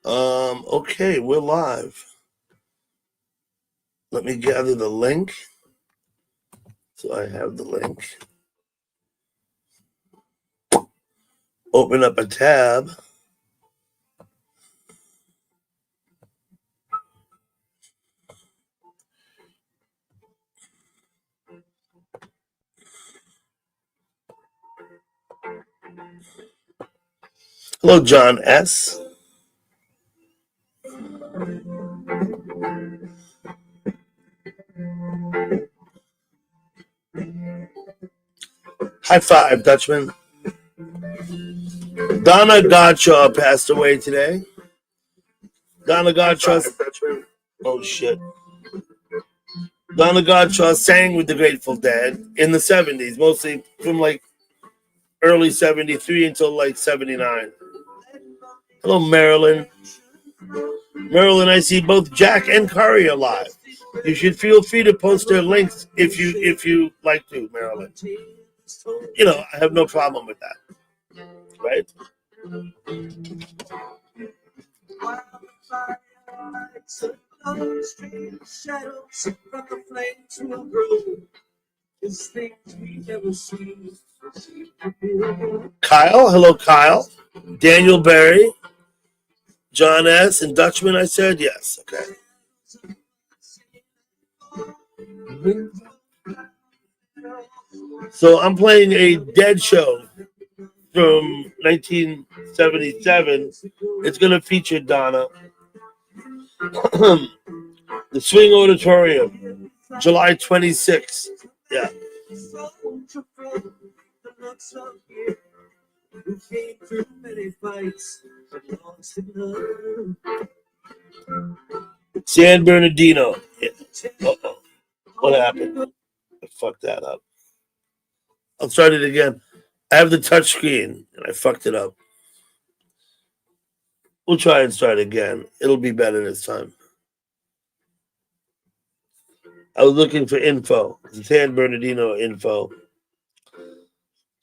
Okay, we're live. Let me gather the link. So I have the link. Open up a tab. Hello, John S. High five, Dutchman. Donna Godshaw passed away today. Donna Godshaw. Oh, shit. Donna Godshaw sang with the Grateful Dead in the 70s, mostly from like early 73 until like 79. Hello, Marilyn. Marilyn, I see both Jack and Curry are live. You should feel free to post their links if you like to, Marilyn. You know, I have no problem with that. Right? Kyle, hello, Kyle. Daniel Berry, John S. and Dutchman, I said yes. Okay. So I'm playing a Dead show from 1977. It's going to feature Donna. The Swing Auditorium, July 26th. Yeah. San Bernardino. Yeah. Uh-oh. What happened? I fucked that up. I'll start it again. I have the touch screen and I fucked it up. We'll try and start again. It'll be better this time. I was looking for info. San Bernardino info.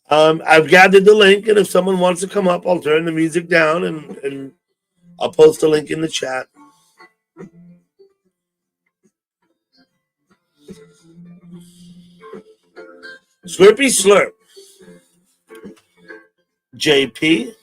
I've gathered the link, and if someone wants to come up, I'll turn the music down and I'll post a link in the chat. Slurpy Slurp. JP.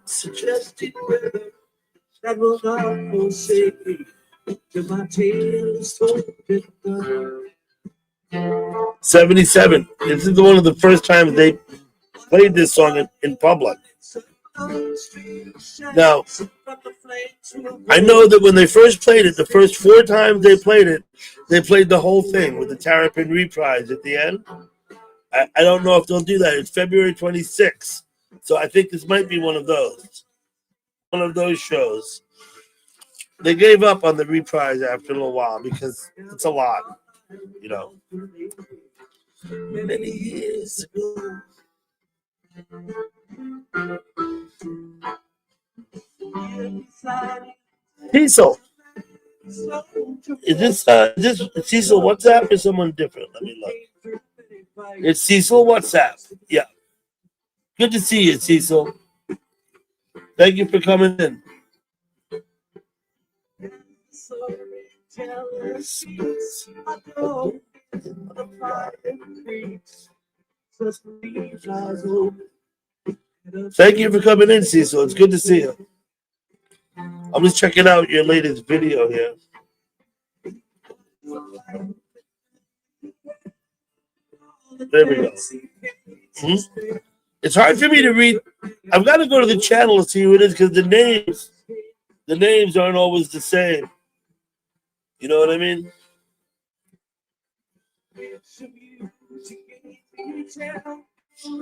Suggested weather that will not forsake me till my tale is told. 77. This is one of the first times they played this song in public. Now, I know that when they first played it, the first 4 times they played it, they played the whole thing with the Terrapin reprise at the end. I don't know if they'll do that. It's February 26th. So I think this might be one of those. One of those shows. They gave up on the reprise after a little while because it's a lot, you know. Many years ago. Cecil. Is this Cecil WhatsApp or someone different? Let me look. It's Cecil WhatsApp. Yeah. Good to see you, Cecil. Thank you for coming in. Thank you for coming in, Cecil. It's good to see you. I'm just checking out your latest video here. There we go. It's hard for me to read. I've got to go to the channel to see who it is because the names aren't always the same. You know what I mean?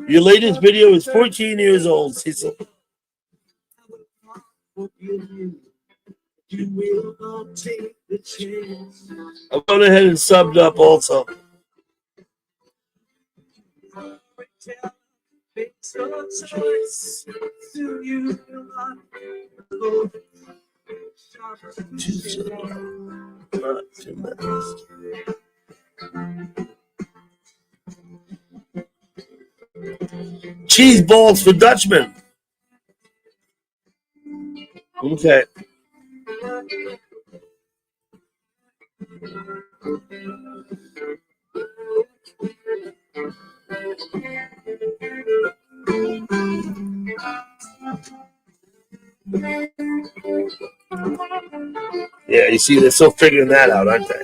Your latest video is 14 years old, Cecil. I've gone ahead and subbed up also. Not too much. Cheese balls for Dutchman. Okay. Yeah, you see, they're still figuring that out, aren't they?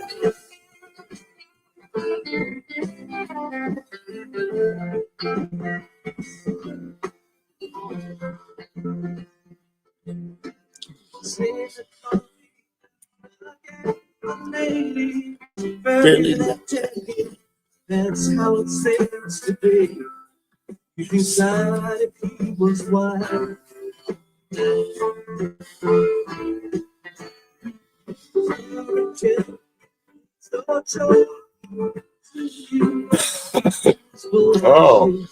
That's how it seems to be. You decided he was wild. Oh.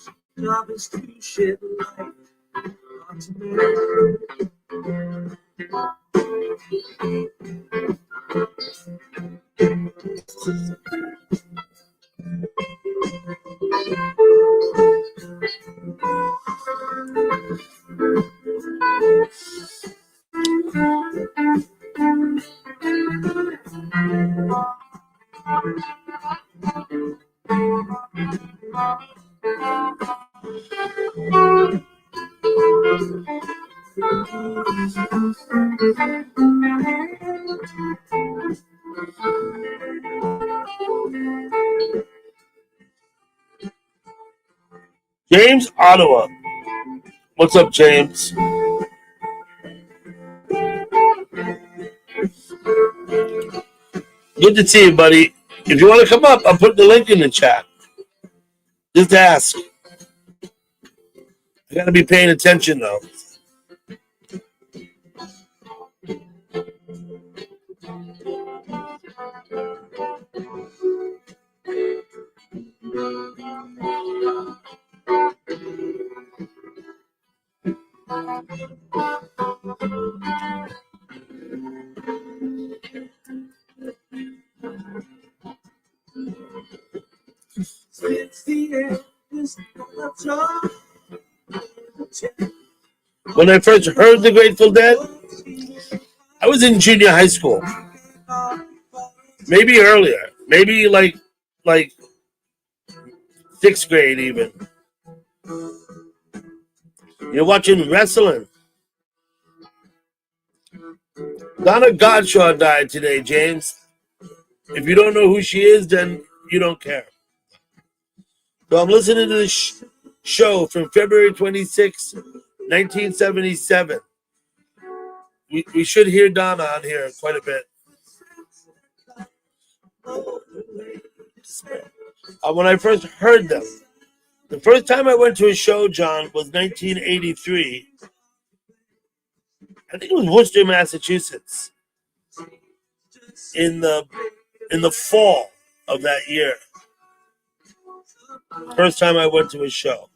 James Ottawa. What's up, James? Good to see you, buddy. If you want to come up, I'll put the link in the chat. Just ask. I gotta be paying attention though. When I first heard the Grateful Dead, I was in junior high school. Maybe earlier. Maybe like 6th grade even. You're watching wrestling. Donna Godshaw died today, James. If you don't know who she is, then you don't care. So I'm listening to this show from February 26, 1977. We should hear Donna on here quite a bit. When I first heard them, the first time I went to a show, John, was 1983. I think it was Worcester, Massachusetts. In the fall of that year. First time I went to a show.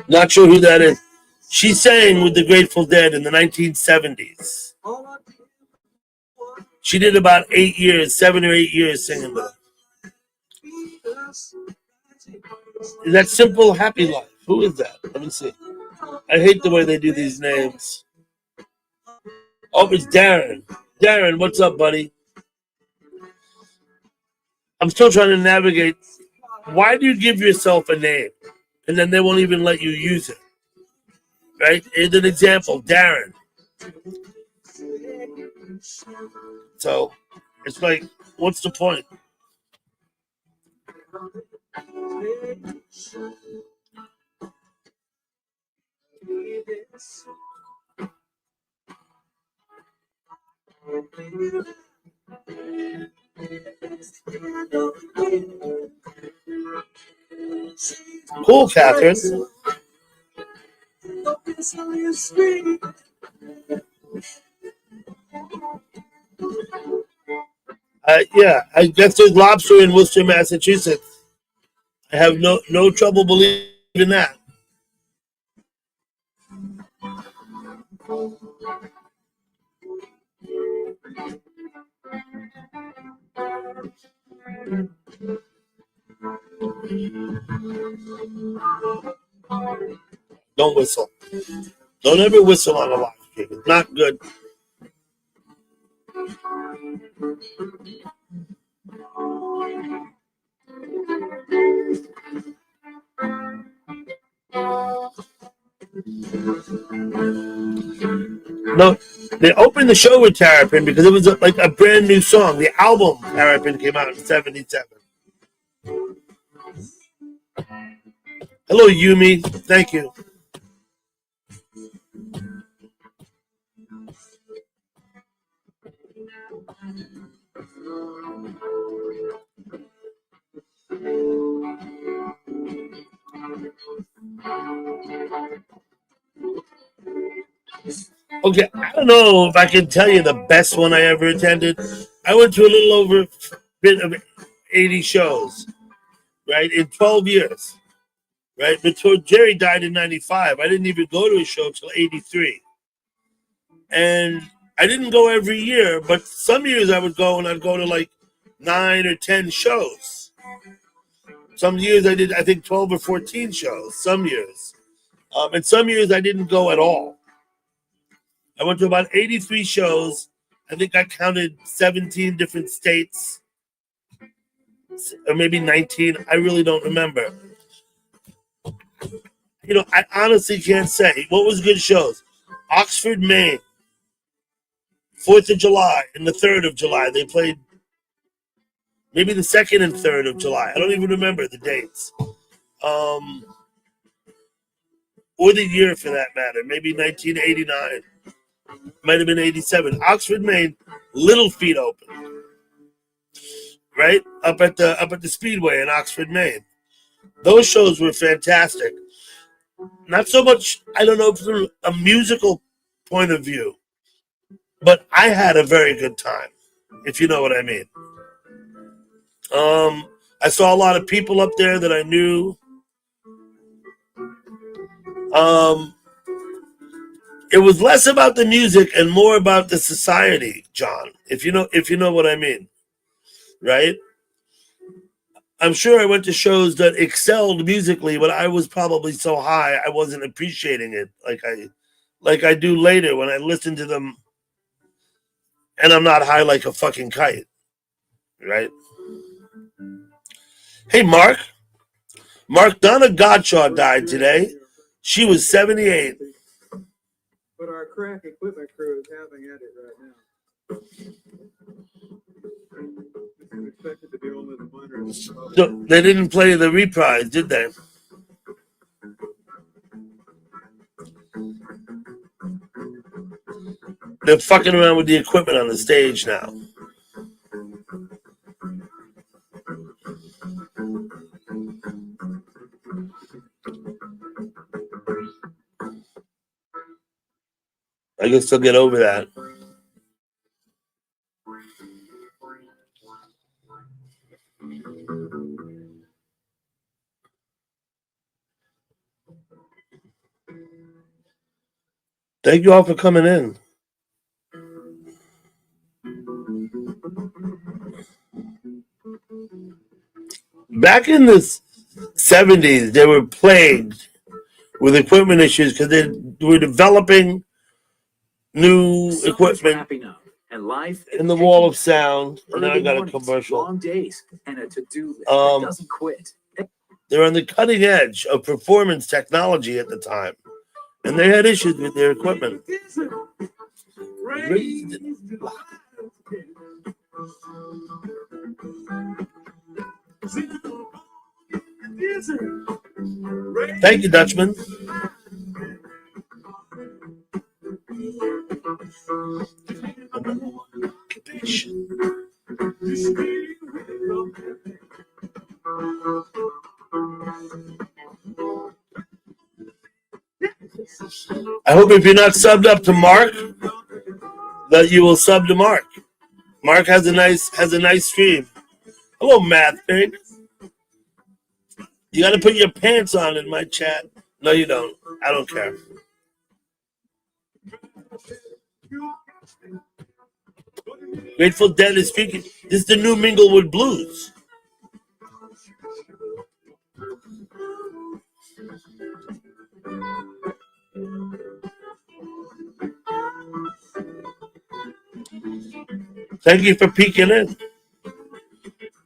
Not sure who that is. She sang with the Grateful Dead in the 1970s. She did about 7 or 8 years singing with them. Is that Simple Happy Life? Who is that? Let me see. I hate the way they do these names. Oh, it's Darren. Darren, what's up, buddy? I'm still trying to navigate. Why do you give yourself a name and then they won't even let you use it? Right? Here's an example, Darren. So it's like, what's the point? Cool, Catherine. Yeah, I guess there's lobster in Worcester, Massachusetts. I have no trouble believing that. Don't whistle. Don't ever whistle on a live stream. It's not good. No, they opened the show with Terrapin because it was like a brand new song. The album Terrapin came out in '77. Hello, Yumi. Thank you. Okay, I don't know if I can tell you the best one I ever attended. I went to a little over a bit of 80 shows, right, in 12 years, right? But Jerry died in '95. I didn't even go to a show till '83. And I didn't go every year, but some years I would go and I'd go to like 9 or 10 shows. Some years I did, I think, 12 or 14 shows, some years. And some years I didn't go at all. I went to about 83 shows. I think I counted 17 different states, or maybe 19. I really don't remember. You know, I honestly can't say. What was good shows? Oxford, Maine, 4th of July and the 3rd of July. They played maybe the 2nd and 3rd of July. I don't even remember the dates. Or the year for that matter. Maybe 1989. Might have been '87. Oxford, Maine, Little Feet open. Right? Up at the Speedway in Oxford, Maine. Those shows were fantastic. Not so much, I don't know, from a musical point of view, but I had a very good time, if you know what I mean. I saw a lot of people up there that I knew. It was less about the music and more about the society, John, if you know what I mean, right? I'm sure I went to shows that excelled musically, but I was probably so high I wasn't appreciating it like I do later when I listen to them and I'm not high like a fucking kite, right? Hey, Mark Donna Godshaw died today. She was 78. But our crack equipment crew is having at it right now. It's expected to be only the winners. So they didn't play the reprise, did they? They're fucking around with the equipment on the stage now. I guess they'll get over that. Thank you all for coming in. Back in the 70s, they were plagued with equipment issues because they were developing new equipment and life in the wall of sound. And now I got a mornings, commercial. long days, and a to-do list that doesn't quit. They're on the cutting edge of performance technology at the time, and they had issues with their equipment. Thank you, Dutchman. I hope if you're not subbed up to Mark, that you will sub to Mark. Mark has a nice stream. Hello, Math Pig. You got to put your pants on in my chat. No, you don't. I don't care. Grateful Dead is speaking. This is the new Minglewood Blues. Thank you for peeking in.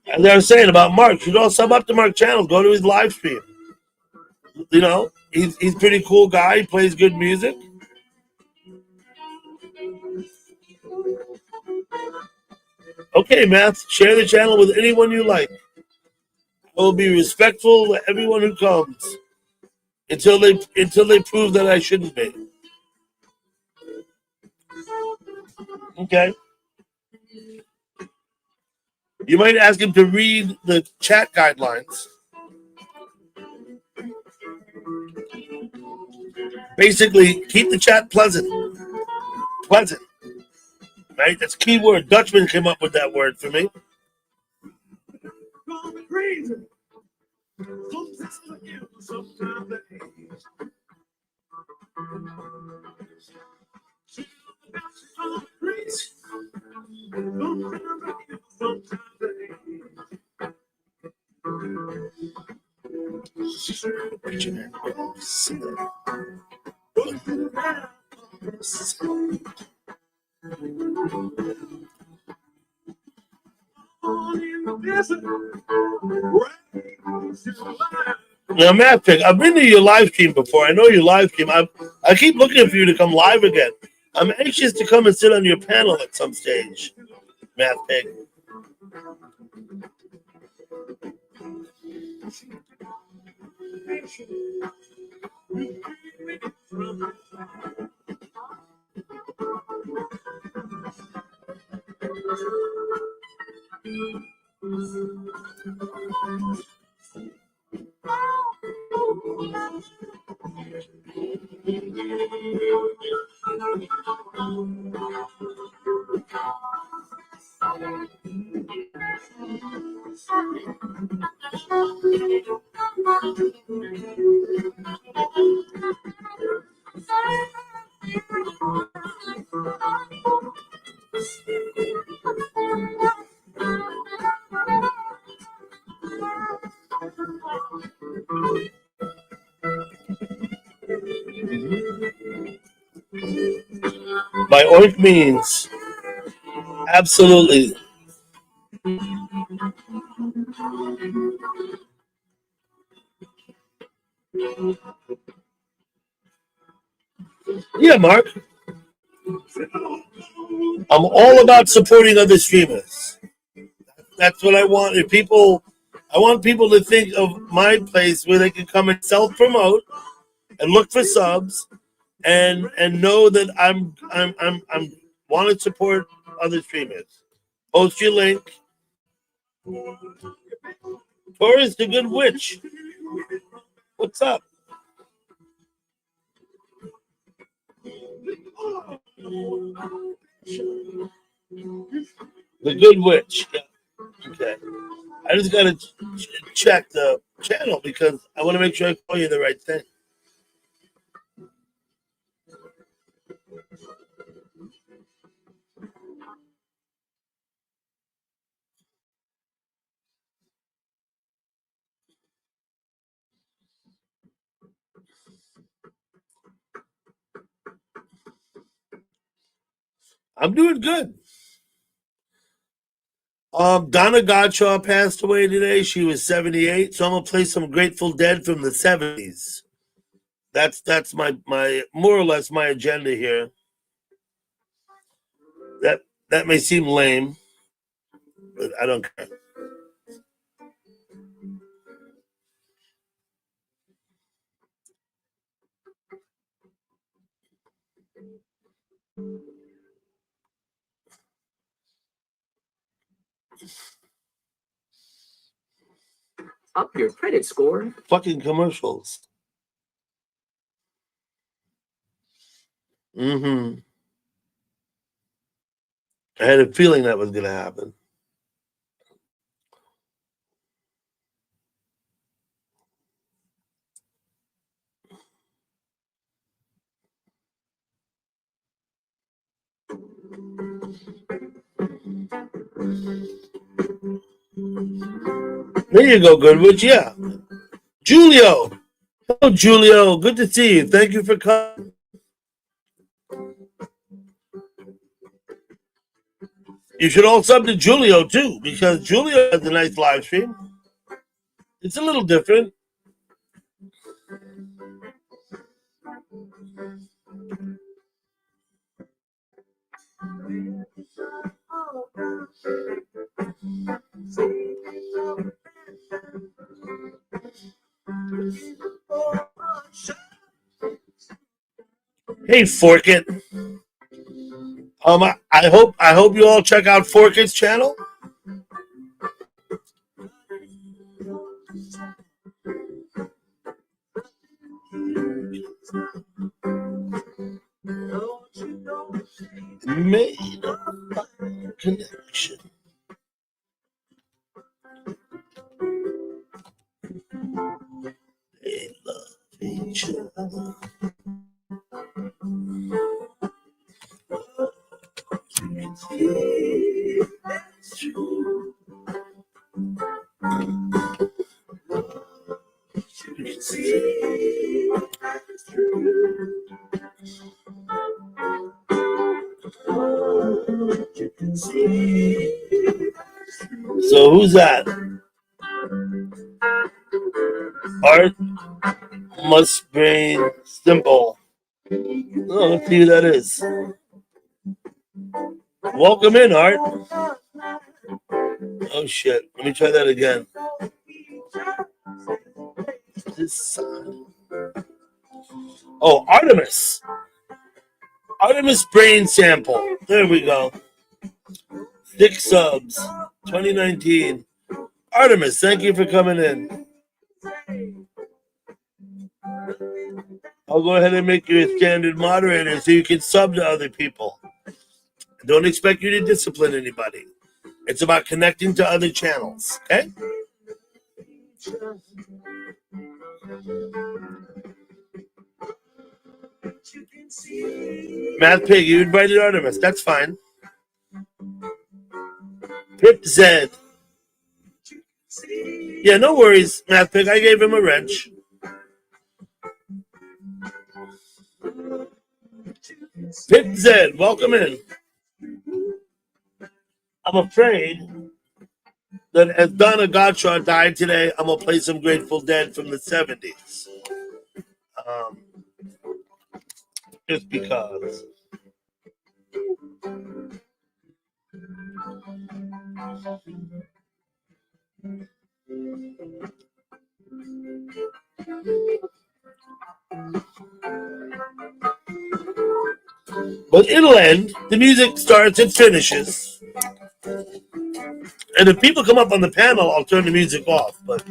As I was saying about Mark, you don't sub up to Mark channel. Go to his live stream. You know, he's a pretty cool guy. He plays good music. Okay, Matt, share the channel with anyone you like. I will be respectful to everyone who comes until they prove that I shouldn't be. Okay. You might ask him to read the chat guidelines. Basically, keep the chat pleasant. Pleasant. Right? That's a key word. Dutchman came up with that word for me. Now, Matt Pick, I've been to your live stream before. I know your live stream. I keep looking for you to come live again. I'm anxious to come and sit on your panel at some stage, Matt Pick. By all means, absolutely. Yeah, Mark. I'm all about supporting other streamers. That's what I want. I want people to think of my place where they can come and self-promote and look for subs and know that I'm want to support other streamers. Post your link. Taurus the Good Witch. What's up? The Good Witch. Yeah. Okay. I just gotta check the channel because I want to make sure I call you the right thing. I'm doing good. Donna Godshaw passed away today. She was 78. So I'm gonna play some Grateful Dead from the 70s. That's my more or less my agenda here. That may seem lame, but I don't care. Up your credit score. Fucking commercials. Mm-hmm. I had a feeling that was going to happen. There you go, Goodwitch. Yeah. Julio. Hello, Julio. Good to see you. Thank you for coming. You should all sub to Julio, too, because Julio has a nice live stream. It's a little different. Hey, Fork It. I hope you all check out Fork It's channel. Made a connection. They love each other. So who's that? Art must be simple. Oh, let's see who that is. Welcome in, Art. Oh shit! Let me try that again. Oh, Artemis. Artemis Brain Sample. There we go. 6 subs. 2019. Artemis, thank you for coming in. I'll go ahead and make you a standard moderator so you can sub to other people. I don't expect you to discipline anybody. It's about connecting to other channels, okay? Math Pig, you invited Artemis. That's fine. Pip Zed. Yeah, no worries, Math Pig. I gave him a wrench. Pip Zed, welcome in. I'm afraid that as Donna Gottschall died today, I'm going to play some Grateful Dead from the 70s. Just because. But it'll end. The music starts, it finishes. And if people come up on the panel, I'll turn the music off. But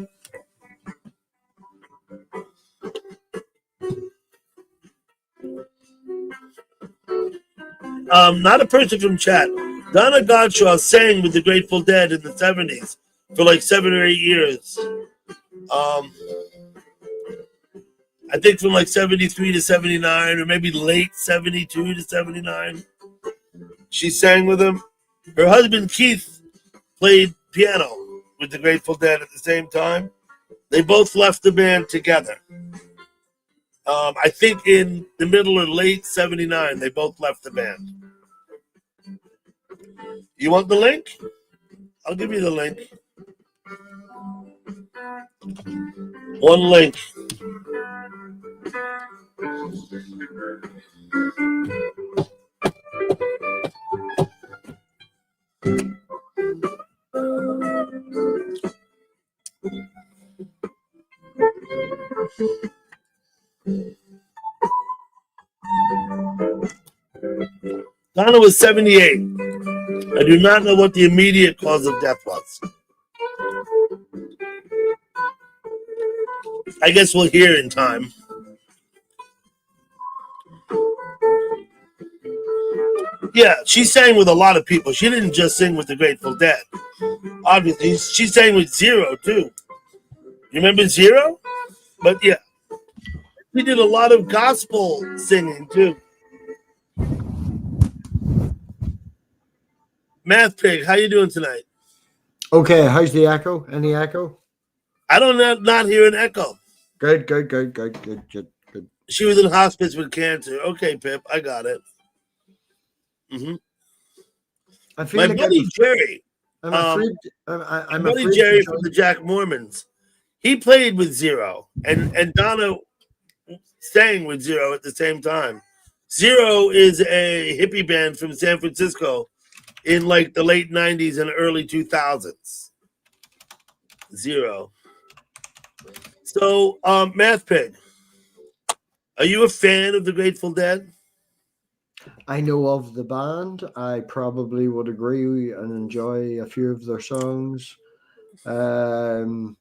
not a person from chat. Donna Gottschall sang with the Grateful Dead in the 70s for like 7 or 8 years. I think from like 73 to 79, or maybe late 72 to 79. She sang with him. Her husband, Keith, played piano with the Grateful Dead at the same time. They both left the band together. I think in the middle or late 79, they both left the band. You want the link? I'll give you the link. One link. Donna was 78. I do not know what the immediate cause of death was. I guess we'll hear in time. Yeah, she sang with a lot of people. She didn't just sing with the Grateful Dead. Obviously, she sang with Zero too. You remember Zero? But yeah, she did a lot of gospel singing too. Math Pig, how you doing tonight? Okay, how's the echo? Any echo? I don't not hear an echo. Good. She was in hospice with cancer. Okay, Pip, I got it. Mm-hmm. I feel My like buddy Jerry, I'm afraid. I'm buddy afraid Jerry to from join. the Jack Mormons, he played with Zero, and Donna sang with Zero at the same time. Zero is a hippie band from San Francisco in like the late 90s and early 2000s. Zero. So, Math Pig, are you a fan of the Grateful Dead? I know of the band. I probably would agree and enjoy a few of their songs. In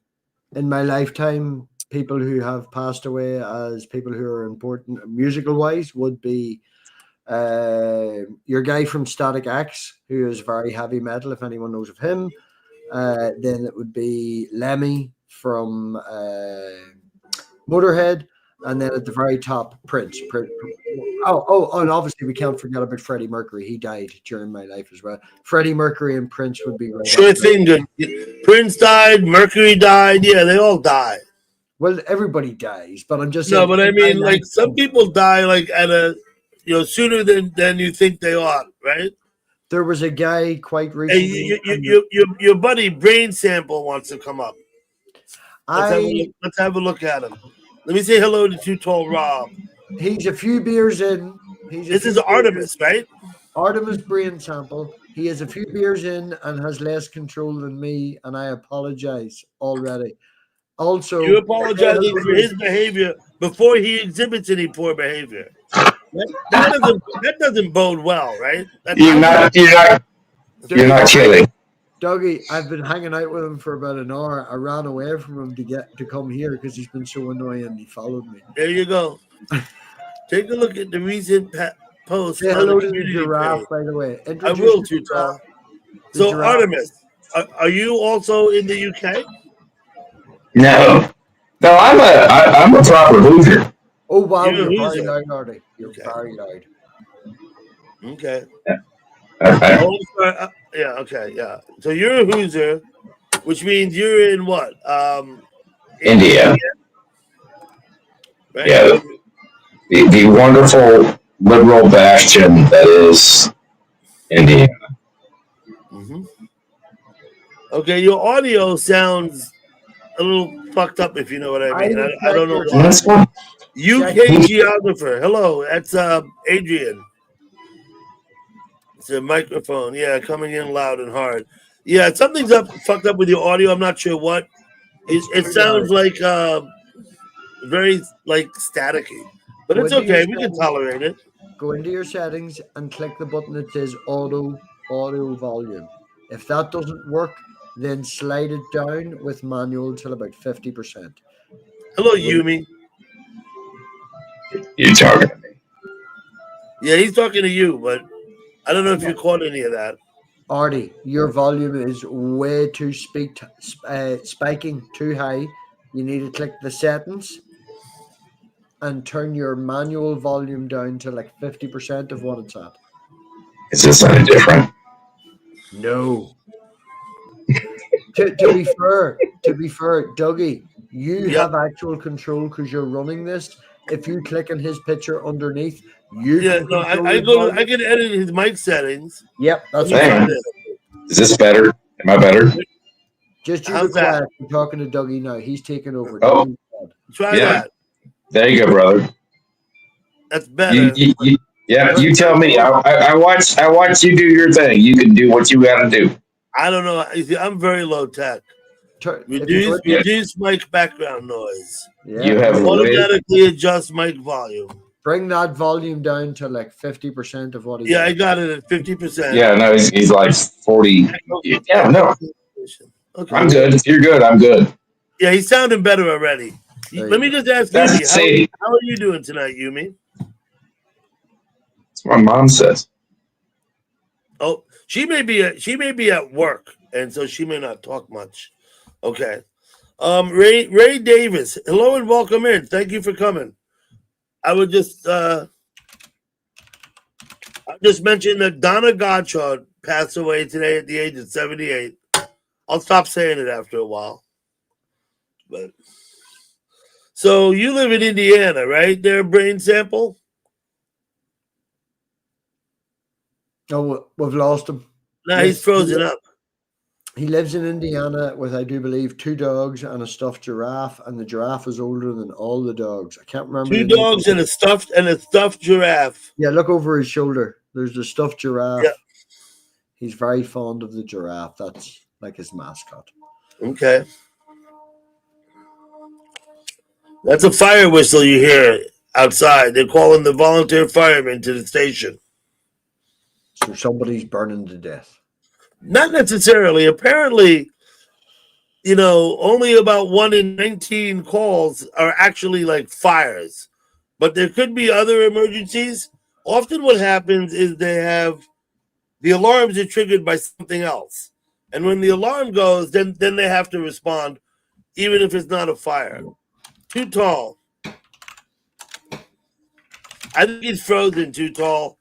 my lifetime, people who have passed away as people who are important musical wise would be your guy from Static X, who is very heavy metal, if anyone knows of him. Then it would be Lemmy from Motorhead, and then at the very top, Prince. And obviously we can't forget about Freddie Mercury. He died during my life as well. Freddie Mercury and Prince would be right. Sure thing. Good. Prince died. Mercury died. Yeah, they all died. Well, everybody dies, but I'm just saying. No, but I mean, like some people die like at a, sooner than you think they ought, right? There was a guy quite recently. Hey, your buddy Brain Sample wants to come up. Let's have a look at him. Let me say hello to Too Tall Rob. He's a few beers in. This is Artemis, right? Artemis Brain Sample. He is a few beers in and has less control than me, and I apologize already. Also, you're apologizing for his behavior before he exhibits any poor behavior. That doesn't bode well, right? You're not kidding. Dougie, I've been hanging out with him for about an hour. I ran away from him to come here because he's been so annoying. He followed me. There you go. Take a look at the recent post. Say hello to the giraffe, by the way. I will, Too Tall. So, giraffe. Artemis, are you also in the UK? No, I'm a proper Hoosier. Oh wow, you're very loud, Artie. You're very loud. Okay. Okay. Yeah. Okay. Yeah. So you're a Hoosier, which means you're in what? India. Right? Yeah. The wonderful liberal bastion that is India. Mm-hmm. Okay, your audio sounds a little fucked up, if you know what I mean. I don't know why. UK geographer. Hello, that's Adrian. It's a microphone. Yeah, coming in loud and hard. Yeah, something's fucked up with your audio. I'm not sure what. It sounds like very like staticky, but it's okay. We can tolerate it. Go into your settings and click the button that says audio volume. If that doesn't work, then slide it down with manual till about 50%. Hello, Yumi. You talking to me? Yeah, he's talking to you, but I don't know if you caught any of that. Artie, your volume is way too spiking too high. You need to click the settings and turn your manual volume down to like 50% of what it's at. Is this any different? No. to be fair, Dougie, you have actual control because you're running this. If you click on his picture underneath, I can edit his mic settings. Yep, that's right. Is this better? Am I better? Just you quiet. I'm talking to Dougie now. He's taking over. Oh, try that. There you go, brother. That's better. You tell me. I watch you do your thing. You can do what you got to do. I don't know. I'm very low tech. Reduce mic background noise. Yeah. You have automatically adjust mic volume. Bring that volume down to like 50% of what he's. Yeah, I got it at 50%. Yeah, no, he's like 40. Yeah, no. Okay. I'm good. You're good. I'm good. Yeah, he's sounding better already. Let me just ask Yumi, how are you doing tonight, Yumi? That's what my mom says. Oh, she may be at work, and so she may not talk much. Okay. Ray Davis, hello and welcome in. Thank you for coming. I would just mention that Donna Gottschalk passed away today at the age of 78. I'll stop saying it after a while. But so you live in Indiana, right? There, Brain Sample. Oh, we've lost him. Nah, he's frozen up. He lives in Indiana with, I do believe, 2 dogs and a stuffed giraffe, and the giraffe is older than all the dogs. I can't remember. 2 the name. dogs and a stuffed giraffe. Yeah, look over his shoulder. There's the stuffed giraffe. Yeah. He's very fond of the giraffe. That's like his mascot. Okay. That's a fire whistle you hear outside. They're calling the volunteer firemen to the station. So somebody's burning to death. Not necessarily. Apparently, only about 1 in 19 calls are actually like fires. But there could be other emergencies. Often what happens is the alarms are triggered by something else. And when the alarm goes, then they have to respond, even if it's not a fire. Too tall. I think he's frozen, Too Tall.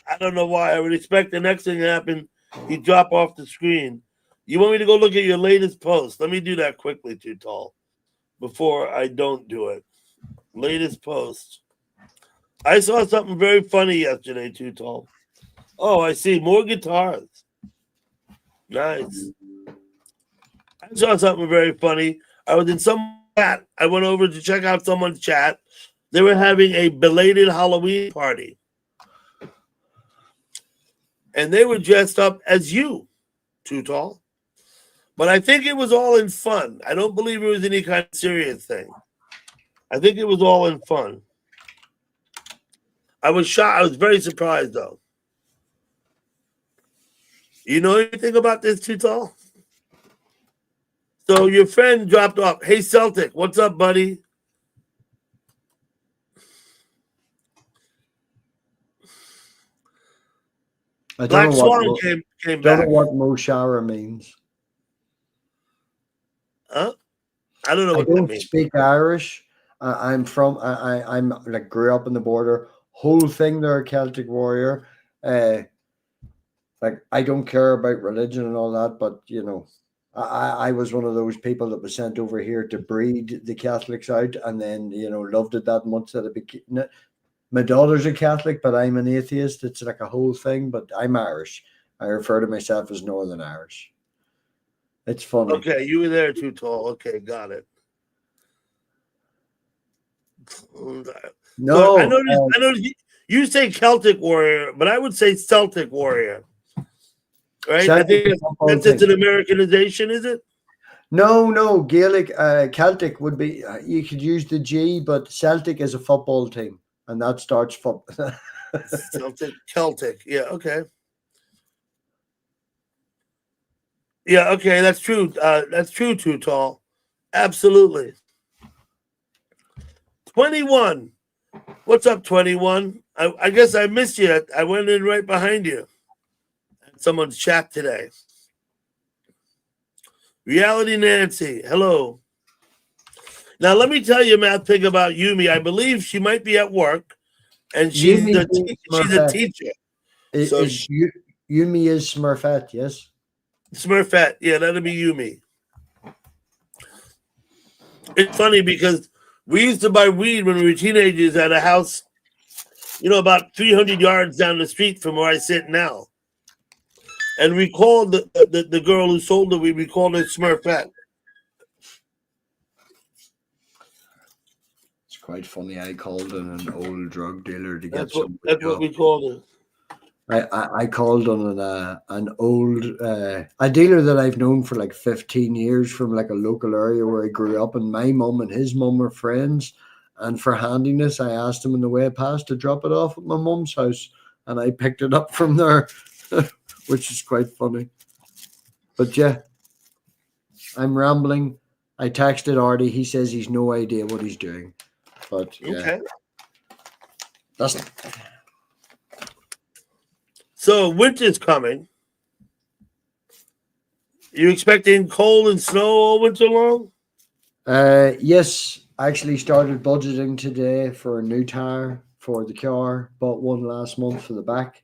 I don't know why. I would expect the next thing to happen, he'd drop off the screen. You want me to go look at your latest post? Let me do that quickly, Too Tall, before I don't do it. Latest post. I saw something very funny yesterday, Too Tall. Oh, I see. More guitars. Nice. I saw something very funny. I was in some chat. I went over to check out someone's chat. They were having a belated Halloween party. And they were dressed up as you, Too Tall. But I think it was all in fun. I don't believe it was any kind of serious thing. I think it was all in fun. I was shocked. I was very surprised, though. You know anything about this, Too Tall? So your friend dropped off. Hey, Celtic, what's up, buddy? Black Swan came Don't back. know what Mo Shara means. Huh? I don't know I what that don't means. speak Irish. I'm like grew up in the border. Whole thing there, Celtic warrior. Like I don't care about religion and all that, but I was one of those people that was sent over here to breed the Catholics out, and then loved it that much that it became. My daughter's a Catholic, but I'm an atheist. It's like a whole thing, but I'm Irish. I refer to myself as Northern Irish. It's funny. Okay, you were there, Too Tall. Okay, got it. No, so I noticed you say Celtic warrior, but I would say Celtic warrior. Right? I think that's an Americanization, is it? No. Gaelic, Celtic would be. You could use the G, but Celtic is a football team, and that starts football. Celtic. Yeah. Okay. Yeah. Okay. That's true. That's true. Too Tall. Absolutely. 21. What's up, 21? I guess I missed you. I went in right behind you. Someone's chat today. Reality Nancy, hello. Now let me tell you, Matt, thing about Yumi. I believe she might be at work, and she's a teacher. Yumi is Smurfette, yes. Smurfette, yeah, that'll be Yumi. It's funny because we used to buy weed when we were teenagers at a house, about 300 yards down the street from where I sit now. And we called the girl who sold the weed, we called her Smurfette. It's quite funny. I called on an old drug dealer to get That's what we called her. I called on an old a dealer that I've known for like 15 years from like a local area where I grew up, and my mum and his mum are friends. And for handiness, I asked him on the way past to drop it off at my mum's house, and I picked it up from there, which is quite funny. But yeah, I'm rambling. I texted Artie. He says he's no idea what he's doing. But yeah, okay. That's So winter's coming. You expecting cold and snow all winter long? Yes, I actually started budgeting today for a new tire for the car. Bought one last month for the back.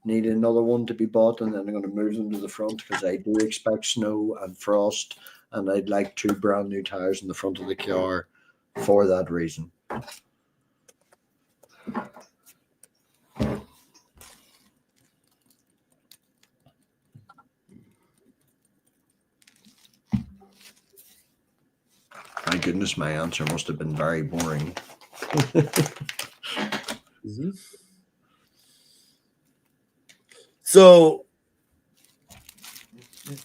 Need another one to be bought, and then I'm going to move them to the front because I do expect snow and frost, and I'd like 2 brand new tires in the front of the car for that reason. My goodness, my answer must have been very boring. So,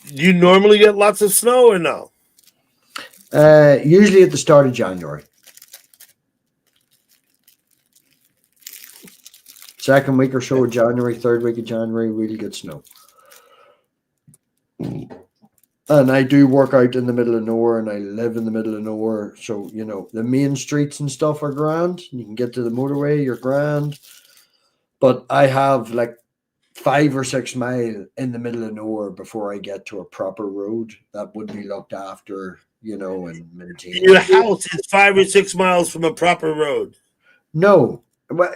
do you normally get lots of snow or no? Usually at the start of January. Second week or so of January, third week of January, we'll get snow. And I do work out in the middle of nowhere, and I live in the middle of nowhere. So, you know, the main streets and stuff are grand. You can get to the motorway, you're grand. But I have like 5 or 6 mile in the middle of nowhere before I get to a proper road that would be looked after, you know, and maintained. Your house is 5 or 6 miles from a proper road. No. Well,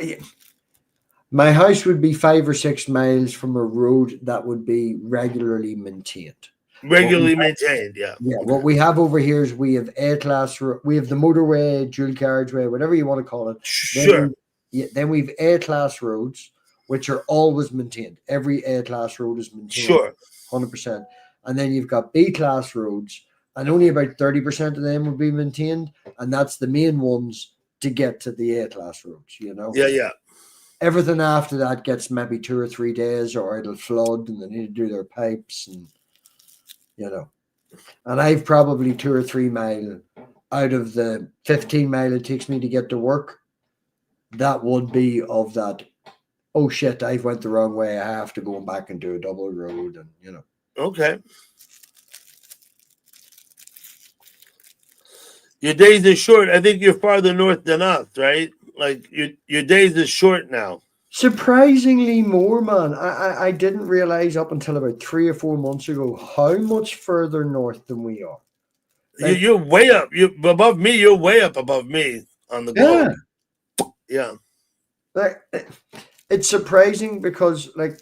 my house would be 5 or 6 miles from a road that would be regularly maintained. Regularly maintained, yeah. Yeah, what we have over here is we have A-class, we have the motorway, dual carriageway, whatever you want to call it. Sure. Then we've A-class roads, which are always maintained. Every A-class road is maintained. Sure. 100%. And then you've got B-class roads, and only about 30% of them will be maintained, and that's the main ones to get to the A-class roads, you know? Yeah, yeah. Everything after that gets maybe 2 or 3 days, or it'll flood, and they need to do their pipes, and you know. And I've probably 2 or 3 mile out of the 15 mile it takes me to get to work. That would be of that, oh shit, I went the wrong way. I have to go back and do a double road, and you know. Okay. Your days are short. I think you're farther north than us, right? Like your days are short now. Surprisingly more, man. I didn't realize up until about 3 or 4 months ago how much further north than we are. Like, You're way up. You're above me. You're way up above me on the globe. Yeah. Like, it's surprising because, like,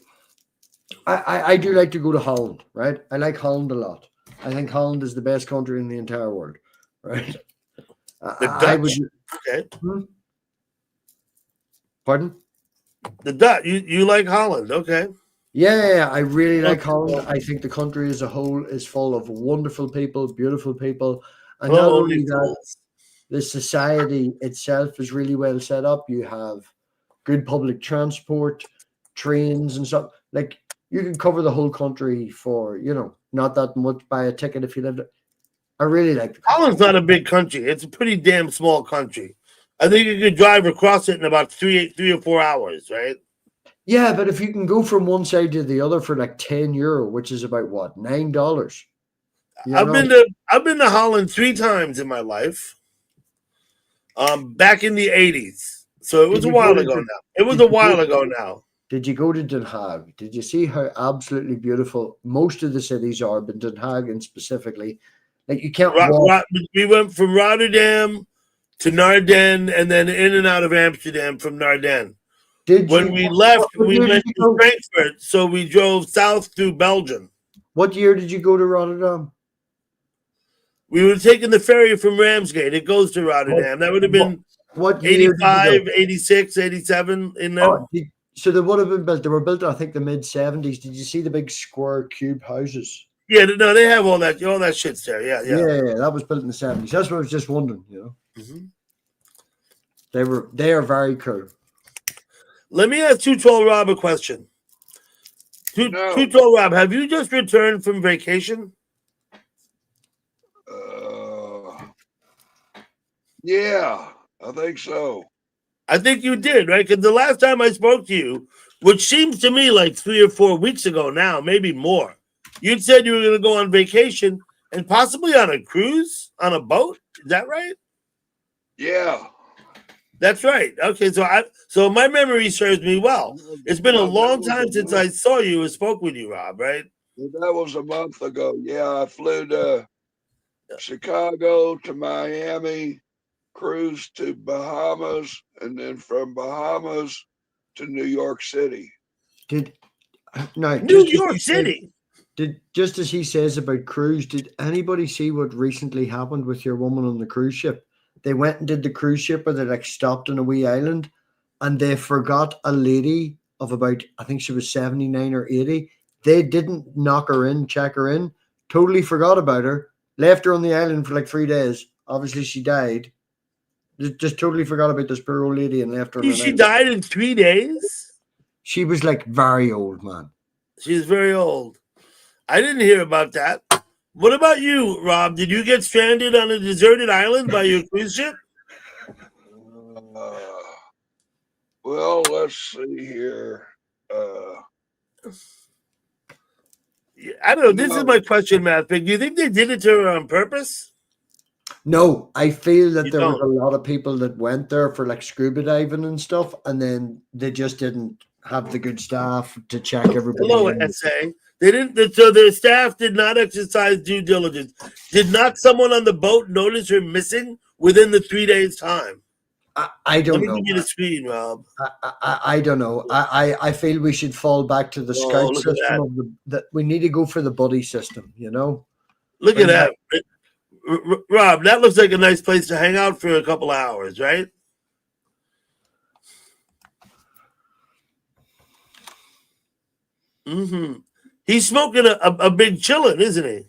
I do like to go to Holland, right? I like Holland a lot. I think Holland is the best country in the entire world, right? The Dutch. Okay. Pardon? The Dutch. You like Holland? Okay. Yeah, I really like Holland. I think the country as a whole is full of wonderful people, beautiful people, and not only that, the society itself is really well set up. You have good public transport, trains, and stuff. Like you can cover the whole country for not that much. Buy a ticket if you live there. I really like the country. Holland's not a big country. It's a pretty damn small country. I think you could drive across it in about 3 or 4 hours, right? Yeah, but if you can go from one side to the other for like €10, which is about what, $9? I've been to Holland 3 times in my life. Back in the 80s. So it was a while ago now. It was a while ago now. Did you go to Den Haag? Did you see how absolutely beautiful most of the cities are, but Den Haag and specifically, like you can't walk. We went from Rotterdam to Naarden and then in and out of Amsterdam from Naarden. When we left, we went to Frankfurt, so we drove south through Belgium. What year did you go to Rotterdam? We were taking the ferry from Ramsgate. It goes to Rotterdam. That would have been what 85, 86, 87 in there. So they would have been built. They were built, I think, the mid-70s. Did you see the big square cube houses? Yeah, no, they have all that shit's there. Yeah. That was built in the 70s. That's what I was just wondering, Mm-hmm. They are very cool. Let me ask 212 Rob a question. 212 Rob, have you just returned from vacation? Yeah, I think so. I think you did, right? Because the last time I spoke to you, which seems to me like 3 or 4 weeks ago now, maybe more, you'd said you were going to go on vacation and possibly on a cruise, on a boat. Is that right? Yeah. That's right. Okay, so my memory serves me well. It's been a long time since I saw you or spoke with you, Rob, right? That was a month ago. Yeah, I flew to Chicago to Miami, cruised to Bahamas, and then from Bahamas to New York City. Did now New just as York he said- City. just as he says about cruise, did anybody see what recently happened with your woman on the cruise ship? They went and did the cruise ship where they like stopped on a wee island and they forgot a lady of about, I think she was 79 or 80. They didn't knock her in, check her in, totally forgot about her, left her on the island for like 3 days. Obviously she died. Just totally forgot about this poor old lady and left her on an She island. died in 3 days. She was like very old, man. She's very old. I didn't hear about that. What about you, Rob? Did you get stranded on a deserted island by your cruise ship? Well, let's see here. Yeah, I don't know. This is my question, Matt. Do you think they did it to her on purpose? No, I feel that You there was don't? a lot of people that went there for like scuba diving and stuff, and then they just didn't have the good staff to check everybody. Hello, in. SA. They didn't. So their staff did not exercise due diligence. Did not someone on the boat notice her missing within the 3 days' time? I Let don't me know. give you the screen, Rob. I don't know. I feel we should fall back to the Oh, scout look at system of that. We need to go for the buddy system. You know. Look at Bring that, Rob. That looks like a nice place to hang out for a couple hours, right? Mm-hmm. He's smoking a big chillin', isn't he?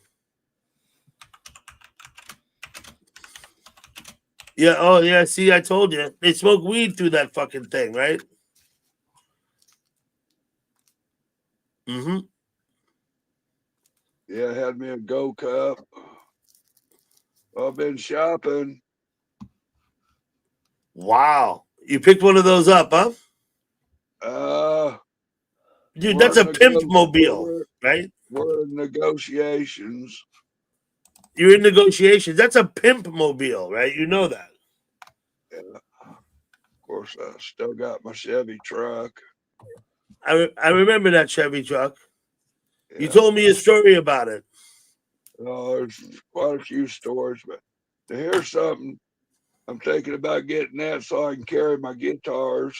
Yeah. Oh, yeah. See, I told you they smoke weed through that fucking thing, right? Mm-hmm. Yeah, had me a Go Cup. I've been shopping. Wow. You picked one of those up, huh? Dude, that's a pimp mobile, right? We're in negotiations. You're in negotiations. That's a pimp mobile, right? You know that. Yeah. Of course, I still got my Chevy truck. I remember that Chevy truck. Yeah. You told me a story about it. Oh, there's quite a few stories, but to hear something, I'm thinking about getting that so I can carry my guitars.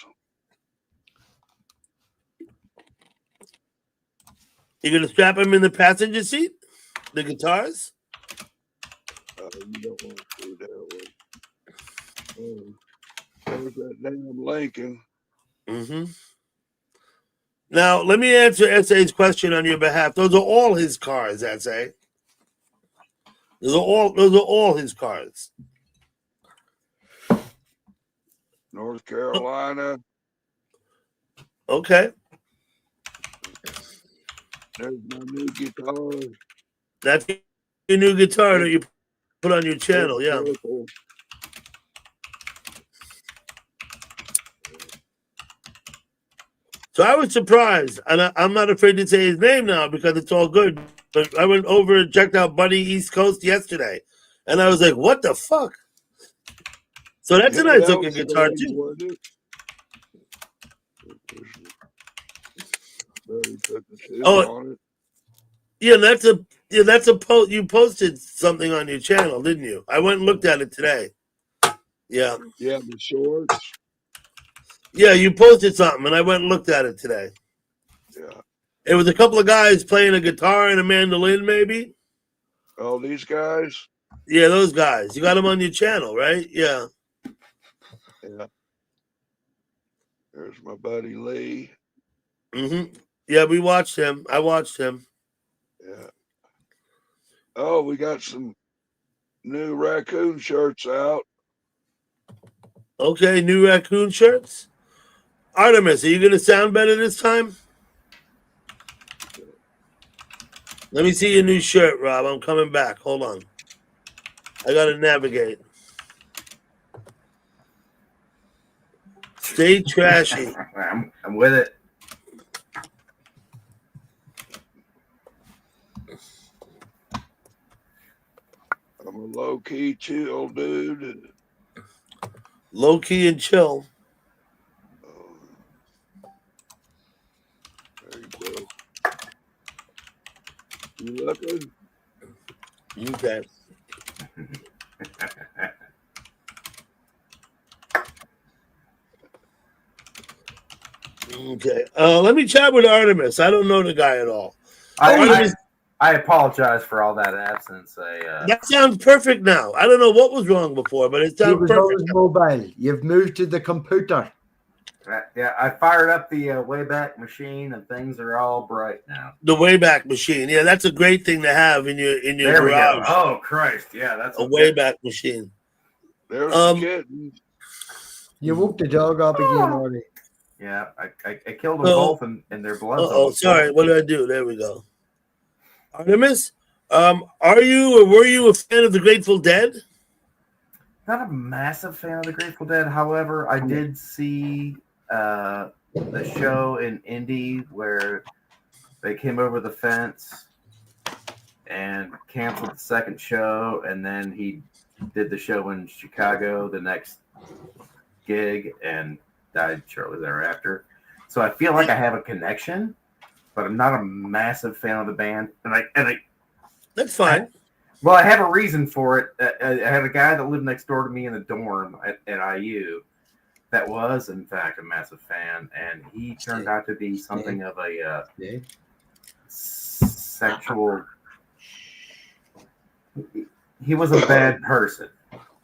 You're gonna strap them in the passenger seat, the guitars. You don't want to do that one. There's that damn Lincoln. Mm-hmm. Now, let me answer SA's question on your behalf. Those are all his cars, SA. Those are all his cars. North Carolina. Okay. There's my new guitar. That's your new guitar that you put on your channel, yeah. Purple. So I was surprised, and I'm not afraid to say his name now because it's all good. But I went over and checked out Buddy East Coast yesterday, and I was like, "What the fuck?" So that's a nice looking guitar too. Oh, yeah, that's a post. You posted something on your channel, didn't you? I went and looked at it today. Yeah. Yeah, the shorts. Yeah, you posted something, and I went and looked at it today. Yeah. It was a couple of guys playing a guitar and a mandolin, maybe. Oh, these guys? Yeah, those guys. You got them on your channel, right? Yeah. Yeah. There's my buddy Lee. Mm-hmm. Yeah, we watched him. I watched him. Yeah. Oh, we got some new raccoon shirts out. Okay, new raccoon shirts. Artemis, are you going to sound better this time? Let me see your new shirt, Rob. I'm coming back. Hold on. I got to navigate. Stay trashy. I'm with it. I'm a low-key chill dude. Low key and chill. There you go. You looking? Okay. Okay. Let me chat with Artemis. I don't know the guy at all. Artemis, I apologize for all that absence. that sounds perfect now. I don't know what was wrong before, but it It sounds was perfect. always mobile. You've moved to the computer. Yeah, I fired up the Wayback Machine, and things are all bright now. The Wayback Machine. Yeah, that's a great thing to have in your There we go. garage. Oh Christ! Yeah, that's A Wayback Machine. There's Um, the kitten. You woke the dog up again, Artie. Yeah, I killed them Oh. both, and their blood's Oh, almost sorry. gone. What did I do? There we go. Artemis, are you or were you a fan of the Grateful Dead? Not a massive fan of the Grateful Dead. However, I did see the show in Indy where they came over the fence and canceled the second show, and then he did the show in Chicago, the next gig, and died shortly thereafter. So I feel like I have a connection, but I'm not a massive fan of the band. And I That's fine. well, I have a reason for it. I had a guy that lived next door to me in the dorm at IU that was, in fact, a massive fan, and he turned out to be something of a sexual. He was a bad person,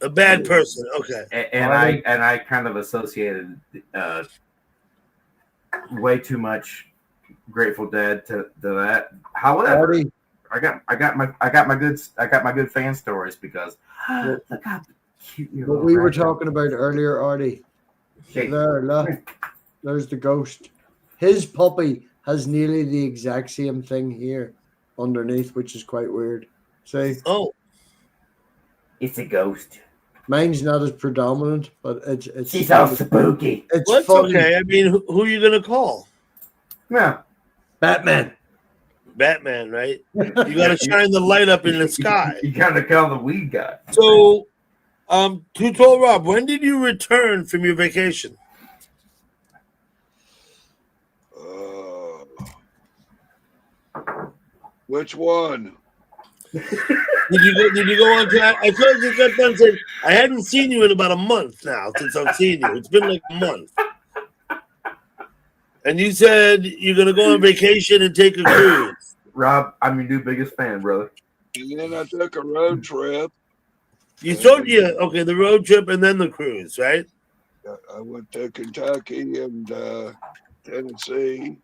A bad person. Okay. and I kind of associated way too much Grateful Dead to that. However, Artie, I got my good fan stories because look how cute you what we were talking about earlier, Artie. Hey. There, look. There's the ghost. His puppy has nearly the exact same thing here underneath, which is quite weird. See, Oh, It's a ghost. mine's not as predominant, but it's She's all spooky. it's well, that's funny. okay. I mean, who are you gonna call? Yeah. Batman. Batman, right? You got to shine the light up in the sky. You gotta call the weed guy. So, Tutorial Rob, when did you return from your vacation? Which one? Did you go on to? I told you got done saying I hadn't seen you in about a month now since I've seen you. It's been like a month. And you said you're gonna go on vacation and take a cruise. Rob, I'm your new biggest fan, brother. And then I took a road trip. You told okay, the road trip and then the cruise, right? I went to Kentucky and Tennessee.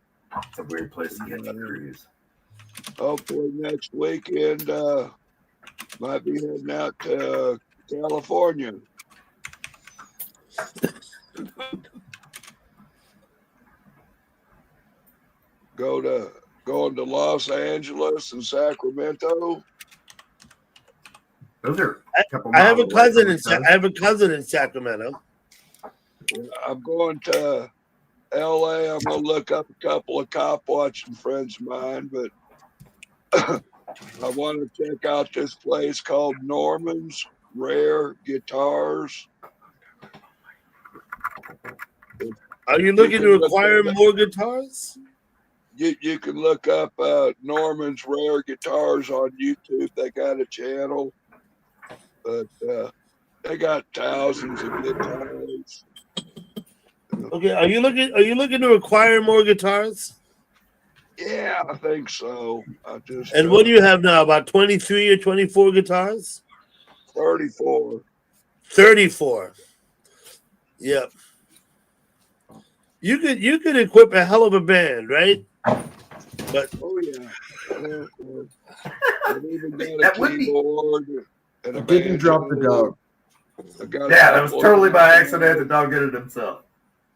It's a weird place to get to cruise. Hopefully next weekend might be heading out to California. Going to Los Angeles and Sacramento. Those are a couple I have a miles away cousin from in each other. I have a cousin in Sacramento. I'm going to LA. I'm gonna look up a couple of cop watching friends of mine, but I want to check out this place called Norman's Rare Guitars. Are you looking to acquire more guitars? You can look up Norman's Rare Guitars on YouTube. They got a channel, but they got thousands of guitars. Okay, are you looking to acquire more guitars? Yeah, I think so. I just And what do you have now? About 23 or 24 guitars? 34. 34. Yep. You could equip a hell of a band, right? But Oh yeah. I've even got a That would be- keyboard and a Didn't drop the banjo. dog. I got a Yeah, that was couple totally of- by accident. The dog did it himself.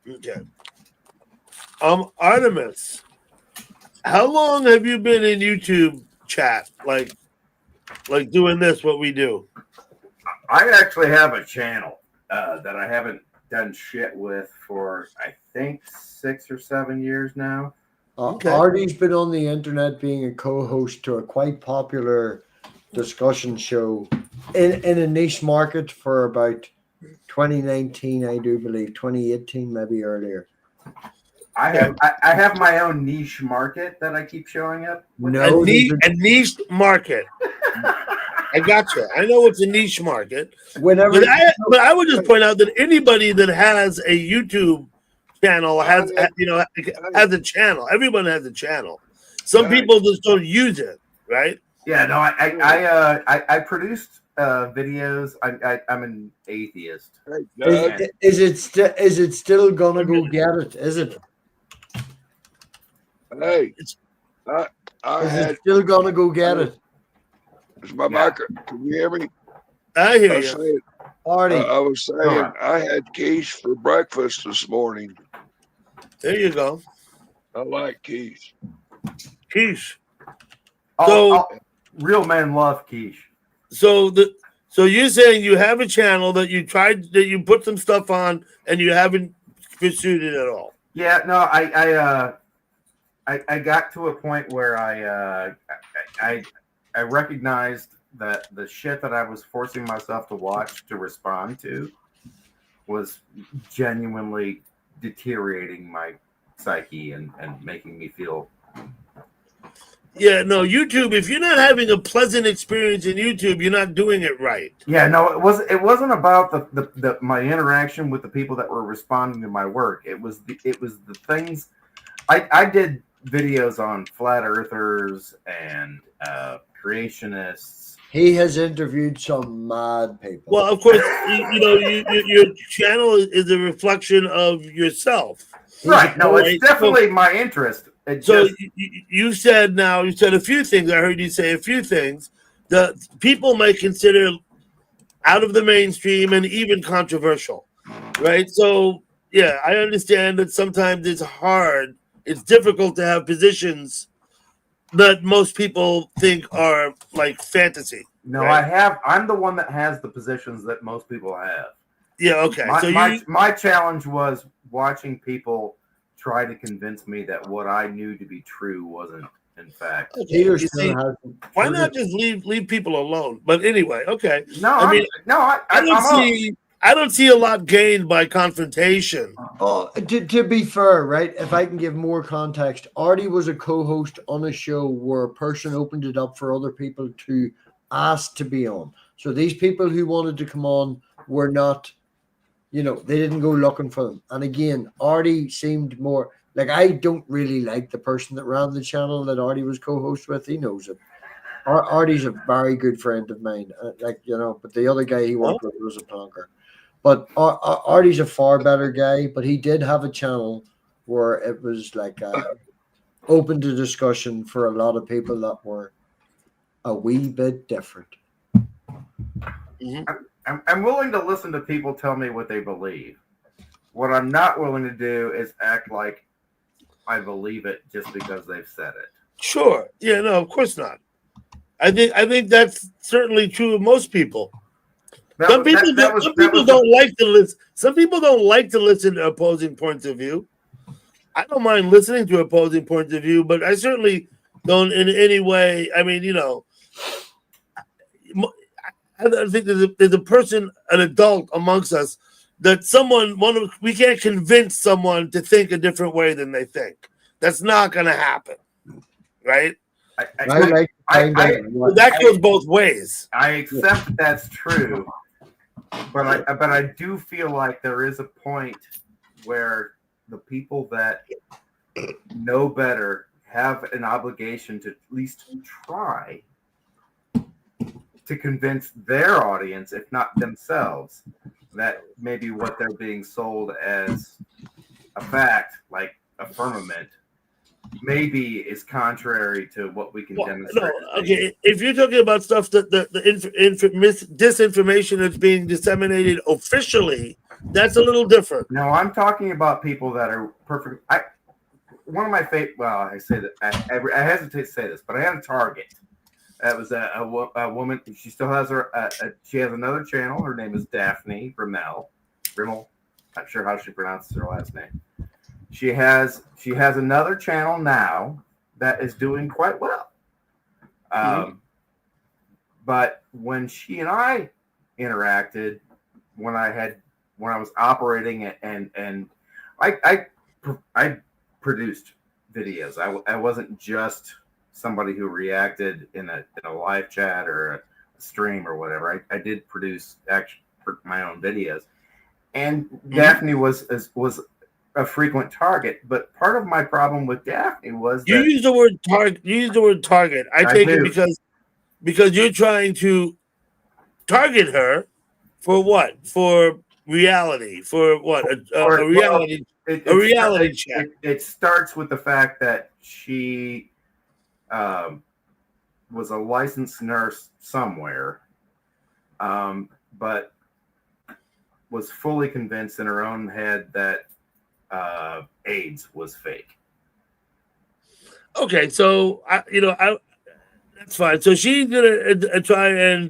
okay. Artemis, how long have you been in YouTube chat? Like doing this, what we do? I actually have a channel that I haven't done shit with for I think 6 or 7 years now. Okay. Artie's been on the internet being a co-host to a quite popular discussion show in a niche market for about 2019, I do believe. 2018, maybe earlier. I have my own niche market that I keep showing up. with. No, A niche market. I got you. I know it's a niche market. whenever But I would just point out that anybody that has a YouTube channel has a channel. Everyone has a channel. Some Right. people just don't use it, right? Yeah, no, I produced videos. I'm an atheist. Hey, Doug, is it still gonna go get it? Is it? hey, I Is had it still gonna go get it? is my mic. Can you hear me? I hear I you. said, Artie, I was saying Alright. I had quiche for breakfast this morning. There you go. I like quiche. Quiche. Real men love quiche. So you're saying you have a channel that you tried, that you put some stuff on and you haven't pursued it at all. Yeah, no, I got to a point where I recognized that the shit that I was forcing myself to watch to respond to was genuinely deteriorating my psyche and making me feel. Yeah, no, YouTube, if you're not having a pleasant experience in YouTube, you're not doing it right. Yeah, no, it wasn't about the my interaction with the people that were responding to my work. It was the things I did videos on flat earthers and creationists. he has interviewed some mad people. Well, of course, your channel is a reflection of yourself. Right. No, Right. it's definitely my interest. It So just, you said a few things. I heard you say a few things that people might consider out of the mainstream and even controversial, right? So, yeah, I understand that sometimes it's hard. It's difficult to have positions that most people think are like fantasy. no, right? I'm the one that has the positions that most people have. Yeah, okay. My challenge was watching people try to convince me that what I knew to be true wasn't, in fact. Peter you still see, has. why not just leave people alone? But anyway, okay. No, I I'm I don't see a lot gained by confrontation. Oh, to be fair, right? If I can give more context, Artie was a co-host on a show where a person opened it up for other people to ask to be on. So these people who wanted to come on were not, they didn't go looking for them. And again, Artie seemed more like, I don't really like the person that ran the channel that Artie was co-host with. He knows it. Artie's a very good friend of mine. But the other guy he worked with was a plonker. But Artie's a far better guy, but he did have a channel where it was like open to discussion for a lot of people that were a wee bit different. I'm willing to listen to people tell me what they believe. What I'm not willing to do is act like I believe it just because they've said it. Sure. Yeah, no, of course not. I think that's certainly true of most people. Some people don't like to listen. Some people don't like to listen to opposing points of view. I don't mind listening to opposing points of view, but I certainly don't in any way. I mean, I think there's a person, an adult amongst us, that we can't convince someone to think a different way than they think. That's not going to happen, right? That goes both ways. I accept that's true, but I do feel like there is a point where the people that know better have an obligation to at least try to convince their audience, if not themselves, that maybe what they're being sold as a fact, like a firmament, maybe is contrary to what we can demonstrate. No, okay, if you're talking about stuff that the disinformation that's being disseminated officially, that's a little different. No, I'm talking about people that are perfect. One of my favorite. Well, I say that I hesitate to say this, but I had a target. That was a woman. She still has she has another channel. Her name is Daphne Rimmel. Not sure how she pronounces her last name. She has another channel now that is doing quite well. But when she and I interacted, when I had when I was operating it, and I produced videos. I wasn't just somebody who reacted in a live chat or a stream or whatever. I did produce actually my own videos, and Daphne was a frequent target. But part of my problem with Daphne was You that use the word target. You use the word target. I take it do. because you're trying to target her for what? For reality? For what? Or- A reality? It, A reality check. It starts with the fact that she was a licensed nurse somewhere, but was fully convinced in her own head that AIDS was fake. Okay, so that's fine. So she's gonna try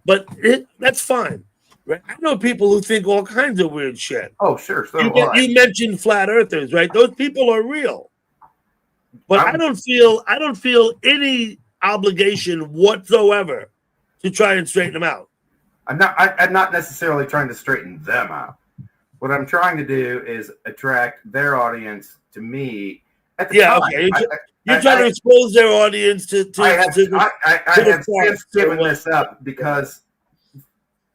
but that's fine, right? I know people who think all kinds of weird shit. Oh, sure. So You mentioned flat earthers, right? Those people are real, but I don't feel any obligation whatsoever to try and straighten them out. I'm not necessarily trying to straighten them out. What I'm trying to do is attract their audience to me. At the time, Okay. You're trying to expose their audience to I have the since given this up because,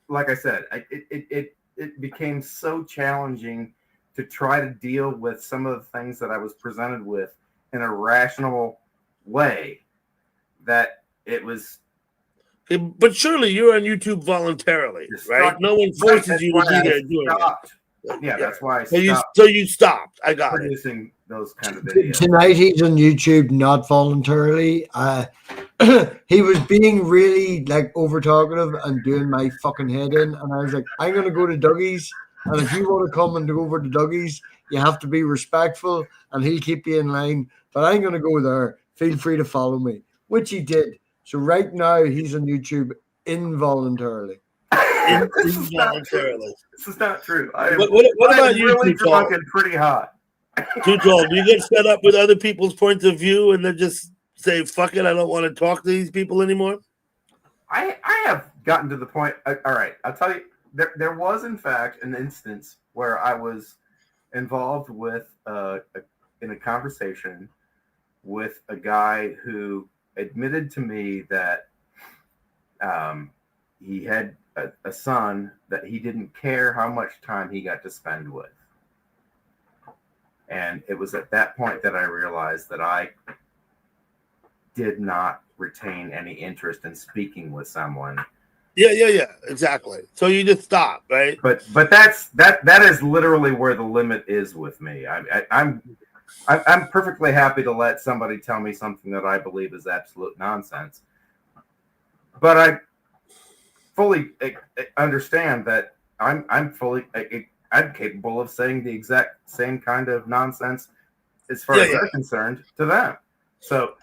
like I said, it became so challenging to try to deal with some of the things that I was presented with in a rational way that it was. But surely you're on YouTube voluntarily, right? No one forces you to be there doing it. Yeah, that's why I stopped. So you stopped. I got producing those kind of videos. Tonight he's on YouTube not voluntarily. He was being really like over talkative and doing my fucking head in, and I was like, I'm gonna go to Dougie's, and if you want to come and go over to Dougie's, you have to be respectful, and he'll keep you in line. But I'm gonna go there. Feel free to follow me, which he did. So right now he's on YouTube involuntarily. Involuntarily. This is not true. What about you, really Too drunk Tall? and pretty hot. Too Tall. Do you get fed up with other people's points of view and then just say, fuck it, I don't want to talk to these people anymore? I have gotten to the point. All right, I'll tell you. There was, in fact, an instance where I was involved with in a conversation with a guy who admitted to me that he had a son that he didn't care how much time he got to spend with. And it was at that point that I realized that I did not retain any interest in speaking with someone. Yeah, exactly. So you just stop, right? But that is literally where the limit is with me. I'm perfectly happy to let somebody tell me something that I believe is absolute nonsense. But I fully understand that I'm capable of saying the exact same kind of nonsense as far as they're concerned to them. So,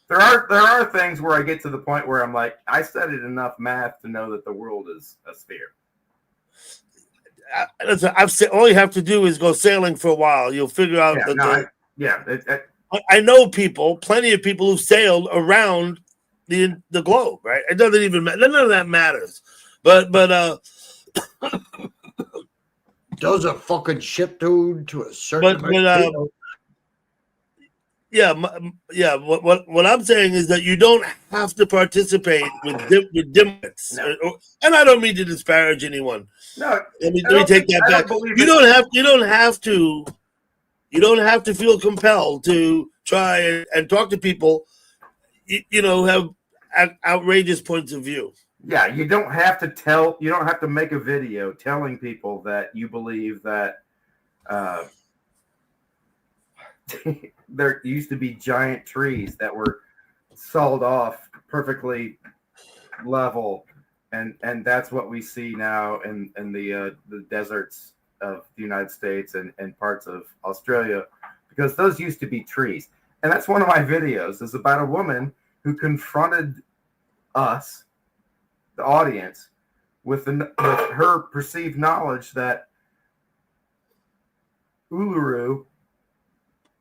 there are things where I get to the point where I'm like, I studied enough math to know that the world is a sphere. All you have to do is go sailing for a while. You'll figure out I know plenty of people who've sailed around the globe, right? It doesn't even matter. None of that matters. But does a fucking ship dude to a certain What I'm saying is that you don't have to participate with dimwits, and I don't mean to disparage anyone. No, let me take that back. You don't have to feel compelled to try and talk to people, who have outrageous points of view. Yeah, you don't have to make a video telling people that you believe that there used to be giant trees that were sawed off perfectly level, and that's what we see now in the deserts of the United States and parts of Australia, because those used to be trees. And that's one of my videos, is about a woman who confronted us, the audience, with her perceived knowledge that Uluru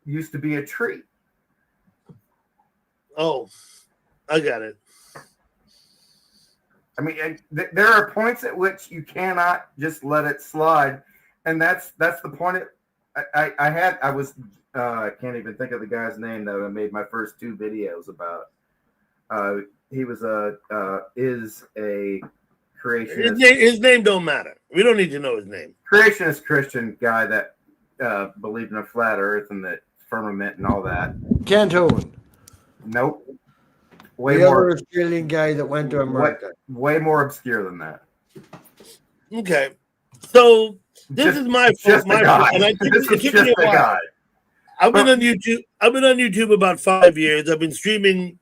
used to be a tree. Oh, I got it. I mean, there are points at which you cannot just let it slide, and that's the point. I can't even think of the guy's name that I made my first 2 videos about. He was is a creationist. His name don't matter. We don't need to know his name. Creationist Christian guy that believed in a flat Earth and the firmament and all that. Kent Owen. Nope. The Way other more, Australian guy that went to America. way more obscure than that. Okay, so this Just- is my Just my the guy. and I think This it is took just me a the while. guy. I've been on YouTube about 5 years. I've been streaming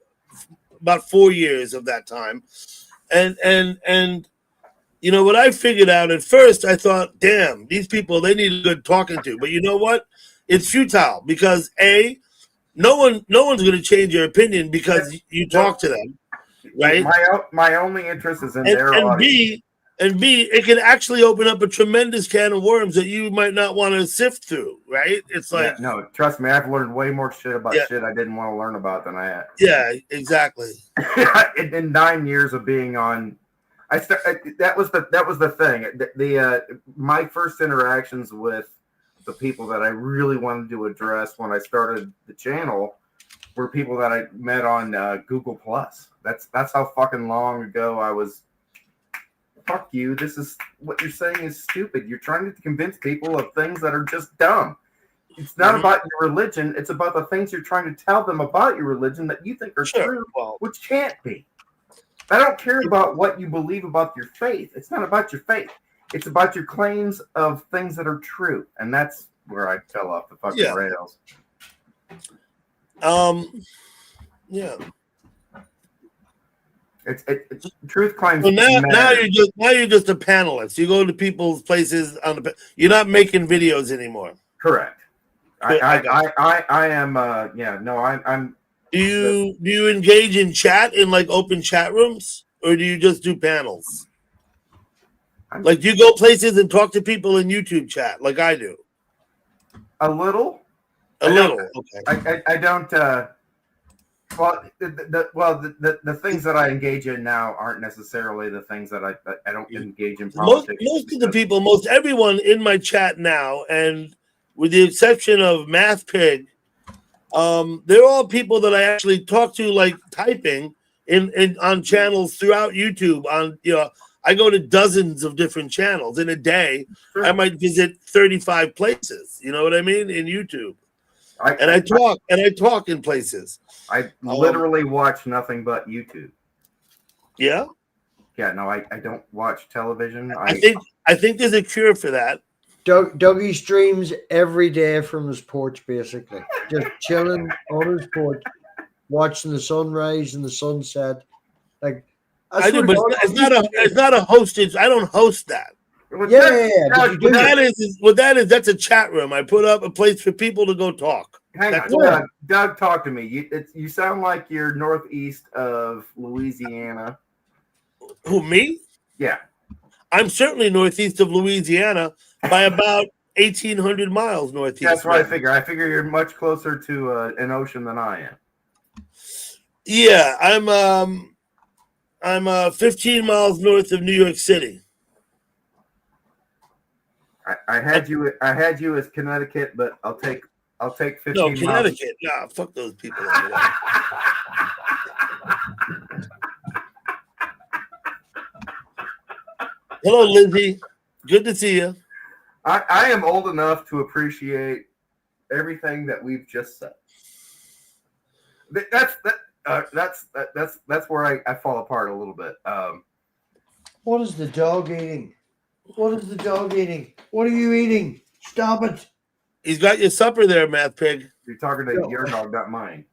about 4 years of that time, and you know what I figured out at first. I thought, damn, these people, they need a good talking to. But you know what? It's futile because no one's going to change your opinion because you talk to them, right? My only interest is in And, their and audience. B, it can actually open up a tremendous can of worms that you might not want to sift through, right? It's like, Yeah, no, trust me, I've learned way more shit about Yeah. shit I didn't want to learn about than I had. yeah, exactly. In 9 years of being on, that was the thing. My first interactions with the people that I really wanted to address when I started the channel were people that I met on Google Plus. That's how fucking long ago I was. Fuck you. This is what you're saying is stupid. You're trying to convince people of things that are just dumb. It's not about your religion. It's about the things you're trying to tell them about your religion that you think are true, Well, which can't be. I don't care about what you believe about your faith. It's not about your faith. It's about your claims of things that are true. And that's where I fell off the fucking Yeah. rails. yeah. It's truth claims. So now matter. you're just a panelist. You go to people's places you're not making videos anymore. Correct. Good, I I am. I'm. Do you engage in chat in like open chat rooms, or do you just do panels? Like, do you go places and talk to people in YouTube chat like I do? A little. A little, okay. I don't. Well, the things that I engage in now aren't necessarily the things that I don't engage in politics. Most of the people, most everyone in my chat now, and with the exception of Math Pig, they're all people that I actually talk to, like typing in on channels throughout YouTube. I go to dozens of different channels in a day. Sure. I might visit 35 places. You know what I mean? In YouTube, I talk in places. I literally watch nothing but YouTube. Yeah. Yeah, no, I don't watch television. I think there's a cure for that. Dougie streams every day from his porch, basically, just chilling on his porch, watching the sunrise and the sunset. Like I do, but it's not a hosted. I don't host that. Yeah. What that is, that's a chat room. I put up a place for people to go talk. Hang on, Doug, talk to me. You sound like you're northeast of Louisiana. Who, me? Yeah. I'm certainly northeast of Louisiana by about 1,800 miles northeast. That's what I figure. I figure you're much closer to an ocean than I am. Yeah, I'm 15 miles north of New York City. I had you as Connecticut, but I'll take 15 No, miles. Connecticut. Nah, fuck those people over there. Hello, Lizzie. Good to see you. I am old enough to appreciate everything that we've just said. That's where I fall apart a little bit. What is the dog eating? What is the dog eating? What are you eating? Stop it. He's got your supper there, Math Pig. You're talking to your dog, not mine.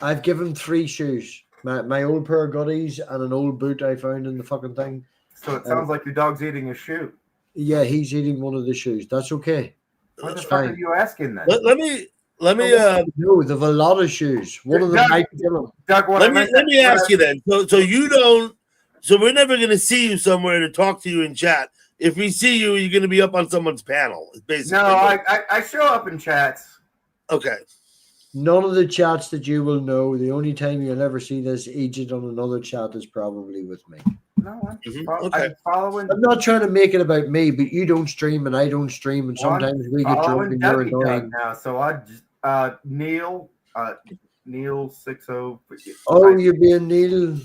I've given 3 shoes. My old pair of goodies and an old boot I found in the fucking thing. So it sounds like your dog's eating a shoe. Yeah, he's eating one of the shoes. That's okay. What the That's fuck fine. are you asking then? Let me No, they've a lot of shoes. One of them Doug, might kill him. Doug, let me ask you then. So we're never gonna see you somewhere to talk to you in chat. If we see you, you're gonna be up on someone's panel. Basically. No, I show up in chats. Okay. None of the chats that you will know. The only time you'll ever see this agent on another chat is probably with me. No, I'm just Mhm, fol- okay. I'm following. I'm not trying to make it about me, but you don't stream and I don't stream, and Well, I'm sometimes we get drunk following and you're Dougie Doug annoying. now. So I just Neil 60. Oh, you're being Neil.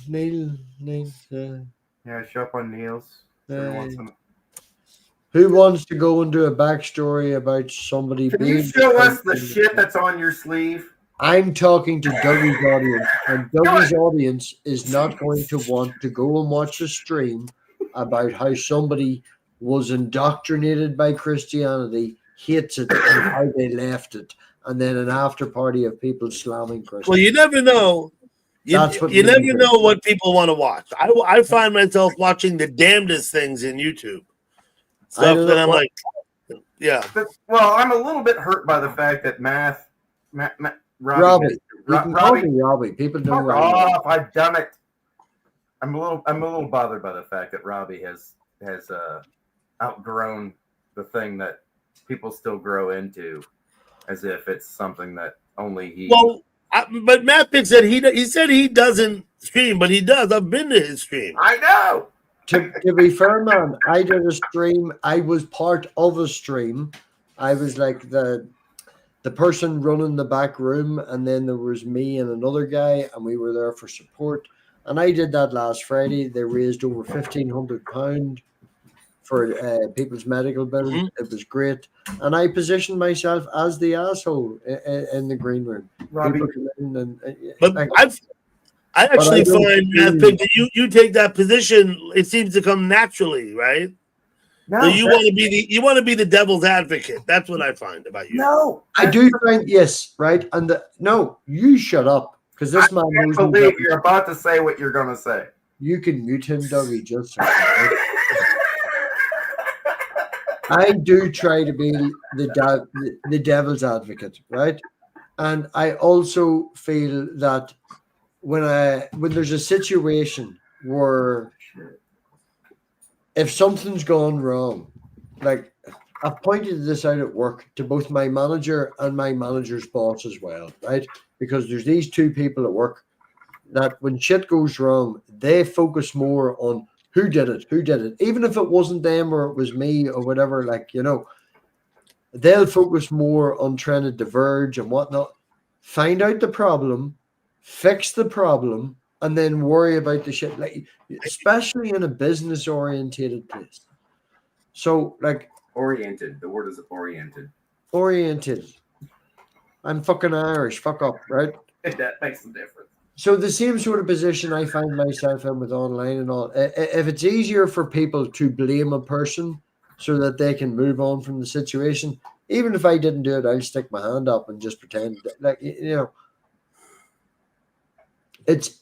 Yeah, show up on Neil's every once in a Who wants to go into a backstory about somebody Can you being? show us the shit that's on your sleeve? I'm talking to Dougie's audience, and Dougie's audience is not going to want to go and watch a stream about how somebody was indoctrinated by Christianity, hates it, and how they left it, and then an after party of people slamming Christianity. Well, you never know. That's what You we never do. know what people want to watch. I find myself watching the damnedest things in YouTube. Stuff that I'm like, yeah. Well, I'm a little bit hurt by the fact that Robbie. You can call Robbie, me Robbie. People know fuck Robbie. off! I've done it. I'm a little bothered by the fact that Robbie has outgrown the thing that people still grow into, as if it's something that only he. Well, but Matt Pick said he said he doesn't stream, but he does. I've been to his stream. I know. To be fair, man, I did a stream. I was part of a stream. I was like the person running the back room, and then there was me and another guy, and we were there for support. And I did that last Friday. They raised over £1,500 for people's medical bills. Mm-hmm. It was great, and I positioned myself as the asshole in the green room. Robbie, People come in and, But like, I actually don't find, Matt do- Pick, that you take that position. It seems to come naturally, right? no, So you want to be the devil's advocate. That's what I find about you. no. I do find yes, right, and no, you shut up because this man I can't knows believe me. you're about to say what you're going to say. You can mute him, Dougie. Just so you know. I do try to be the devil's advocate, right? And I also feel that when there's a situation where if something's gone wrong, like I've pointed this out at work to both my manager and my manager's boss as well, right? Because there's these two people at work that when shit goes wrong, they focus more on who did it, even if it wasn't them or it was me or whatever, like, you know, they'll focus more on trying to diverge and whatnot, find out the problem, fix the problem, and then worry about the shit, like, especially in a business orientated place. So, like, Oriented. The word is oriented. oriented. I'm fucking Irish. Fuck up, right? That makes a difference. So the same sort of position I find myself in with online and all. If it's easier for people to blame a person so that they can move on from the situation, even if I didn't do it, I'll stick my hand up and just pretend like, you know, it's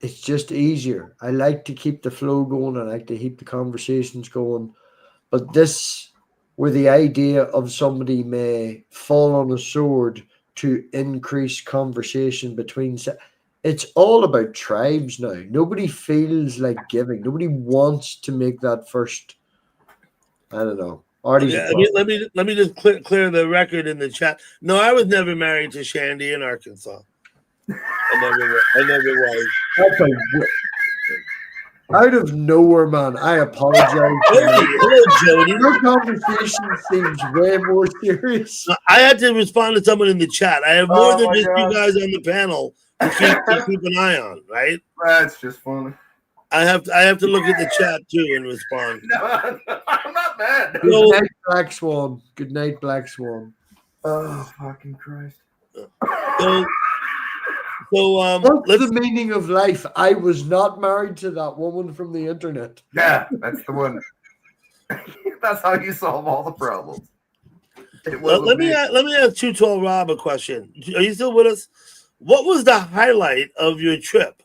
just easier. I like to keep the flow going. I like to keep the conversations going. But this, where the idea of somebody may fall on a sword to increase conversation between. It's all about tribes now. Nobody feels like giving. Nobody wants to make that first. I don't know. Yeah, let me just clear the record in the chat. No, I was never married to Shandy in Arkansas. I never was. Out of nowhere, man. I apologize. Hello, Jody. Your conversation seems way more serious. I had to respond to someone in the chat. I have more than my just God. you guys on the panel to keep an eye on, right? That's just funny. I have to look at the chat too and respond. No, I'm not mad. Good night, Black Swan. Good night, Black Swan. Oh, fucking Christ. So what's the meaning of life? I was not married to that woman from the internet. Yeah, that's the one. That's how you solve all the problems. Let me ask Too Tall Rob a question. Are you still with us? What was the highlight of your trip?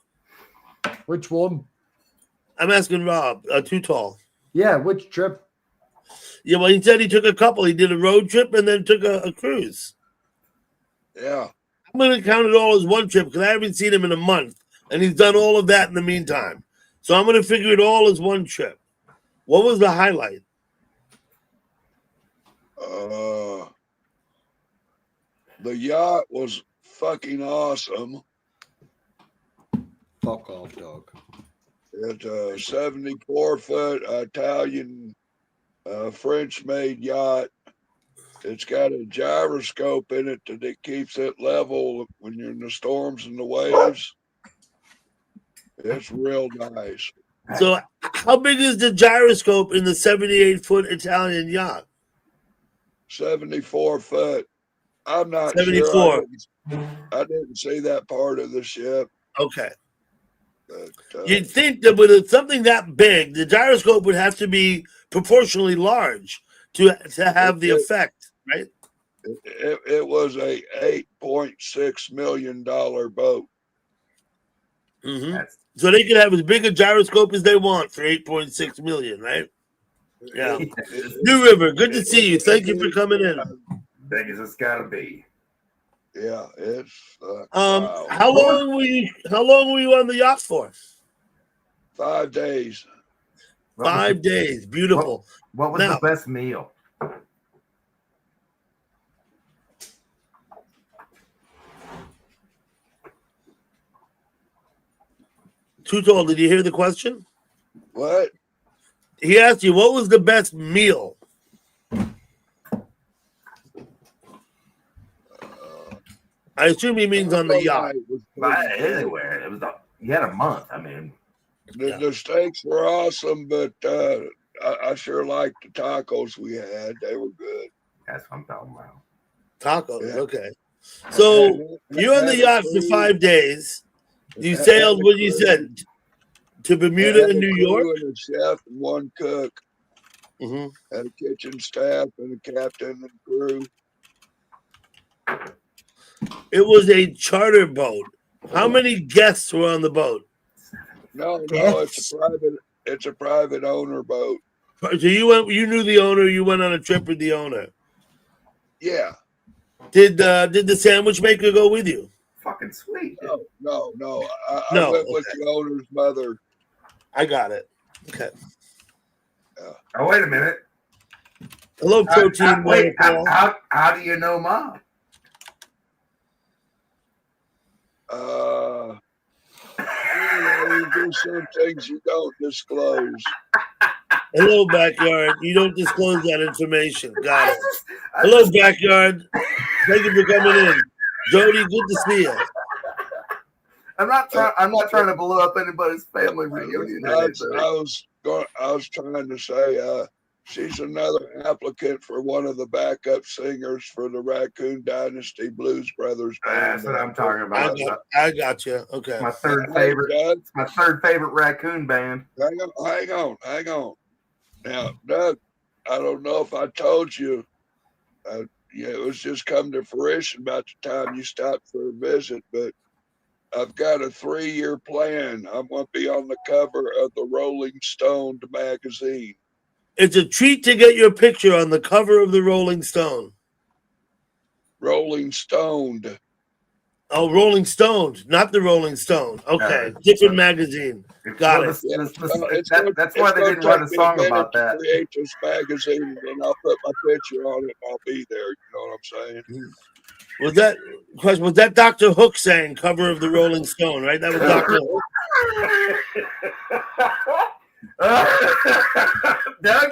Which one? I'm asking Rob. Too Tall. Yeah, which trip? Yeah, well, he said he took a couple. He did a road trip and then took a cruise. Yeah. I'm going to count it all as one trip because I haven't seen him in a month, and he's done all of that in the meantime. So I'm going to figure it all as one trip. What was the highlight? The yacht was fucking awesome. Fuck off, dog. It's a 74-foot Italian French-made yacht. It's got a gyroscope in it that it keeps it level when you're in the storms and the waves. It's real nice. So, how big is the gyroscope in the 78-foot Italian yacht? 74 foot. I'm not 74. sure. I didn't see that part of the ship. Okay. But, You'd think that with something that big, the gyroscope would have to be proportionally large to have the effect, right? it was a $8.6 million boat. Mm-hmm. That's So they can have as big a gyroscope as they want for $8.6 million, right? Yeah. New River, good to see you. Thank you for coming in. big as it's gotta be. Yeah, it's How long were you on the yacht for? 5 days. What was 5 days. Beautiful. What was Now- the best meal? Too tall. Did you hear the question? What? He asked you what was the best meal. I assume he means on the yacht. Anywhere. It was you had a month. I mean, The steaks were awesome, but I sure liked the tacos we had. They were good. that's what I'm talking about. Tacos. Yeah. Okay. So you're on the yacht for 5 days. You sailed, what you said, to Bermuda and New York? And a chef and one cook. Mm-hmm. Had a kitchen staff and a captain and crew. It was a charter boat. How many guests were on the boat? No, Yes. it's a private owner boat. So you knew the owner. You went on a trip with the owner. Yeah. Did the sandwich maker go with you? Fucking sweet. No. I No, went with okay. the owner's mother. I got it. Okay. Oh, wait a minute. Hello, protein. Wait, Waterfall. how do you know Mom? There's some things you don't disclose. Hello, backyard. You don't disclose that information. Got it. Hello, backyard. Thank you for coming in, Jody. Good to see you. I'm not trying to blow up anybody's family reunion. I was trying to say she's another applicant for one of the backup singers for the Raccoon Dynasty Blues Brothers band. That's what I'm talking about. I got you. Okay. My third Hey, favorite. Doug, My third favorite raccoon band. hang on. Now, Doug, I don't know if I told you. It was just come to fruition about the time you stopped for a visit, but I've got a 3-year plan. I'm going to be on the cover of the Rolling Stone magazine. It's a treat to get your picture on the cover of the Rolling Stone. Rolling Stoned. Oh, Rolling Stone, not the Rolling Stone. Okay, different magazine. Got it. That's why they didn't write a song about that. Create this magazine, and I'll put my picture on it, and I'll be there. You know what I'm saying? Was that Dr. Hook saying cover of the Rolling Stone, right? That was Dr. Hook. Doug,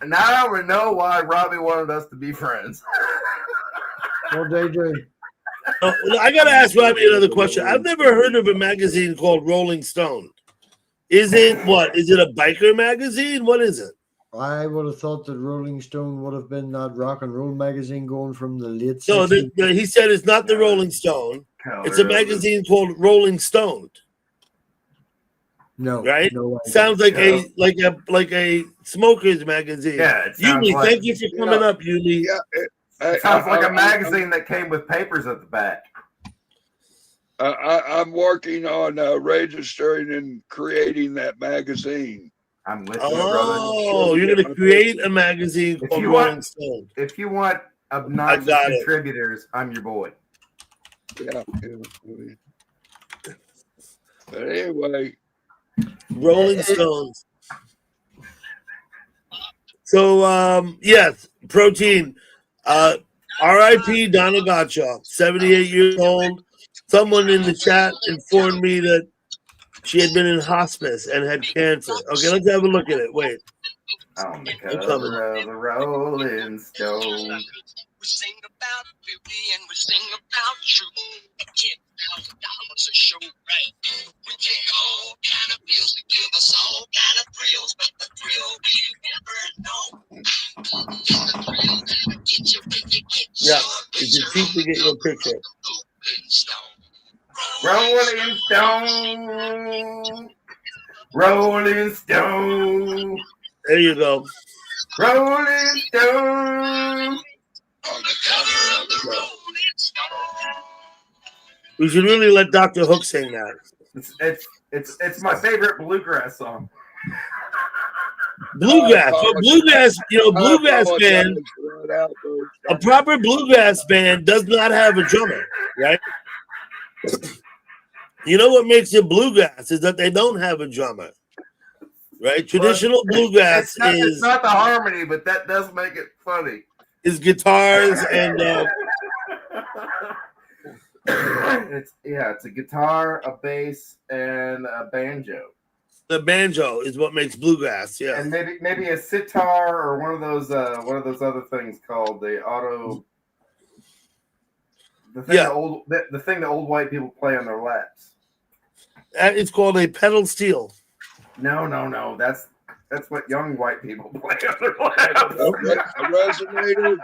now we know why Robbie wanted us to be friends. What they do? Oh, I got to ask Robbie another question. I've never heard of a magazine called Rolling Stone. Is it what? Is it a biker magazine? What is it? I would have thought that Rolling Stone would have been that rock and roll magazine going from the late. No, 60s. he said it's not the Rolling Stone. It's a magazine called Rolling Stone. No, Right? No, I Sounds don't. like a smokers magazine. Yeah, it sounds Yumi, like, thank you for coming up, Yumi. Yeah. it sounds like a magazine that came with papers at the back. I'm working on registering and creating that magazine. I'm with you, brother. Oh, you're going to create a magazine If called you want- Rolling Stone. If you want obnoxious got it. contributors, I'm your boy. Yeah. But anyway, Rolling Stones. So, yes, protein. R.I.P. Donna Gottschalk, 78 years old. Someone in the chat informed me that She had been in hospice and had cancer. Okay, let's have a look at it. Wait. On the coming. cover of the Rolling Stone. We sing about beauty and we sing about truth. $10,000 a show, right? We take all kind of pills to give us all kind of thrills, but the thrill we never know is the thrill that'll get you when you get Yeah, your it's a cheap to get your picture. Rolling Stone. Rolling Stone. There you go. Rolling Stone. On the cover of the Rolling Stone. We should really let Dr. Hook sing that. It's my favorite bluegrass song. Bluegrass. So bluegrass, bluegrass band, a proper bluegrass band does not have a drummer, right? You know what makes it bluegrass is that they don't have a drummer, right? Traditional bluegrass It's not the harmony, but that does make it funny. is guitars and it's a guitar, a bass, and a banjo. the banjo is what makes bluegrass. Yeah, And maybe a sitar or one of those other things called the auto. The thing the thing that old white people play on their laps. it's called a pedal steel. No. That's what young white people play on their laps. A resonator.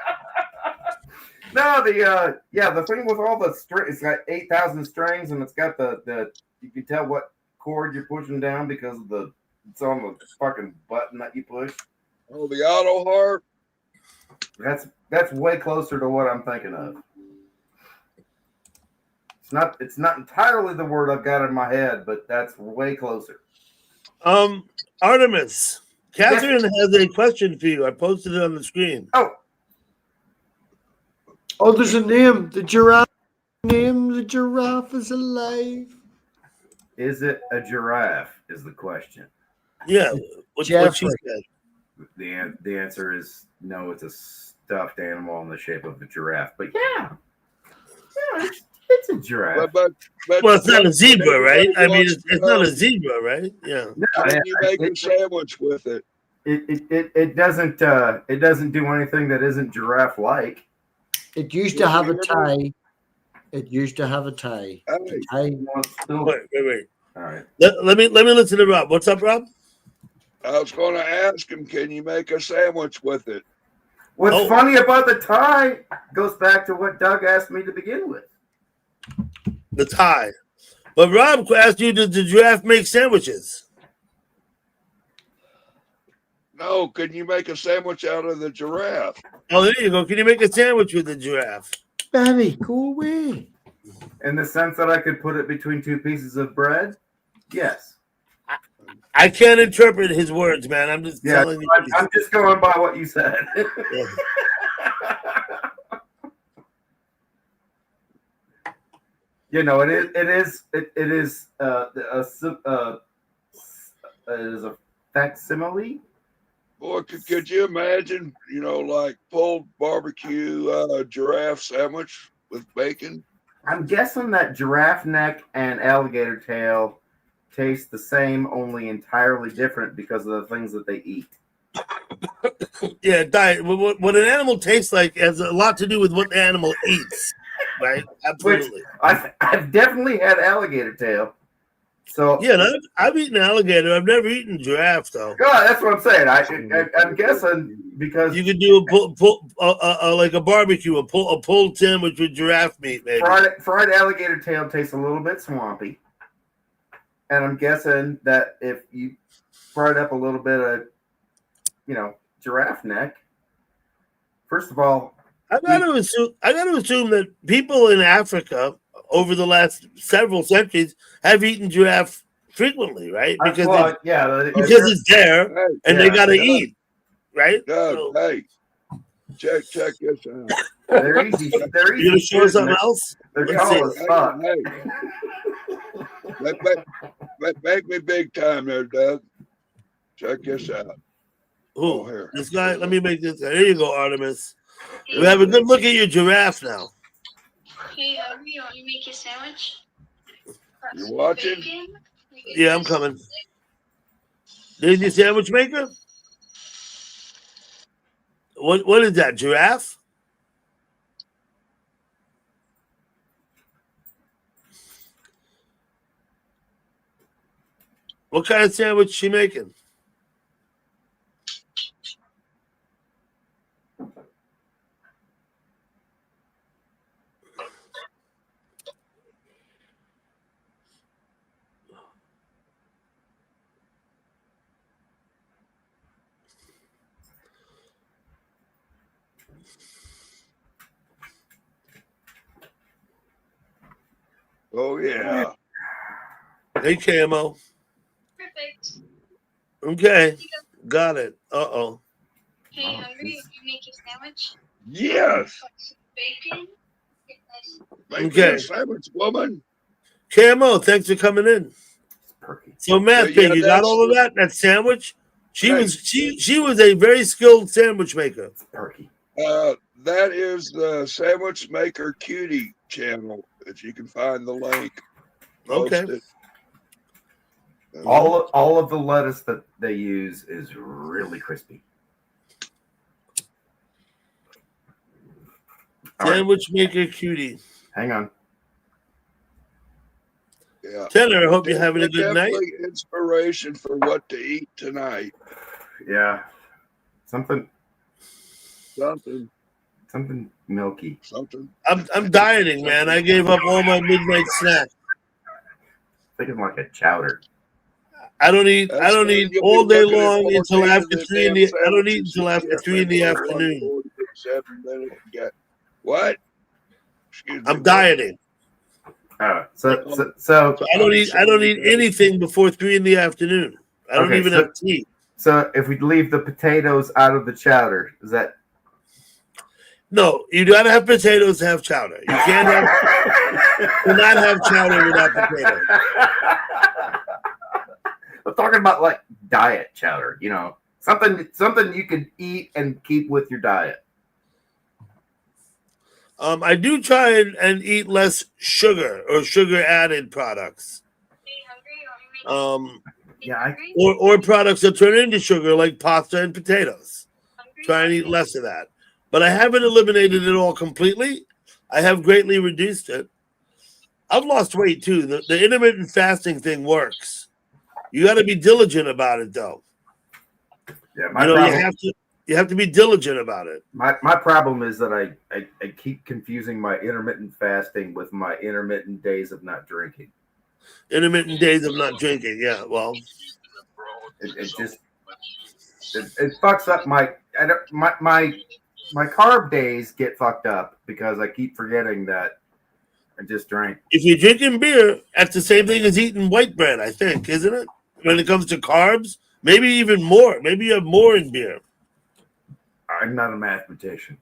No, the thing with all the string, it's got 8,000 strings, and it's got the you can tell what chord you're pushing down because of it's on the fucking button that you push. Oh, the auto harp. That's way closer to what I'm thinking of. It's not entirely the word I've got in my head, but that's way closer. Artemis, Catherine has a question for you. I posted it on the screen. Oh, there's a name. The giraffe name. The giraffe is alive. Is it a giraffe? Is the question. Yeah, what she said. The answer is no. It's a stuffed animal in the shape of a giraffe. But yeah, it's a giraffe. But Well, it's not a zebra, right? I mean, it's not a zebra, right? Yeah. Can you make a sandwich with it? It doesn't do anything that isn't giraffe like. It used to have a tie. It used to have a tie. Hey. The tie Wait. All right. Let me listen to Rob. What's up, Rob? I was going to ask him, can you make a sandwich with it? What's funny about the tie goes back to what Doug asked me to begin with. The tie. But Rob asked you, did the giraffe make sandwiches? No, can you make a sandwich out of the giraffe? Oh, there you go. Can you make a sandwich with the giraffe? Barry, go away. In the sense that I could put it between two pieces of bread? Yes. I can't interpret his words, man. I'm just telling you. I'm just going by what you said. Yeah. It is a facsimile. Boy, could you imagine, like pulled barbecue giraffe sandwich with bacon? I'm guessing that giraffe neck and alligator tail taste the same, only entirely different because of the things that they eat. Yeah, diet. What an animal tastes like has a lot to do with what the animal eats, right? Absolutely. I've definitely had alligator tail. So yeah, I've eaten alligator. I've never eaten giraffe though. God, that's what I'm saying. I'm guessing because you could do like a barbecue, a pulled sandwich with giraffe meat, maybe. Fried alligator tail tastes a little bit swampy, and I'm guessing that if you fried up a little bit of, giraffe neck. First of all, I got to assume that people in Africa over the last several centuries have eaten giraffe frequently, right? Because it's there and they got to eat, right? Doug, hey, check this out. They're easy. You gonna show us something else? They're tall as fuck. Make me big time there, Doug. Check this out. Who? Here. This guy? Let me make this. There you go, Artemis. We have a good look at your giraffe now. Hey, Rio, you make your sandwich? You watching? Bacon? Yeah, I'm coming. Lazy sandwich maker? What is that? Giraffe? What kind of sandwich she making? Oh yeah. Hey, KMO. Perfect. Okay, got it. Uh-oh. Hey, Oh, hungry? jeez. You make a sandwich? Yes. Put some bacon. Get nice. Make me Okay. a sandwich, woman. KMO, thanks for coming in. It's perky. So, Math Yeah, Pig, you got that's all of that? That sandwich? She Hey. was a very skilled sandwich maker. It's perky. That is the Sandwich Maker Cutie channel. If you can find the link, post Okay. it. All of the lettuce that they use is really crispy. All right, Sandwich maker cutie. hang on. Yeah. Tanner, I hope you're having a It's good night. definitely inspiration for what to eat tonight. Yeah, something Something. milky. I'm dieting, man. I gave up all my midnight snacks. Thinking like a chowder. I don't eat That's when you'll be all day looking at long 14 until of after the 3 in damn the I don't eat sandwiches until you after can't 3 in the remember afternoon. 147 minutes. Yeah. What? Excuse me. I'm dieting. So I don't eat anything before 3 in the afternoon. I don't Okay, even so- have tea. so if we leave the potatoes out of the chowder, is that No, you gotta have potatoes to have chowder. You cannot have chowder without potatoes. I'm talking about like diet chowder, you know, something you can eat and keep with your diet. I do try and eat less sugar or sugar added products. Hey, hungry? You want me to make Yeah, I- hungry? Or products that turn into sugar like pasta and potatoes. Hungry? Try and eat less of that. But I haven't eliminated it all completely. I have greatly reduced it. I've lost weight too. The intermittent fasting thing works. You got to be diligent about it, though. Yeah, You have to be diligent about it. my problem is that I keep confusing my intermittent fasting with my intermittent days of not drinking. Intermittent days of not drinking. Yeah, well, It fucks up my carb days get fucked up because I keep forgetting that I just drank. if you're drinking beer, that's the same thing as eating white bread, I think, isn't it? When it comes to carbs, maybe even more. Maybe you have more in beer. I'm not a mathematician.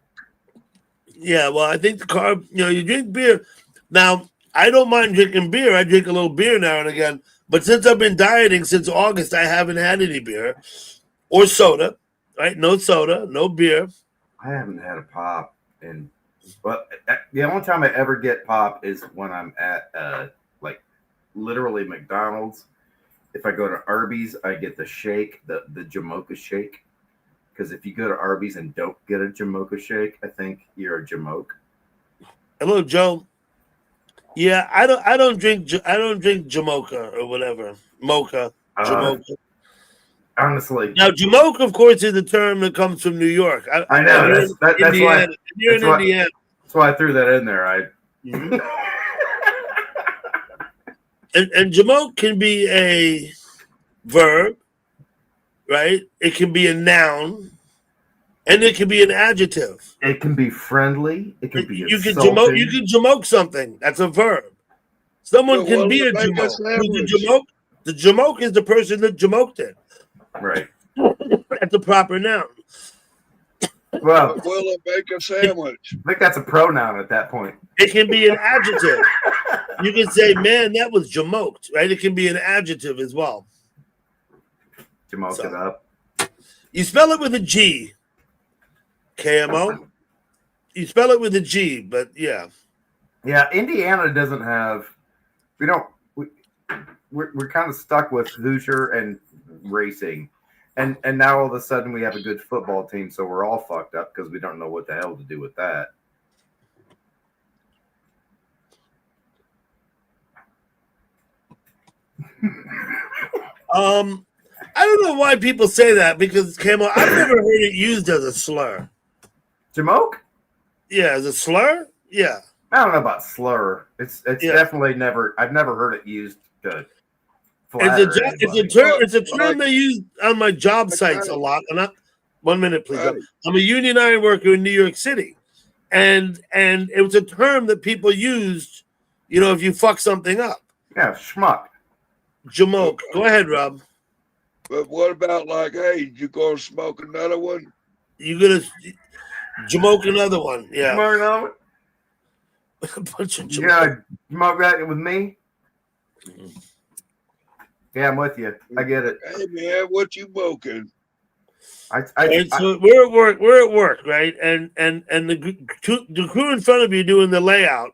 Yeah, well, I think the carb, you drink beer. Now, I don't mind drinking beer. I drink a little beer now and again. But since I've been dieting since August, I haven't had any beer or soda, right? No soda, no beer. I haven't had a pop but the only time I ever get pop is when I'm at like literally McDonald's. If I go to Arby's, I get the shake, the Jamocha shake. Because if you go to Arby's and don't get a Jamocha shake, I think you're a Jamoke. Hello, Joe. Yeah, I don't drink Jamocha or whatever. Mocha. Jamocha. Honestly, Now, Jamocha, of course, is a term that comes from New York. I know that's why. You're in Indiana. That's why I threw that in there. Mhm. And Jamoke can be a verb, right? It can be a noun, and it can be an adjective. It can be friendly. It can be You can insulting. jamoke something. That's a verb. Someone can be a jamoke. Who's the jamoke? The jamoke is the person that jamoked it. Right. That's a proper noun. Well, Will it make a sandwich? I think that's a pronoun at that point. It can be an adjective. You can say, "Man, that was jamoked," right? It can be an adjective as well. Jamoke it up. You spell it with a G. KMO. You spell it with a G, but yeah. Yeah, Indiana doesn't have. we're kind of stuck with Hoosier and racing, and now all of a sudden we have a good football team, so we're all fucked up because we don't know what the hell to do with that. I don't know why people say that because Camo, I've never heard it used as a slur. Jamoke? Yeah, as a slur? Yeah. I don't know about slur. It's Yeah. definitely never. I've never heard it used to. It's a term they use on my job sites a lot. And 1 minute, please. I'm a union iron worker in New York City, and it was a term that people used. You know, if you fuck something up. Yeah, schmuck. Jamoke. Go ahead, Rob. But what about like, hey, you gonna smoke another one? You gonna Jamoke another one? Yeah. Smoke another one? A bunch of Jamoke. Yeah, smoke that with me. Yeah, I'm with you. I get it. Hey man, what you smoking? So we're at work, right? And the crew in front of you doing the layout,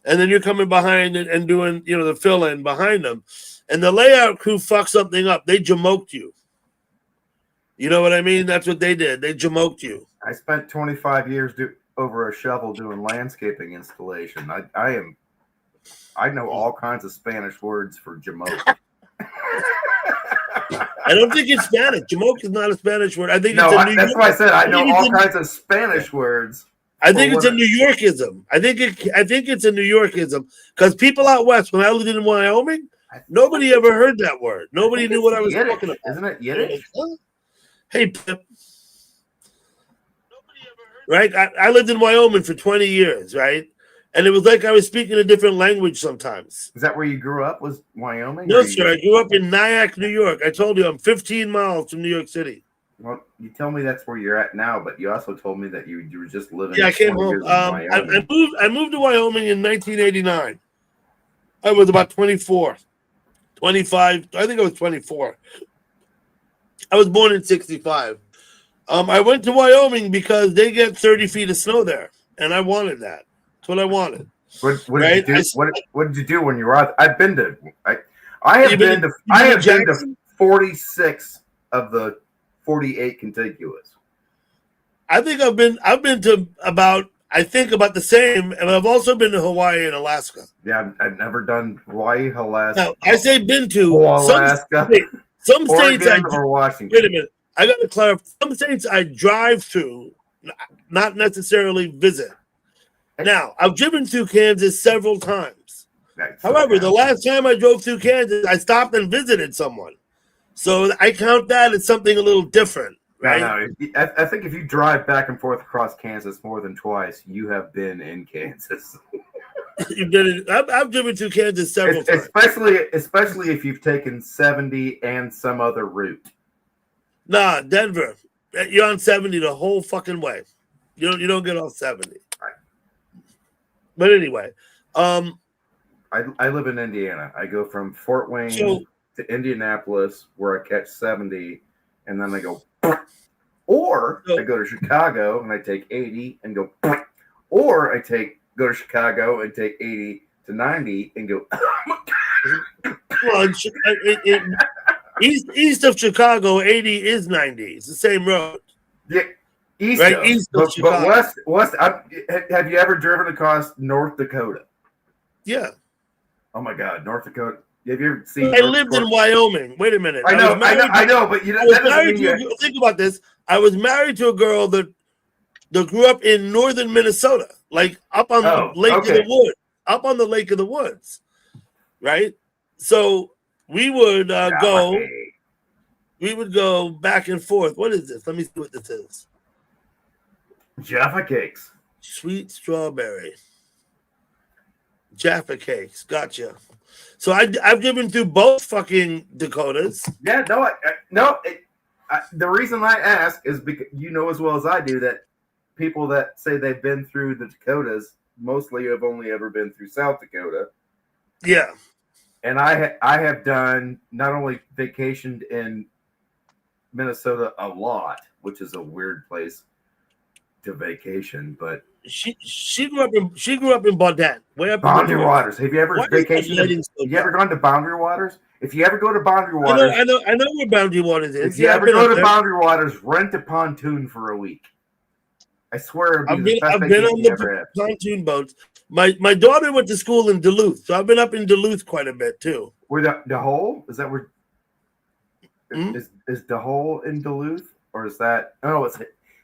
and then you're coming behind and doing, you know, the fill in behind them, and the layout crew fucked something up. They jamoked you. You know what I mean? That's what they did. They jamoked you. I spent 25 years over a shovel doing landscaping installation. I know all kinds of Spanish words for jamoke. I don't think it's Spanish. Jamoke is not a Spanish word. I think No, it's a New that's York. why I said I know all kinds of Spanish words. I think it's a New Yorkism. I think it's a New Yorkism because people out west, when I lived in Wyoming, nobody ever heard that word. Nobody knew what I was Yiddish, talking about. isn't it Yiddish? Hey, Pip. Right? I lived in Wyoming for 20 years, right? And it was like I was speaking a different language sometimes. Is that where you grew up? Was Wyoming? No, sir. I grew up in Nyack, New York. I told you I'm 15 miles from New York City. Well, you tell me that's where you're at now, but you also told me that you were just living. Yeah, I came 20 home. years in Wyoming. I moved to Wyoming in 1989. I was about 24, 25. I think I was 24. I was born in 65. I went to Wyoming because they get 30 feet of snow there, and I wanted that. That's what I wanted. What Right? did you do? What did you do when you were out? I've been to. I have been to 46 of the 48 contiguous. I think I've been to about the same, and I've also been to Hawaii and Alaska. Yeah, I've never done Hawaii, Alaska. Now, I say been to Alaska, some states. Oregon, or Washington. Wait a minute. I got to clarify. Some states I drive through, not necessarily visit. Now, I've driven through Kansas several times. However, the last time I drove through Kansas, I stopped and visited someone. So I count that as something a little different, right? No. I think if you drive back and forth across Kansas more than twice, you have been in Kansas. You've done it. I've driven through Kansas several times. Especially if you've taken 70 and some other route. Nah, Denver. You're on 70 the whole fucking way. You don't get off 70. Right. But anyway, I live in Indiana. I go from Fort Wayne to Indianapolis, where I catch 70, and then I go, or I go to Chicago and I take 80 and go, or I go to Chicago and take 80 to 90 and go. Well, east of Chicago, 80 is 90. It's the same road. Yeah, east of Chicago. But west. Have you ever driven across North Dakota? Yeah. Oh my God, North Dakota. Have you ever seen? I lived in Wyoming. Wait a minute. I know, but think about this. I was married to a girl that grew up in northern Minnesota, like up on the Lake of the Woods, up on the Lake of the Woods, right? So we would go. We would go back and forth. What is this? Let me see what this is. Jaffa cakes. Sweet strawberry. Jaffa cakes. Gotcha. So I've driven through both fucking Dakotas. Yeah, the reason I ask is because you know as well as I do that people that say they've been through the Dakotas mostly have only ever been through South Dakota. Yeah. And I have done not only vacationed in Minnesota a lot, which is a weird place to vacation, but she grew up in Baudette, way up Boundary Waters. Have you ever vacationed? You ever gone to Boundary Waters? If you ever go to Boundary I Waters, know where Boundary Waters is. if you Yeah, ever go to Boundary Waters, rent a pontoon for a week. I swear it'd be the best I've been vacation on you the ever had. pontoon boats. My daughter went to school in Duluth, so I've been up in Duluth quite a bit too. Where the hole is that? Where Hmm? is the hole in Duluth, or is that? Oh, it's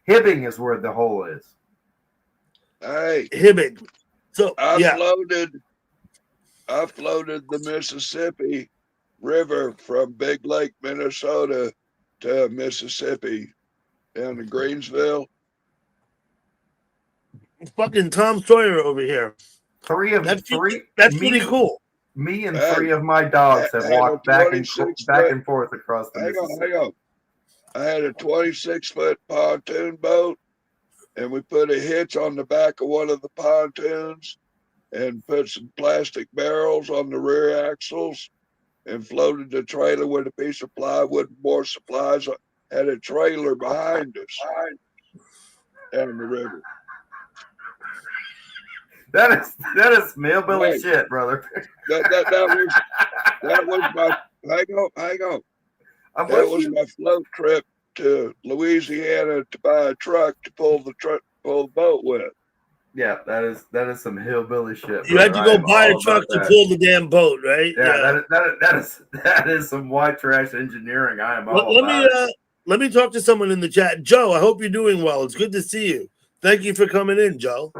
Hibbing is where the hole is. Hey, Hibbing. So I yeah, floated the Mississippi River from Big Lake, Minnesota to Mississippi down to Greensville. fucking Tom Sawyer over here. That's pretty cool. Me and Hey, three of my dogs have I had a walked back and 26 forth across the Hang Mississippi. on. I had a 26-foot pontoon boat, and we put a hitch on the back of one of the pontoons and put some plastic barrels on the rear axles and floated the trailer with a piece of plywood and more supplies. Had a trailer behind us down the river. That is hillbilly Right. shit, brother. That was my hang on. I'm That with was you. my float trip to Louisiana to buy a truck to pull the boat with. Yeah, that is some hillbilly shit. You had to brother. I go am buy a all truck about to that. pull the damn boat, right? Yeah, that is some white trash engineering. I am all about it. Let me talk to someone in the chat. Joe, I hope you're doing well. It's good to see you. Thank you for coming in, Joe.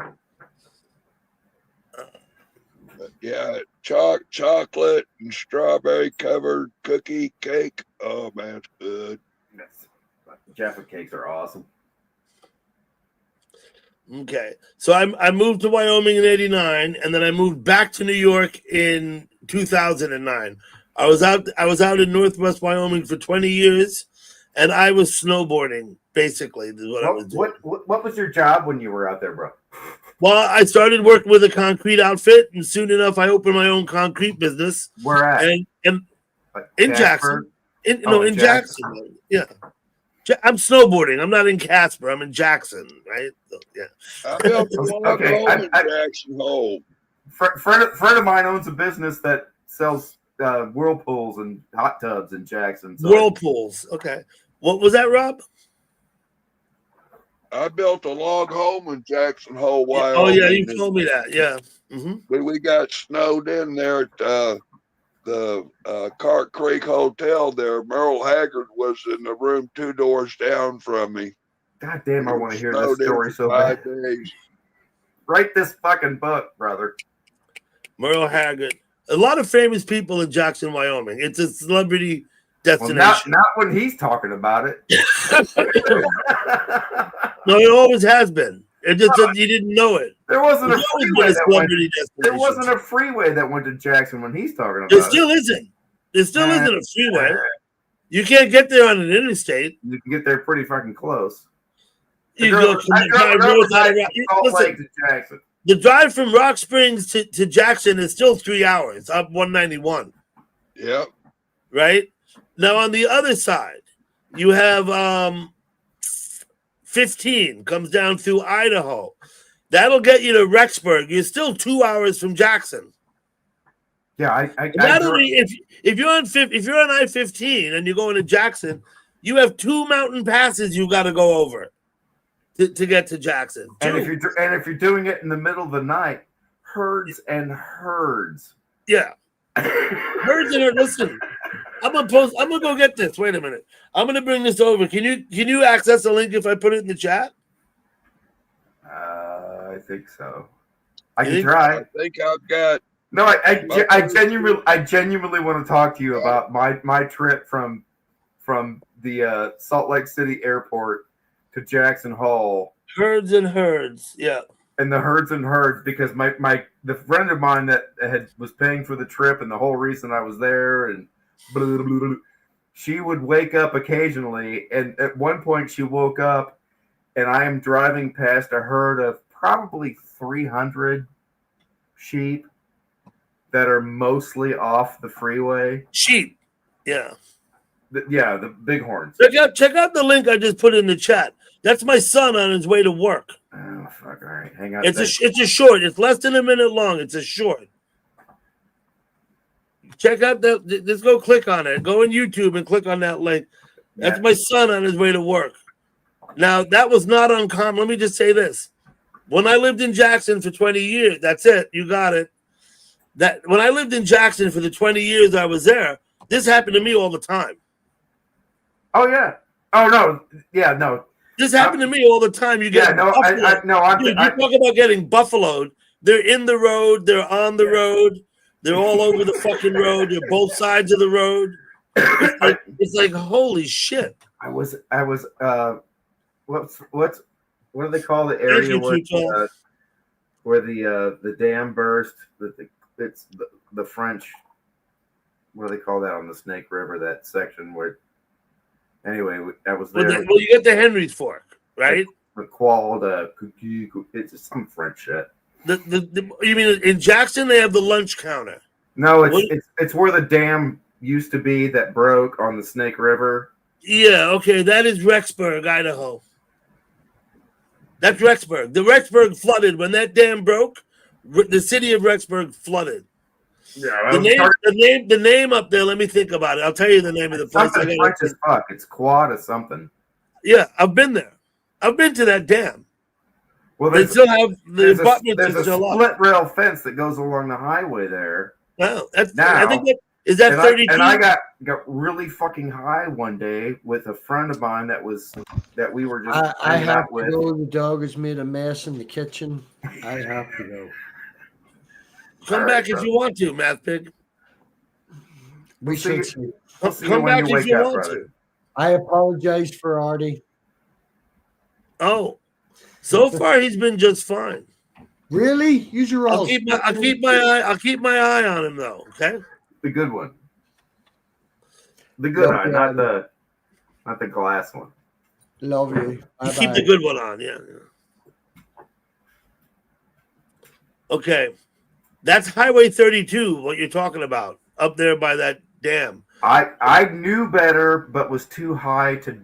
Yeah, chocolate and strawberry covered cookie cake. Oh man, it's good. Yes. Jaffa cakes are awesome. Okay, so I moved to Wyoming in '89, and then I moved back to New York in 2009. I was out in Northwest Wyoming for 20 years, and I was snowboarding. Basically, is what I was doing. What was your job when you were out there, bro? Well, I started working with a concrete outfit, and soon enough, I opened my own concrete business. Where at? And Like in Jasper? Jackson, in Jackson. Yeah, I'm snowboarding. I'm not in Casper. I'm in Jackson, right? So, yeah. I built a log Okay, home in Jackson Hole. Friend of mine owns a business that sells whirlpools and hot tubs in Jackson. So Whirlpools. Okay. What was that, Rob? I built a log home in Jackson Hole, Wyoming. Oh yeah, you told me that. Yeah. Mm-hmm. When we got snowed in there at the Cart Creek Hotel there, Merle Haggard was in the room 2 doors down from me. God damn, I want to hear this Snowed in story for so 5 bad. days. Write this fucking book, brother. Merle Haggard. A lot of famous people in Jackson, Wyoming. It's a celebrity Well, destination. not when he's talking about it. No, it always has been. It just that you didn't know it. There wasn't a It's always freeway been a that went. celebrity There destination. wasn't a freeway that went to Jackson when he's talking about There it. still isn't. There still Nah. isn't a freeway. You can't get there on an interstate. You can get there pretty fucking close. You go from I the drove drive north out of overnight from Salt Lake Listen, to Jackson. the drive from Rock Springs to Jackson is still 3 hours up 191. Yep. Right? Now on the other side, you have 15 comes down through Idaho. That'll get you to Rexburg. You're still 2 hours from Jackson. Yeah, Not only if you're on I-15 and you're going to Jackson, you have 2 mountain passes you got to go over to get to Jackson. and Two. if you're doing it in the middle of the night, herds and herds. Yeah. Herds and herds. Listen, I'm gonna go get this. Wait a minute. I'm gonna bring this over. Can you access the link if I put it in the chat? I think so. I You can think- try. I think I've got. No, I genuinely want to talk to you about my trip from the Salt Lake City airport to Jackson Hole Herds and herds. Yeah. and the herds and herds, because the friend of mine that was paying for the trip and the whole reason I was there and blah, blah, blah, blah, she would wake up occasionally, and at one point she woke up and I am driving past a herd of probably 300 sheep that are mostly off the freeway. Sheep. Yeah. The bighorns. Check out the link I just put in the chat. That's my son on his way to work. Oh fuck! All right, hang on. It's a short. It's less than a minute long. It's a short. Check out that. Just go click on it. Go on YouTube and click on that link. That's Yeah. my son on his way to work. Now, that was not uncommon. Let me just say this. When I lived in Jackson for 20 years, that's it. You got it. That when I lived in Jackson for the 20 years I was there, this happened to me all the time. Oh yeah. Oh no. Yeah. No. This happened to me all the time. You get Yeah. No. Dude, you talk about getting buffaloed. They're in the road. They're on the road. They're all over the fucking road. They're both sides of the road. It's like holy shit. I was. What do they call the area where the dam burst? It's the French. What do they call that on the Snake River? That section where. Anyway, I was there. Well, you get the Henry's Fork, right? The Qual, it's some French shit. You mean in Jackson they have the lunch counter? No, it's where the dam used to be that broke on the Snake River. Yeah, okay, that is Rexburg, Idaho. That's Rexburg. The Rexburg flooded when that dam broke. The city of Rexburg flooded. Yeah, the name up there. Let me think about it. I'll tell you the name of the place. Something French as fuck. It's Quad or something. Yeah, I've been there. I've been to that dam. Well, they still have the abutments. There's a split rail fence that goes along the highway there. Wow, that's now. I think is that 32. And I got really fucking high one day with a friend of mine that we were just. I have to go. The dog has made a mess in the kitchen. I have to go. Come back if you want to, Math Pig. We should see. Come back if you want to. I apologize for Artie. Oh, so far he's been just fine. Really? Use your I'll keep my eye on him though. Okay. The good one. The good eye, not the glass one. Love you. You keep the good one on, yeah. Okay. That's Highway 32, what you're talking about, up there by that dam. I knew better, but was too high to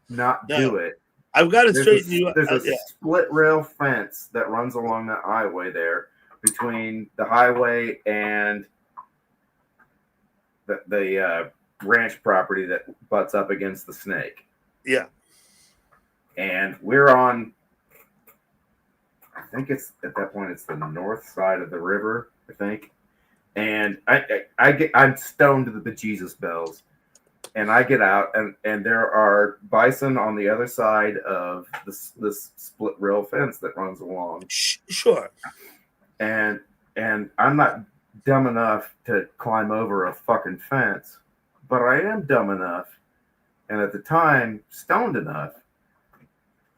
not do it. I've got to straighten you. There's a split rail fence that runs along that highway there between the highway and the ranch property that butts up against the Snake. Yeah. And we're on, I think it's at that point, it's the north side of the river, I think. And I'm stoned to the bejesus bells. And I get out, and there are bison on the other side of this split rail fence that runs along. Sure. And I'm not dumb enough to climb over a fucking fence, but I am dumb enough, and at the time, stoned enough,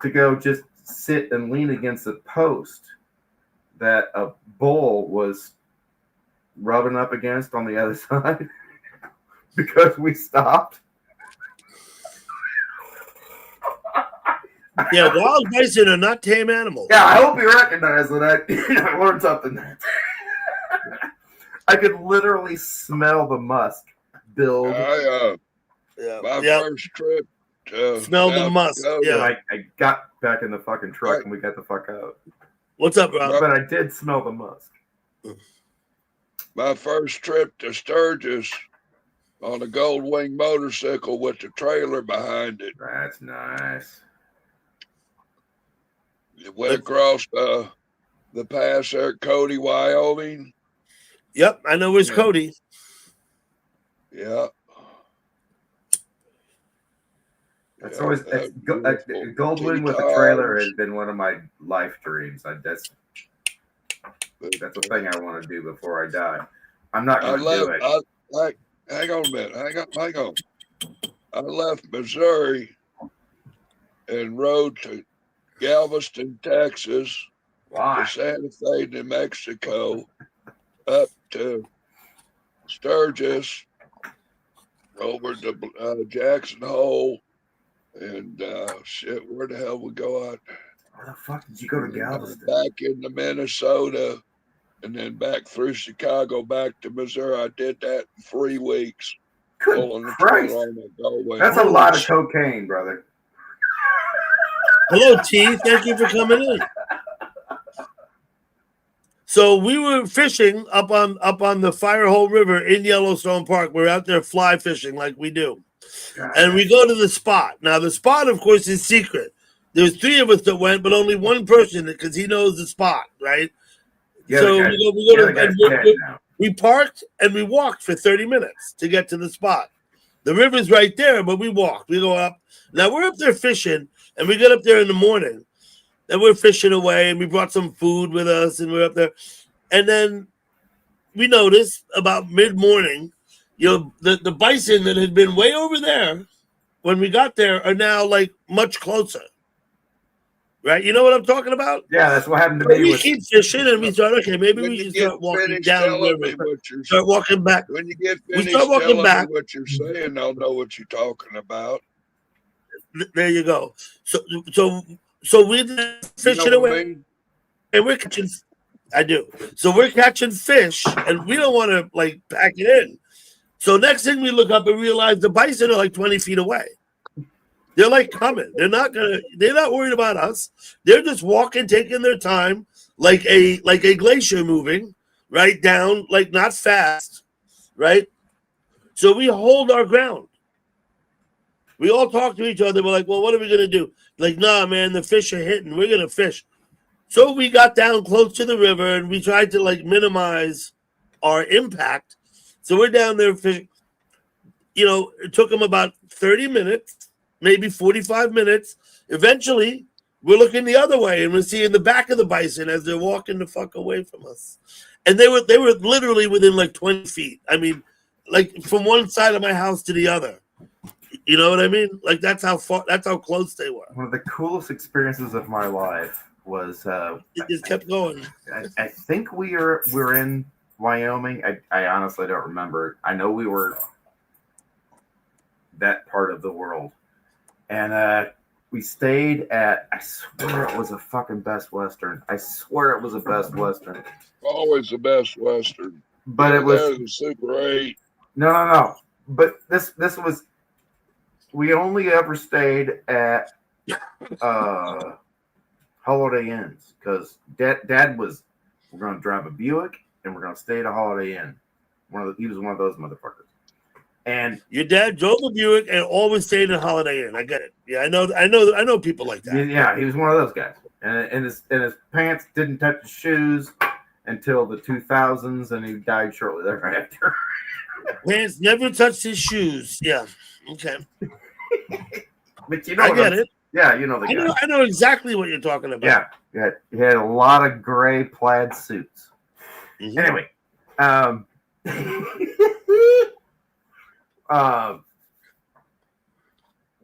to go just sit and lean against a post that a bull was rubbing up against on the other side. Because we stopped. Yeah, wild bison are not tame animals. Yeah, I hope you recognize that I learned something. I could literally smell the musk build. My first trip to smell the musk. Yeah, I got back in the fucking truck and we got the fuck out. What's up, Rob? But I did smell the musk. My first trip to Sturgis on a Gold Wing motorcycle with the trailer behind it. That's nice. It went across the pass there at Cody, Wyoming. Yep, I know where's Cody. Yeah. That's always Gold Wing with a trailer has been one of my life dreams. That's the thing I want to do before I die. I'm not going to do it. Hang on a minute. Hang on. I left Missouri and rode to Galveston, Texas, to Santa Fe, New Mexico, up to Sturgis, over to Jackson Hole, and shit, where the hell we go out? Where the fuck did you go to Galveston? Back into Minnesota, and then back through Chicago, back to Missouri. I did that in 3 weeks. Good Christ. That's a lot of cocaine, brother. Hello, T. Thank you for coming in. So we were fishing up on the Firehole River in Yellowstone Park. We're out there fly fishing like we do. And we go to the spot. Now, the spot, of course, is secret. There's 3 of us that went, but only one person because he knows the spot, right? So we parked and we walked for 30 minutes to get to the spot. The river's right there, but we walked. We go up. Now, we're up there fishing, and we get up there in the morning, and we're fishing away, and we brought some food with us, and we're up there. And then we noticed about mid-morning, the bison that had been way over there when we got there are now like much closer. Right? You know what I'm talking about? Yeah, that's what happened to me. We keep fishing and we thought, okay, maybe we should start walking down the river. Start walking back. When you get We finished start walking telling back. me what you're saying, I'll know what you're talking about. There you go. So we're fishing You know what I away mean? and we're catching. I do. So we're catching fish and we don't want to like pack it in. So next thing we look up and realize the bison are like 20 feet away. They're like coming. They're not worried about us. They're just walking, taking their time, like a glacier moving, right down, like not fast, right? So we hold our ground. We all talk to each other. We're like, well, what are we gonna do? Like, nah, man, the fish are hitting. We're gonna fish. So we got down close to the river and we tried to like minimize our impact. So we're down there fishing. It took them about 30 minutes. Maybe 45 minutes. Eventually, we're looking the other way and we're seeing the back of the bison as they're walking the fuck away from us. And they were literally within like 20 feet. I mean, like from one side of my house to the other. You know what I mean? Like that's how close they were. One of the coolest experiences of my life was It just kept going. I think we were in Wyoming. I honestly don't remember. I know we were that part of the world. And we stayed at, I swear it was a fucking Best Western. I swear it was a Best Western. Always the Best Western. But it was a Super 8. No. But this was, we only ever stayed at Holiday Inns because Dad was, we're going to drive a Buick and we're going to stay at a Holiday Inn. He was one of those motherfuckers. And your dad drove a Buick and always stayed in Holiday Inn. I get it. Yeah, I know people like that. Yeah, he was one of those guys. And his pants didn't touch his shoes until the 2000s, and he died shortly thereafter. Pants never touched his shoes. Yeah. Okay. But you know, I get it. Yeah, you know the guy. I know exactly what you're talking about. Yeah, he had a lot of gray plaid suits. Mm-hmm. Anyway,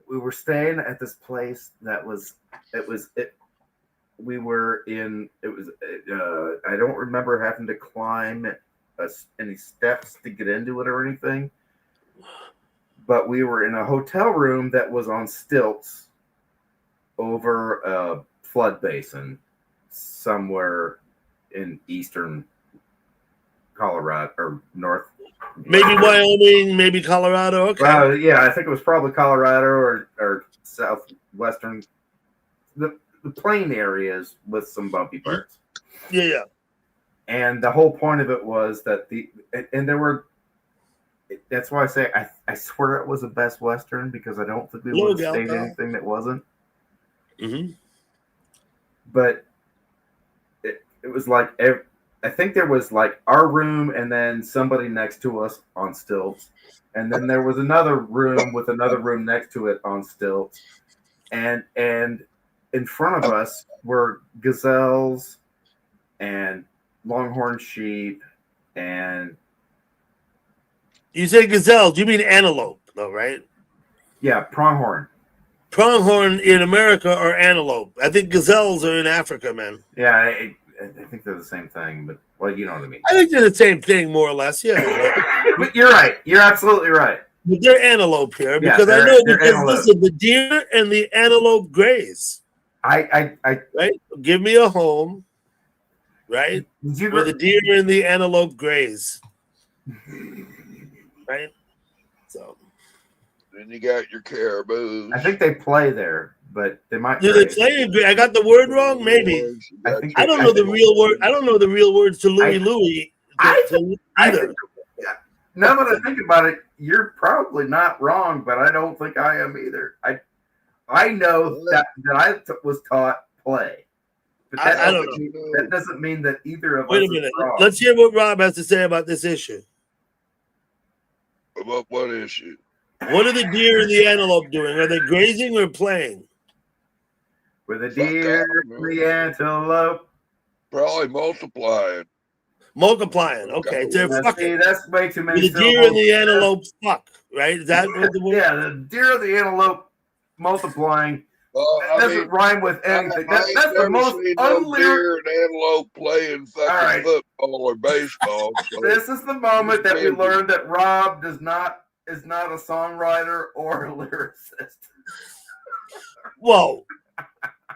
we were staying at this place that we were in. I don't remember having to climb any steps to get into it or anything, but we were in a hotel room that was on stilts over a flood basin somewhere in eastern Colorado or north. Maybe Wyoming, maybe Colorado. Okay. Well, yeah, I think it was probably Colorado or southwestern, the plain areas with some bumpy parts. Yeah. And the whole point of it was that there were. That's why I say I swear it was a Best Western because I don't think we would have stayed anything that wasn't. Mm-hmm. But it was like I think there was like our room and then somebody next to us on stilts. And then there was another room with another room next to it on stilts. And in front of us were gazelles and longhorn sheep and... You say gazelle, do you mean antelope though, right? Yeah, pronghorn. Pronghorn in America are antelope. I think gazelles are in Africa, man. Yeah, I think they're the same thing, but well, you know what I mean. I think they're the same thing, more or less. Yeah, but you're right. You're absolutely right. But they're antelope here because I know because listen, the deer and the antelope graze. I right. Give me a home, right? Where the deer and the antelope graze, right? So. Then you got your caribou. I think they play there, but they might. Do they trade. play in green? I got the word wrong, maybe. I think I don't know the real word. I don't know the real words to Louie I either. think, now that I think about it, you're probably not wrong, but I don't think I am either. I know that was taught play, but that I don't doesn't mean, that doesn't mean that either of Wait us a minute. is wrong. Let's hear what Rob has to say about this issue. About what issue? What are the deer and the antelope doing? Are they grazing or playing? With the deer, the antelope. Probably multiplying. Multiplying. Okay, so they're fucking. That's way too many. The deer and the antelope fuck, right? Is that what the word? Yeah, the deer and the antelope multiplying. That doesn't rhyme with anything. That's the most no deer and antelope playing fucking football or baseball. So this is the moment that we learned that Rob is not a songwriter or a lyricist. Whoa.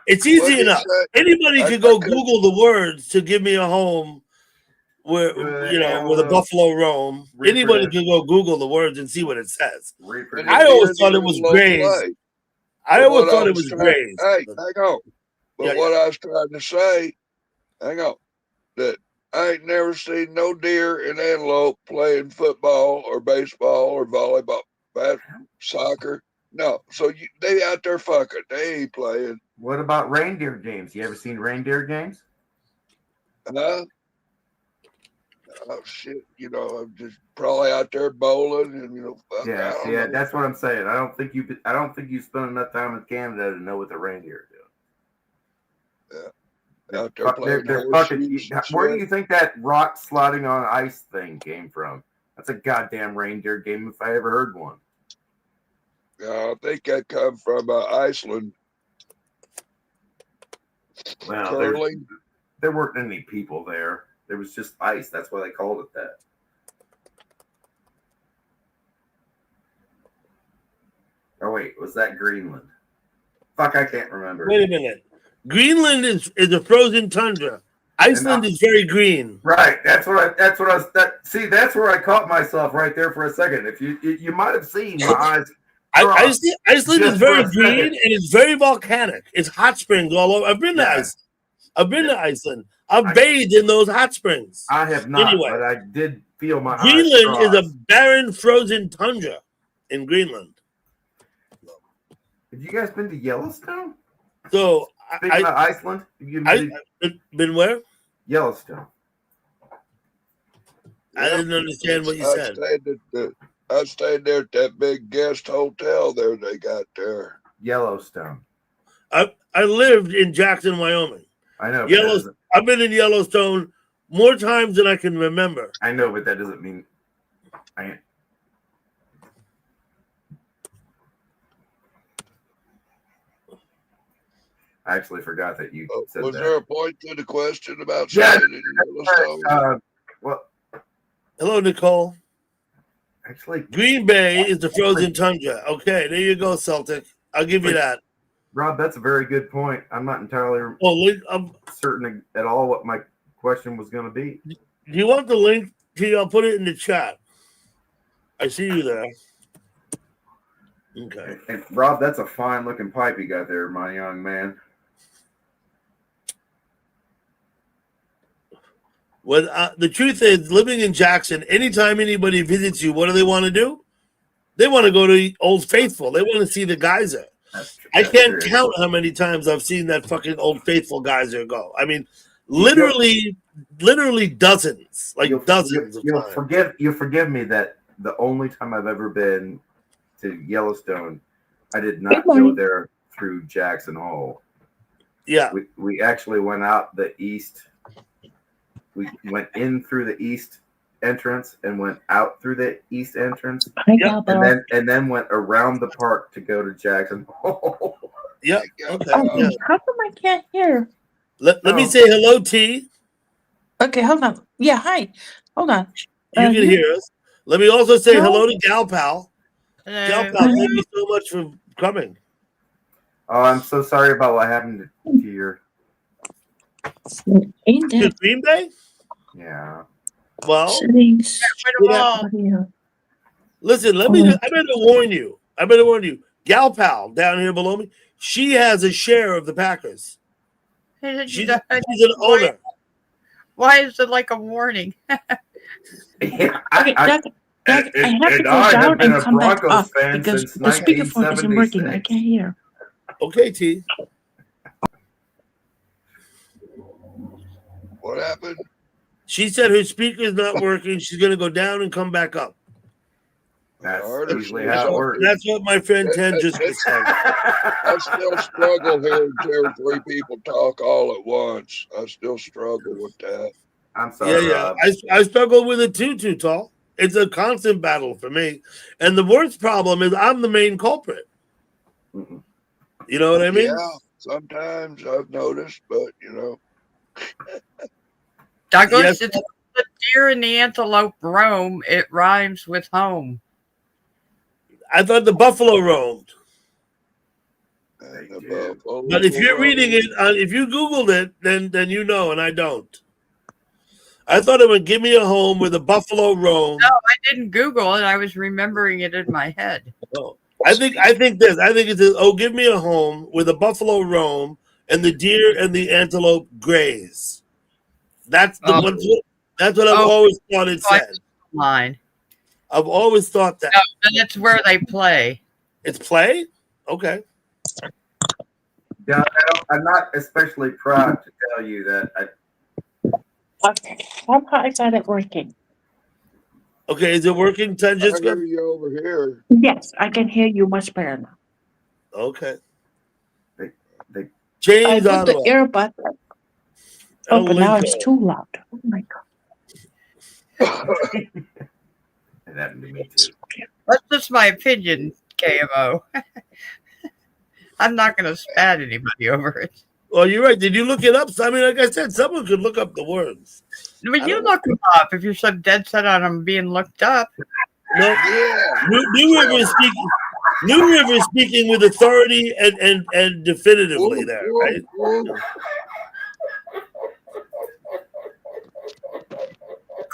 It's easy enough. Anybody could go Google the words to give me a home where where the buffalo roam. Anybody can go Google the words and see what it says. I always thought it was graze. I always thought it was graze. Hey, hang on. But what I was trying to say, that I ain't never seen no deer and antelope playing football or baseball or volleyball, soccer. No, so they out there fucking. They ain't playing. What about reindeer games? You ever seen reindeer games? Oh shit! I'm just probably out there bowling and Yeah, that's what I'm saying. I don't think you spend enough time in Canada to know what the reindeer do. Yeah, out there playing. They're fucking. Where do you think that rock sliding on ice thing came from? That's a goddamn reindeer game if I ever heard one. I think that come from Iceland. Well, there weren't any people there. There was just ice. That's why they called it that. Oh wait, was that Greenland? Fuck, I can't remember. Wait a minute. Greenland is a frozen tundra. Iceland is very green. Right. That's where I caught myself right there for a second. If you might have seen my eyes. Iceland is very green and it's very volcanic. It's hot springs all over. I've been to Iceland. I've bathed in those hot springs. I have not, anyway, but I did feel my Greenland eyes is a barren, frozen tundra in Greenland. Have you guys been to Yellowstone? So Speaking of Iceland, have you been where? Yellowstone. I didn't understand what you said. I stayed there at that big guest hotel there they got there. Yellowstone. I lived in Jackson, Wyoming. I know. I've been in Yellowstone more times than I can remember. I know, but that doesn't mean I actually forgot that you said was that. there a point to the question about staying in Yellowstone? Hello, Nicole. Actually, Green Bay is the frozen tundra. Okay, there you go, Celtic. I'll give you that. Rob, that's a very good point. I'm not entirely certain at all what my question was going to be. Do you want the link? I'll put it in the chat. I see you there. Okay. And Rob, that's a fine looking pipe you got there, my young man. Well, the truth is, living in Jackson, anytime anybody visits you, what do they want to do? They want to go to Old Faithful. They want to see the geyser. I can't count how many times I've seen that fucking Old Faithful geyser go. I mean, literally dozens, dozens of times. You'll forgive me that the only time I've ever been to Yellowstone, I did not go there through Jackson Hole. Yeah. We actually went out the east. We went in through the east entrance and went out through the east entrance. And then went around the park to go to Jackson Hole. Yeah. Okay. Oh, how come I can't hear? Let me say hello, T. Okay, hold on. Yeah, hi. Hold on. You can hear us. Let me also say hello to Gal Pal. Gal Pal, thank you so much for coming. Oh, I'm so sorry about what happened to your Green Bay? Yeah. Well, listen, I better warn you. Gal Pal down here below me, she has a share of the Packers. She's an owner. Why is it like a warning? Yeah, Okay, Doug, I have to go have down been and a come back Broncos up fan because since the speakerphone isn't working. I 1976. can't hear. Okay, T. What happened? She said her speaker's not working. She's going to go down and come back up. That's Alright, usually how it works. That's what my friend Ten just said. I still struggle hearing 2 or 3 people talk all at once. I still struggle with that. I'm sorry, Yeah. Rob. I struggle with it too, Tall. It's a constant battle for me. And the worst problem is I'm the main culprit. Mm-mm. You know what I mean? Yeah, sometimes I've noticed, but Douglas, Yes. it's the deer and the antelope roam. It rhymes with home. I thought the buffalo roamed. and They do. But if you're reading it, if you Googled it, then you know, and I don't. I thought it would give me a home where the buffalo roam. No, I didn't Google it. I was remembering it in my head. Oh, I think this. I think it says, "Oh, give me a home where the buffalo roam and the deer and the antelope graze." That's the one. That's what I've always thought it said. Line. I've always thought that. No, that's where they play. It's play. Okay. Yeah, I'm not especially proud to tell you that Okay, somehow I got it working. Okay, is it working, I Jessica? hear you over here. Yes, I can hear you much better now. Okay. they I James put the Ottawa. earbud. El Oh, but now it's Lincoln. too loud. Oh my god. it happened to me too. That's just my opinion, KMO. I'm not going to spat anybody over it. Oh, you're right. Did you look it up? I mean, like I said, someone could look up the words. But you look them up if you're so dead set on them being looked up. No, Yeah. New River is speaking. New River is speaking with authority and definitively there, right?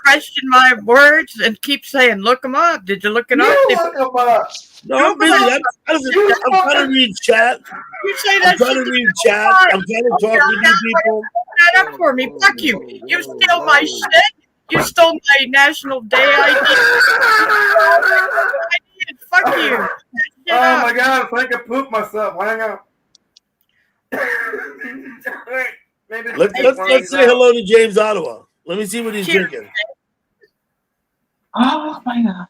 Question my words and keep saying, look them up. Did you look it up? You look 'em up. No, I'm busy. I'm trying to read chat. You say I'm that trying to read chat. I'm trying to talk to you people. that up for me. Fuck you. You steal my shit. You stole my National Day ID. Fuck you. Shut Oh up. my god, I think I pooped myself. Hang on. Maybe Let's say hello to James Ottawa. Let me see what he's Cheers. drinking. Oh my god.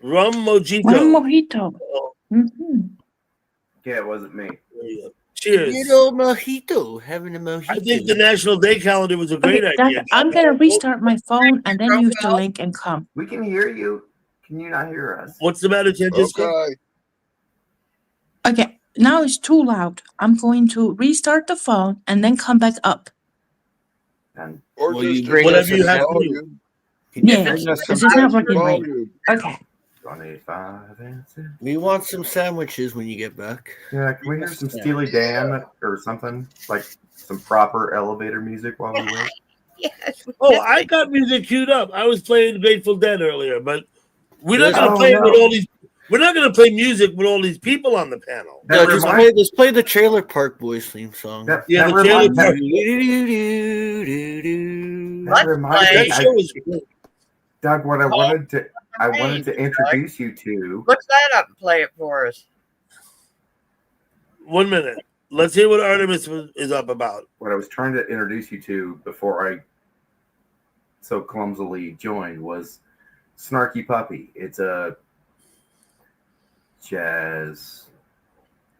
Rum mojito. One mojito. Mm-hmm. Yeah, it wasn't me. Cheers. Little mojito, having a mojito. I think the National Day calendar was a great Okay, idea. Doug, I'm gonna restart my phone and then use the link and come. We can hear you. Can you not hear us? What's the matter, Jessica? Okay. Okay, now it's too loud. I'm going to restart the phone and then come back up. And Or Will just you bring Whatever us you some have to do. volume. Can you Yeah, bring us this some is not working right. Volume. Okay. 25 and 6. We want some sandwiches when you get back. Yeah, can we hear some Steely Dan or something? Like some proper elevator music while we wait? Yes. Oh, I got music queued up. I was playing Grateful Dead earlier, but we're not going to Oh, play it with no. all these. We're not going to play music with all these people on the panel. That Yeah, just reminds- play the Trailer Park Boys theme song. That, Yeah, that the Trailer reminds Park. me. That Let's reminds play. me. That show is great. Doug, what I wanted to introduce you to. Look that up and play it for us. 1 minute. Let's hear what Artemis is up about. What I was trying to introduce you to before I so clumsily joined was Snarky Puppy. It's a jazz,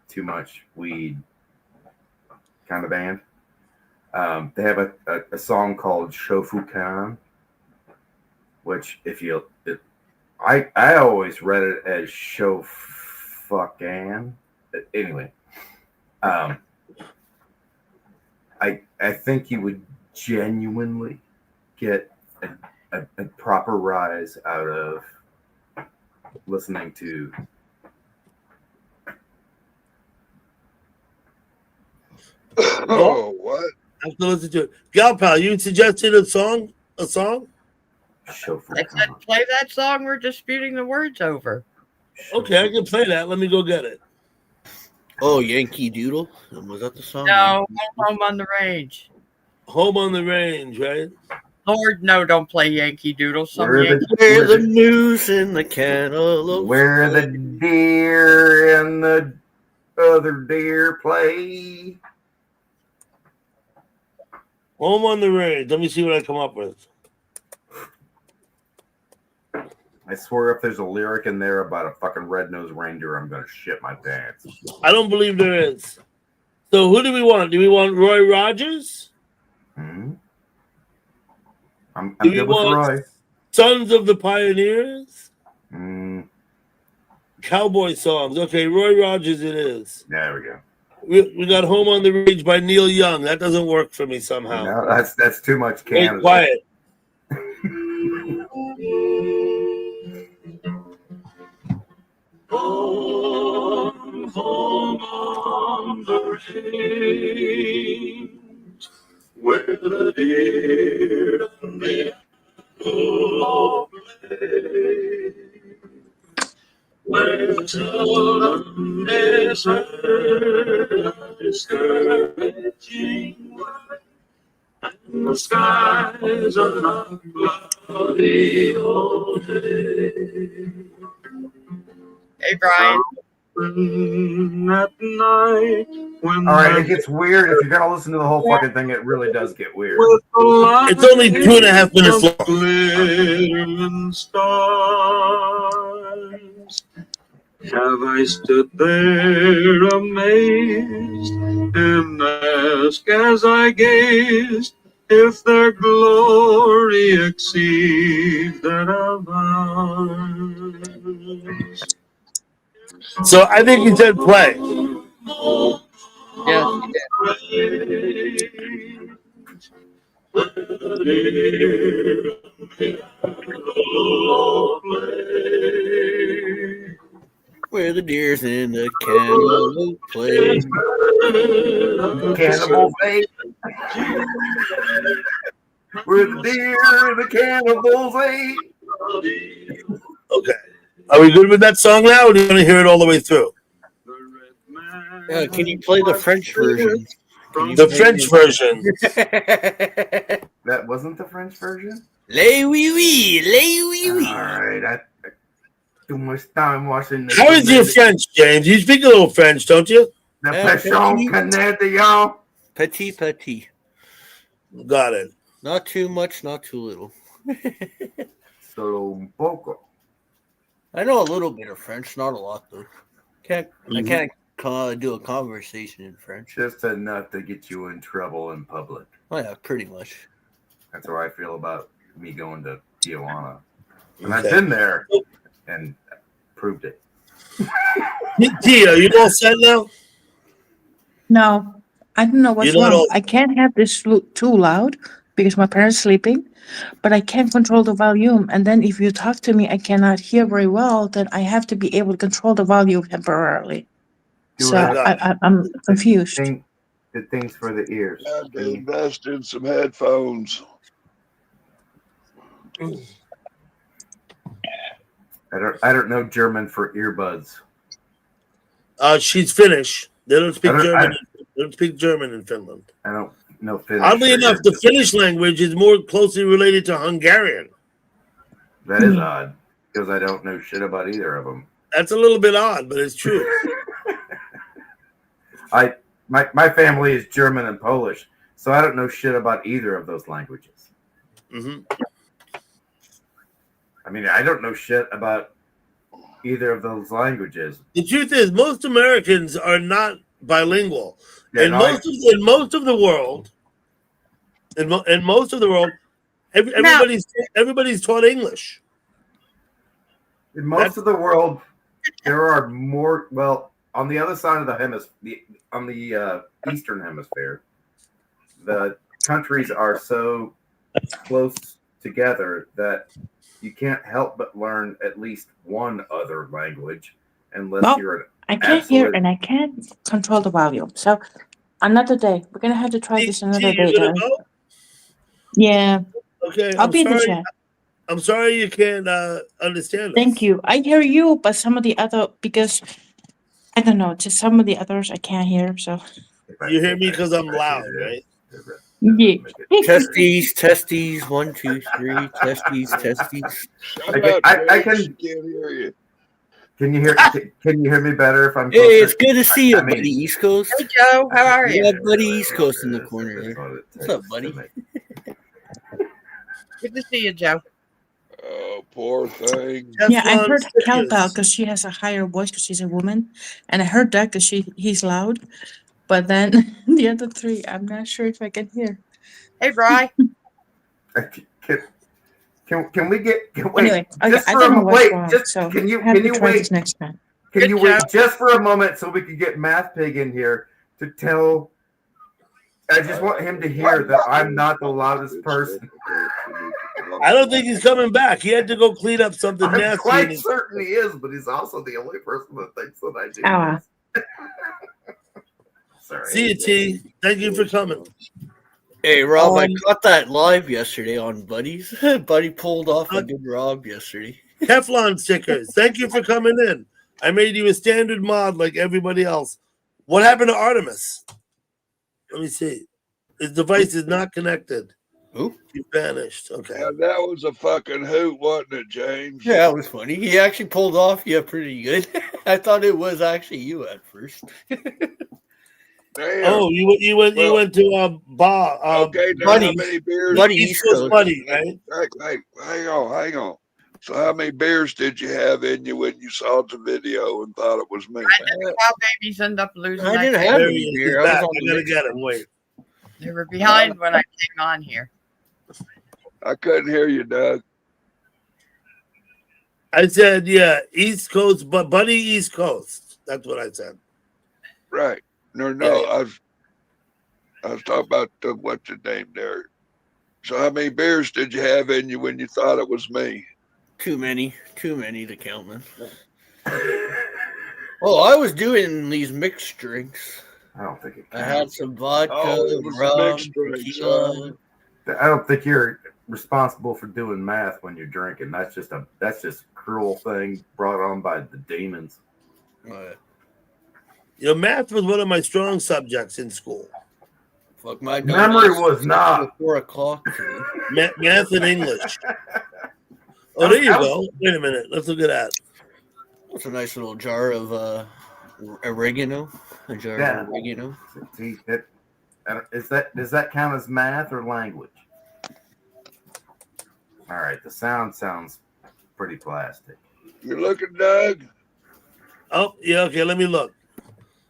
too much weed kind of band. They have a song called Shofukan, which I always read it as Shofukan. Anyway, I think you would genuinely get a proper rise out of listening to. Oh, what? I have to listen to it. Gal Pal, you suggested a song? I said, play that song we're disputing the words over. Okay, I can play that. Let me go get it. Oh, Yankee Doodle? Was that the song? No, Home on the Range. Home on the Range, right? Lord, no, don't play Yankee Doodle. Some Where Yankee. Where the moose and the cantaloupe. Where the deer and the other deer play. Home on the Range. Let me see what I come up with. I swear if there's a lyric in there about a fucking red-nosed reindeer, I'm gonna shit my pants. I don't believe there is. So who do we want? Do we want Roy Rogers? Hmm? I'm Do we good with want Roy. Sons of the Pioneers? Mm, Cowboy songs. Okay, Roy Rogers it is. there we go. We got Home on the Range by Neil Young. That doesn't work for me somehow. No, that's too much Stay Canada. quiet. Home on the range, where the deer and the antelope play, where the children is heard a discouraging word, and the skies are not cloudy all day. Hey, Brian. At night when All right, it gets weird. If you're gonna listen to the whole fucking thing, it really does get weird. It's only 2.5 minutes long. Glittering stars, have I stood there amazed and asked as I gazed if their glory exceeds that of ours. So I think he said play. Yes, he Where the deers and the cantaloupe play. Cannibal face. Where the deer and the cannibals ate. Okay. Are we good with that song now, or do you want to hear it all the way through? Can you play the French version? The French version. That wasn't the French version? Les oui oui, les oui oui. All right, I too much time watching the How is your French, James? You speak a little French, don't you? The Pechon Canadian. Petit petit. Got it. Not too much, not too little. Solo un poco. I know a little bit of French, not a lot though. I can't do a conversation in French. Just enough to get you in trouble in public. Oh yeah, pretty much. That's how I feel about me going to Tijuana. And Okay. I've been there and proved it. Tia, you all set now? No, I don't know what's You're not wrong. all- I can't have this too loud because my parents sleeping, but I can't control the volume. And then if you talk to me, I cannot hear very well. Then I have to be able to control the volume temporarily. Do So it. I'm confused. The things for the ears. Had to invest in some headphones. I don't know German for earbuds. She's Finnish. They don't speak I don't- German. They don't speak German in Finland. I don't know Finnish. Oddly for enough, the earbuds. Finnish language is more closely related to Hungarian. That is odd because I don't know shit about either of them. That's a little bit odd, but it's true. My family is German and Polish, so I don't know shit about either of those languages. hmm I mean, I don't know shit about either of those languages. The truth is, most Americans are not bilingual. Yeah, in no, most of the world, everybody's taught English. In most of the world, there are more. Well, on the other side of the hemisphere, on the eastern hemisphere, the countries are so close together that you can't help but learn at least one other language, unless Well, you're an I can't hear absolute. and I can't control the volume. So another day. We're gonna have to try this another Tia, day, you gonna guys. go? Yeah, Okay, I'll I'm be in the sorry. chat. I'm sorry you can't understand us. Thank you. I hear you, but some of the other, because I don't know, just some of the others I can't hear. So You hear me because I'm loud, right? yeah. Testes, 1, 2, 3. Testes. Shut Okay, up, I James. can. Can't hear you. Can you hear? Can you hear me better if I'm? Hey, closer? it's good to see you, I mean- buddy. East Coast. Hey, Joe, how are We you? got buddy East Coast in the corner there. What's up, buddy? Good to see you, Joe. Oh, poor thing. Yeah, I Teflon heard Kelpal stickers. because she has a higher voice because she's a woman, and I heard that because he's loud. But then the other three, I'm not sure if I can hear. Hey, Bri. Can we get? Wait, Anyway, okay, just I for don't know a what's wait. wrong. Just So can you have to try wait? this next time. Can Good you wait job. just for a moment so we can get Math Pig in here to tell? I just want him to hear that I'm not the loudest person. I don't think he's coming back. He had to go clean up something I'm nasty. quite certain he is, but he's also the only person that thinks that I do. Ah. this. Sorry. See you, T. Thank you for coming. Hey, Rob, I Um, caught that live yesterday on Buddies. Buddy pulled off a good Rob yesterday. Teflon stickers. Thank you for coming in. I made you a standard mod like everybody else. What happened to Artemis? Let me see. His device is not connected. Who? He vanished. Okay. Yeah, that was a fucking hoot, wasn't it, James? Yeah, it was funny. He actually pulled off. Yeah, pretty good. I thought it was actually you at first. Damn. Oh, you went to Bar. Okay, now Buddy. how many beers? Buddy East East Coast Coast. Buddy, right? Hey, hang on. So how many beers did you have in you when you saw the video and thought it was me? How babies end up losing. I didn't that have There any he is. He's beer. I was back. on I the gotta mix. get him. Wait. They were behind when I came on here. I couldn't hear you, Doug. I said, yeah, East Coast, but Buddy East Coast. That's what I said. Right. No, Yeah. I was talking about what's your name there. So how many beers did you have in you when you thought it was me? Too many to count, man. Oh, I was doing these mixed drinks. I don't think it I counts. had some vodka, Oh, it was rum, mixed drinks, tequila. I don't think you're responsible for doing math when you're drinking. That's just a cruel thing brought on by the demons. You know, math was one of my strong subjects in school. Fuck my Memory dumbass. was not. 4 o'clock. today. Math and English. Oh, there you go. Wait a minute. Let's look at that. That's a nice little jar of oregano. A jar Yeah. of oregano. See, does that count as math or language? All right, the sound sounds pretty plastic. You looking, Doug? Oh, yeah, okay, let me look.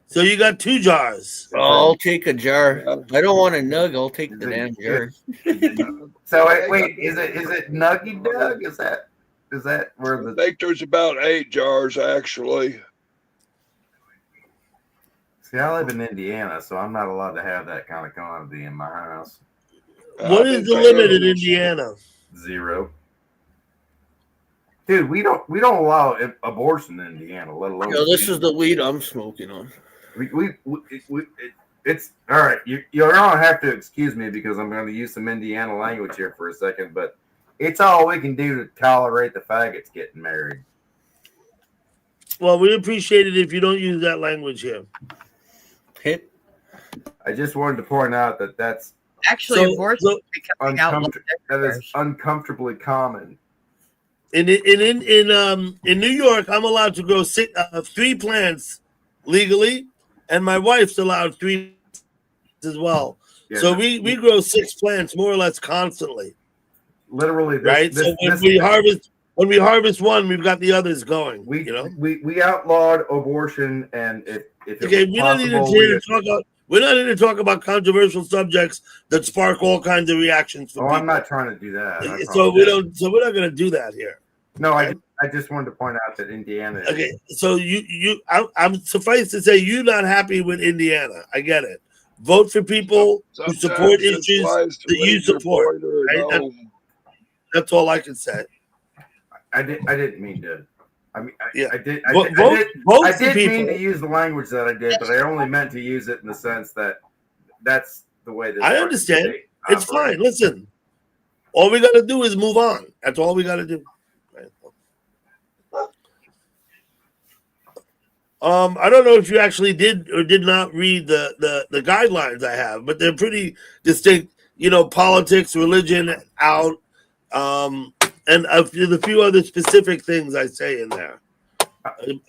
So you got 2 jars. I'll take a jar. I don't want a nug. I'll take the damn jar. So wait, is it Nuggy Doug? Is that where I the think there's about 8 jars actually. See, I live in Indiana, so I'm not allowed to have that kind of quantity in my house. What is the limit in Indiana? 0. Dude, we don't allow abortion in Indiana, let alone. No, this is the weed I'm smoking on. It's all right. You're gonna have to excuse me because I'm going to use some Indiana language here for a second, but it's all we can do to tolerate the faggots getting married. Well, we appreciate it if you don't use that language here. Hit. I just wanted to point out that that's Actually, abortion is becoming outlawed. that is uncomfortably common. In New York, I'm allowed to grow 3 plants legally, and my wife's allowed 3 as well. Yeah, So we grow 6 plants more or less constantly. Literally, Right. So when we harvest one, we've got the others going. We outlawed abortion, and if it Okay, was we're not here possible, we're not here to talk about controversial subjects that spark all kinds of reactions from people. I'm not trying to do that. I So apologize. we're not going to do that here. No, I just wanted to point out that Indiana. Okay, so I'm suffice to say you're not happy with Indiana. I get it. Vote for people who support Sometimes it's issues wise to that you leave your support. pointer at Right? home. That's all I can say. I didn't mean to. I mean, Yeah. I did Vote for mean people. to use the language that I did, but I only meant to use it in the sense that that's the way that I understand. It's fine. Listen, All we got to do is move on. That's all we got to do. Right? I don't know if you actually did or did not read the guidelines I have, but they're pretty distinct. You know, politics, religion, out, and a few other specific things I say in there.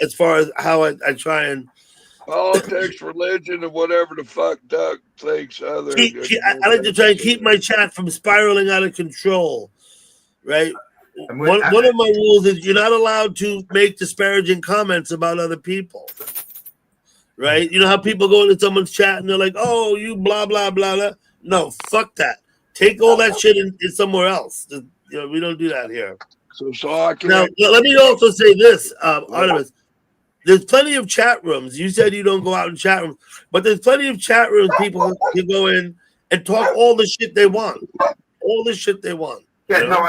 As far as how I try and Politics, religion, and whatever the fuck Doug thinks other. I like to try and keep my chat from spiraling out of control, right? One of my rules is you're not allowed to make disparaging comments about other people, right? You know how people go into someone's chat and they're like, "Oh, you blah blah blah blah." No, fuck that. Take all that shit in somewhere else. You know, we don't do that here. So I can. Now, let me also say this, Artemis. There's plenty of chat rooms. You said you don't go out in chat rooms, but there's plenty of chat rooms people can go in and talk all the shit they want. All the shit they want. Yeah, you know?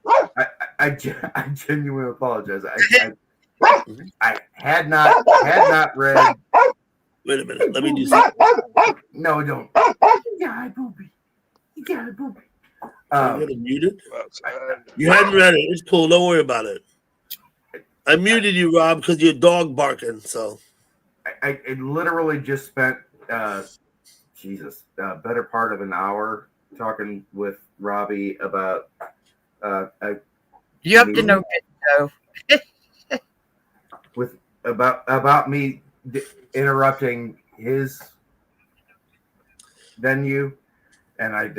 no, I genuinely apologize. I had not read. Wait a minute. Let me do something. No, don't. Yeah, booby. Yeah, booby. You got it muted? You hadn't read it. It's cool. Don't worry about it. I muted you, Rob, because your dog barking. So I literally just spent better part of an hour talking with Robbie about You have to know it, though. about me interrupting his venue, and I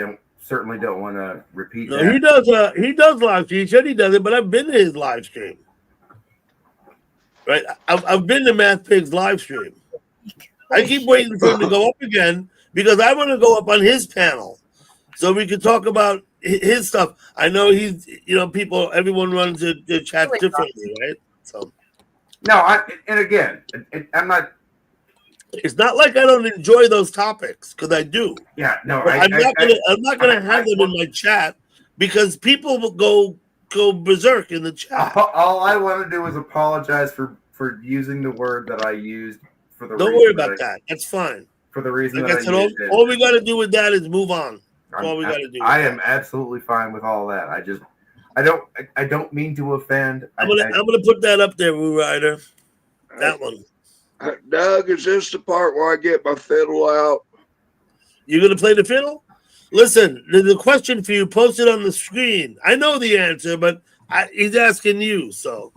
certainly don't want to repeat that. He does live stream. He said he does it, but I've been to his live stream. Right, I've been to Math Pig's live stream. I keep waiting for him to go up again because I want to go up on his panel so we can talk about his stuff. I know he's, everyone runs their chat differently, right? So no, I'm not. It's not like I don't enjoy those topics because I do. Yeah, no, I'm not gonna have them in my chat because people will go berserk in the chat. All I want to do is apologize for using the word that I used for the. Don't worry about that. That's fine. For the reason like that I used all we got to do with that is move on. That's all we got to do. I am absolutely fine with all that. I don't mean to offend. I'm gonna put that up there, Woo Rider. That one. Doug, is this the part where I get my fiddle out? You're gonna play the fiddle? Listen, there's a question for you posted on the screen. I know the answer, but he's asking you, so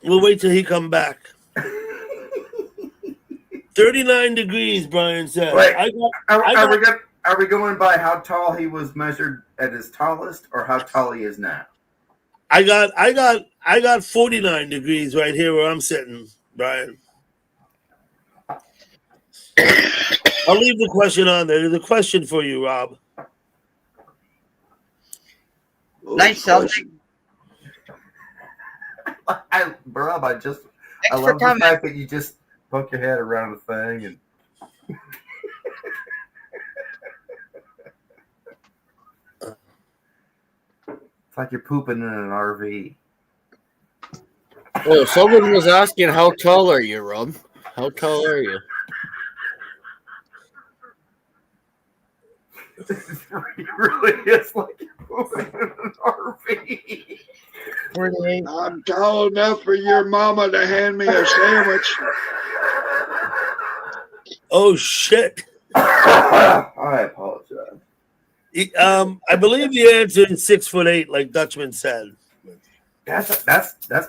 we'll wait till he come back. 39 degrees, Brian said. Wait, are we going by how tall he was measured at his tallest, or how tall he is now? I got 49 degrees right here where I'm sitting, Brian. I'll leave the question on there. There's a question for you, Rob. Nice Celtic. Rob, I love for the fact that you just poke your head around the thing and. It's like you're pooping in an RV. Oh, someone was asking, how tall are you, Rob? How tall are you? It really is like you're pooping in an RV. 48. I'm tall enough for your mama to hand me a sandwich. Oh shit! I apologize. I believe the answer is 6'8", like Dutchman said. That's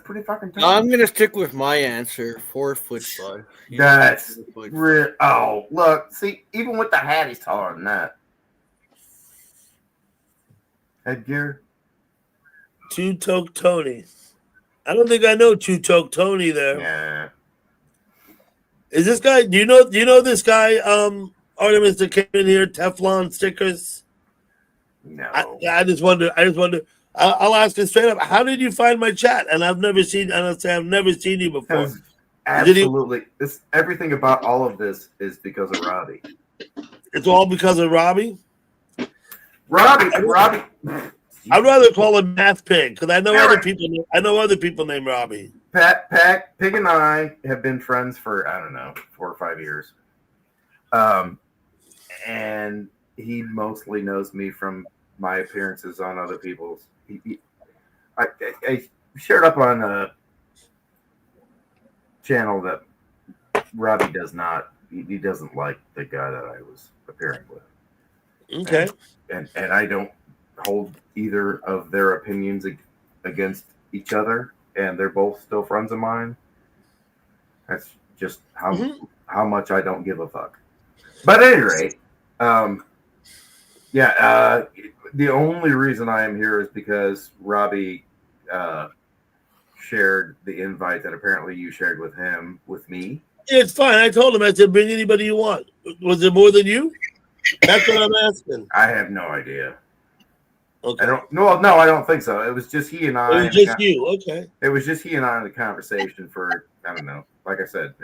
pretty fucking tall. I'm gonna stick with my answer, 4'5". That's real. Oh, look, see, even with the hat, he's taller than that. Headgear. Two-Toke Tony. I don't think I know Two-Toke Tony there. Yeah. Is this guy? Do you know this guy? Artemis that came in here, Teflon stickers. No. I just wonder. I'll ask you straight up. How did you find my chat? And I've never seen. And I'll say I've never seen you before. Absolutely. Everything about all of this is because of Robbie. It's all because of Robbie. Robbie. I'd rather call him Math Pig because I know other people named Robbie. Pig and I have been friends for, I don't know, 4 or 5 years. And he mostly knows me from my appearances on other people's. I shared up on a channel that Robbie does not. He doesn't like the guy that I was appearing with. Okay. And I don't hold either of their opinions against each other, and they're both still friends of mine. That's just how much I don't give a fuck. But at any rate, the only reason I am here is because Robbie shared the invite that apparently you shared with him with me. Yeah, it's fine. I told him, I said, bring anybody you want. Was it more than you? That's what I'm asking. I have no idea. Okay. I don't think so. It was just he and I. It was just you. Okay. It was just he and I in the conversation for, I don't know, like I said,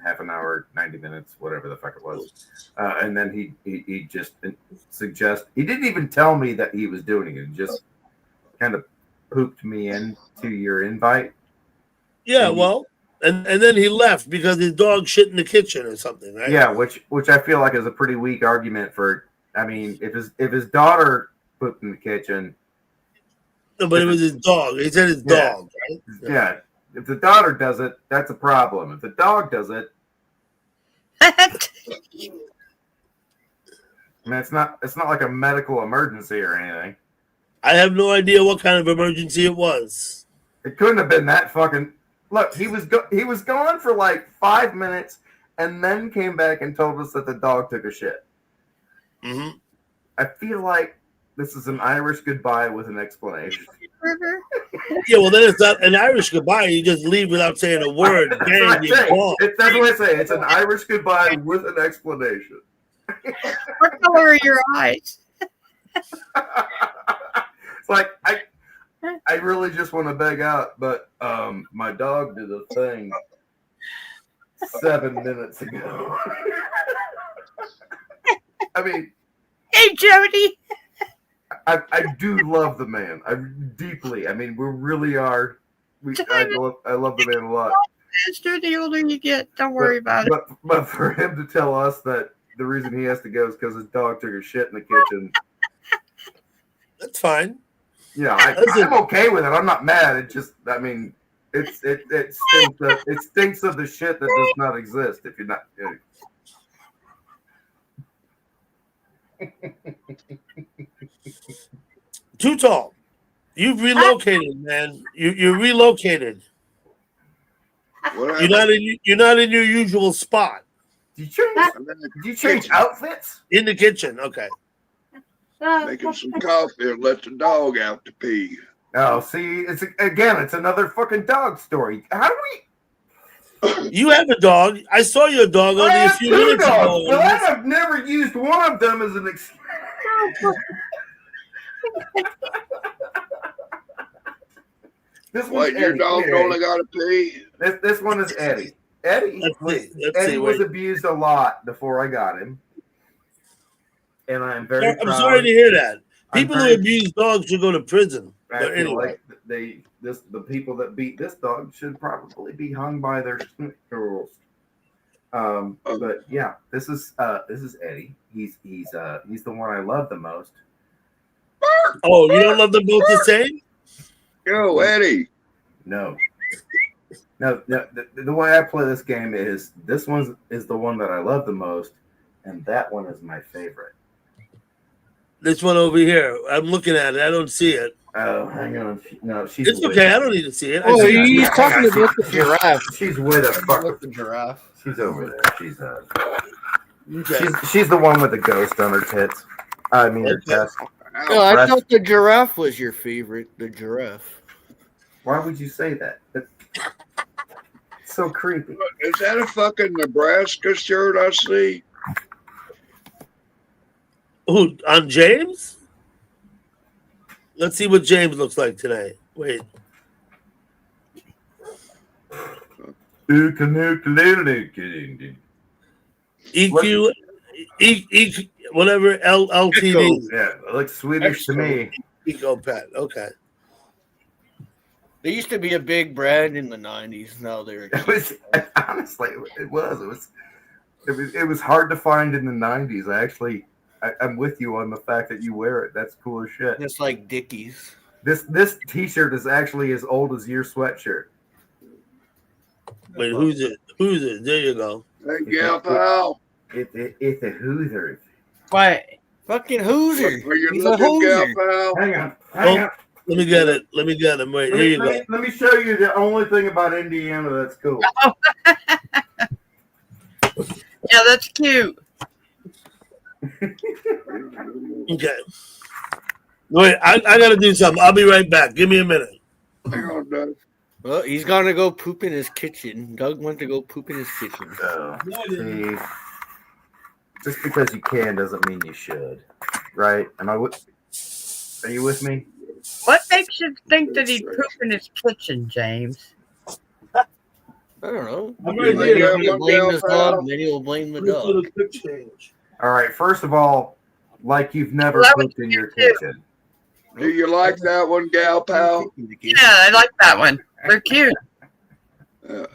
half an hour, 90 minutes, whatever the fuck it was. And then he just suggest. He didn't even tell me that he was doing it. He just kind of pooped me into your invite. Yeah, and then he left because his dog shit in the kitchen or something, right? Yeah, which I feel like is a pretty weak argument for. I mean, if his daughter pooped in the kitchen. No, but it was his dog. He said his dog, right? Yeah. If the daughter does it, that's a problem. If the dog does it, I mean, it's not like a medical emergency or anything. I have no idea what kind of emergency it was. It couldn't have been that fucking. Look, he was gone for like 5 minutes, and then came back and told us that the dog took a shit. Mm-hmm. I feel like this is an Irish goodbye with an explanation. Yeah, well, then it's not an Irish goodbye. You just leave without saying a word. Bang, you're gone. That's what I say. It's an Irish goodbye with an explanation. What color are your eyes? It's like I really just want to beg out, but my dog did a thing 7 minutes ago. I mean, hey, Jody. I do love the man. I deeply. I mean, we really are. I love the man a lot. Faster the older you get. Don't worry about it. But for him to tell us that the reason he has to go is because his dog took a shit in the kitchen. That's fine. Yeah, I'm okay with it. I'm not mad. It just, I mean, it stinks of the shit that does not exist. If you're not. Too tall. You've relocated, man. You're relocated. You're not in your usual spot. Did you change outfits? In the kitchen. Okay. Making some coffee and let the dog out to pee. Oh, see, it's another fucking dog story. How do we? You have a dog. I saw your dog only a few minutes ago. But I have never used one of them as an excuse. Your dog only got to pee? This one is Eddie. Eddie was abused a lot before I got him. And I'm very proud. I'm sorry to hear that. People who abuse dogs should go to prison. I But feel anyway. like the people that beat this dog should probably be hung by their girls. But yeah, this is Eddie. He's the one I love the most. Oh, you don't love them both the same? Yo, Eddie. No. The way I play this game is this one is the one that I love the most, and that one is my favorite. This one over here. I'm looking at it. I don't see it. Oh, hang on. No, she's. It's okay. I don't need to see it. Oh, he's talking about the giraffe. She's way the fuck. With the giraffe. She's over there. She's the one with the ghost on her tits. I mean, her chest. No, I thought the giraffe was your favorite. The giraffe. Why would you say that? That's so creepy. Is that a fucking Nebraska shirt I see? Who, on James? Let's see what James looks like today. Wait. EQ, whatever, LTD. Yeah, it looks Swedish to me. Eco Pet, okay. They used to be a big brand in the 90s. Now they're. Honestly, it was hard to find in the 90s. I actually I'm with you on the fact that you wear it. That's cool as shit. It's like Dickies. This T-shirt is actually as old as your sweatshirt. Wait, who's it? Who's it? There you go. Hey, Gal Pal. It's a Hoosier. What? Fucking Hoosier. Are you He's a looking, Gal Hoosier. Pal? Hang on. Oh, let me get it. Let me get him. Wait, here you go. Let me show you the only thing about Indiana that's cool. Yeah, that's cute. Okay. Wait, I got to do something. I'll be right back. Give me a minute. Hang on, Doug. Well, he's gonna go poop in his kitchen. Doug went to go poop in his kitchen. See, just because you can doesn't mean you should, right? Am I with? Are you with me? What makes you think that he'd poop in his kitchen, James? I don't know. I'm Maybe right here. he'll blame his dog, then he'll blame the dog. Little quick change. All right. First of all, like you've never Well, that pooped in was your cute, kitchen. Do you like that one, Gal Pal? Yeah, I like that one. They're cute. All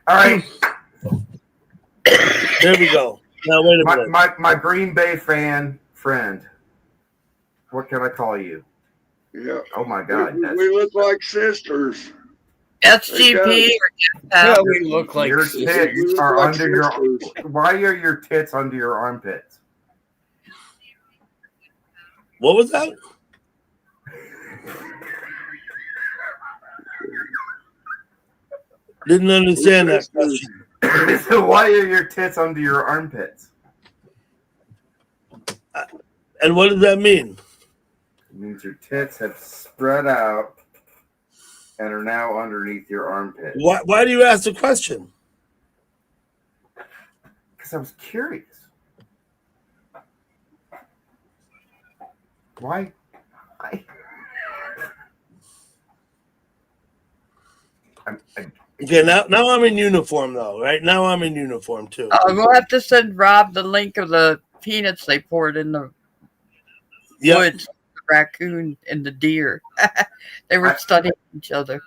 right. There we go. Now, wait a minute. My Green Bay fan friend. What can I call you? Yeah. Oh my God. We look like sisters. SGP or Yeah, Gal we look like Your sisters. tits are like under your. sisters. Why are your tits under your armpits? What was that? Didn't understand that question. So why are your tits under your armpits? And what does that mean? It means your tits have spread out and are now underneath your armpit. Why do you ask the question? Because I was curious. Why? Okay, now I'm in uniform though, right? Now I'm in uniform too. We'll have to send Rob the link of the peanuts they poured in the woods, the raccoon and the deer. They were studying each other.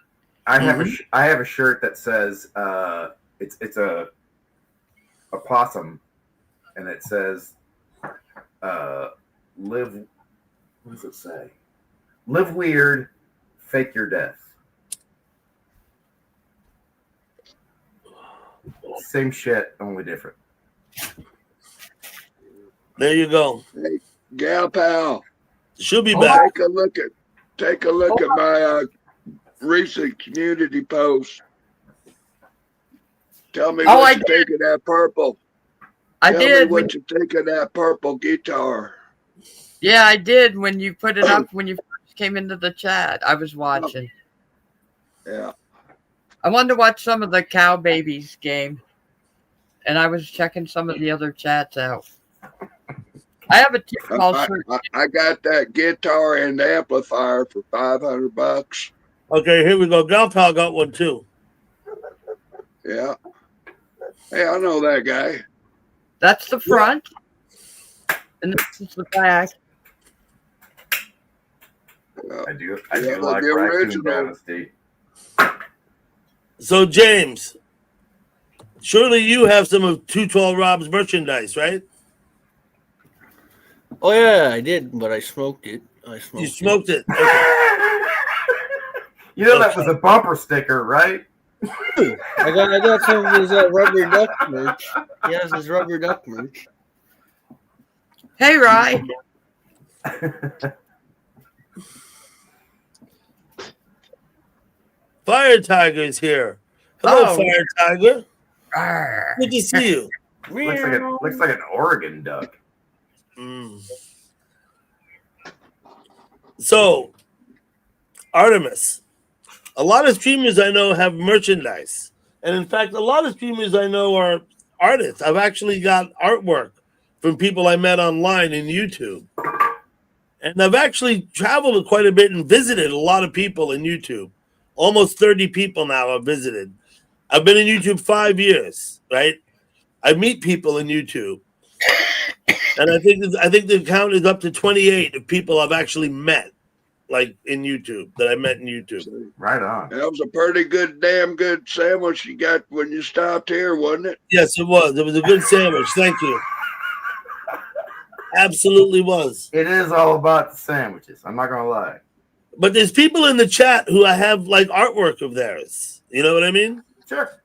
I have a shirt that says it's a possum, and it says live. What does it say? Live weird, fake your death. Same shit, only different. There you go. Hey, Gal Pal. She'll be back. Take a look at my recent community post. Tell me what you think of that purple. I Tell did. me what you think of that purple guitar. Yeah, I did when you put it up when you first came into the chat. I was watching. Yeah. I wanted to watch some of the Cow Babies game, and I was checking some of the other chats out. I have a tip called I got that guitar and amplifier for $500. Okay, here we go. Gal Pal got one too. Yeah. Hey, I know that guy. That's the front, and this is the back. I do Yeah, like the Raccoon original. Dynasty. So James, surely you have some of Too Tall Rob's merchandise, right? Oh yeah, I did, but I smoked it. You smoked it. Okay. You know that was a bumper sticker, right? I got some of his rubber duck merch. He has his rubber duck merch. Hey, Rye. Fire Tiger's here. Hello, Oh. Fire Tiger. Arr. Good to see you. looks like an Oregon duck. So, Artemis, a lot of streamers I know have merchandise. And in fact, a lot of streamers I know are artists. I've actually got artwork from people I met online in YouTube. And I've actually traveled quite a bit and visited a lot of people in YouTube. Almost 30 people now I've visited. I've been in YouTube 5 years, right? I meet people in YouTube. And I think the count is up to 28 of people I've actually met, like in YouTube, that I met in YouTube. Right on. That was a pretty damn good sandwich you got when you stopped here, wasn't it? Yes, it was. It was a good sandwich. Thank you. Absolutely was. It is all about the sandwiches. I'm not gonna lie. But there's people in the chat who I have like artwork of theirs. You know what I mean? Sure.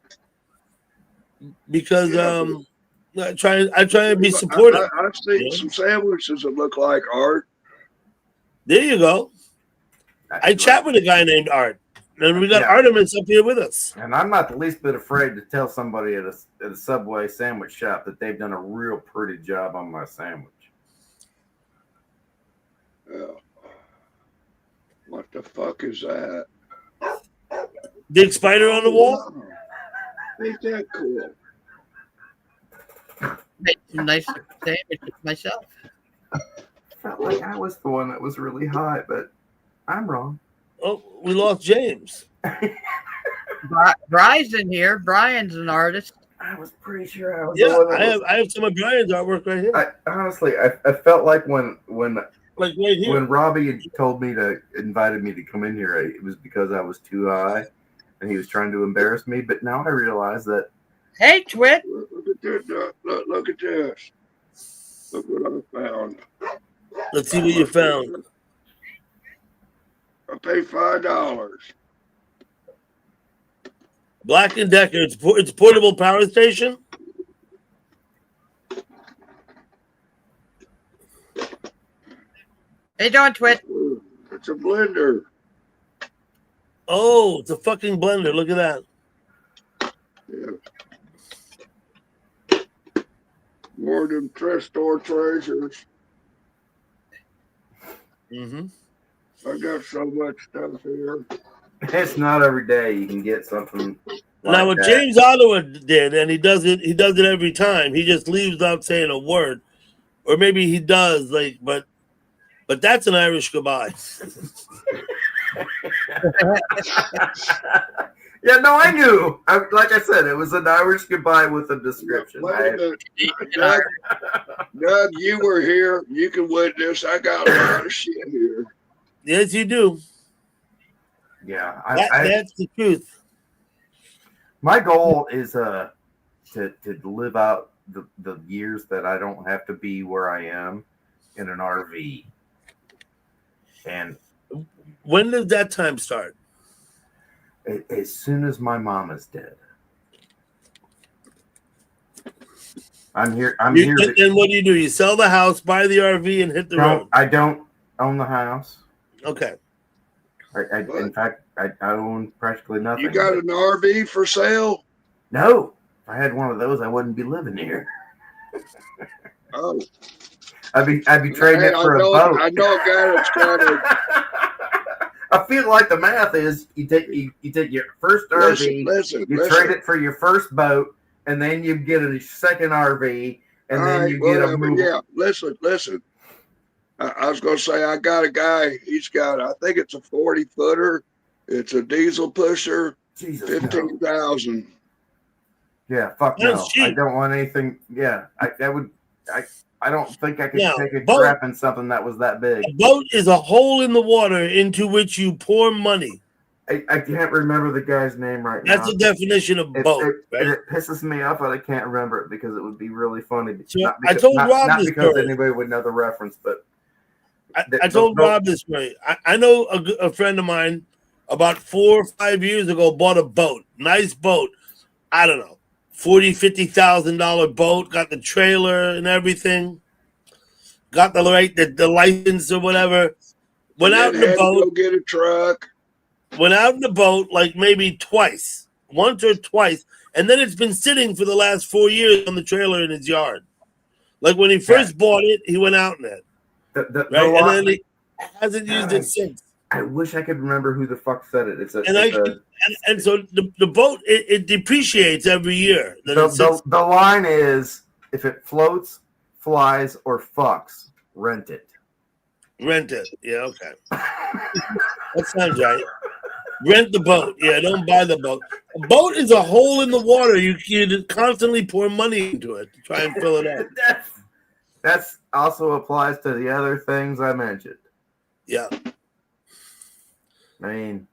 Because I try to be I, supportive. I've seen Yeah. some sandwiches that look like art. There you go. I chat with a guy named Art, and we got Yeah. Artemis up here with us. And I'm not the least bit afraid to tell somebody at a Subway sandwich shop that they've done a real pretty job on my sandwich. What the fuck is that? Big spider on the wall? Ain't that cool? Made some nice sandwiches myself. Felt like I was the one that was really high, but I'm wrong. Oh, we lost James. Brian's in here. Brian's an artist. I was pretty sure I was Yeah, the one that I have some of Brian's artwork right here. Honestly, I felt like when like right here. when Robbie had told me invited me to come in here, it was because I was too high, and he was trying to embarrass me. But now I realize that. Hey, Twit. Look at this. Look at this. Look what I found. Let's see what you found. I paid $5. Black and Decker. It's portable power station. Hey, doing, Twit? It's a blender. Oh, it's a fucking blender. Look at that. Yeah. More than store treasures. Mm-hmm. I got so much stuff here. It's not every day you can get something. Now, what James Ottawa did, and he does it every time. He just leaves without saying a word, or maybe he does, but that's an Irish goodbye. Yeah, no, I knew. Like I said, it was an Irish goodbye with a description. Doug, you were here. You can witness. I got a lot of shit here. Yes, you do. Yeah, that's the truth. My goal is to live out the years that I don't have to be where I am in an RV. And when does that time start? As soon as my mom is dead. I'm here. I'm here. And what do? You sell the house, buy the RV, and hit the road. I don't own the house. Okay. In fact, I own practically nothing. You got an RV for sale? No. If I had one of those, I wouldn't be living here. Oh. I'd be trading it for a boat. I know a guy that's got a. I feel like the math is you take your first RV, listen. trade it for your first boat, and then you get a second RV, and then you get a move. Yeah, listen. I was going to say, I got a guy, he's got, I think it's a 40-footer. It's a diesel pusher, 15,000. Yeah, fuck no. I don't want anything. Yeah, I don't think I could take a crap in something that was that big. A boat is a hole in the water into which you pour money. I can't remember the guy's name right now. That's the definition of boat. It pisses me off that I can't remember it because it would be really funny. So I told Rob not this because story. anybody would know the reference, but I told Rob this way. I know a friend of mine about 4 or 5 years ago bought a boat, nice boat. I don't know, $40,000-$50,000 boat. Got the trailer and everything. Got the license or whatever. Went out in the boat. Go get a truck. Went out in the boat like maybe once or twice, and then it's been sitting for the last 4 years on the trailer in his yard. Like when he first bought it, he went out in it. And then he hasn't used it since. I wish I could remember who the fuck said it. And so the boat it depreciates every year. The line is if it floats, flies, or fucks, rent it. Rent it. Yeah, okay. That sounds right. Rent the boat. Yeah, don't buy the boat. A boat is a hole in the water. You constantly pour money into it to try and fill it up. That's also applies to the other things I mentioned. Yeah. I mean,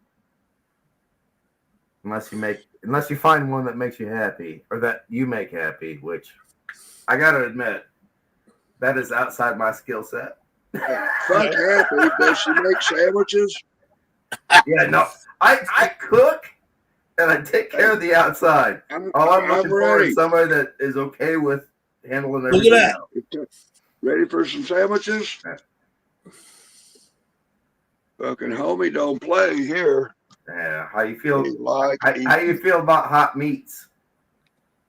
unless you find one that makes you happy or that you make happy, which I gotta admit, that is outside my skill set. Fuck Kathy. Does she make sandwiches? Yeah, no, I cook and I take care of the outside. All I'm looking for ready. is somebody that is okay with handling Look everything at that. else. Ready for some sandwiches? Fucking homie don't play here. Yeah, how you feel? Like How you feel about hot meats?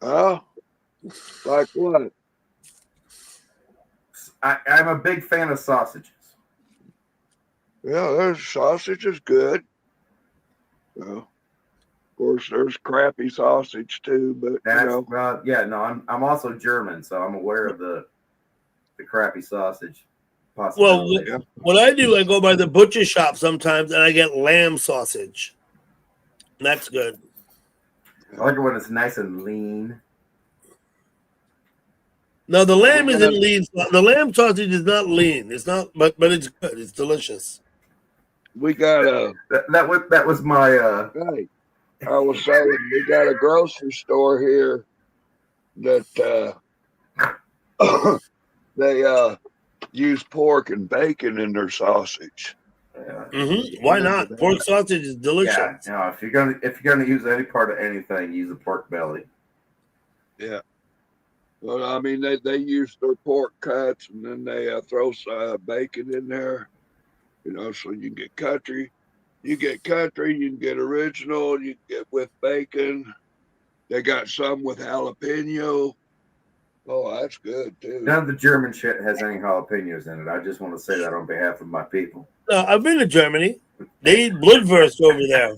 Huh? Like what? I'm a big fan of sausages. Yeah, there's sausage is good. Well, of course, there's crappy sausage too, but That's you know, yeah. No, I'm also German, so I'm aware of the crappy sausage Well, possibility. what I do, I go by the butcher shop sometimes, and I get lamb sausage. And that's good. I like it when it's nice and lean. No, the lamb isn't lean. The lamb sausage is not lean. It's not, but it's good. It's delicious. we got a. That was my. Hey, I was saying we got a grocery store here that they use pork and bacon in their sausage. Why not? Pork sausage is delicious. Yeah, you know, if you're gonna use any part of anything, use a pork belly. Yeah. Well, I mean, they use their pork cuts and then they throw bacon in there, you know, so you get country. You get country, you can get original, you can get with bacon. They got some with jalapeno. Oh, that's good too. None of the German shit has any jalapenos in it. I just want to say that on behalf of my people. I've been to Germany. They eat bloodwurst over there.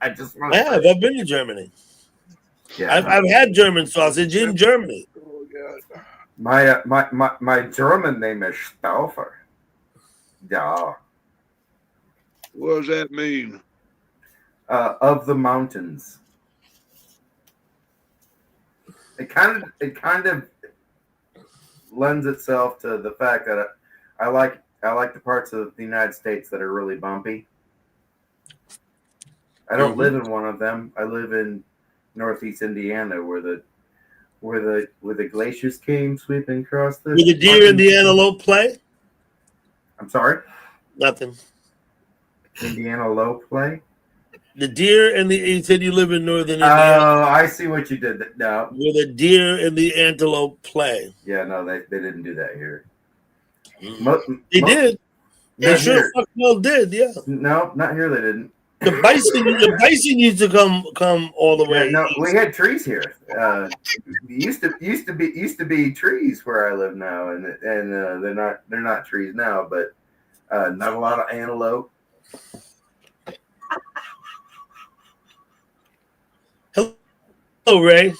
I just I have. I've been to Germany. Yeah, I've had German sausage in Germany. Oh, God. My German name is Stauffer. Yeah. What does that mean? Of the mountains. It kind of lends itself to the fact that I like the parts of the United States that are really bumpy. I don't live in one of them. I live in Northeast Indiana, where the glaciers came sweeping across the. Will the deer and the antelope play? I'm sorry. Nothing. Indiana low play. The deer and you said you live in northern Indiana. Oh, I see what you did. No. Where the deer and the antelope play. Yeah, no, they didn't do that here. They did. They Yeah, sure here. fuck well did. Yeah. No, not here. They didn't. The bison used to come all the way. Yeah, no, we had trees here. Used to be trees where I live now, and they're not trees now, but not a lot of antelope. Hello, Ray.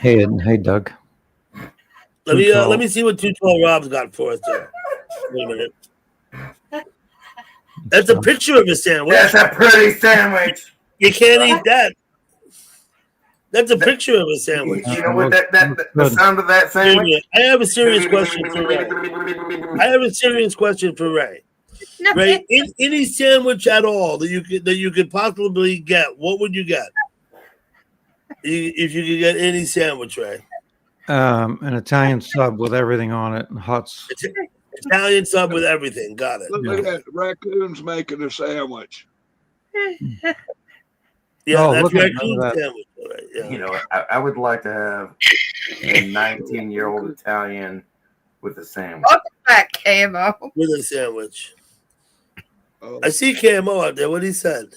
Hey, Doug. Let me see what 212 Rob's got for us there. Wait a minute. That's a picture of a sandwich. That's a pretty sandwich. You can't eat that. That's a picture of a sandwich. You know what the sound of that sandwich? I have a serious question for Ray. Ray, any sandwich at all that you could possibly get, what would you get? If you could get any sandwich, Ray. An Italian sub with everything on it and huts. Italian sub with everything. Got it. Look at that. Raccoon's making a sandwich. Yeah, Oh, that's look at raccoon that. sandwich. Right, yeah. You know, I would like to have a 19-year-old Italian with a sandwich. Welcome back, KMO. With a sandwich. Oh, I see KMO out there. What he said.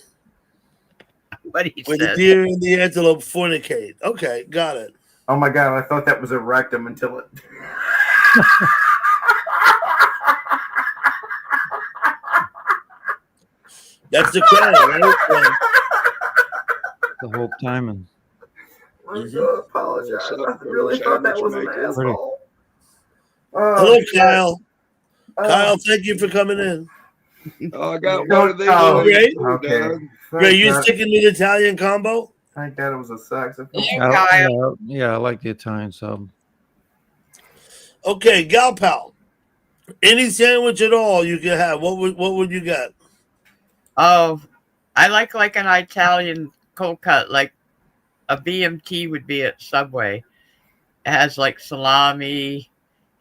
What he Where the said. deer and the antelope fornicate. Okay, got it. Oh my God, I thought that was a rectum until it. That's the crown, right? Yeah. The whole time and I apologize. I really thought that was an asshole. Hello, Kyle. Oh. Kyle, thank you for coming in. Oh, I got one of these. Oh, Ray, okay. Ray, you sticking with Italian combo? Thank God it was a saxophone. yeah, I like the Italian sub. Okay, Gal Pal. Any sandwich at all you can have. What would you get? Oh, I like an Italian cold cut, like a BMT would be at Subway. It has like salami,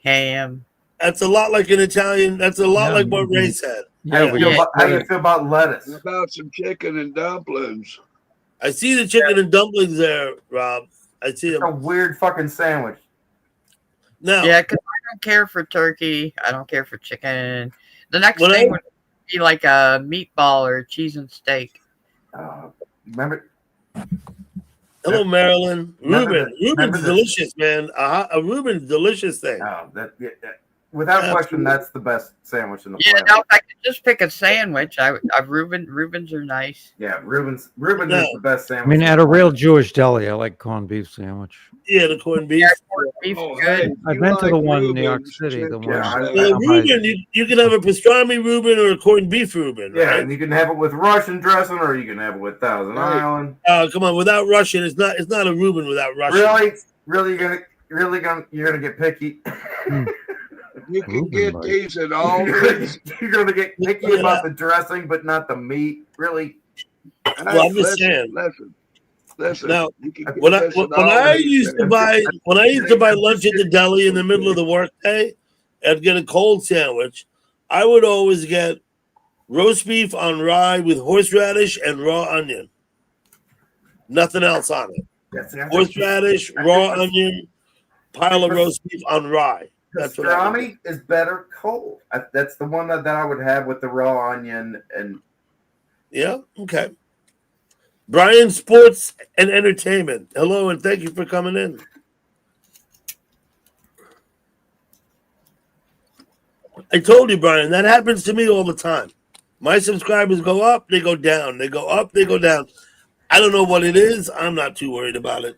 ham. That's a lot like an Italian. That's a lot Yeah, like what mhm. Ray said. How you feel Yeah. about, how you feel about lettuce? How about some chicken and dumplings? I see the chicken and dumplings there, Rob. I see It's a them. weird fucking sandwich. Now, Yeah, because I don't care for turkey. I don't care for chicken. The next When thing I- would be like a meatball or cheese and steak. Remember? hello, Marilyn. Remember Reuben. the- remember Reuben's the- delicious, man. A Reuben's delicious thing. Oh, without question, Absolutely. that's the best sandwich in the Yeah, planet. now if I could just pick a sandwich, Reubens are nice. Yeah, Reuben's is No. the best I sandwich. mean, in at the a real planet. Jewish deli, I like corned beef sandwich. Yeah, the corned beef. Yeah, corned beef Oh, is good. hey, I've you been to the like one in New York Reuben's, City, the check one. Yeah, this Well, out. Reuben, you can have a pastrami Reuben or a corned beef Reuben, Yeah, right? and you can have it with Russian dressing, or you can have it with Thousand Right. Island. Come on, without Russian, it's not a Reuben without Russian. Really, you're gonna get picky. You can Reuben, get like- these at Aldi's. You're gonna get picky about the dressing, but not the meat. Really. Well, I'm just saying. Listen. Now, you can get When I this at used to Aldi's. buy lunch at the deli in the middle of the workday, and get a cold sandwich, I would always get roast beef on rye with horseradish and raw onion. Nothing else on it. Horseradish, raw onion, pile of roast beef on rye. That's what I would do. Pastrami is better cold. That's the one that I would have with the raw onion and. Yeah, okay. Brian, sports and entertainment. Hello, and thank you for coming in. I told you, Brian, that happens to me all the time. My subscribers go up, they go down. They go up, they go down. I don't know what it is. I'm not too worried about it.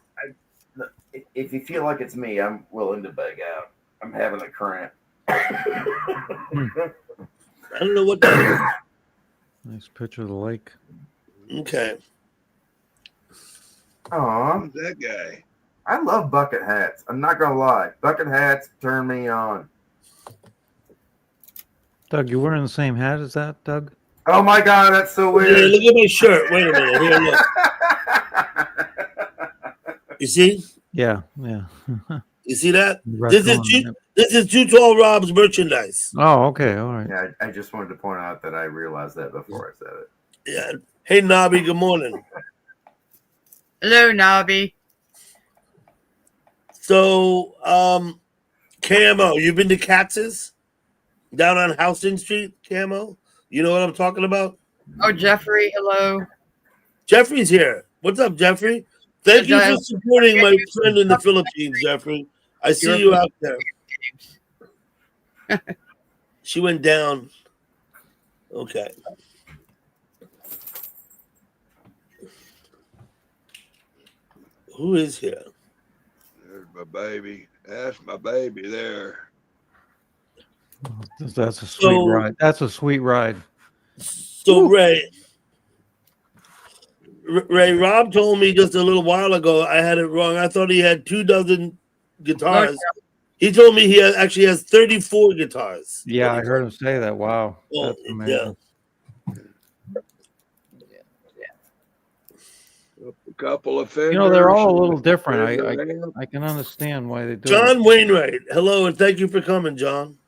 If you feel like it's me, I'm willing to beg out. I'm having a cramp. I don't know what that is. Nice picture of the lake. Okay. Aw, Who's that guy? I love bucket hats. I'm not gonna lie. Bucket hats turn me on. Doug, you wearing the same hat as that, Doug? Oh my god, that's so Yeah, weird. look at my shirt. Wait a minute. Here, look. You see? Yeah. You see that? Right This is on, Too, yep. this is Too Tall Rob's merchandise. Oh, okay. All right. Yeah, I just wanted to point out that I realized that before I said it. Yeah. Hey, Nobby. Good morning. Hello, Nobby. So, KMO, you've been to Katz's down on Houston Street, KMO? You know what I'm talking about? Oh, Jeffrey, hello. Jeffrey's here. What's up, Jeffrey? Thank you for supporting my friend in the Philippines, Jeffrey. I see you out there. She went down. Okay. Who is here? There's my baby. That's my baby there. That's a sweet So- ride. That's a sweet ride. So Ray, Rob told me just a little while ago I had it wrong. I thought he had 24 guitars. He told me he actually has 34 guitars. Yeah, I heard him say that. Wow. Oh, That's amazing. A couple of fenders. You know, they're all a little different. Fender amp. I can understand why they do John it. Wainwright, hello, and thank you for coming, John.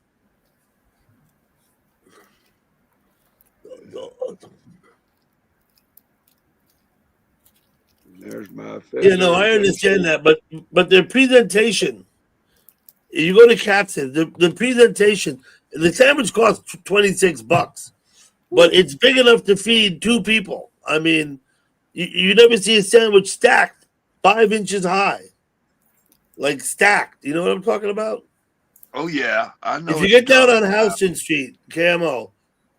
There's my Yeah, no, I understand that, but their presentation. You go to Katz's, the presentation, the sandwich costs $26, but it's big enough to feed two people. I mean, you never see a sandwich stacked 5 inches high, like stacked. You know what I'm talking about? Oh yeah, I know. If you what get you're down on talking about. Houston Street, KMO,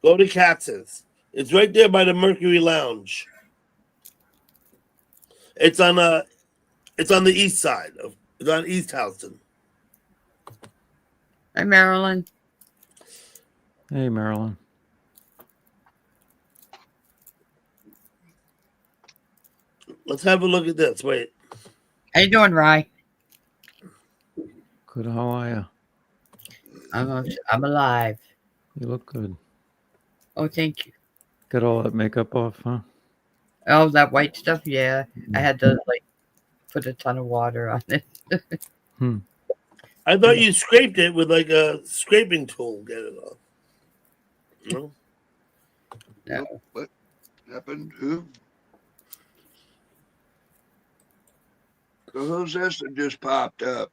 go to Katz's. It's right there by the Mercury Lounge. It's on the east side of. It's on East Houston. Hi, Marilyn. Hey, Marilyn. Let's have a look at this. Wait. How you doing, Rye? Good. How are you? I'm alive. You look good. Oh, thank you. Got all that makeup off, huh? Oh, that white stuff? Yeah. I had to, like, put a ton of water on it. I thought you scraped it with like a scraping tool. Get it off. No. No. What happened? Who? So who's this that just popped up?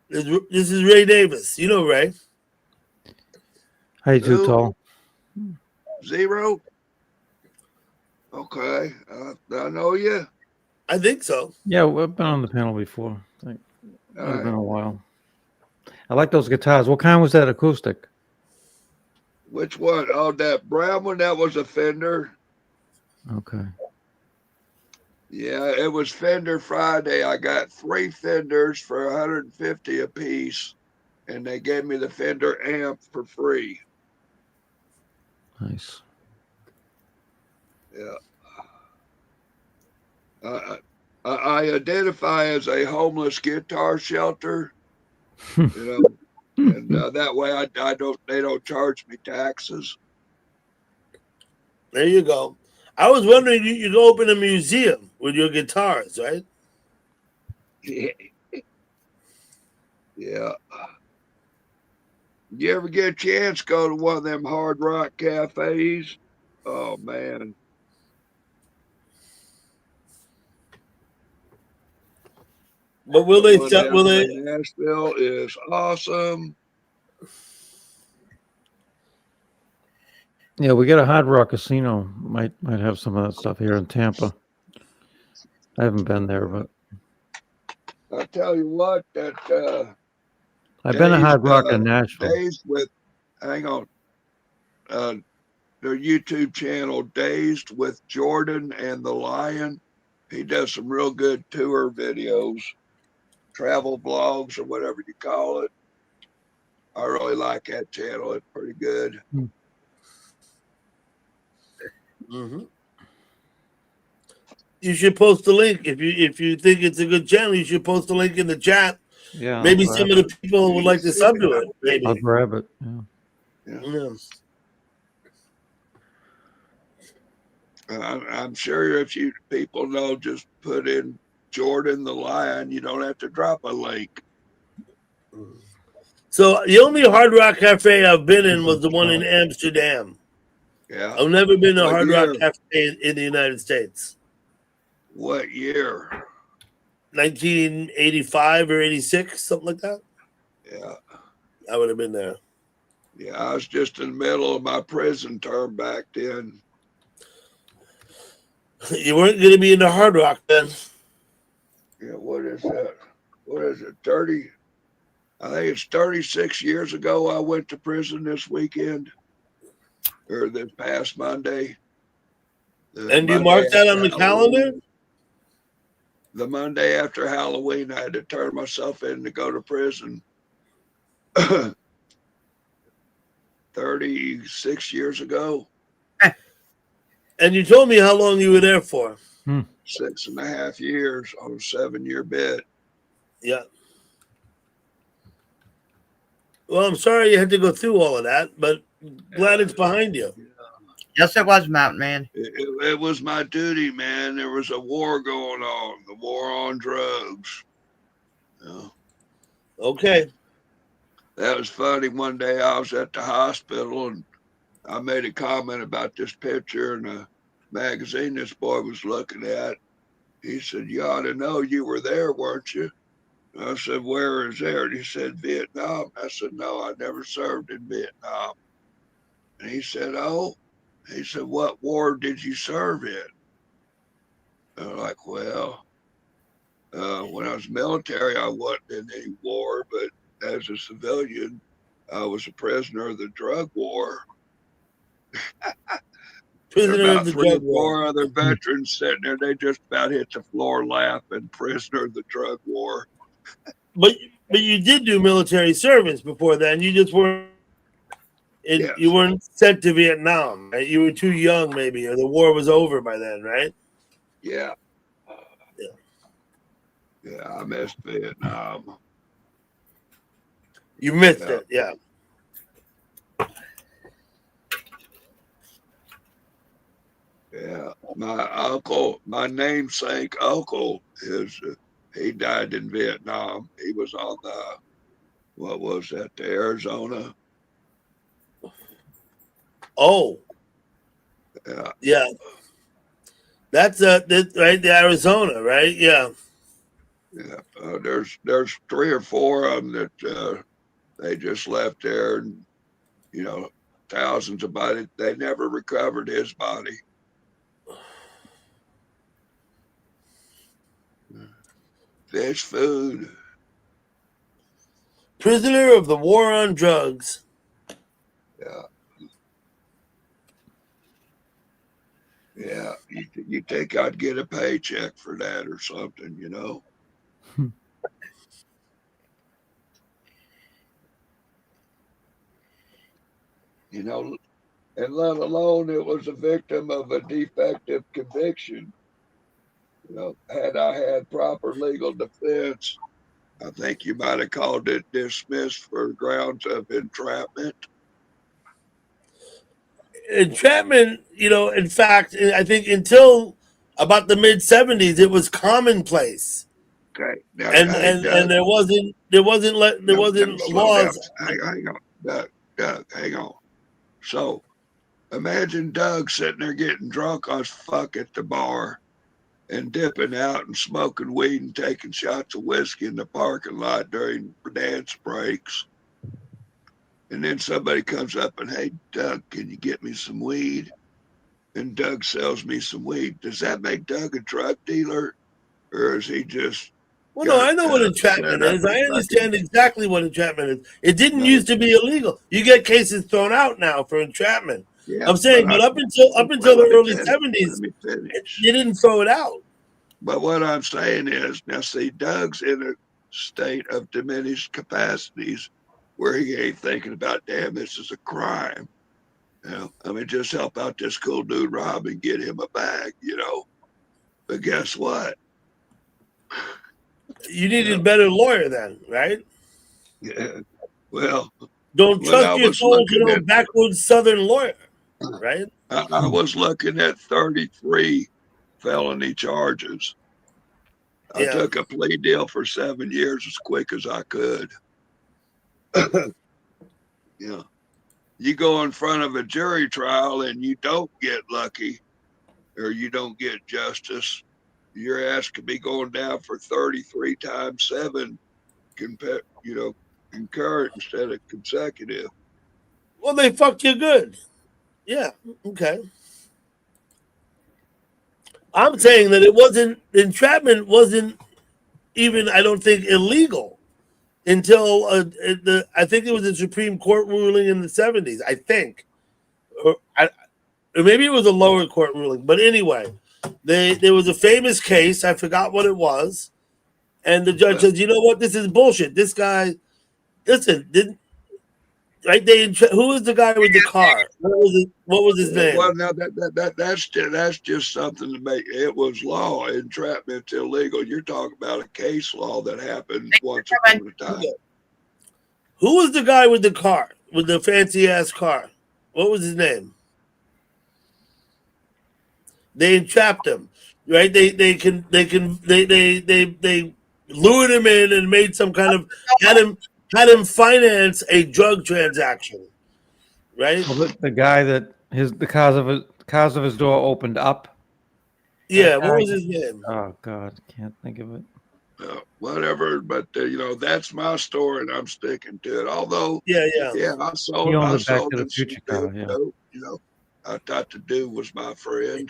This is Ray Davis. You know Ray. Hey, too Who? tall. Zero? Okay. I know you. I think so. Yeah, we've been on the panel before. I think All it's been right. a while. I like those guitars. What kind was that acoustic? Which one? Oh, that brown one, that was a Fender. Okay. Yeah, it was Fender Friday. I got 3 Fenders for $150 a piece, and they gave me the Fender amp for free. Nice. Yeah. I identify as a homeless guitar shelter, you know, and that way they don't charge me taxes. There you go. I was wondering you'd open a museum with your guitars, right? Yeah. Yeah. You ever get a chance to go to one of them hard rock cafes? Oh man. But will they One start? Will down they? in Nashville is awesome. Yeah, we got a Hard Rock Casino. Might have some of that stuff here in Tampa. I haven't been there, but I tell you what, that I've been to Hard Rock in Nashville. Dazed with, hang on, their YouTube channel, Dazed with Jordan and the Lion. He does some real good tour videos, travel vlogs, or whatever you call it. I really like that channel. It's pretty good. Mm-hmm. You should post a link if you think it's a good channel. You should post a link in the chat. Yeah, maybe I'll some grab of the people would like to sub to it. Maybe. I'll grab it. Yeah. Yeah. I'm sure if you people know, just put in Jordan the Lion. You don't have to drop a link. So the only Hard Rock Cafe I've been in was the one in Amsterdam. Yeah. I've never been to a What Hard year? Rock Cafe in the United States. What year? 1985 or 86, something like that. Yeah. I would have been there. Yeah, I was just in the middle of my prison term back then. You weren't going to be in the Hard Rock then. Yeah, what is that? What is it? 30? I think it's 36 years ago I went to prison this weekend. Or this past Monday. And you mark that on the calendar? The Monday after Halloween, I had to turn myself in to go to prison. 36 years ago. And you told me how long you were there for. 6.5 years on a 7-year bid. Yeah. Well, I'm sorry you had to go through all of that, but glad it's behind you. Yes, it was, Mountain Man. It was my duty, man. There was a war going on, the war on drugs. Yeah. Okay. That was funny. One day I was at the hospital and I made a comment about this picture in a magazine this boy was looking at. He said, "You ought to know you were there, weren't you?" And I said, "Where is there?" And he said, "Vietnam." I said, "No, I never served in Vietnam." And he said, "Oh." He said, "What war did you serve in?" And I'm like, "Well, when I was military, I wasn't in any war, but as a civilian, I was a prisoner of the drug war." Prisoner about of the 3 or drug war. 4 other veterans sitting there. They just about hit the floor laughing. Prisoner of the drug war. But you did do military service before then. You just weren't. Yes. You weren't sent to Vietnam, right? You were too young, maybe, or the war was over by then, right? Yeah. Yeah, I missed Vietnam. You missed it, yeah. Yeah, my uncle, my namesake uncle, He died in Vietnam. He was on what was that? The Arizona. Oh, Yeah. yeah. That's right, the Arizona, right? Yeah. Yeah. There's 3 or 4 of them that they just left there, and thousands of bodies. They never recovered his body. Fish food. Prisoner of the war on drugs. Yeah. Yeah. You think I'd get a paycheck for that or something, And let alone it was a victim of a defective conviction. Had I had proper legal defense, I think you might have called it dismissed for grounds of entrapment. Entrapment, in fact, I think until about the mid 70s, it was commonplace. Okay. Now, And there wasn't slow down. laws. Hang on. Doug, hang on. So imagine Doug sitting there getting drunk as fuck at the bar and dipping out and smoking weed and taking shots of whiskey in the parking lot during dance breaks. And then somebody comes up and, hey, Doug, can you get me some weed? And Doug sells me some weed. Does that make Doug a drug dealer? Or is he just... Well, no, I know what entrapment is. I understand exactly what entrapment is. It didn't used to be illegal. You get cases thrown out now for entrapment. Yeah, I'm saying, but up until the early 70s, you didn't throw it out. But what I'm saying is, now see, Doug's in a state of diminished capacities where he ain't thinking about, damn, this is a crime. Just help out this cool dude Rob and get him a bag, But guess what? You needed a better lawyer then, right? Yeah. Well, don't trust your phone to no backwoods Southern lawyer, right? I was looking at 33 felony charges. I took a plea deal for 7 years as quick as I could. Yeah. You go in front of a jury trial and you don't get lucky or you don't get justice, your ass could be going down for 33 times 7 concurrent instead of consecutive. Well, they fucked you good. Yeah. Okay. I'm saying that entrapment wasn't even, I don't think, illegal until I think it was a Supreme Court ruling in the 70s, I think. Or maybe it was a lower court ruling. But anyway, there was a famous case. I forgot what it was. And the judge says, you know what? This is bullshit. This guy, listen, who was the guy with the car? What was his name? Well, now that's just something to make it was law. Entrapment's illegal. You're talking about a case law that happened once upon a time. Who was the guy with the car, with the fancy ass car? What was his name? They entrapped him, right? They lured him in and made some kind of had him finance a drug transaction, right? Well, the guy that the cause of his door opened up. Yeah, what was his name? Oh God, can't think of it. Whatever, but that's my story and I'm sticking to it. Although, yeah, I sold Back to the Future car. Yeah, I thought the dude was my friend.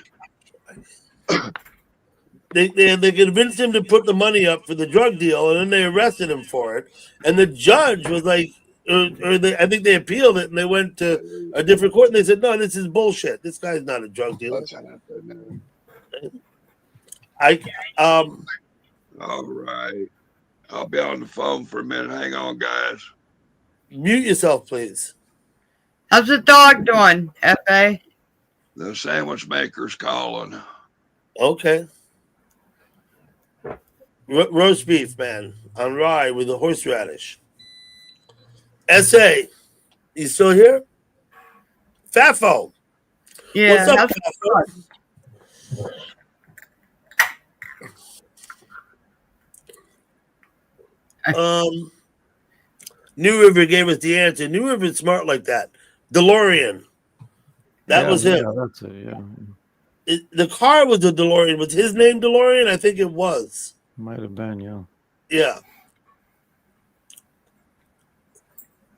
They convinced him to put the money up for the drug deal, and then they arrested him for it. And the judge was like, I think they appealed it, and they went to a different court, and they said, no, this is bullshit. This guy's not a drug dealer. All right. I'll be on the phone for a minute. Hang on, guys. Mute yourself, please. How's the dog doing, F.A.? The sandwich maker's calling. Okay. Roast beef, man, on rye with a horseradish. S.A., you still here? Fafo. Yeah. What's up, Fafo? New River gave us the answer. New River's smart like that. DeLorean. That was him. Yeah, that's it. Yeah, The car was the DeLorean. Was his name DeLorean? I think it was. might have been. Yeah. Yeah.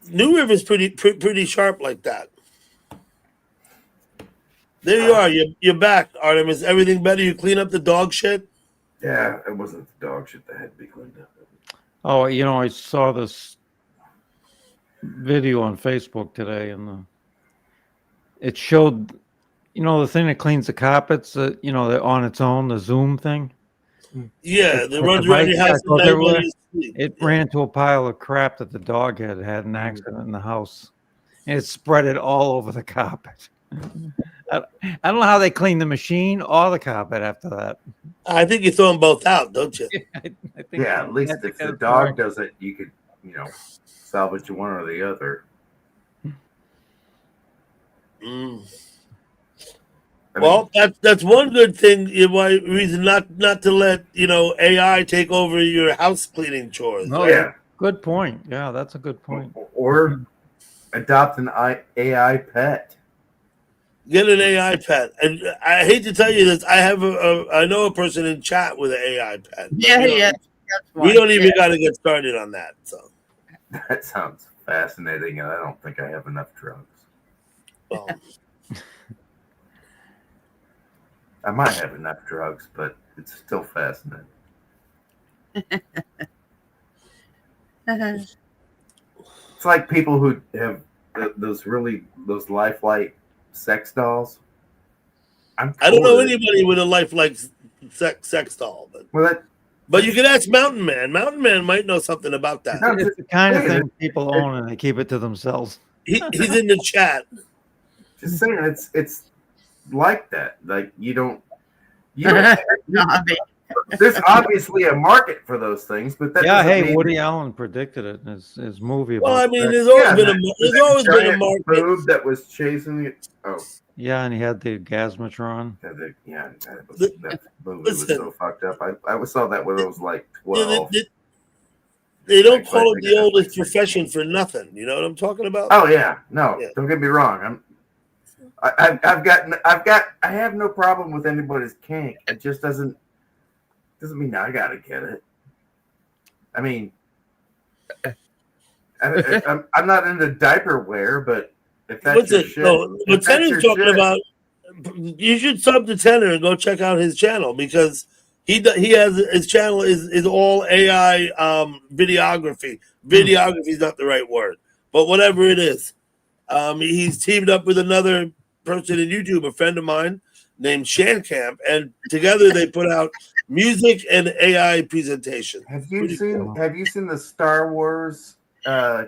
New River's pretty sharp like that. There you are. You're back, Artemis. Everything better? You clean up the dog shit? Yeah, it wasn't the dog shit that had to be cleaned up. Oh, I saw this video on Facebook today, and it showed, the thing that cleans the carpets, that on its own, the Zoom thing. Yeah, It that runs around your house. It ran to a pile of crap that the dog had an accident in the house, and it spread it all over the carpet. I don't know how they clean the machine or the carpet after that. I think you throw them both out, don't you? I think Yeah, at least if the dog does it, you could, salvage one or the other. Well, that's one good thing. Why reason not to let AI take over your house cleaning chores. Oh, right? yeah, good point. Yeah, that's a good point. Or adopt an AI pet. Get an AI pet, and I hate to tell you this. I know a person in chat with an AI pet. Yeah. We don't even got to get started on that. So that sounds fascinating, and I don't think I have enough drugs. Well, I might have enough drugs, but it's still fascinating. It's like people who have those lifelike sex dolls. I don't know anybody with a lifelike sex doll, but you can ask Mountain Man. Mountain Man might know something about that. It's the kind of thing people own and they keep it to themselves. He's in the chat. Just saying, it's like that. Like you don't. There's obviously a market for those things, but that doesn't mean Woody Allen predicted it in his movie. Well, about I mean, sex. there's always been a market. Boob that was chasing it. Oh, Yeah, and he had the Gasmatron. that movie was so fucked up. I saw that when I was like 12. They don't call it the oldest profession for nothing. You know what I'm talking about? Oh yeah, no, don't get me wrong. I have no problem with anybody's kink. It just doesn't mean I gotta get it. I mean, I'm not into diaper wear, but if that's your shit, what Tenner's talking about, you should sub to Tenner and go check out his channel because he has his channel is all AI videography. Videography is not the right word, but whatever it is, he's teamed up with another person in YouTube, a friend of mine named Shancamp, and together they put out music and AI presentation. Have you seen the Star Wars AI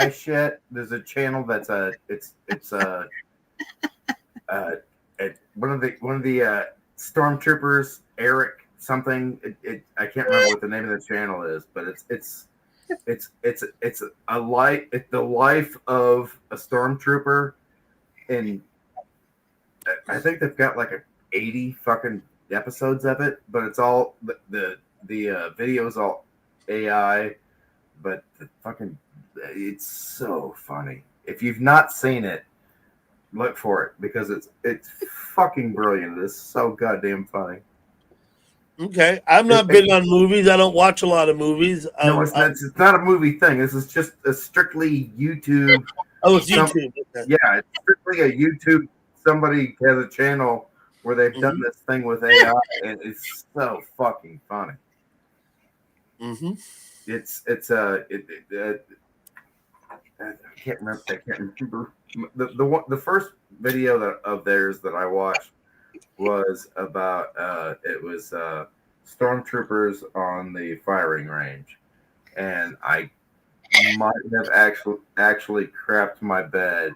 shit? There's a channel that's one of the stormtroopers, Eric something. I can't remember what the name of the channel is, but it's the life of a stormtrooper, and I think they've got like 80 fucking episodes of it, but it's all the video is all AI, but it's so funny. If you've not seen it, look for it because it's fucking brilliant. It's so goddamn funny. Okay, I'm not big on movies. I don't watch a lot of movies. No, it's not a movie thing. This is just a strictly YouTube. Oh, it's YouTube. Okay. Yeah, it's strictly a YouTube. Somebody has a channel where they've done this thing with AI, and it's so fucking funny. Mm-hmm. I can't remember. The first video of theirs that I watched was about it was stormtroopers on the firing range, and I might have actually crapped my bed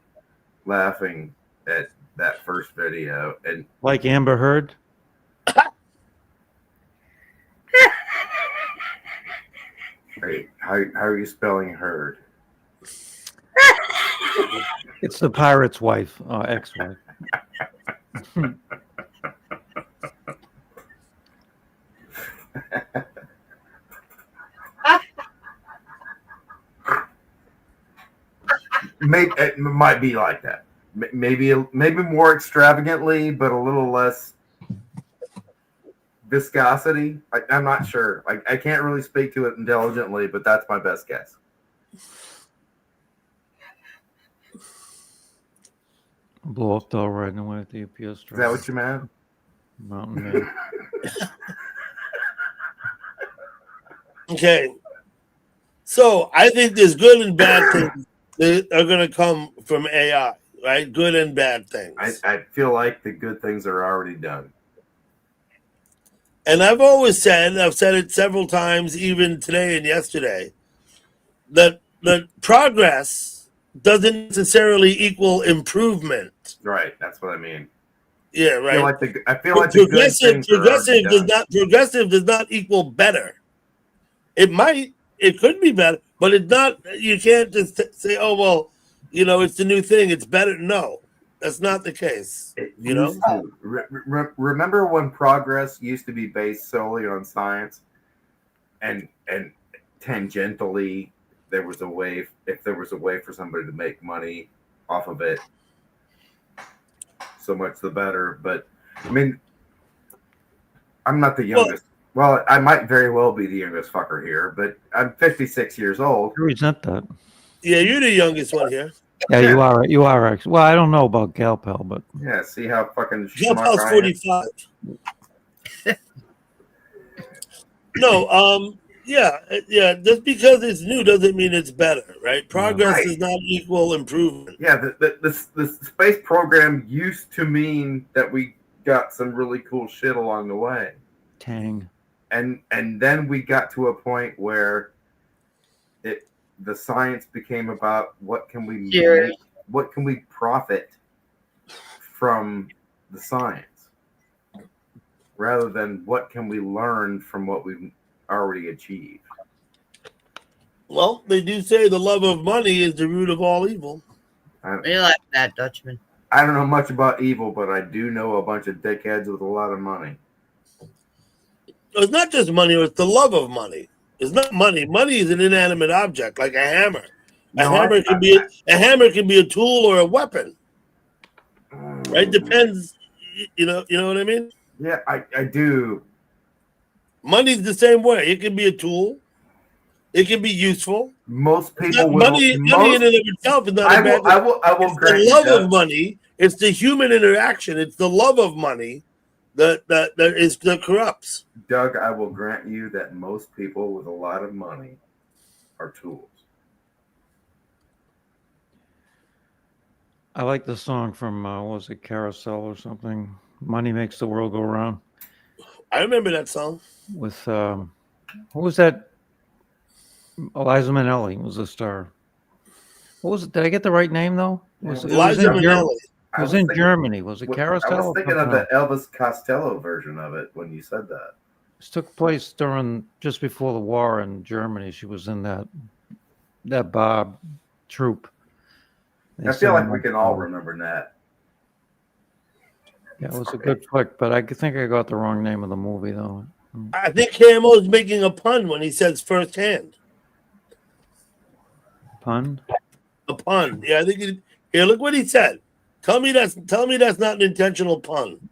laughing at that first video. And Like Amber Heard. How are you spelling Heard? It's the pirate's wife, ex-wife. it might be like that. Maybe more extravagantly, but a little less viscosity. I'm not sure. I can't really speak to it intelligently, but that's my best guess. Blow up though right away at the UPS Is that what you meant? Mountain Man. Okay. So I think there's good and bad things that are going to come from AI, right? Good and bad things. I feel like the good things are already done. And I've always said, I've said it several times, even today and yesterday, that progress doesn't necessarily equal improvement. Right. That's what I mean. Yeah, right. I feel like the good things are already done. Progressive does not equal better. It could be better, but it's not. You can't just say, "Oh well, it's the new thing. It's better." No, that's not the case. Remember when progress used to be based solely on science, and tangentially there was a way. If there was a way for somebody to make money off of it, so much the better. But I mean, I'm not the youngest. Well, I might very well be the youngest fucker here, but I'm 56 years old. You resent that. Yeah, you're the youngest one here. Yeah, you are. You are actually. Well, I don't know about Galpel, but yeah, see how fucking Galpel's 45. No, yeah. Just because it's new doesn't mean it's better, right? Progress does not equal improvement. Yeah, the space program used to mean that we got some really cool shit along the way. Tang. And then we got to a point where the science became about what can we make, what can we profit from the science, rather than what can we learn from what we've already achieved. Well, they do say the love of money is the root of all evil. We like that, Dutchman. I don't know much about evil, but I do know a bunch of dickheads with a lot of money. It's not just money, it's the love of money. It's not money. Money is an inanimate object, like a hammer. A hammer can be a tool or a weapon. Right? Depends. You know what I mean? Yeah, I do. Money's the same way. It can be a tool. It can be useful. Most people money in and of itself is not a bad thing. I will grant the you love that. of money. It's the human interaction. It's the love of money that corrupts. Doug, I will grant you that most people with a lot of money are tools. I like the song from what was it, Carousel or something? Money Makes the World Go Round. I remember that song. With who was that? Eliza Minnelli was the star. What was it? Did I get the right name though? Eliza Minnelli. It was in Germany. Was it Carousel? I was thinking of the Elvis Costello version of it when you said that. This took place just before the war in Germany. She was in that Bob troupe. I feel like we can all remember that. Yeah, it was a good flick, but I think I got the wrong name of the movie though. I think KMO is making a pun when he says firsthand. Pun? A pun. Yeah, I think here, look what he said. Tell me that's not an intentional pun.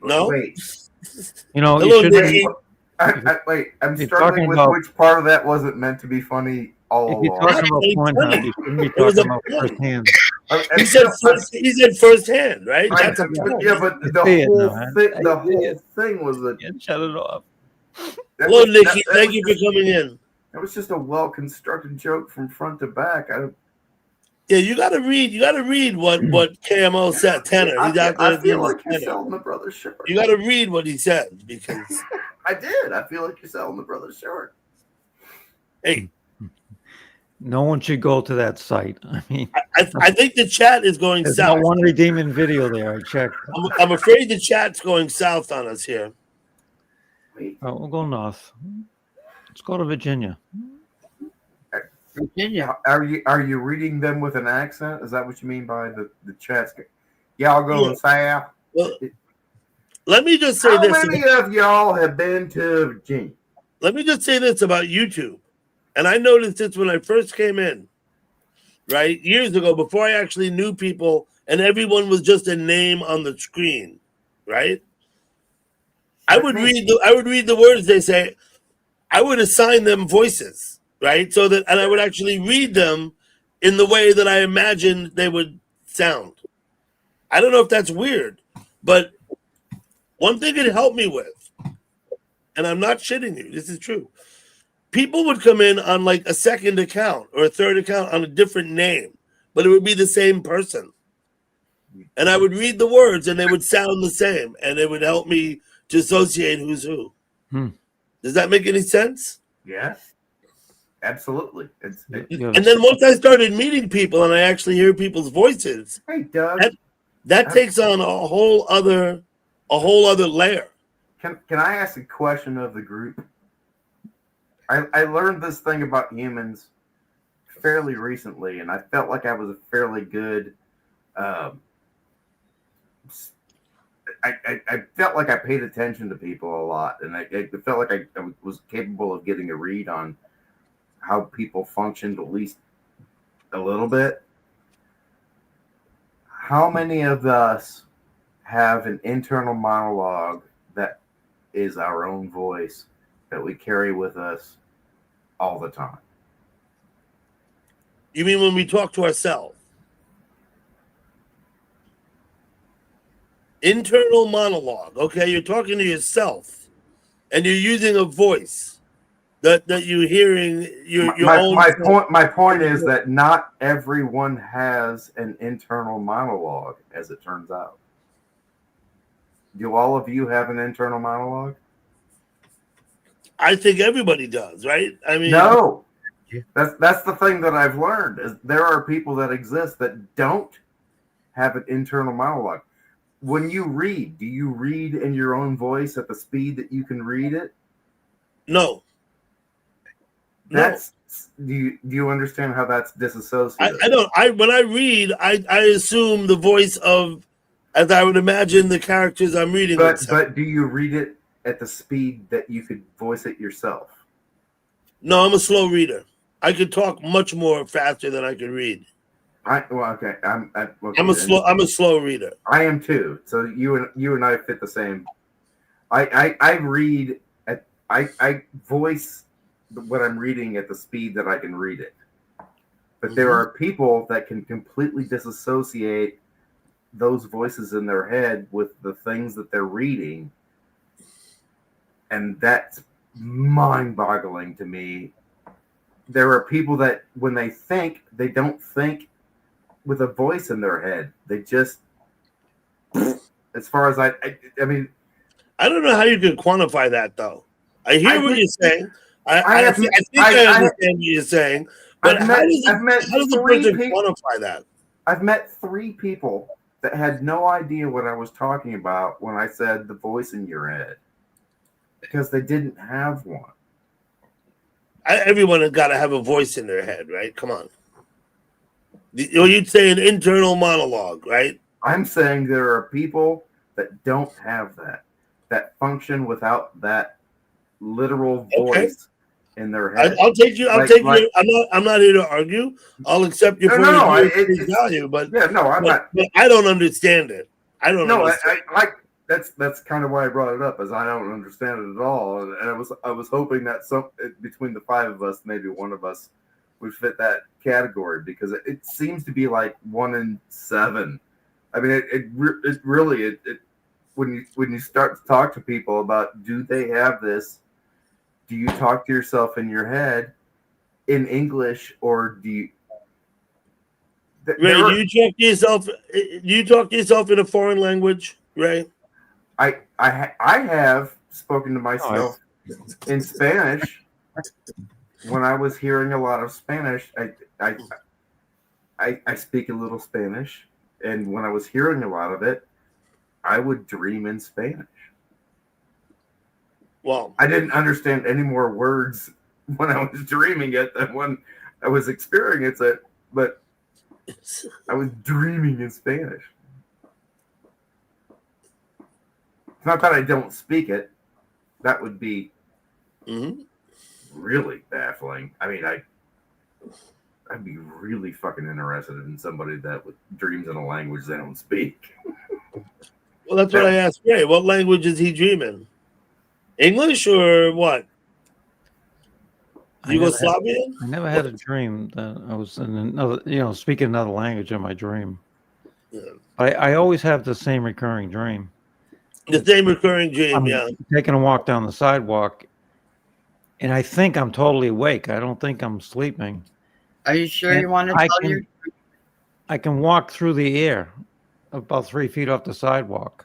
No? Wait. You shouldn't. Wait, I'm struggling with which part of that wasn't meant to be funny all If you're along. talking about Pornhub, you shouldn't be talking about firsthand. He said firsthand, right? That's a pun. Yeah, but the whole thing was a. Shut it off. Hello, Nikki. Thank you for coming in. That was just a well-constructed joke from front to back. Yeah, you got to read what KMO said. Tenor. He's out there. I feel like you're selling the brother short. You got to read what he said because I did. I feel like you're selling the brother short. Hey, no one should go to that site. I mean, I think the chat is going there's south. not one redeeming video there. I checked. I'm afraid the chat's going south on us here. Oh, we'll go north. Let's go to Virginia. Virginia. Are you reading them with an accent? Is that what you mean by the chats? Yeah, I'll go south. Well, let me just say How this. many of y'all have been to Virginia? Let me just say this about YouTube. And I noticed this when I first came in, right? Years ago, before I actually knew people and everyone was just a name on the screen, right? I would read the words they say. I would assign them voices, right? So that, and I would actually read them in the way that I imagined they would sound. I don't know if that's weird, but one thing it helped me with, and I'm not shitting you, this is true. People would come in on like a second account or a third account on a different name, but it would be the same person. And I would read the words and they would sound the same, and it would help me to associate who's who. Does that make any sense? Yes, absolutely. And then once I started meeting people and I actually hear people's voices, hey Doug, that takes on a whole other layer. Can I ask a question of the group? I learned this thing about humans fairly recently, and I felt like I was a fairly good. I felt like I paid attention to people a lot, and I felt like I was capable of getting a read on how people functioned, at least a little bit. How many of us have an internal monologue that is our own voice that we carry with us all the time? You mean when we talk to ourselves? Internal monologue. Okay, you're talking to yourself, and you're using a voice that you're hearing your own. My point is that not everyone has an internal monologue, as it turns out. Do all of you have an internal monologue? I think everybody does, right? I mean, no. That's the thing that I've learned is there are people that exist that don't have an internal monologue. When you read, do you read in your own voice at the speed that you can read it? No. That's do you understand how that's disassociated? I don't. When I read, I assume the voice of, as I would imagine the characters I'm reading. But do you read it at the speed that you could voice it yourself? No, I'm a slow reader. I could talk much more faster than I could read. Okay. I'm a slow reader. I am too. So you and I fit the same. I read at I voice what I'm reading at the speed that I can read it. But there are people that can completely disassociate those voices in their head with the things that they're reading, and that's mind-boggling to me. There are people that when they think, they don't think with a voice in their head. They just, as far as I mean, I don't know how you can quantify that though. I hear what you're saying. I think I understand what you're saying, but how does a person quantify that? I've met 3 people that had no idea what I was talking about when I said the voice in your head, because they didn't have one. Everyone has got to have a voice in their head, right? Come on. You'd say an internal monologue, right? I'm saying there are people that don't have that function without that literal voice in their head. I'll take you. I'm not here to argue. I'll accept your point of view, value, but I'm not. But I don't understand it. I don't. No, understand. that's kind of why I brought it up, as I don't understand it at all, and I was hoping that between the 5 of us, maybe one of us would fit that category, because it seems to be like 1 in 7. I mean, it really when you start to talk to people about, do they have this? Do you talk to yourself in your head in English, or do you? Ray, do you talk to yourself in a foreign language, Ray? I have spoken to myself in Spanish. When I was hearing a lot of Spanish, I speak a little Spanish, and when I was hearing a lot of it, I would dream in Spanish. Well, I didn't understand any more words when I was dreaming it than when I was experiencing it, but I was dreaming in Spanish. not that I don't speak it. That would be Mm-hmm. really baffling. I mean, I'd be really fucking interested in somebody that dreams in a language they don't speak. Well, that's what I asked Ray. What language is he dreaming? English or what? Yugoslavian? I never had a dream that I was in another, speaking another language in my dream. Yeah. I always have the same recurring dream. The same recurring dream, I'm yeah. taking a walk down the sidewalk, and I think I'm totally awake. I don't think I'm sleeping. Are you sure And you want to I tell can- your? I can walk through the air about 3 feet off the sidewalk.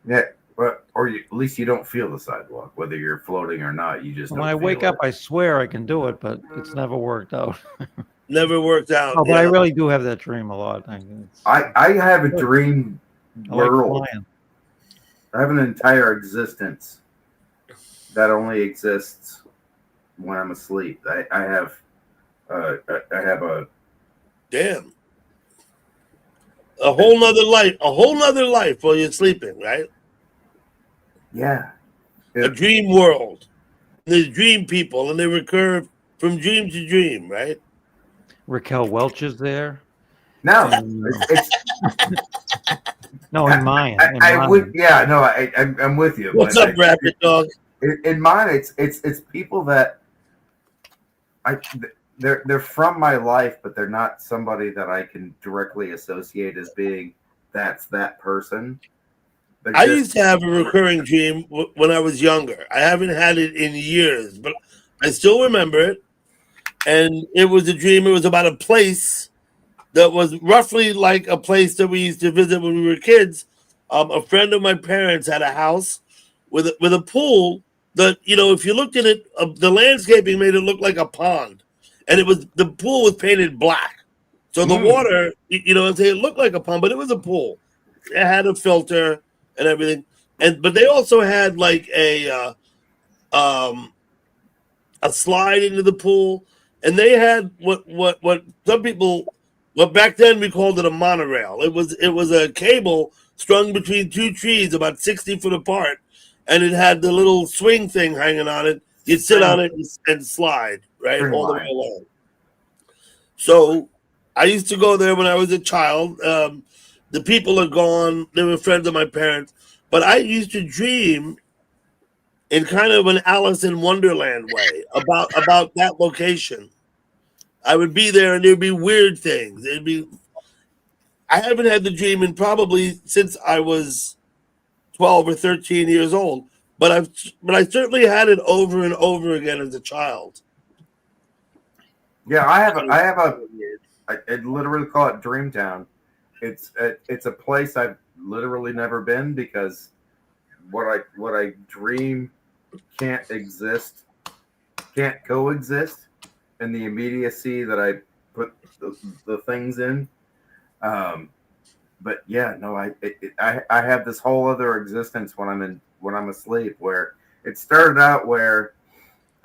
Yeah, but or at least you don't feel the sidewalk, whether you're floating or not. You just When don't I wake feel up, I swear I can do it, but it's never worked out. Never worked out. Oh, but I really do have that dream a lot. I have a dream I like world. flying. I have an entire existence that only exists when I'm asleep. I have a Damn. A whole nother life while you're sleeping, right? yeah. A dream world. There's dream people, and they recur from dream to dream, right? Raquel Welch is there. No, And, it's no, in mine. in I mine. would, yeah, no, I'm with you. What's but up, Rapid Dog? In mine, it's people that they're from my life, but they're not somebody that I can directly associate as being that's that person. They're I just- used to have a recurring dream when I was younger. I haven't had it in years, but I still remember it. And it was a dream. It was about a place that was roughly like a place that we used to visit when we were kids. A friend of my parents had a house with a pool that, if you looked at it, the landscaping made it look like a pond. And the pool was painted black. So the water, it looked like a pond, but it was a pool. It had a filter and everything. But they also had like a slide into the pool. And they had what some people, back then we called it a monorail. It was a cable strung between two trees about 60 foot apart, and it had the little swing thing hanging on it. You'd sit on it and slide right String all the line. way along. So I used to go there when I was a child. The people are gone; they were friends of my parents. But I used to dream in kind of an Alice in Wonderland way about that location. I would be there and there'd be weird things. I haven't had the dream in probably since I was 12 or 13 years old, but I certainly had it over and over again as a child. Yeah, I'd literally call it Dreamtown. It's a place I've literally never been because what I dream can't coexist in the immediacy that I put the things in. But yeah, no, I have this whole other existence when I'm asleep where it started out where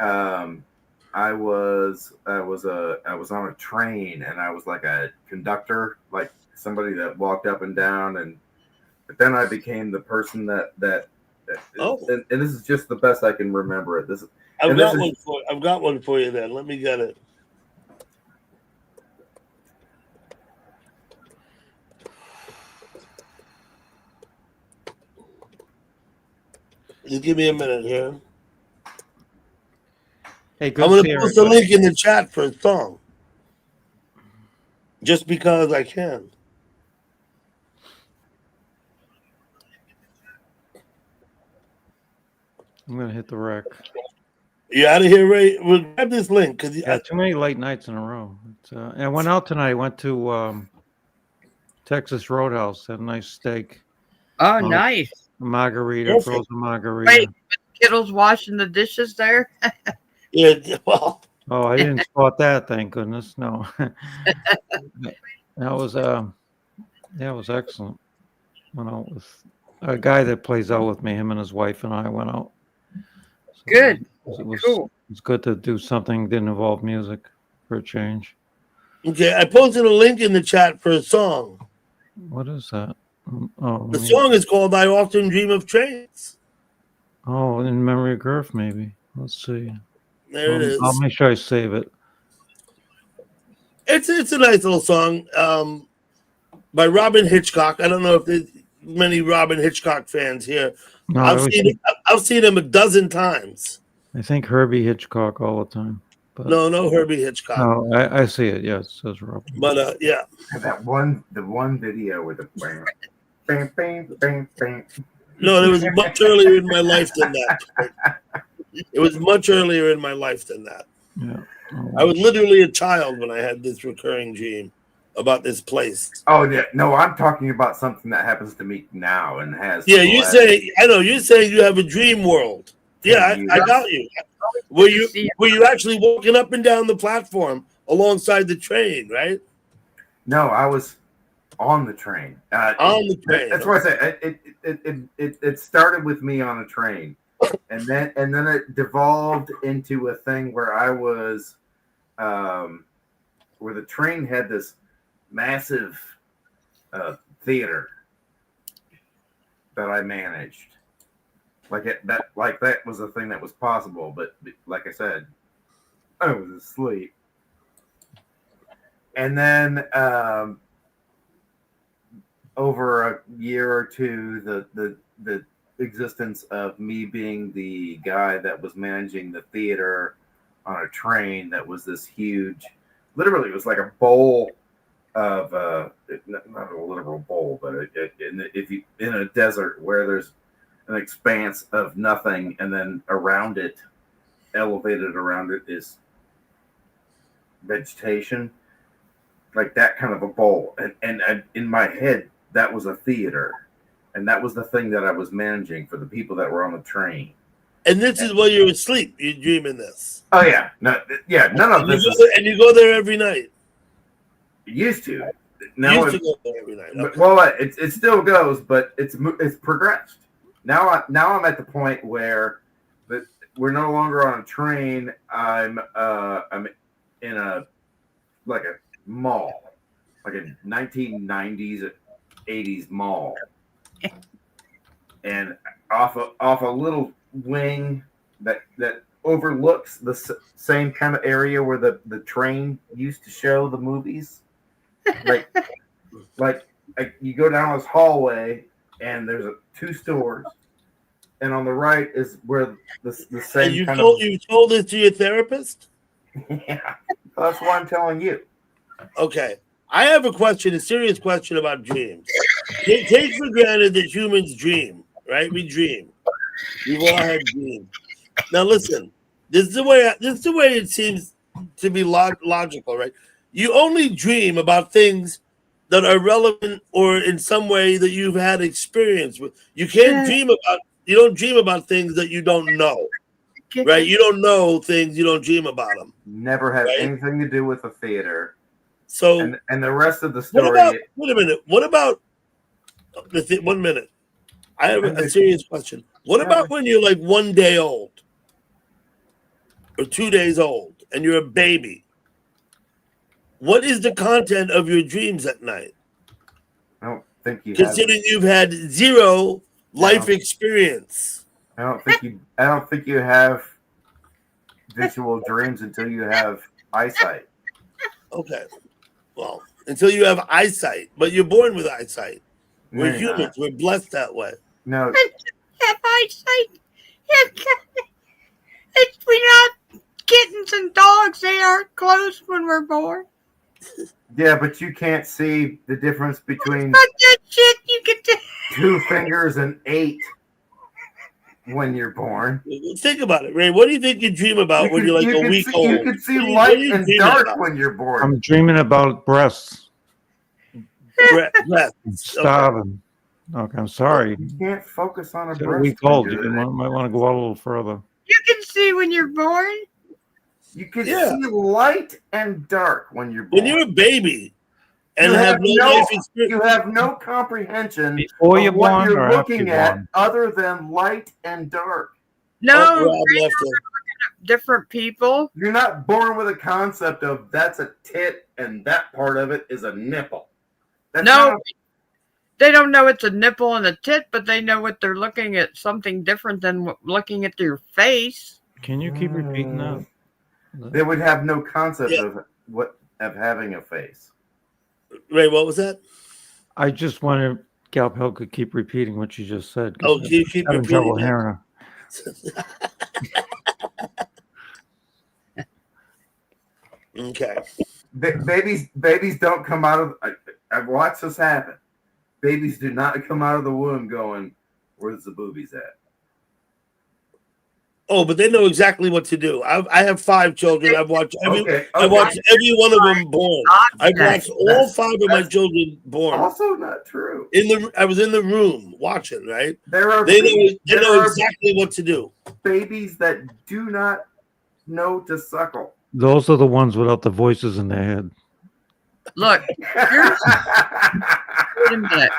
I was on a train and I was like a conductor, like somebody that walked up and down, but then I became the person that and this is just the best I can remember it. I've got one for you then. Let me get it. Just give me a minute here. Hey, I'm going to post a link in the chat for a song. Just because I can. I'm gonna hit the wreck. You out of here, Ray? We'll grab this link because Too many late nights in a row. And I went out tonight. I went to Texas Roadhouse. Had a nice steak. Oh, nice. Margarita, Perfect. frozen margarita. Wait, Kittle's washing the dishes there. Yeah, well. Oh, I didn't spot that. Thank goodness. No, that was it was excellent. Went out with a guy that plays out with me. Him and his wife and I went out. So Good. It was Cool. It's good to do something that didn't involve music for a change. Okay, I posted a link in the chat for a song. What is that? Oh, The yeah. song is called "I Often Dream of Trains." Oh, in memory of Girth, maybe. Let's see. There it I'll is. make sure I save it. It's a nice little song by Robin Hitchcock. I don't know if there's many Robin Hitchcock fans here. No, I've seen him a dozen times. I think Herbie Hitchcock all the time. But No Herbie Hitchcock. no, I see it. Yeah, it says Robin. But yeah, The one video with the bang, bang, bang, bang. no, it was much earlier in my life than that. It was much earlier in my life than that. Yeah. I was literally a child when I had this recurring dream about this place. Oh yeah, no, I'm talking about something that happens to me now and has. Yeah, you say I know. You're saying you have a dream world. Yeah, I got you. Were you actually walking up and down the platform alongside the train, right? No, I was on the train. On the train. That's why I say it started with me on a train, and then it devolved into a thing where I was, where the train had this massive theater that I managed. That was a thing that was possible, but like I said, I was asleep. And then over a year or two, the existence of me being the guy that was managing the theater on a train that was this huge, literally it was like a bowl of not a literal bowl, but if you in a desert where there's an expanse of nothing, and then around it, elevated around it, is vegetation, like that kind of a bowl. And in my head, that was a theater, and that was the thing that I was managing for the people that were on the train. And this is while you're asleep. You're dreaming this. Oh yeah, none of this. And you go there every night. Used to. Now Used to go there every night. Okay. Well, it still goes, but it's progressed. Now I'm at the point where we're no longer on a train. I'm in a mall, like a 1990s, 80s mall, and off a little wing that overlooks the same kind of area where the train used to show the movies. Like you go down this hallway and there's two stores, and on the right is where the same. And you kind told this to your therapist? Yeah, that's why I'm telling you. Okay, I have a serious question about dreams. Take for granted that humans dream, right? We dream. We've all had dreams. Now listen, this is the way it seems to be logical, right? You only dream about things that are relevant or in some way that you've had experience with. You don't dream about things that you don't know, right? You don't know things, you don't dream about them. Never had anything to do with the theater. So and the rest of the story. Wait a minute. What about 1 minute? I have a serious question. What about when you're like 1 day old or 2 days old and you're a baby? What is the content of your dreams at night? I don't think you. Considering you've had zero life experience. I don't think you have visual dreams until you have eyesight. Okay. Well, until you have eyesight, but you're born with eyesight. No, We're you're humans. not. We're blessed that way. No. Have eyesight. We're not kittens and dogs. They aren't close when we're born. Yeah, but you can't see the difference between But that shit you can do. 2 fingers and 8 when you're born. Think about it, Ray. What do you think you dream about when you're like a week old? You can see What light do you and dream dark about? when you're born. I'm dreaming about breasts. Breath. Starving. Okay, I'm sorry. You can't focus on a It's a breast. week when old. you're You there. might want to go out a little further. You can see when you're born. You can Yeah. see light and dark when you're born. When you're a baby and You have no life experience. you have no comprehension Before of you're what born you're or after looking you're at born? other than light and dark. No, Rob left it. different people. You're not born with a concept of that's a tit and that part of it is a nipple. That's No, not- They don't know it's a nipple and a tit, but they know what they're looking at, something different than looking at your face. Can you keep repeating that? They would have no concept Yeah. of having a face. Ray, what was that? I just wanted Galpel could keep repeating what you just said. 'cause Oh, I'm you keep having trouble repeating hearing her. Okay. Babies don't come out of. I've watched this happen. Babies do not come out of the womb going, "Where's the boobies at?" Oh, but they know exactly what to do. I have 5 children. I've watched every Okay, I watched every one of them born. I've That's- watched all 5 of my children born. Also not true. I was in the room watching. Right? There are They babies, know exactly what to do. babies that do not know to suckle. Those are the ones without the voices in their head. Look, here's. Wait a minute.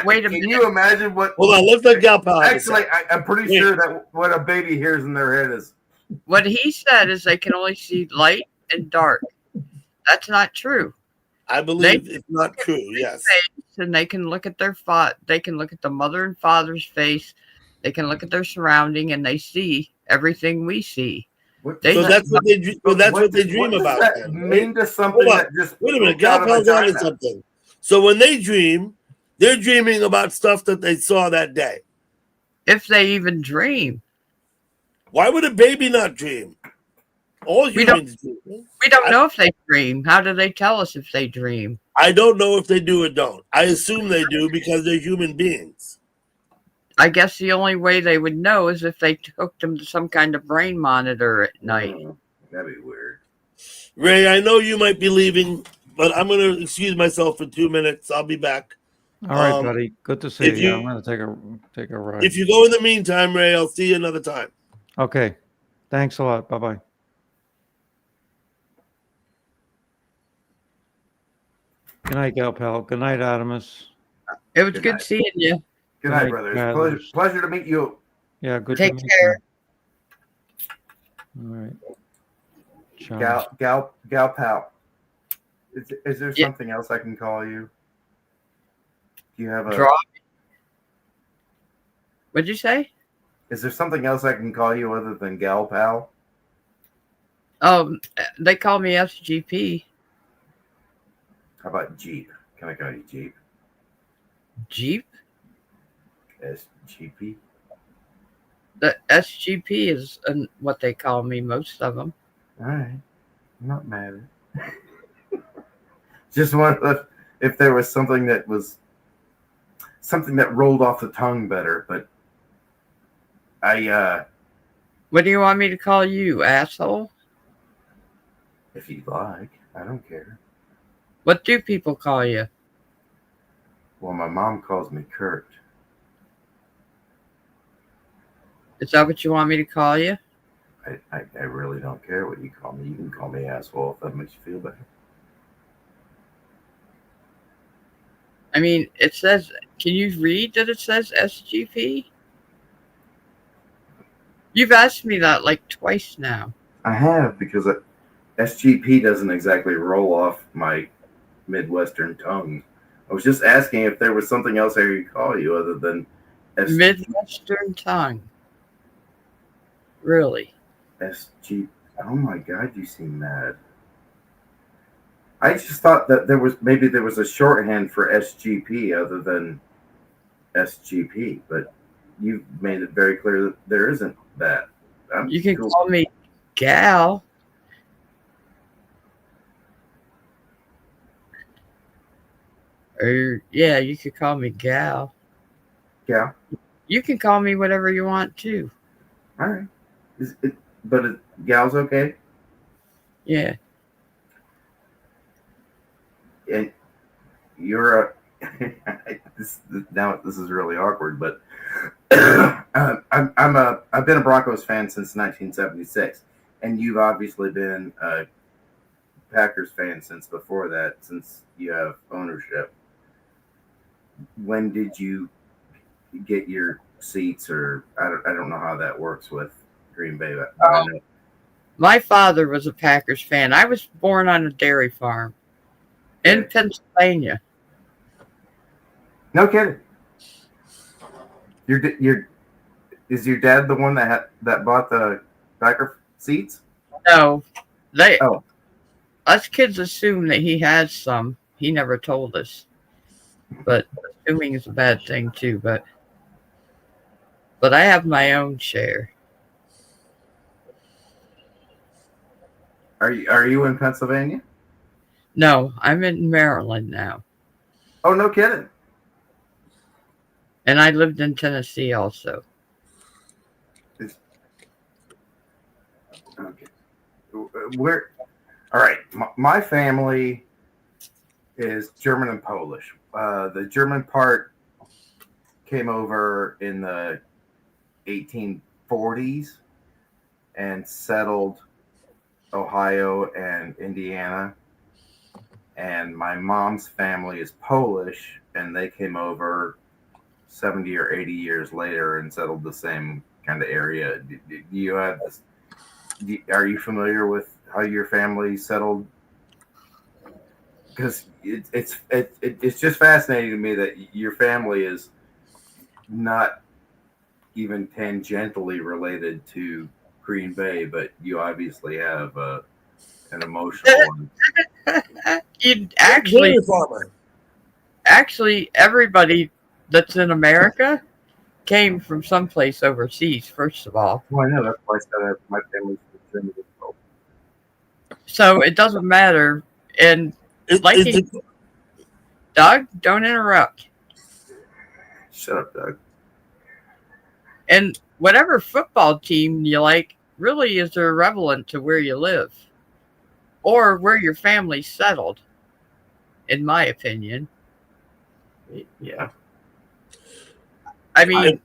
Wait a Can minute. you imagine what? Hold on, let's let Galpel. Actually, I'm pretty sure that what a baby hears in their head is. What he said is they can only see light and dark. That's not true. I believe it's not true. Yes. And they can look at their they can look at the mother and father's face. They can look at their surrounding, and they see everything we see. So that's what they dream. Well, that's what they dream does about. that then, mean to something Hold on. that just Wait a minute, out of Galpel's on to vagina? something. So when they dream, they're dreaming about stuff that they saw that day. If they even dream. Why would a baby not dream? All We don't- humans do. We don't know if they dream. How do they tell us if they dream? I don't know if they do or don't. I assume they do because they're human beings. I guess the only way they would know is if they hooked them to some kind of brain monitor at night. That'd be weird. Ray, I know you might be leaving, but I'm going to excuse myself for 2 minutes. I'll be back. All right, buddy. Good to see you. if Yeah, you- I'm going to take a ride. If you go in the meantime, Ray, I'll see you another time. Okay. Thanks a lot. Bye-bye. Good night, Galpel. Good night, Adamus. It was Good good night. seeing you. Good night, brothers. Pleasure to meet you. Yeah, good Take to meet care. you. All right. Ciao. Gal pal. Is there Yeah. something else I can call you? Do you have a? Draw. What'd you say? Is there something else I can call you other than gal pal? They call me SGP. How about Jeep? Can I call you Jeep? Jeep? SGP. The SGP is what they call me, most of them. All right. I'm not mad at it. Just wondered if there was something that rolled off the tongue better, but What do you want me to call you, asshole? if you'd like, I don't care. What do people call you? Well, my mom calls me Kurt. Is that what you want me to call you? I really don't care what you call me. You can call me asshole if that makes you feel better. I mean, it says, can you read that it says SGP? You've asked me that like twice now. I have, because SGP doesn't exactly roll off my Midwestern tongue. I was just asking if there was something else I could call you other than SGP. Midwestern tongue. Really? SG. Oh my God, you seem mad. I just thought that there was a shorthand for SGP other than SGP, but you've made it very clear that there isn't that. You can call me Gal. Or, yeah, you could call me Gal. Gal. You can call me whatever you want too. All right. But Gal's okay? Yeah. And you're this is really awkward, but I've been a Broncos fan since 1976, and you've obviously been a Packers fan since before that, since you have ownership. When did you get your seats, or I don't know how that works with Green Bay? But I know. My father was a Packers fan. I was born on a dairy farm in Pennsylvania. No kidding. Is your dad the one that bought the biker seats? No, Oh. Us kids assume that he has some. He never told us, but assuming is a bad thing too. But I have my own share. Are you in Pennsylvania? No, I'm in Maryland now, Oh, no kidding. and I lived in Tennessee also. Okay. Where? All right. My family is German and Polish. The German part came over in the 1840s and settled Ohio and Indiana. And my mom's family is Polish, and they came over 70 or 80 years later and settled the same kind of area. Do you have this? Are you familiar with how your family settled? Because it's just fascinating to me that your family is not even tangentially related to Green Bay, but you obviously have an emotional. You'd actually, everybody that's in America came from someplace overseas. First of all, Well, I know that's why I said my family's German. so it doesn't matter. And Doug, don't interrupt. Shut up, Doug. And whatever football team you like really is irrelevant to where you live or where your family's settled, in my opinion. Yeah. I mean,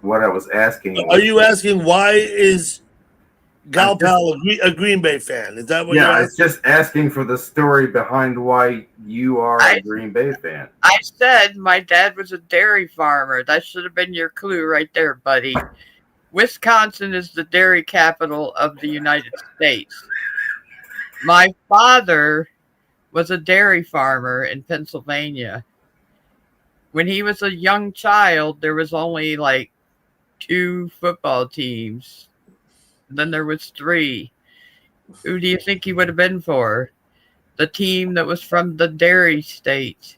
what I was asking. Are you asking why is Galpal a Green Bay fan? Is that what you're Yeah, I asking? was just asking for the story behind why you are a Green Bay fan. I said my dad was a dairy farmer. That should have been your clue right there, buddy. Wisconsin is the dairy capital of the United States. My father was a dairy farmer in Pennsylvania. When he was a young child, there was only like 2 football teams. Then there was 3. Who do you think he would have been for? The team that was from the dairy state.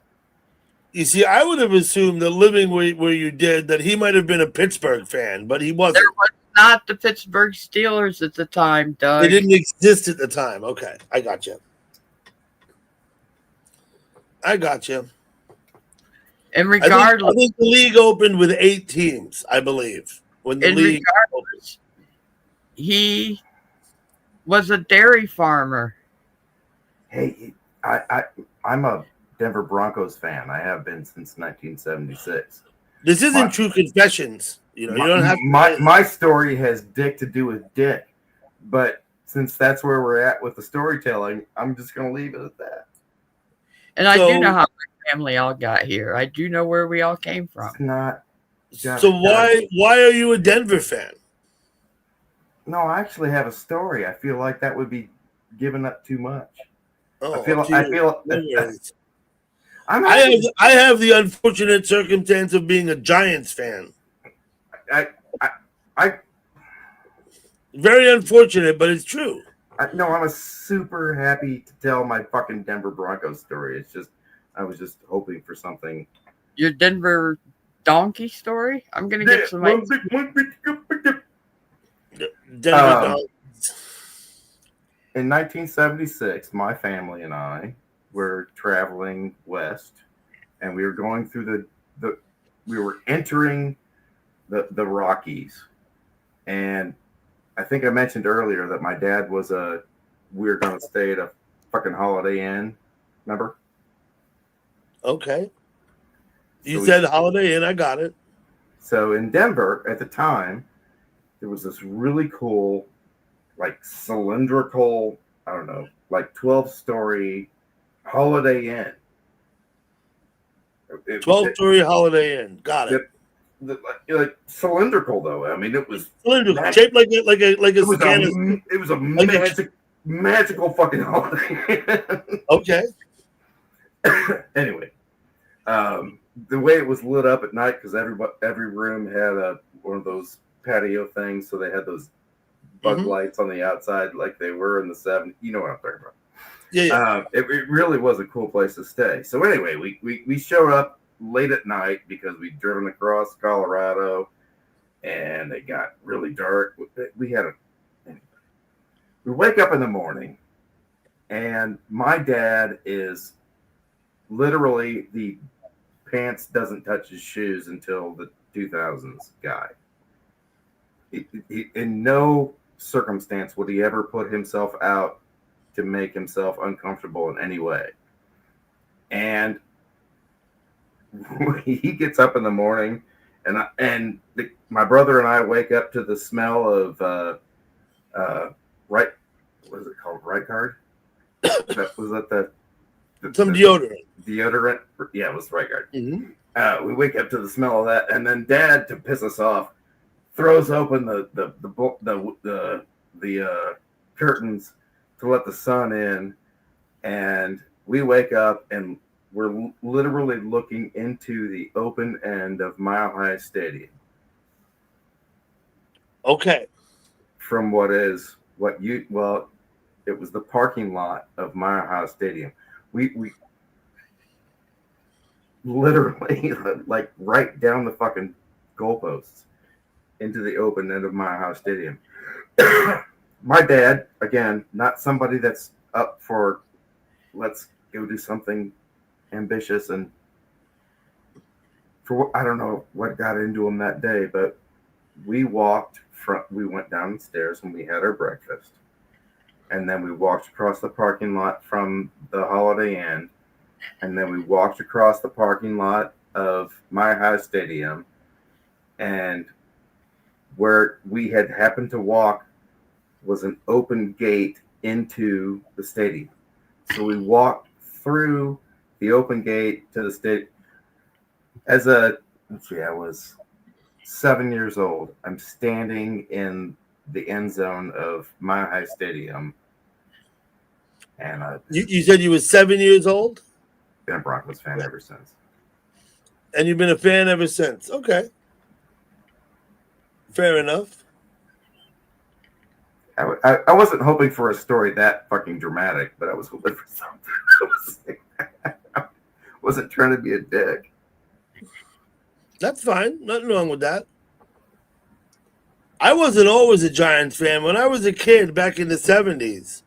You see, I would have assumed that living where you did, that he might have been a Pittsburgh fan, but he wasn't. There was not the Pittsburgh Steelers at the time, Doug. They didn't exist at the time. Okay, I got you. And regardless, I think the league opened with 8 teams, I believe. When the league regardless, he was a dairy farmer. Hey, I'm a Denver Broncos fan. I have been since 1976. This isn't True Confessions. You know, you don't have to. My story has dick to do with dick, but since that's where we're at with the storytelling, I'm just going to leave it at that. And I do know how my family all got here. I do know where we all came from. It's not. So why are you a Denver fan? No, I actually have a story. I feel like that would be giving up too much. Oh, I have the unfortunate circumstance of being a Giants fan. I very unfortunate, but it's true. No, I'm super happy to tell my fucking Denver Broncos story. It's just, I was just hoping for something. Your Denver donkey story? I'm gonna get some. In 1976, my family and I were traveling west, and we were going through we were entering the Rockies, and I think I mentioned earlier that my dad we were going to stay at a fucking Holiday Inn. Remember? Okay. You said Holiday Inn. I got it. So in Denver at the time, there was this really cool, like cylindrical, I don't know, like 12-story Holiday Inn. 12-story Holiday Inn. Got it. Like cylindrical though. I mean, it was cylindrical, shaped like a it was a magical fucking Holiday Inn. Okay. Anyway, The way it was lit up at night, because every room had one of those patio things, so they had those bug lights on the outside like they were in the 70s. You know what I'm talking about. Yeah. It really was a cool place to stay. So anyway, we showed up late at night because we'd driven across Colorado and it got really dark. We wake up in the morning and my dad is literally the pants doesn't touch his shoes until the 2000s guy. He, in no circumstance would he ever put himself out to make himself uncomfortable in any way. And he gets up in the morning, and my brother and I wake up to the smell of what is it called? Right Guard? Was that some deodorant? Deodorant? Yeah, it was Right Guard. We wake up to the smell of that, and then Dad, to piss us off, throws open the curtains to let the sun in, and we wake up and we're literally looking into the open end of Mile High Stadium. Okay. From it was the parking lot of Mile High Stadium. We literally like right down the fucking goalposts into the open end of Mile High Stadium. My dad, again, not somebody that's up for let's go do something ambitious, and I don't know what got into him that day, but we went downstairs and we had our breakfast, and then we walked across the parking lot from the Holiday Inn, and then we walked across the parking lot of Mile High Stadium, and where we had happened to walk was an open gate into the stadium. So we walked through the open gate to the stadium. I was 7 years old. I'm standing in the end zone of Mile High Stadium. And you said you were 7 years old? Been a Broncos fan ever since. And you've been a fan ever since. Okay. Fair enough. I wasn't hoping for a story that fucking dramatic, but I was hoping for something. I wasn't trying to be a dick. That's fine. Nothing wrong with that. I wasn't always a Giants fan. When I was a kid back in the 70s,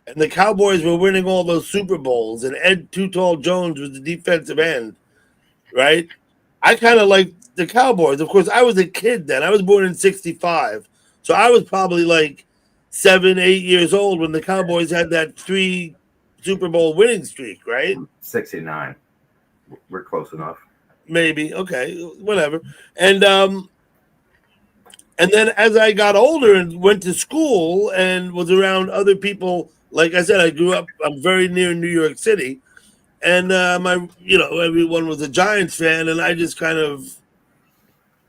and the Cowboys were winning all those Super Bowls, and Ed Too Tall Jones was the defensive end, right? I kind of liked the Cowboys. Of course, I was a kid then. I was born in 65. So I was probably like 7, 8 years old when the Cowboys had that 3 Super Bowl winning streak, right? 69. We're close enough. Maybe. Okay. Whatever. And then as I got older and went to school and was around other people, like I said, I'm very near New York City. And everyone was a Giants fan, and I just kind of,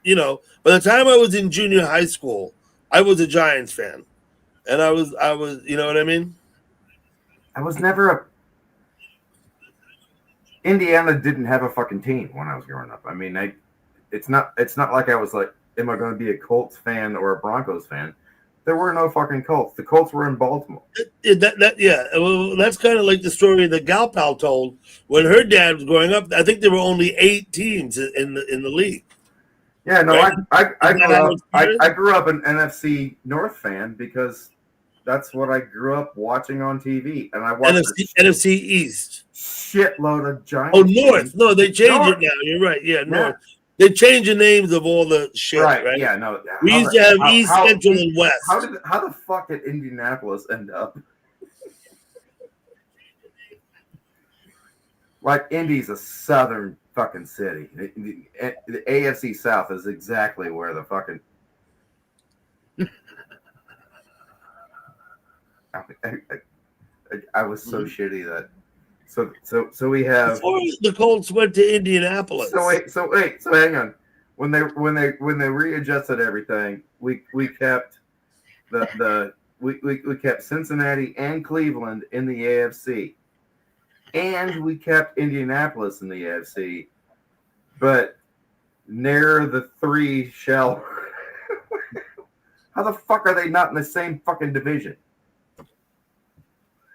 by the time I was in junior high school, I was a Giants fan. And I was, you know what I mean? I was never Indiana didn't have a fucking team when I was growing up. I mean, it's not like I was like, am I going to be a Colts fan or a Broncos fan? There were no fucking Colts. The Colts were in Baltimore. Well, that's kind of like the story that Gal Pal told when her dad was growing up. I think there were only 8 teams in the league. Yeah, no, right? I grew up an NFC North fan because that's what I grew up watching on TV, and I watched NFC East. Shitload of Giants. Oh, North. No, they changed it now. You're right. Yeah, North. They changed the names of all the shit. Right. Yeah. No. We used to have East, Central, and West. How the fuck did Indianapolis end up? Like, Indy's a southern fucking city. The AFC South is exactly where the fucking. I was so shitty that. So we have. Before the Colts went to Indianapolis. So hang on. When they readjusted everything, we kept we kept Cincinnati and Cleveland in the AFC, and we kept Indianapolis in the AFC, but near the 3 shell. How the fuck are they not in the same fucking division?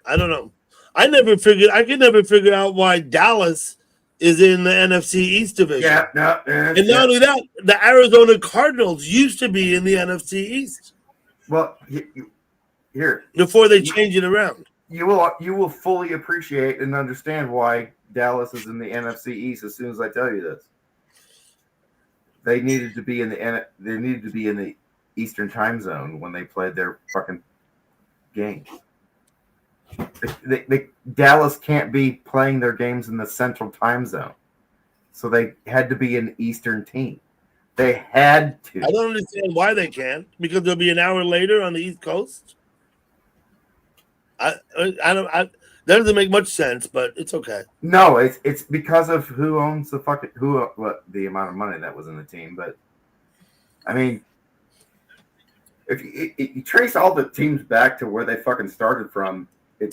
I don't know. I could never figure out why Dallas is in the NFC East division. And not only that, the Arizona Cardinals used to be in the NFC East. Well, here before they change it around. You will fully appreciate and understand why Dallas is in the NFC East as soon as I tell you this. They needed to be in the Eastern time zone when they played their fucking games. Dallas can't be playing their games in the Central time zone, so they had to be an Eastern team. They had to. I don't understand why they can't, because they'll be an hour later on the East Coast. That doesn't make much sense, but it's okay. No, it's because of who owns the amount of money that was in the team. But I mean, if you trace all the teams back to where they fucking started from,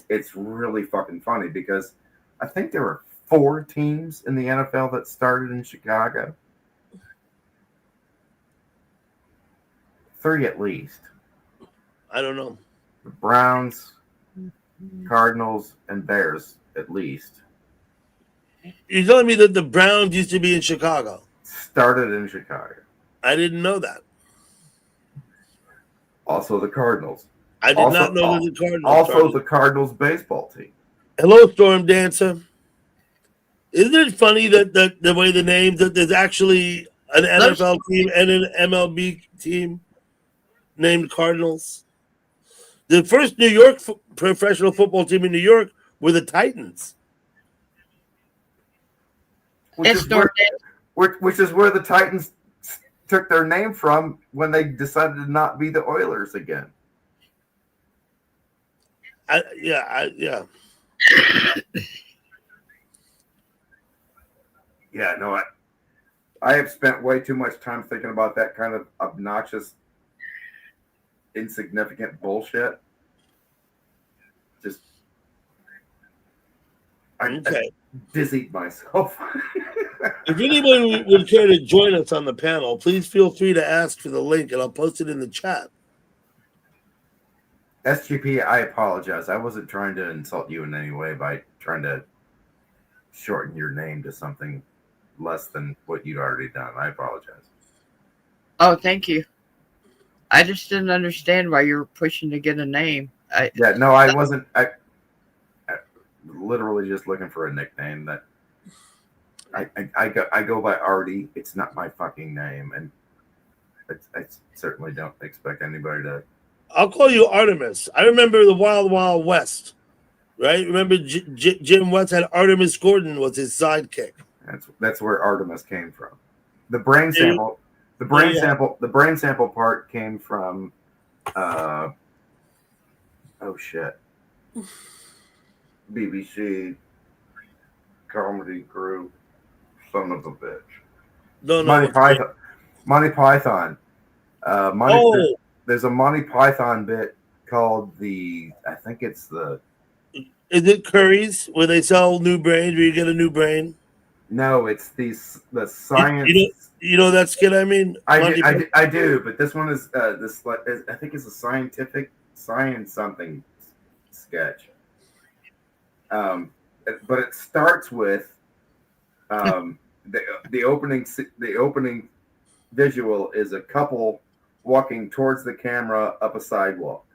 it's really fucking funny, because I think there were 4 teams in the NFL that started in Chicago. 3 at least. I don't know. The Browns, Cardinals, and Bears at least. You're telling me that the Browns used to be in Chicago? Started in Chicago. I didn't know that. Also the Cardinals. I did not know that the Cardinals. Also the Cardinals baseball team. Hello, Storm Dancer. Isn't it funny that the way the names, that there's actually an NFL team and an MLB team named Cardinals? The first New York professional football team in New York were the Titans. Which is where the Titans took their name from when they decided to not be the Oilers again. Yeah. Yeah, no, I have spent way too much time thinking about that kind of obnoxious, insignificant bullshit. Just, I dizzied myself. If anyone would care to join us on the panel, please feel free to ask for the link, and I'll post it in the chat. SGP, I apologize. I wasn't trying to insult you in any way by trying to shorten your name to something less than what you'd already done. I apologize. Oh, thank you. I just didn't understand why you were pushing to get a name. I wasn't. I literally just looking for a nickname that I go by Artie. It's not my fucking name, and I certainly don't expect anybody to. I'll call you Artemis. I remember the Wild Wild West, right? Remember Jim West had Artemis Gordon was his sidekick. That's where Artemis came from. The brain sample. The brain sample part came from. Oh shit. BBC comedy crew, son of a bitch. Monty Python. There's a Monty Python bit called I think it's the. Is it Curry's where they sell new brains, where you get a new brain? No, it's the science. You know that skit I mean? I do, but this one is I think it's a scientific science something sketch. But it starts with the opening visual is a couple walking towards the camera up a sidewalk,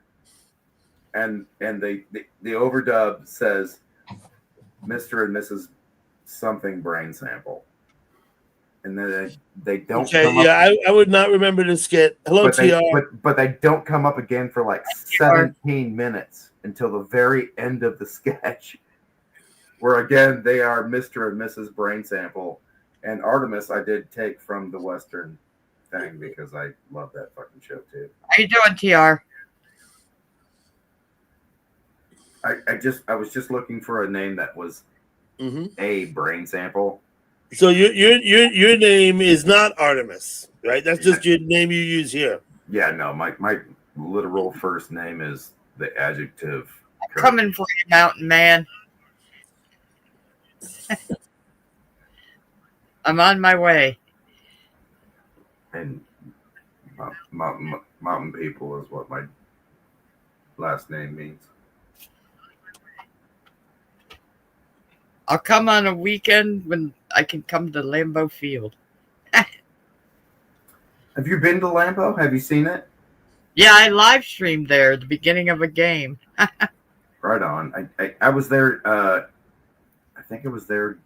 and the overdub says Mr. and Mrs. something brain sample, and then they don't. Okay, I would not remember the skit. Hello, TR. But they don't come up again for like 17 minutes until the very end of the sketch, where again they are Mr. and Mrs. Brain Sample, and Artemis I did take from the Western thing because I love that fucking show too. How you doing, TR? I was just looking for a name that was a brain sample. So your name is not Artemis, right? That's just your name you use here. Yeah, no, my literal first name is the adjective. Coming for you, mountain man. I'm on my way. And mountain people is what my last name means. I'll come on a weekend when I can come to Lambeau Field. Have you been to Lambeau? Have you seen it? Yeah, I live streamed there at the beginning of a game. Right on. I was there. I think it was there.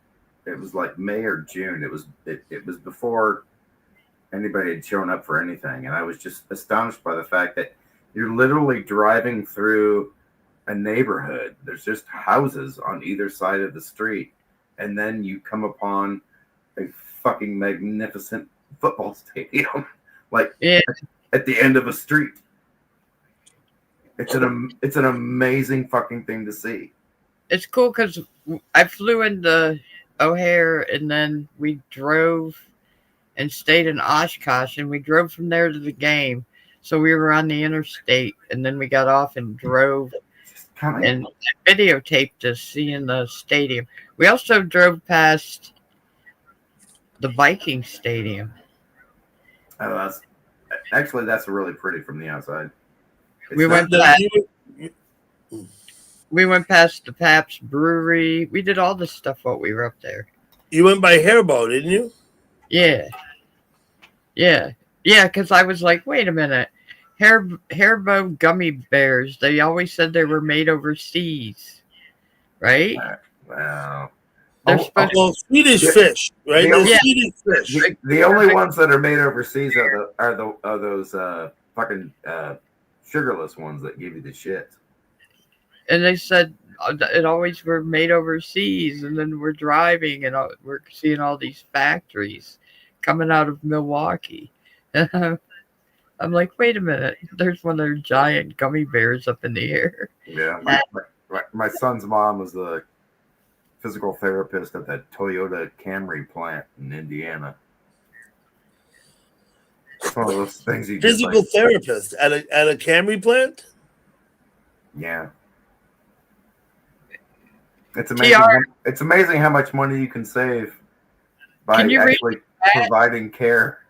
It was like May or June. It was before anybody had shown up for anything, and I was just astonished by the fact that you're literally driving through a neighborhood. There's just houses on either side of the street, and then you come upon a fucking magnificent football stadium, like at the end of a street. It's an amazing fucking thing to see. It's cool because I flew into O'Hare and then we drove and stayed in Oshkosh, and we drove from there to the game. So we were on the interstate, and then we got off and drove and videotaped us seeing the stadium. We also drove past the Viking Stadium. Oh, that's really pretty from the outside. We went past the Pabst Brewery. We did all this stuff while we were up there. You went by Hairbow, didn't you? Yeah. Because I was like, wait a minute. Hairbow gummy bears. They always said they were made overseas, right? Wow. They're supposed Well, Swedish fish, right? Swedish fish. The only ones that are made overseas are those fucking sugarless ones that give you the shit. And they said it always were made overseas, and then we're driving and we're seeing all these factories coming out of Milwaukee. I'm like, wait a minute, there's one of their giant gummy bears up in the air. Yeah, my son's mom was the physical therapist at that Toyota Camry plant in Indiana. It's one of those things you just Physical therapist at a Camry plant? Yeah. It's amazing. It's amazing how much money you can save by actually providing care.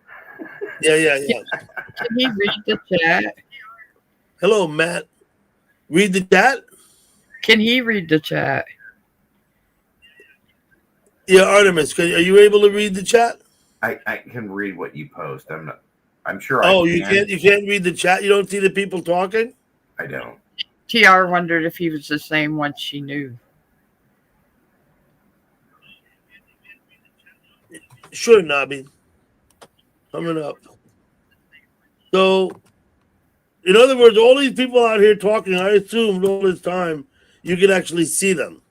Yeah. Can he read the chat? Hello, Matt. Read the chat? Can he read the chat? Yeah, Artemis, are you able to read the chat? I can read what you post. I'm sure. You can't read the chat. You don't see the people talking? I don't. TR wondered if he was the same one she knew. Sure, Nobby. Coming up. So, in other words, all these people out here talking, I assumed all this time you could actually see them.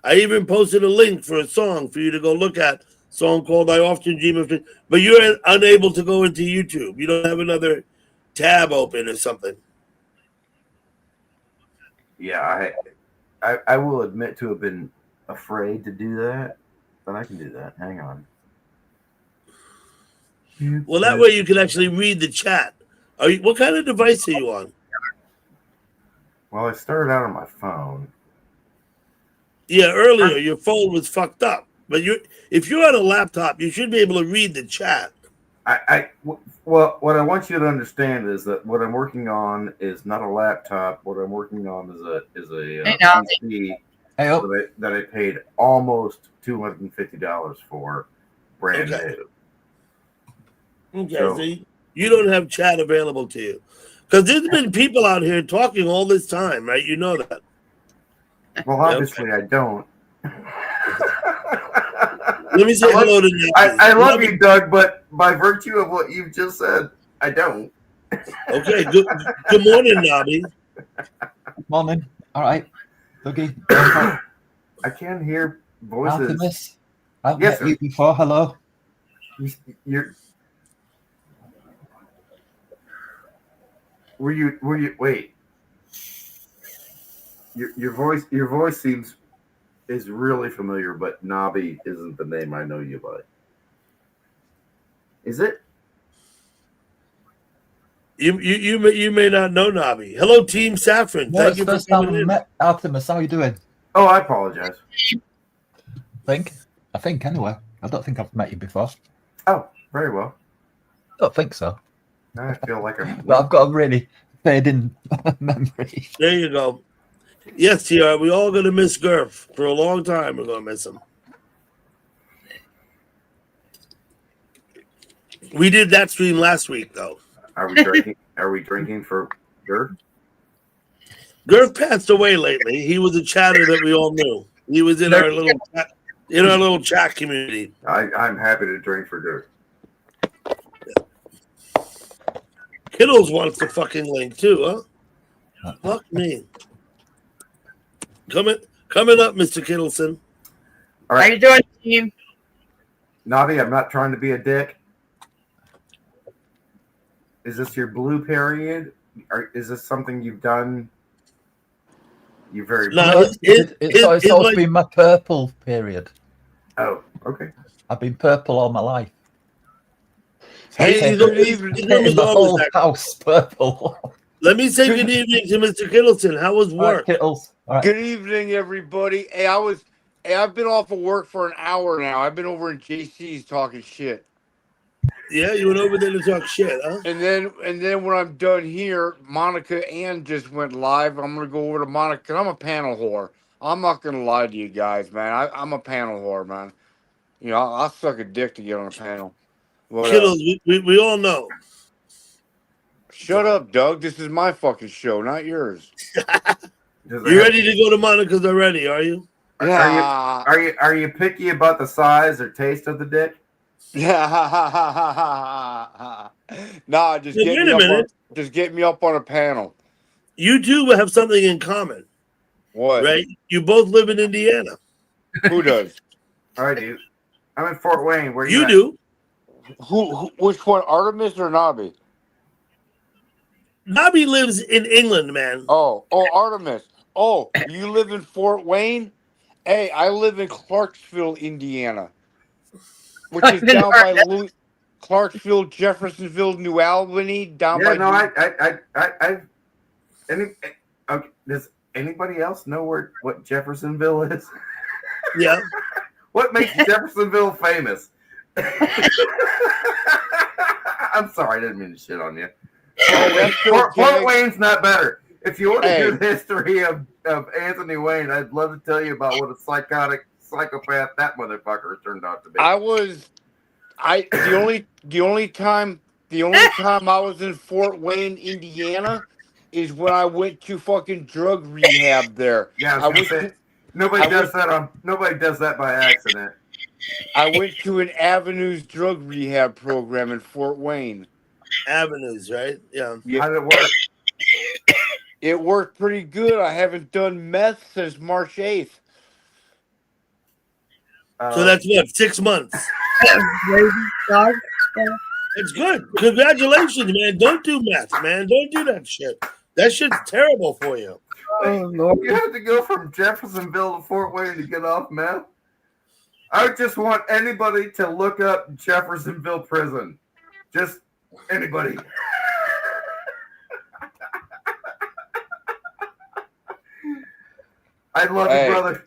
I even posted a link for a song for you to go look at, a song called I Often Dream of It, but you're unable to go into YouTube. You don't have another tab open or something. Yeah, I will admit to have been afraid to do that, but I can do that. Hang on. Well, that way you can actually read the chat. What kind of device are you on? Well, I started out on my phone. Yeah, earlier your phone was fucked up. But if you're on a laptop, you should be able to read the chat. Well, what I want you to understand is that what I'm working on is not a laptop. What I'm working on is a PC that I paid almost $250 for, brand new. Okay, so you don't have chat available to you. Because there's been people out here talking all this time, right? You know that. Well, obviously I don't. Let me say hello to you. I love you, Doug, but by virtue of what you've just said, I don't. Okay, good morning, Nobby. Morning. All right. Dougie. I can't hear voices. Artemis. I've met you before. Hello. Were you wait. Your voice is really familiar, but Nobby isn't the name I know you by. Is it? You may not know Nobby. Hello, Team Saffron. No, Thank you for first time coming in. met Artemis. How are you doing? Oh, I apologize. I think anyway. I don't think I've met you before. Oh, very well. Don't think so. I feel like But I've got a really fading memory. There you go. Yes, TR, we all gonna miss Gurf for a long time. We're gonna miss him. We did that stream last week, though. Are we drinking? Are we drinking for Gurf? Gurf passed away lately. He was a chatter that we all knew. He was in our little chat community. I'm happy to drink for Gurf. Kittles wants the fucking link too, huh? Fuck me. Coming up, Mr. Kittleson. All right. How you doing, team? Navi, I'm not trying to be a dick. Is this your blue period? Or is this something you've done? You're very It's always been my purple period. Oh, okay. I've been purple all my life. Hey, The whole house purple. Let me say good evening to Mr. Kittleson. How was work? Kittles. Good evening, everybody. I've been off of work for an hour now. I've been over in JC's talking shit. Yeah, you went over there to talk shit, huh? And then when I'm done here, Monica Ann just went live. I'm gonna go over to Monica. 'Cause I'm a panel whore. I'm not gonna lie to you guys, man. I'm a panel whore, man. You know, I'll suck a dick to get on a panel. Kittles, we all know. Shut up, Doug. This is my fucking show, not yours. You ready to go to Monica's already, are you? Are you picky about the size or taste of the dick? Nah, just Wait a minute. Just get me up on a panel. You two have something in common. What? Right? You both live in Indiana. Who does? I do. I'm in Fort Wayne. Where You at? do. Who? Which one? Artemis or Nobby? Nobby lives in England, man. Oh, Artemis. Oh, you live in Fort Wayne? Hey, I live in Clarksville, Indiana, which is down by Clarksville, Jeffersonville, New Albany, down by. Okay, does anybody else know what Jeffersonville is? Yeah. What makes Jeffersonville famous? I'm sorry, I didn't mean to shit on you. Fort Wayne's not better. If you want to hear the history of Anthony Wayne, I'd love to tell you about what a psychopath that motherfucker turned out to be. The only time I was in Fort Wayne, Indiana, is when I went to fucking drug rehab there. Yeah, nobody does that by accident. I went to an Avenues drug rehab program in Fort Wayne. Avenues, right? Yeah. How did it work? It worked pretty good. I haven't done meth since March 8th. So that's what, 6 months? It's good. Congratulations, man. Don't do meth, man. Don't do that shit. That shit's terrible for you. Oh, Lord. You have to go from Jeffersonville to Fort Wayne to get off meth? I just want anybody to look up Jeffersonville prison. Just anybody. I love you, brother.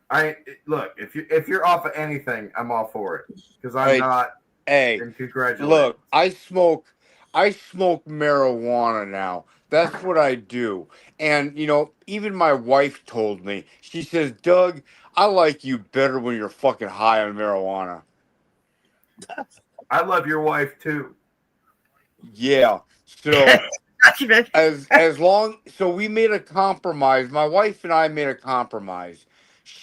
I look, if you're off of anything, I'm all for it. Because I'm not. Hey, and congratulations. Look, I smoke marijuana now. That's what I do. And you know, even my wife told me, she says, Doug, I like you better when you're fucking high on marijuana. I love your wife too. Yeah. So as long so we made a compromise. My wife and I made a compromise.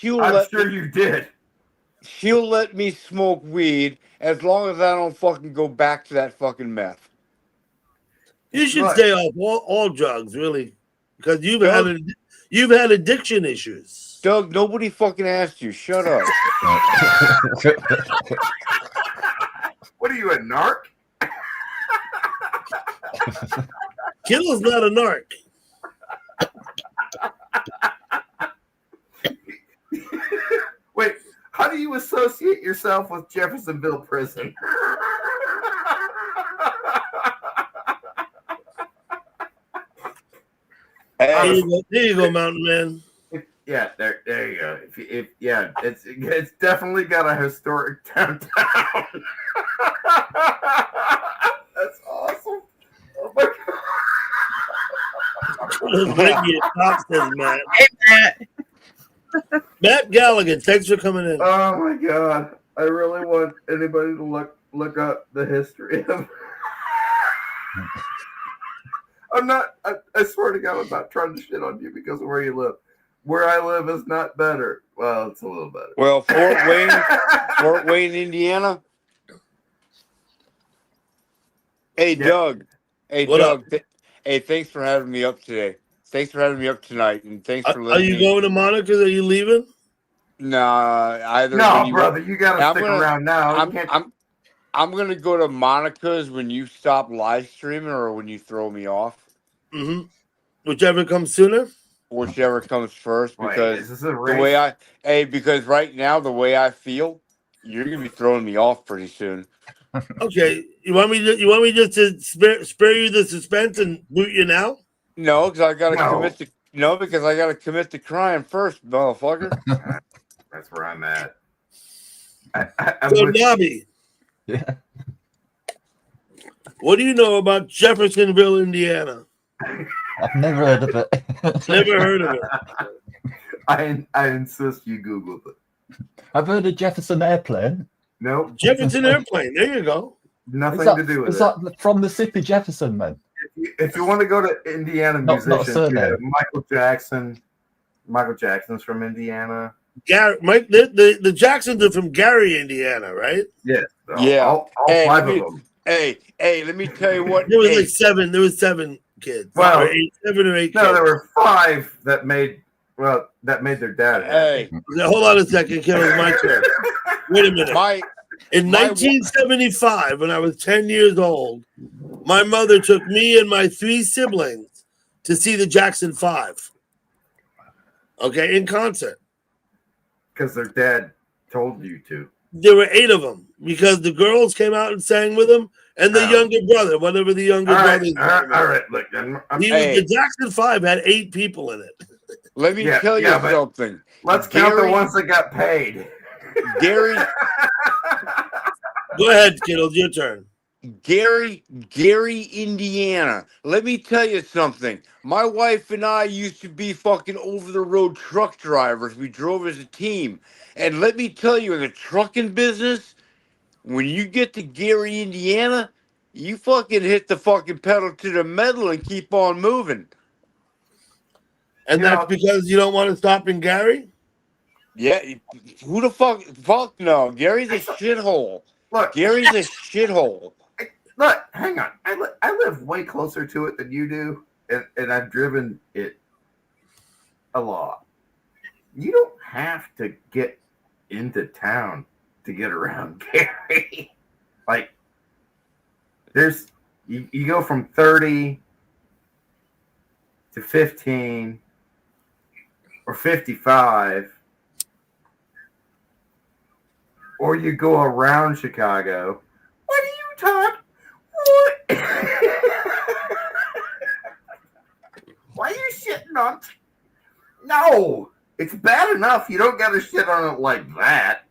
I'm sure you did. She'll let me smoke weed as long as I don't fucking go back to that fucking meth. You should stay off all drugs, really, because you've had addiction issues. Doug, nobody fucking asked you. Shut up. What are you, a narc? Kittle's not a narc. Wait, how do you associate yourself with Jeffersonville prison? There you go, Mountain Man. Yeah, there you go. It's definitely got a historic downtown. That's awesome. Oh my Says Matt. Hey, Matt. Matt Gallagher, thanks for coming in. Oh my god! I really want anybody to look up the history of. I'm not. I swear to God, I'm not trying to shit on you because of where you live. Where I live is not better. Well, it's a little better. Well, Fort Wayne, Indiana. Hey, Yeah. Doug. Hey, What Doug. Hey, thanks for having me up today. Thanks for having me up tonight, and thanks for Are letting you me. going to Monica? Are you leaving? Nah, either. No, when you- brother, you gotta I'm stick gonna- around now. You can't. I'm gonna go to Monica's when you stop live streaming or when you throw me off, Mm-hmm. Whichever comes sooner. whichever comes first. Wait, Because is this a the race? way because right now the way I feel, you're gonna be throwing me off pretty soon. Okay, you want me just to spare you the suspense and boot you now? No, because I gotta No. commit to crime first, motherfucker. That's where I'm at. So, Nobby, Yeah. what do you know about Jeffersonville, Indiana? I've never heard of it. Never heard of it. I insist you Googled it. I've heard of Jefferson Airplane. Nope. Jefferson Airplane. There you go. Nothing Is that, to do with is it. that from the city Jefferson, man? If you want to go to Indiana Not a musicians, surname. Michael Jackson. Michael Jackson's from Indiana. Gary, Mike, the Jacksons are from Gary, Indiana, right? Yes. Yeah. All Hey, five let of me- them. Hey, let me tell you what. There was hey, like seven. There was 7 kids. Well, Or 7 or 8 No, kids. there were 5 that made their dad happy. hey, Now, hold on a second, kid. It was my turn. Wait a minute. In my 1975, when I was 10 years old, my mother took me and my 3 siblings to see the Jackson 5. Okay, in concert. Because their dad told you to. There were 8 of them because the girls came out and sang with them, and the Oh. younger brother, whatever the younger All right, brother. all right. Look, The Jackson 5 had 8 people in it. let me Yeah, tell you yeah, but something. let's count the Gary- ones that got paid. Gary, Go ahead, kiddo. Your turn. Gary, Indiana. Let me tell you something. My wife and I used to be fucking over the road truck drivers. We drove as a team. And let me tell you, in the trucking business, when you get to Gary, Indiana, you fucking hit the fucking pedal to the metal and keep on moving. And that's because you don't want to stop in Gary? Yeah, who the fuck no. Gary's a shithole. Look, Gary's a shithole. Look, hang on. I live way closer to it than you do, and I've driven it a lot. You don't have to get into town to get around Gary. Like, there's you go from 30 to 15 or 55, or you go around Chicago. What are you talking? What? Why are you shitting on? No, it's bad enough. You don't got to shit on it like that.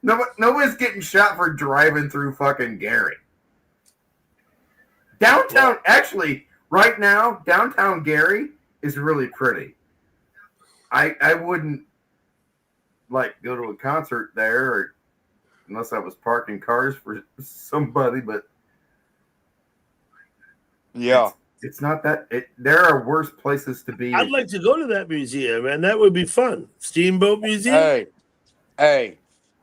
Nobody's getting shot for driving through fucking Gary. Downtown, actually, right now, downtown Gary is really pretty. I wouldn't like go to a concert there, or, unless I was parking cars for somebody, but yeah, it's not that. There are worse places to be. I'd like to go to that museum, man. That would be fun. Steamboat Museum. Hey,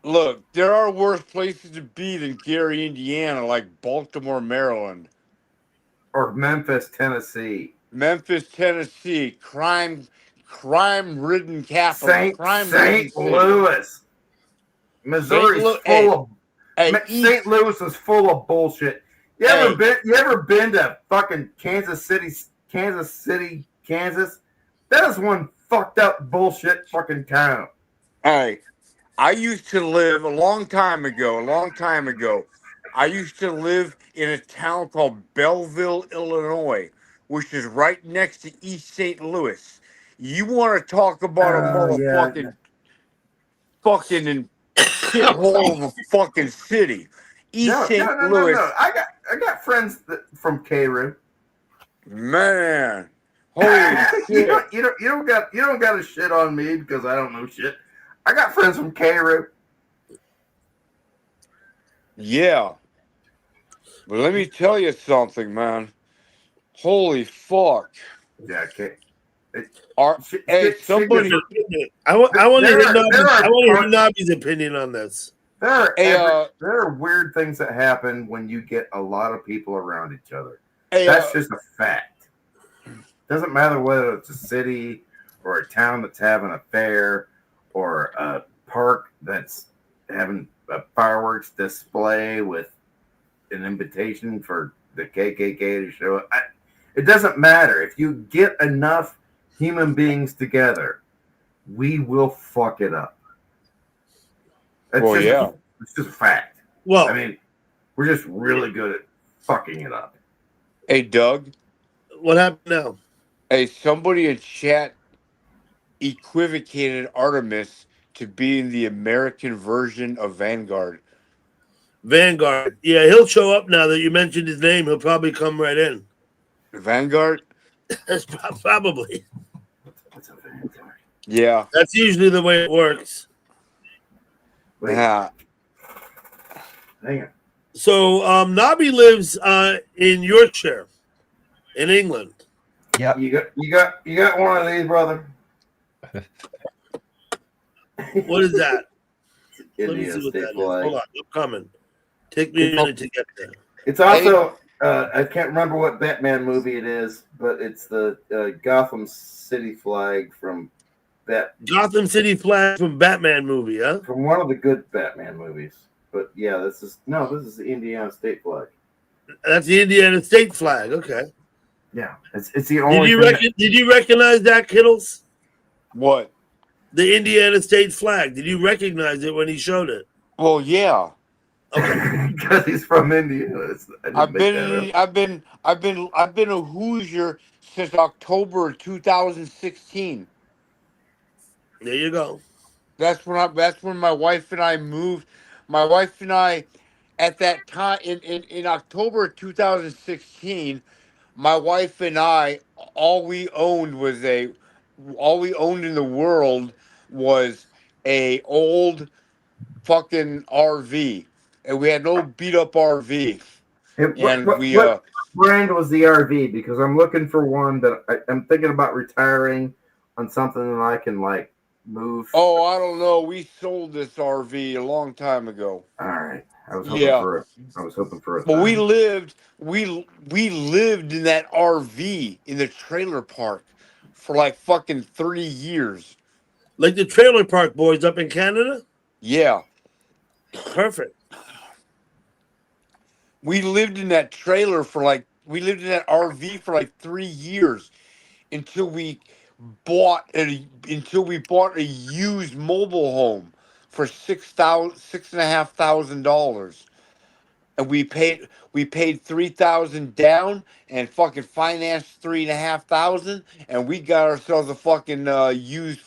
look, there are worse places to be than Gary, Indiana, like Baltimore, Maryland. Or Memphis, Tennessee. Memphis, Tennessee, crime-ridden capital. St. Louis. Missouri's full of. St. Louis is full of bullshit. You ever been to fucking Kansas City, Kansas? That is one fucked up bullshit fucking town. Hey, I used to live a long time ago. I used to live in a town called Belleville, Illinois, which is right next to East St. Louis. You want to talk about a Yeah. motherfucking fucking and shithole of a fucking city? East St. Louis, No. I got friends from Cairo. man. Holy shit. You don't got to shit on me because I don't know shit. I got friends from Cairo. Yeah. But let me tell you something, man. Holy fuck. Yeah, okay. Hey, somebody. I want to hear there are Nobby's opinion on this. there are weird things that happen when you get a lot of people around each other. Hey, That's just a fact. Doesn't matter whether it's a city or a town that's having a fair or a park that's having a fireworks display with an invitation for the KKK to show up. It doesn't matter. If you get enough human beings together, we will fuck it up. It's just a fact. Well, I mean, we're just really good at fucking it up. Hey, Doug. What happened now? Hey, somebody in chat equivocated Artemis to being the American version of Vanguard. Vanguard. Yeah, he'll show up now that you mentioned his name. He'll probably come right in. Vanguard? That's probably. Yeah. That's usually the way it works. Yeah. Hang on. So Nobby lives in Yorkshire, in England. Yeah. You got one of these, brother. What is that? Let me Indian see what state that is. flag. Hold on, I'm coming. Take me a minute to get there. It's also I can't remember what Batman movie it is, but it's the Gotham City flag from Gotham City flag from Batman movie, huh? From one of the good Batman movies. But yeah, this is the Indiana state flag. That's the Indiana state flag. Okay. Yeah, it's the only. Did you recognize that, Kittles? What? The Indiana state flag. Did you recognize it when he showed it? Well, yeah. Because he's from Indiana. I've been a Hoosier since October 2016. There you go. That's when my wife and I moved. My wife and I, at that time in October 2016, my wife and I, all we owned in the world was a old fucking RV, and we had no beat up RV. What brand was the RV? Because I'm looking for one that I'm thinking about retiring on something that I can like move. Oh, I don't know. We sold this RV a long time ago. All right. I was hoping for a But we lived in that RV in the trailer park for like fucking 3 years. Like the trailer park boys up in Canada? Yeah. Perfect. We lived in that trailer we lived in that RV for like 3 years until we bought a used mobile home for $6,500, and we paid $3,000 down and fucking financed $3,500, and we got ourselves a fucking used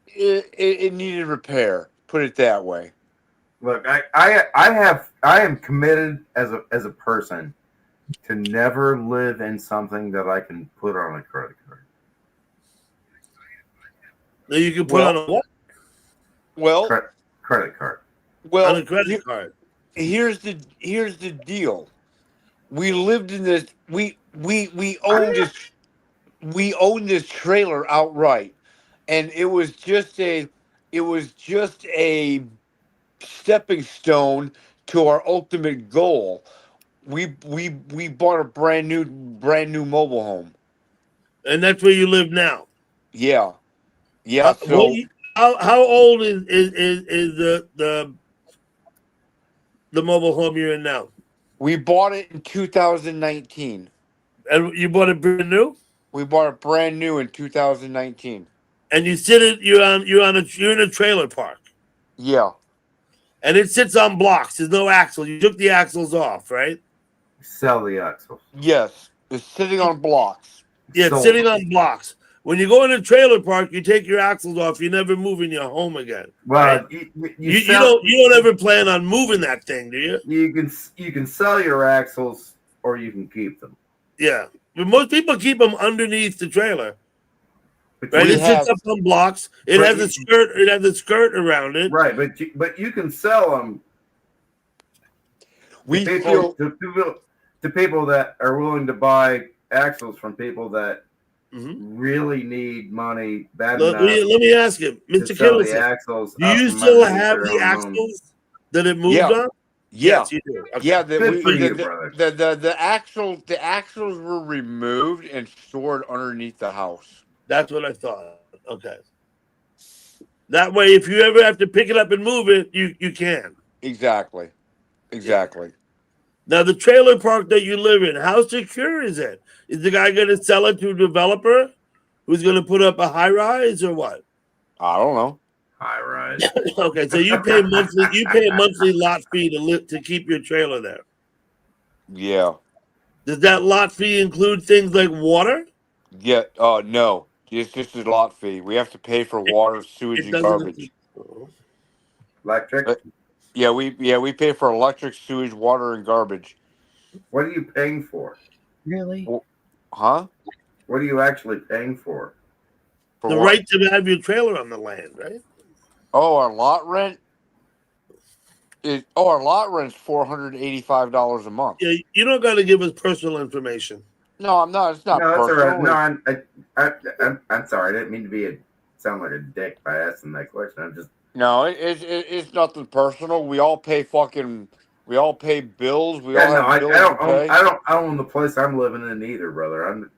it needed repair. Put it that way. Look, I am committed as a person to never live in something that I can put on a credit card. That you can put on a what? Well, credit card. Well, on a credit card. Here's the deal. We lived in this. We owned this trailer outright, and it was just a stepping stone to our ultimate goal. We bought a brand new mobile home, and that's where you live now. Yeah, yeah. How old is the mobile home you're in now? We bought it in 2019. And you bought it brand new? We bought it brand new in 2019. And you're in a trailer park. Yeah. and it sits on blocks. There's no axle. You took the axles off, right? Sell the axles. Yes, it's sitting on blocks. Yeah, it's Sold. sitting on blocks. When you go in a trailer park, you take your axles off. You're never moving your home again. Well, right? you You sell- don't ever plan on moving that thing, do you? You can sell your axles or you can keep them. Yeah, but most people keep them underneath the trailer. But Right, you it sits have- up on blocks. It But has a skirt. It has a skirt around it. Right, but you can sell them. We to people that are willing to buy axles from people that really need money bad Let enough. me ask you, to Mr. sell the Kittleson, axles do out you from still underneath have their the own axles that it moved Yeah. on? Yeah, Yes, you do. Okay. yeah. Good for you, brother. The axles were removed and stored underneath the house. That's what I thought. Okay. That way, if you ever have to pick it up and move it, you can. Exactly. Now, the trailer park that you live in, how secure is it? Is the guy going to sell it to a developer who's going to put up a high rise or what? I don't know. High rise. Okay, so you pay monthly. You pay a monthly lot fee to keep your trailer there. Yeah. Does that lot fee include things like water? Yeah. No. It's just a lot fee. We have to pay for water, sewage, and doesn't garbage. Electric. Yeah, we pay for electric, sewage, water, and garbage. What are you paying for? Really? Huh? What are you actually paying for? For The what? right to have your trailer on the land, right? Oh, our lot rent is our lot rent's $485 a month. Yeah, you don't got to give us personal information. No, I'm not. It's not No, that's all personal. right. No, I'm sorry. I didn't mean to sound like a dick by asking that question. I'm just No, it's nothing personal. We all pay bills. We all have bills to pay. I don't own the place I'm living in either, brother. I'm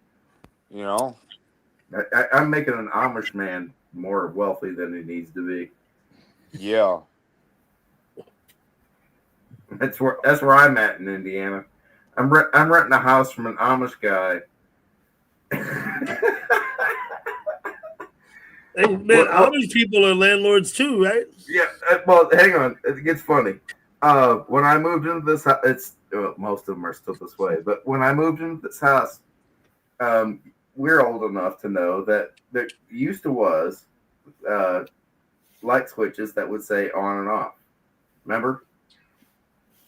making an Amish man more wealthy than he needs to be. Yeah. That's where I'm at in Indiana. I'm renting a house from an Amish guy. Hey, man, Amish people are landlords too, right? Yeah. Well, hang on. It gets funny. When I moved into this house, most of them are still this way. But when I moved into this house, we're old enough to know that there used to was light switches that would say on and off. Remember?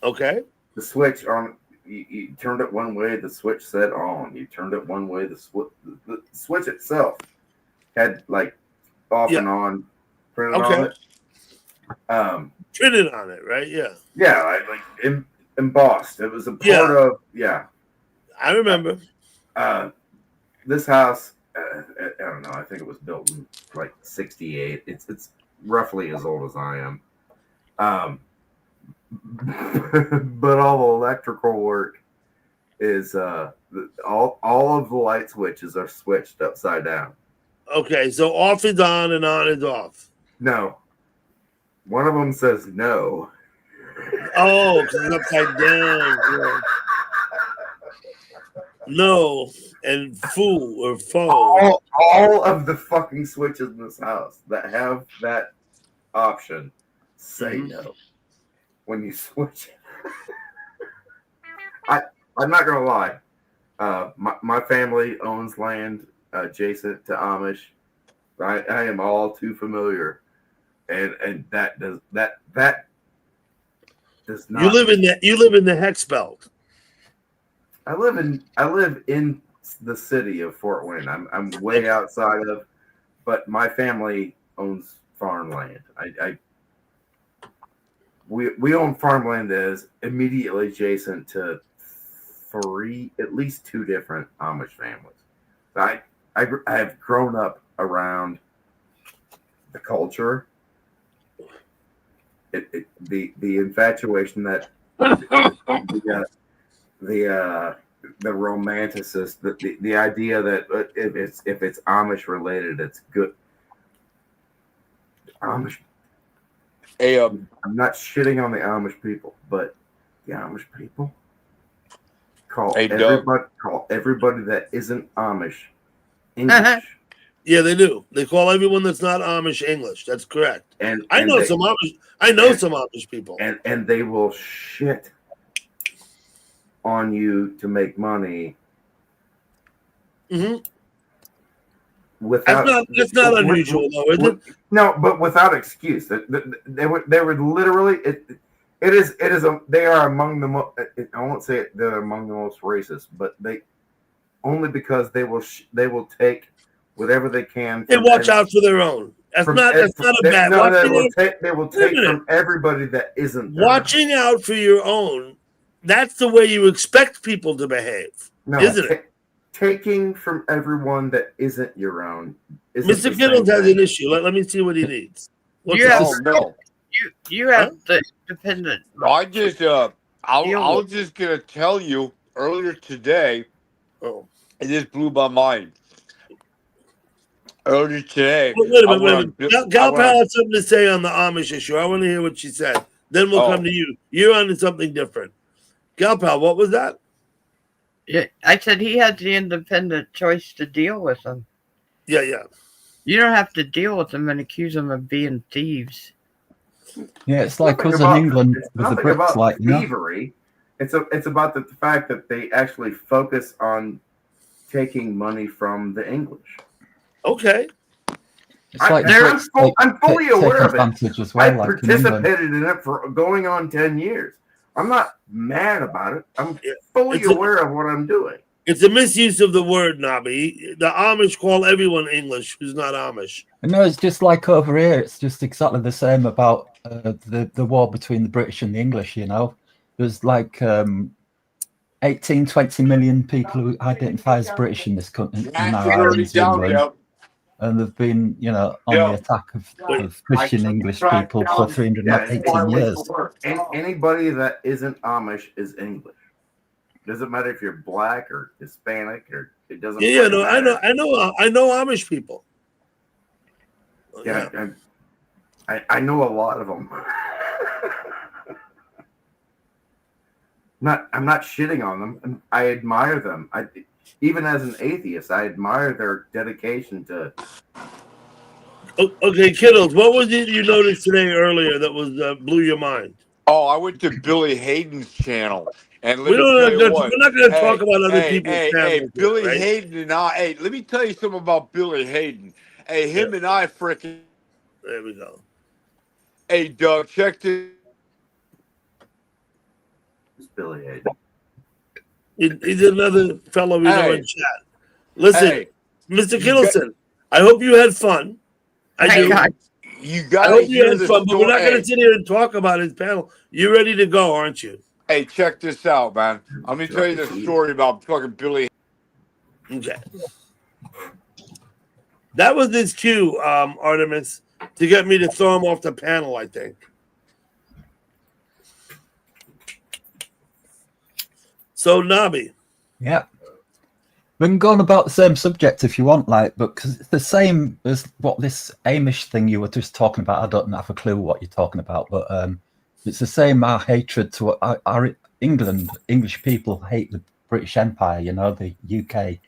Okay. The switch on. You turned it one way, the switch said on. You turned it one way, the switch itself had like off and on printed on it. Printed on it, right? Yeah. Yeah, like embossed. It was a part of. Yeah, I remember. This house, I don't know. I think it was built in like '68. It's roughly as old as I am. But all the electrical work is all of the light switches are switched upside down. Okay, so off is on and on is off. No, one of them says no. Oh, because it's upside down. Yeah. No, and foo or foe. All of the fucking switches in this house that have that option say no when you switch it. I'm not gonna lie. My family owns land adjacent to Amish. I am all too familiar, and that does not. You live in the hex belt. I live in the city of Fort Wayne. I'm way outside of, but my family owns farmland. We own farmland that is immediately adjacent to at least two different Amish families. I have grown up around the culture, the infatuation that the romanticist, the idea that if it's Amish related, it's good. Amish. Hey, I'm not shitting on the Amish people, but the Amish people call everybody that isn't Amish English. Yeah, they do. They call everyone that's not Amish English. That's correct. And I know they, some Amish. I know and, some Amish people. and they will shit on you to make money. Mm-hmm. Without That's not unusual, though, is it? No, but without excuse. They were literally they are among the most. I won't say they're among the most racist, but they only because they will take whatever they can. They watch out for their own. That's not a bad. No, they will take from everybody that isn't their watching out for your own. That's the way you expect people to behave, isn't it? Taking from everyone that isn't your own. Mr. Kittles has an issue. Let me see what he needs. You have the independent. I just I was just gonna tell you earlier today. Oh, it just blew my mind. Earlier today. Wait a minute. Gal Pal had something to say on the Amish issue. I want to hear what she said. Then we'll come to you. You're on to something different. Gal Pal, what was that? Yeah, I said he had the independent choice to deal with them. Yeah. You don't have to deal with them and accuse them of being thieves. Yeah, it's like us in England with the Brits, like thievery. It's about the fact that they actually focus on taking money from the English. Okay. It's like I'm fully aware of it. As well, I like participated in it for going on 10 years. I'm not mad about it. I'm fully aware of what I'm doing. It's a misuse of the word, Nobby. The Amish call everyone English who's not Amish. No, it's just like over here. It's just exactly the same about the war between the British and the English, you know. There's like 18, 20 million people who identify as British in this country, in our islands, England. And they've been, you know, on the attack of Christian English people for 318 years. Anybody that isn't Amish is English. Doesn't matter if you're black or Hispanic or it doesn't. Yeah, no, I know Amish people. Yeah, I know a lot of them. I'm not shitting on them. I admire them. Even as an atheist, I admire their dedication to. Okay, Kittles, what was it you noticed today earlier that was blew your mind? Oh, I went to Billy Hayden's channel, and we're not going to talk about other people's channels. Hey, Billy right? Hayden and I. Hey, let me tell you something about Billy Hayden. Hey, him and I freaking. There we go. Hey, Doug, check this. It's Billy Hayden. He's another fellow we know in chat. Listen, Mr. Kittleson, I hope you had fun. I do. You got. I hope you had fun, but we're not going to sit here and talk about his panel. You're ready to go, aren't you? Hey, check this out, man. I'm going to tell you the story about fucking Billy. Okay. That was his cue, Artemis, to get me to throw him off the panel, I think. So, Nobby. Yeah. We can go on about the same subject if you want, like, but because it's the same as what this Amish thing you were just talking about. I don't have a clue what you're talking about, but it's the same. Our hatred to our English people hate the British Empire, you know, the UK.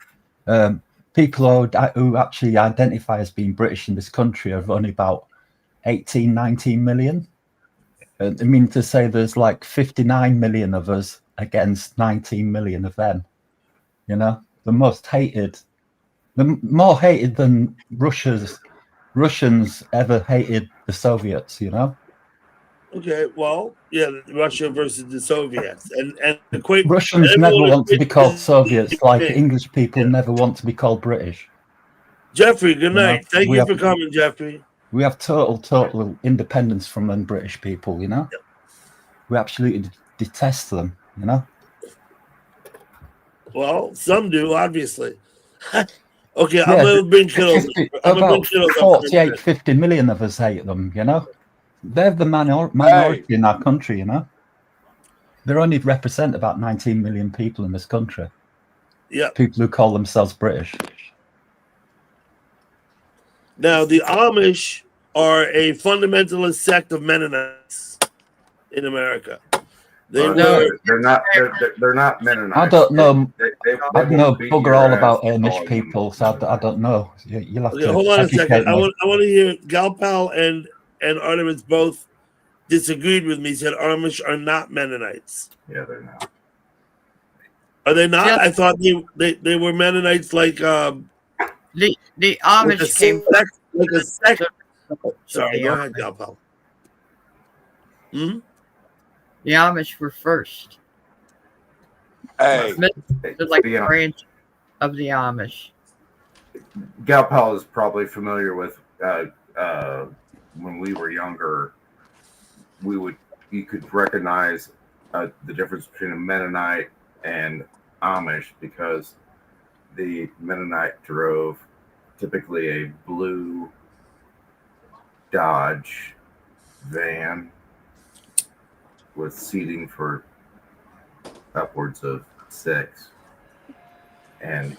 People who actually identify as being British in this country are only about 18, 19 million. I mean to say there's like 59 million of us against 19 million of them, you know. The more hated than Russians ever hated the Soviets, you know. Okay, well, yeah, Russia versus the Soviets, and Russians never want to be called Soviets, like English people never want to be called British. Jeffrey, good night. Thank you for coming, Jeffrey. We have total independence from them British people, you know. Yep. We absolutely detest them, you know. Well, some do, obviously. Okay, I'm going to bring Kittles. About 48, 50 million of us hate them, you know. They're the minority in our country, you know. They only represent about 19 million people in this country. Yeah. People who call themselves British. Now, the Amish are a fundamentalist sect of Mennonites in America. They No, were. they're not Mennonites. I don't know. They I will know beat bugger your all ass about for Amish calling them. people, so I don't know. You'll have Okay, to hold on a second. educate I me. want to hear Galpal and Artemis both disagreed with me. Said Amish are not Mennonites. Yeah, they're not. Are they not? Yeah. I thought they were Mennonites like The like a Amish came sect, like a sect. first. Sorry, the go ahead, Amish. Galpal. Hmm? The Amish were first. Hey, They're like Yeah. a branch of the Amish. Galpal is probably familiar with when we were younger. You could recognize the difference between a Mennonite and Amish because the Mennonite drove typically a blue Dodge van with seating for upwards of 6, and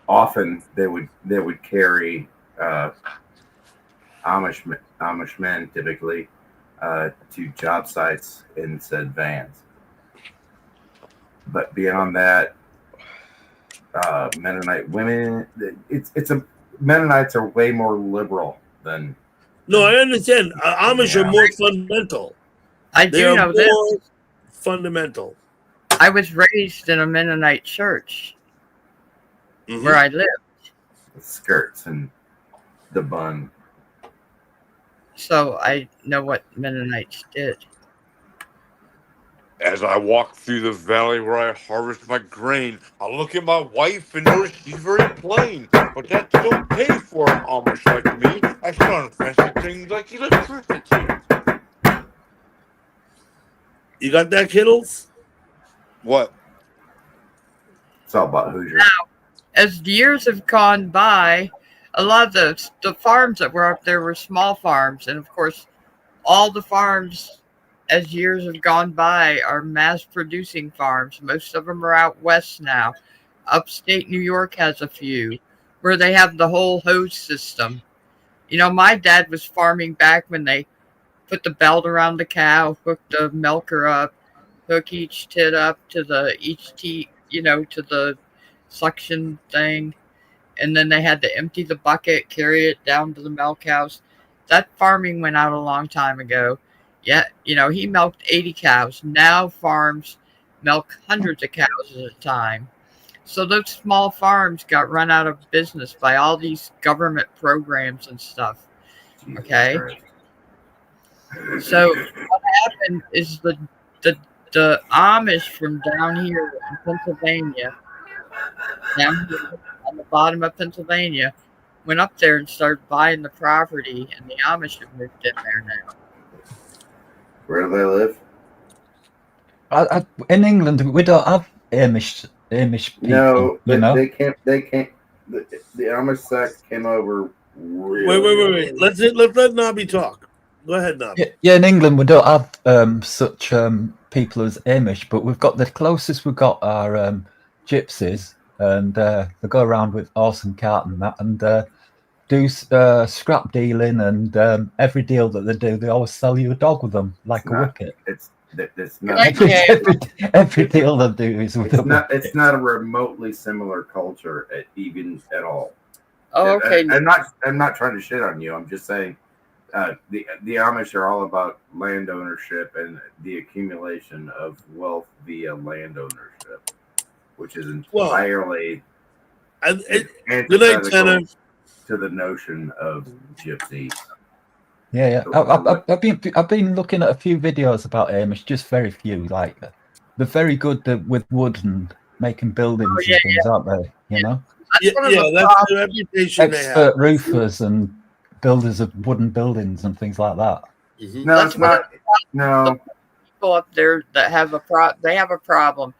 often they would carry Amish men typically to job sites in said vans. But beyond that, Mennonite women, Mennonites are way more liberal than. No, I understand. Amish are more fundamental. I They do are know this. more fundamental. I was raised in a Mennonite church where I lived. Skirts and the bun. So I know what Mennonites did. as I walk through the valley where I harvest my grain, I look at my wife and notice she's very plain. But that's okay for an Amish like me. I start investing things like electricity. You got that, Kittles? What? It's all about Hoosier. Now, as the years have gone by, a lot of the farms that were up there were small farms, and of course, all the farms, as years have gone by, are mass-producing farms. Most of them are out west now. Upstate New York has a few where they have the whole hose system. You know, my dad was farming back when they put the belt around the cow, hook the milker up, hook each tit up to to the suction thing, and then they had to empty the bucket, carry it down to the milk house. That farming went out a long time ago. Yeah, he milked 80 cows. Now farms milk hundreds of cows at a time. So those small farms got run out of business by all these government programs and stuff. Okay? So what happened is the Amish from down here in Pennsylvania, down here on the bottom of Pennsylvania, went up there and started buying the property, and the Amish have moved in there now. Where do they live? In England, we don't have Amish people. No, you know? they can't. The Amish sect came over. Wait. Let's let Nobby talk. Go ahead, Nobby. Yeah, in England, we don't have such people as Amish, but we've got the closest we've got are gypsies, and they go around with horse and cart and that, and do scrap dealing, and every deal that they do, they always sell you a dog with them, like a wicket. It's not. Every deal they do is with It's not a remotely similar culture even at all. Oh, okay. I'm not trying to shit on you. I'm just saying the Amish are all about land ownership and the accumulation of wealth via land ownership, which is entirely antithetical to the notion of gypsies. Yeah. I've been looking at a few videos about Amish, just very few. Like they're very good with wood and making buildings and things, aren't they? You know. That's the reputation they have. Expert roofers and builders of wooden buildings and things like that. Mm-hmm. No, it's not. No. People up there that have a problem.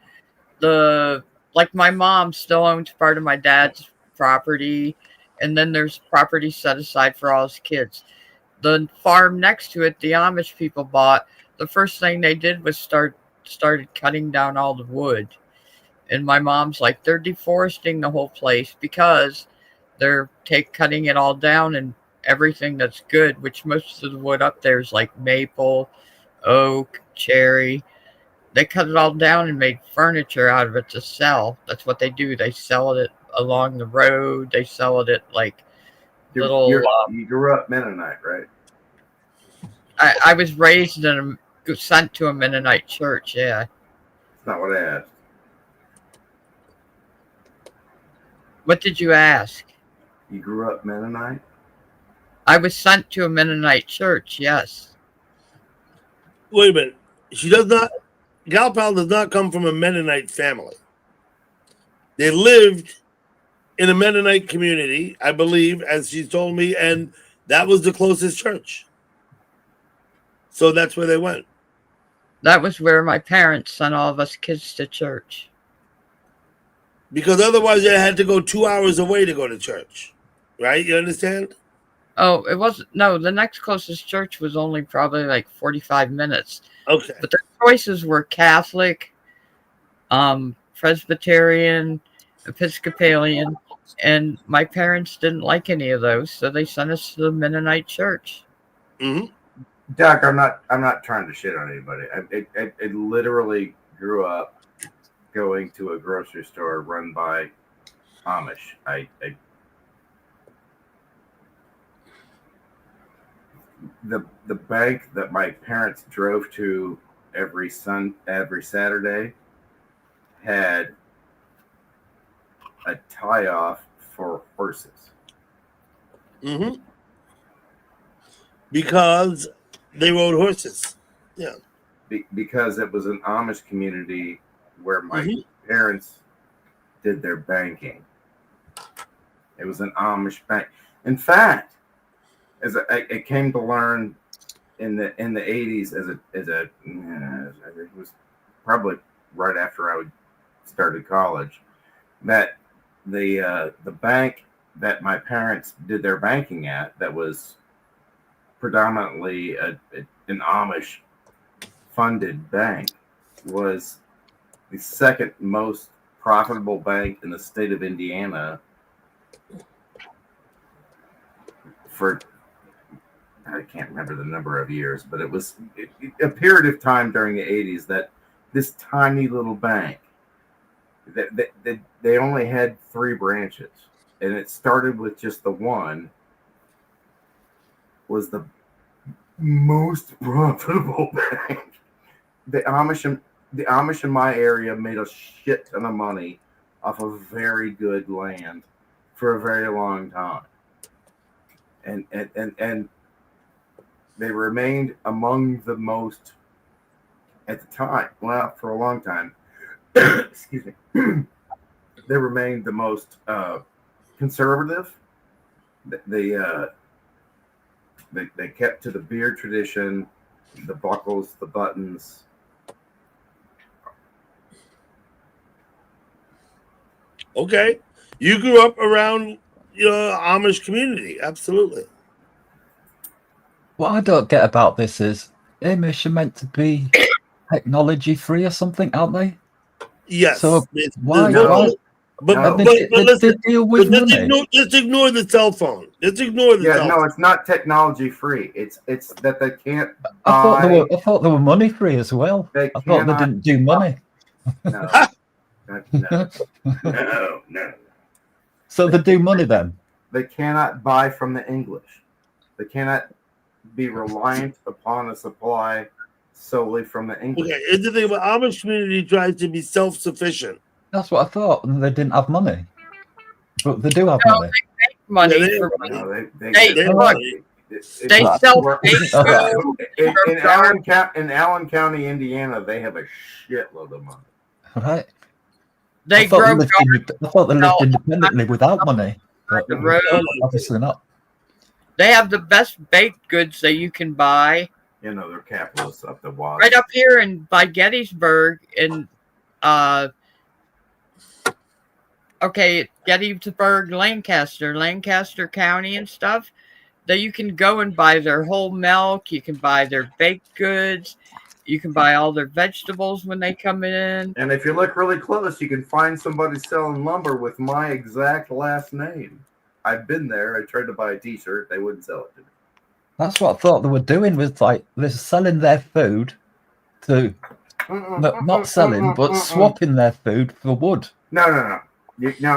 Like my mom still owns part of my dad's property, and then there's property set aside for all his kids. The farm next to it, the Amish people bought. The first thing they did was started cutting down all the wood. And my mom's like, they're deforesting the whole place because they're cutting it all down, and everything that's good, which most of the wood up there is like maple, oak, cherry. They cut it all down and made furniture out of it to sell. That's what they do. They sell it along the road. They sell it at like little. You grew up Mennonite, right? I was raised in sent to a Mennonite church. Yeah. That's not what I asked. What did you ask? You grew up Mennonite? I was sent to a Mennonite church. Yes. Wait a minute. She does not. Gal Pal does not come from a Mennonite family. They lived in a Mennonite community, I believe, as she told me, and that was the closest church. So that's where they went. That was where my parents sent all of us kids to church. Because otherwise they had to go 2 hours away to go to church. Right? You understand? Oh, it wasn't. No, the next closest church was only probably like 45 minutes. Okay. But the choices were Catholic, Presbyterian, Episcopalian, and my parents didn't like any of those, so they sent us to the Mennonite church. Mm-hmm. Doc, I'm not trying to shit on anybody. I literally grew up going to a grocery store run by Amish. The bank that my parents drove to every Saturday had a tie-off for horses. Mm-hmm. Because they rode horses. Yeah. Because it was an Amish community where my parents did their banking. It was an Amish bank. In fact, as I came to learn in the 80s, it was probably right after I started college, that the bank that my parents did their banking at, that was predominantly an Amish funded bank, was the second most profitable bank in the state of Indiana for, I can't remember the number of years, but it was a period of time during the 80s that this tiny little bank, that they only had 3 branches, and it started with just the one, was the most profitable bank. The Amish in my area made a shit ton of money off of very good land for a very long time, and they remained among the most, at the time, well, for a long time, excuse me, they remained the most conservative. They kept to the beard tradition, the buckles, the buttons. Okay. You grew up around Amish community. Absolutely. What I don't get about this is Amish are meant to be technology free or something, aren't they? Yes. So why? But they deal with money. Just ignore the cell phone. Just ignore the cell phone. No, it's not technology free. It's that they can't I thought they were money free as well. I thought they didn't do money. No. So they do money then? They cannot buy from the English. They cannot be reliant upon a supply solely from the English. Okay, it's the thing about Amish community tries to be self-sufficient. That's what I thought. And they didn't have money, but they do have money. They make money. They sell in Allen County, Indiana. They have a shitload of money. Right. I thought they lived independently without money, but the road. Obviously not. They have the best baked goods that you can buy. They're capitalists up the wall. Right up here by Gettysburg in Gettysburg, Lancaster County and stuff, that you can go and buy their whole milk, you can buy their baked goods, you can buy all their vegetables when they come in. And if you look really close, you can find somebody selling lumber with my exact last name. I've been there. I tried to buy a t-shirt. They wouldn't sell it to me. That's what I thought they were doing. Was like they're selling their food to not selling, but swapping their food for wood. No.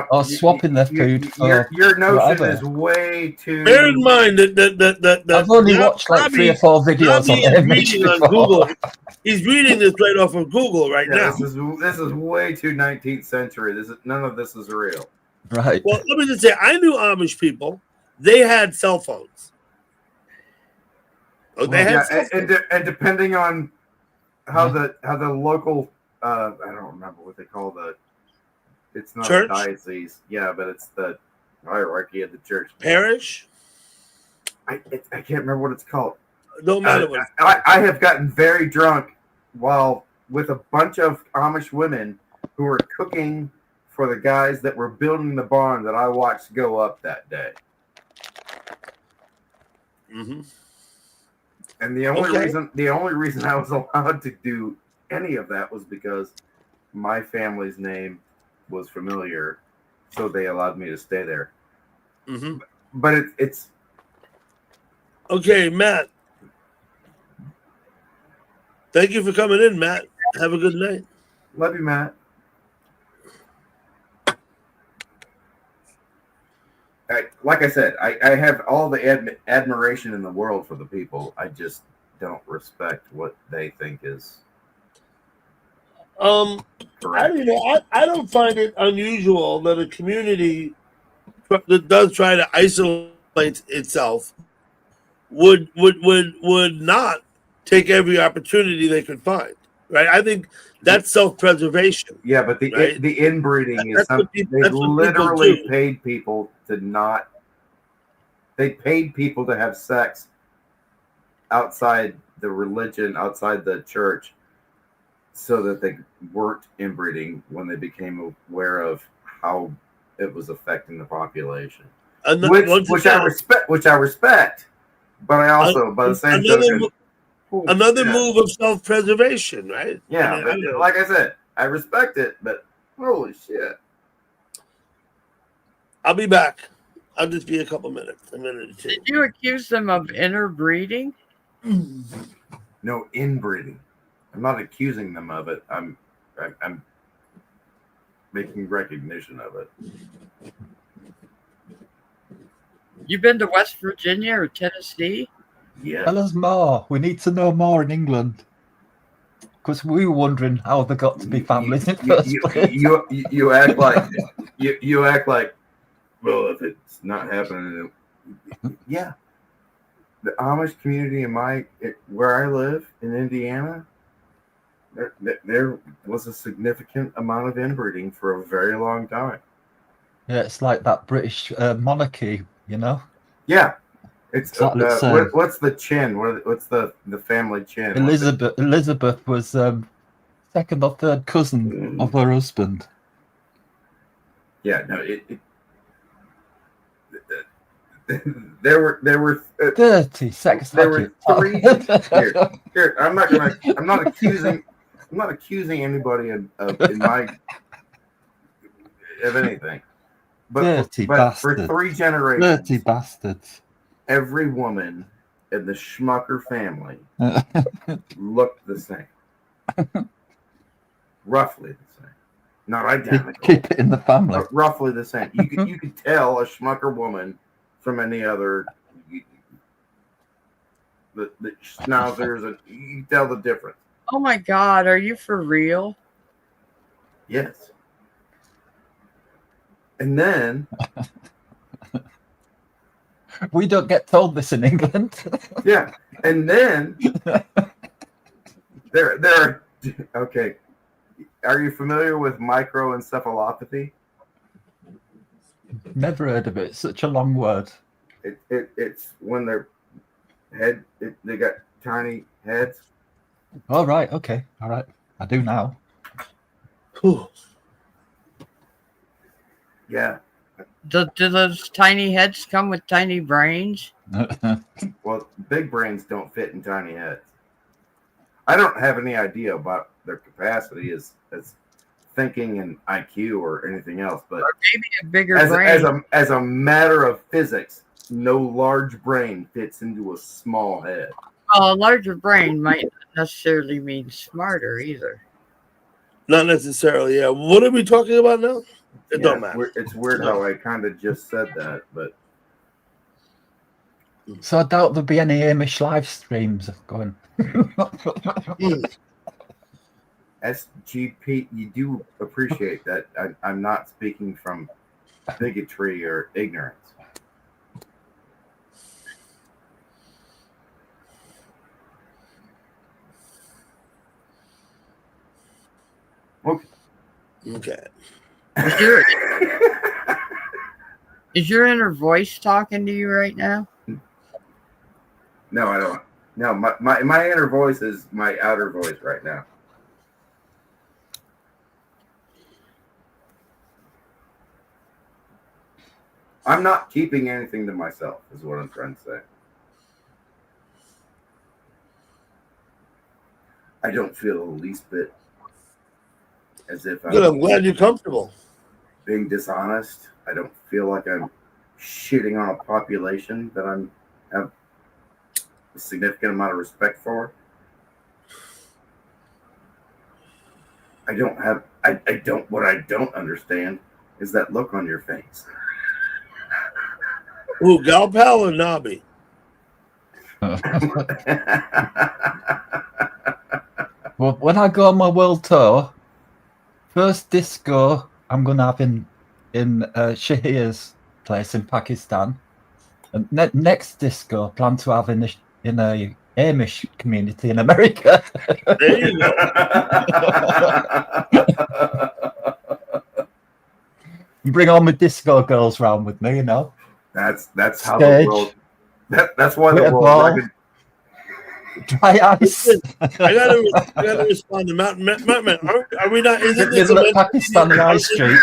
Or swapping their food for your notion whatever. is way too. Bear in mind that I've only watched like 3 or 4 videos Robbie on is Image reading on before. Google. He's reading this right off of Google right now. This is way too 19th century. None of this is real. Right. Well, let me just say, I knew Amish people. They had cell phones. Oh, they had cell phones. And depending on how the local I don't remember what they call it's not Church? a diocese, yeah, but it's the hierarchy of the church. Parish? I can't remember what it's called. No matter what. I have gotten very drunk while with a bunch of Amish women who were cooking for the guys that were building the barn that I watched go up that day. Mm-hmm. And the only reason I was allowed to do any of that was because my family's name was familiar, so they allowed me to stay there. Mm-hmm. But it's okay, Matt. Thank you for coming in, Matt. Have a good night. Love you, Matt. Like I said, I have all the admiration in the world for the people. I just don't respect what they think is. I don't know. I don't find it unusual that a community that does try to isolate itself would not take every opportunity they could find. Right? I think that's self-preservation. Yeah, but the right? the inbreeding is something they literally paid people to not. They paid people to have sex outside the religion, outside the church, so that they weren't inbreeding when they became aware of how it was affecting the population. Which I respect, but I also, by the same token, another move of self-preservation, right? Yeah, but like I said, I respect it, but holy shit! I'll be back. I'll just be a couple minutes, a minute or two. Did you accuse them of interbreeding? No, inbreeding. I'm not accusing them of it. I'm making recognition of it. You been to West Virginia or Tennessee? Yeah. Tell us more. We need to know more in England. Because we were wondering how they got to be families in the first place. You act like you act like, well, if it's not happening, yeah. The Amish community where I live in Indiana, there was a significant amount of inbreeding for a very long time. Yeah, it's like that British monarchy, you know? Yeah. It's Exactly the same. what's the chin? What's the family chin? Elizabeth was second or third cousin of her husband. Yeah, no, there were 30 sex. There were 3. Here, I'm not accusing anybody of anything. But for 3 generations, 30 bastards. Every woman in the Schmucker family looked the same. Roughly the same. Not identical. Keep it in the family. But roughly the same. You could tell a Schmucker woman from any other. The schnauzers, and you can tell the difference. Oh my God, are you for real? Yes. And then we don't get told this in England. Yeah, and then there. Okay, are you familiar with microencephalopathy? Never heard of it. It's such a long word. It's when their head they got tiny heads. All right. Okay. All right. I do now. Yeah. Do those tiny heads come with tiny brains? Well, big brains don't fit in tiny heads. I don't have any idea about their capacity as thinking and IQ or anything else, but or maybe a bigger brain. As a matter of physics, no large brain fits into a small head. Well, a larger brain might not necessarily mean smarter either. Not necessarily. Yeah. What are we talking about now? It don't matter. It's weird how I kind of just said that, but So I doubt there'll be any Amish live streams going. SGP, you do appreciate that I'm not speaking from bigotry or ignorance. Okay. Is your inner voice talking to you right now? No, I don't. No, my inner voice is my outer voice right now. I'm not keeping anything to myself, is what I'm trying to say. I don't feel the least bit as if Good. I'm glad you're comfortable. being dishonest. I don't feel like I'm shitting on a population that I have a significant amount of respect for. I don't what I don't understand is that look on your face. Who, Gal Pal or Nobby? Well, when I go on my world tour, first disco I'm gonna have in Shahir's place in Pakistan, and next disco I plan to have in a Amish community in America. There you go. Bring all my disco girls round with me, you know. That's how Stage. the world. That's why Bit the of world. ball. Record, Dry ice. I gotta respond to Mountain Man. Are we not? Isn't this Middle a of Pakistan High Street.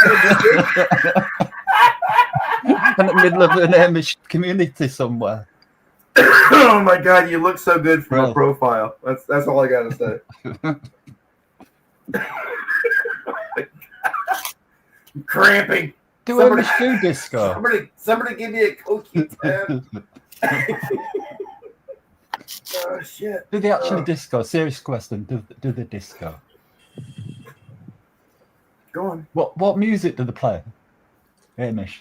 In the middle of an Amish community somewhere. oh my God, you look so good from Well. a profile. That's all I gotta say. I'm cramping. Do Amish do disco? Somebody give me a CoQ10. Oh shit. Do they actually disco? Serious question. Do they disco? Go on. What music do they play? Amish.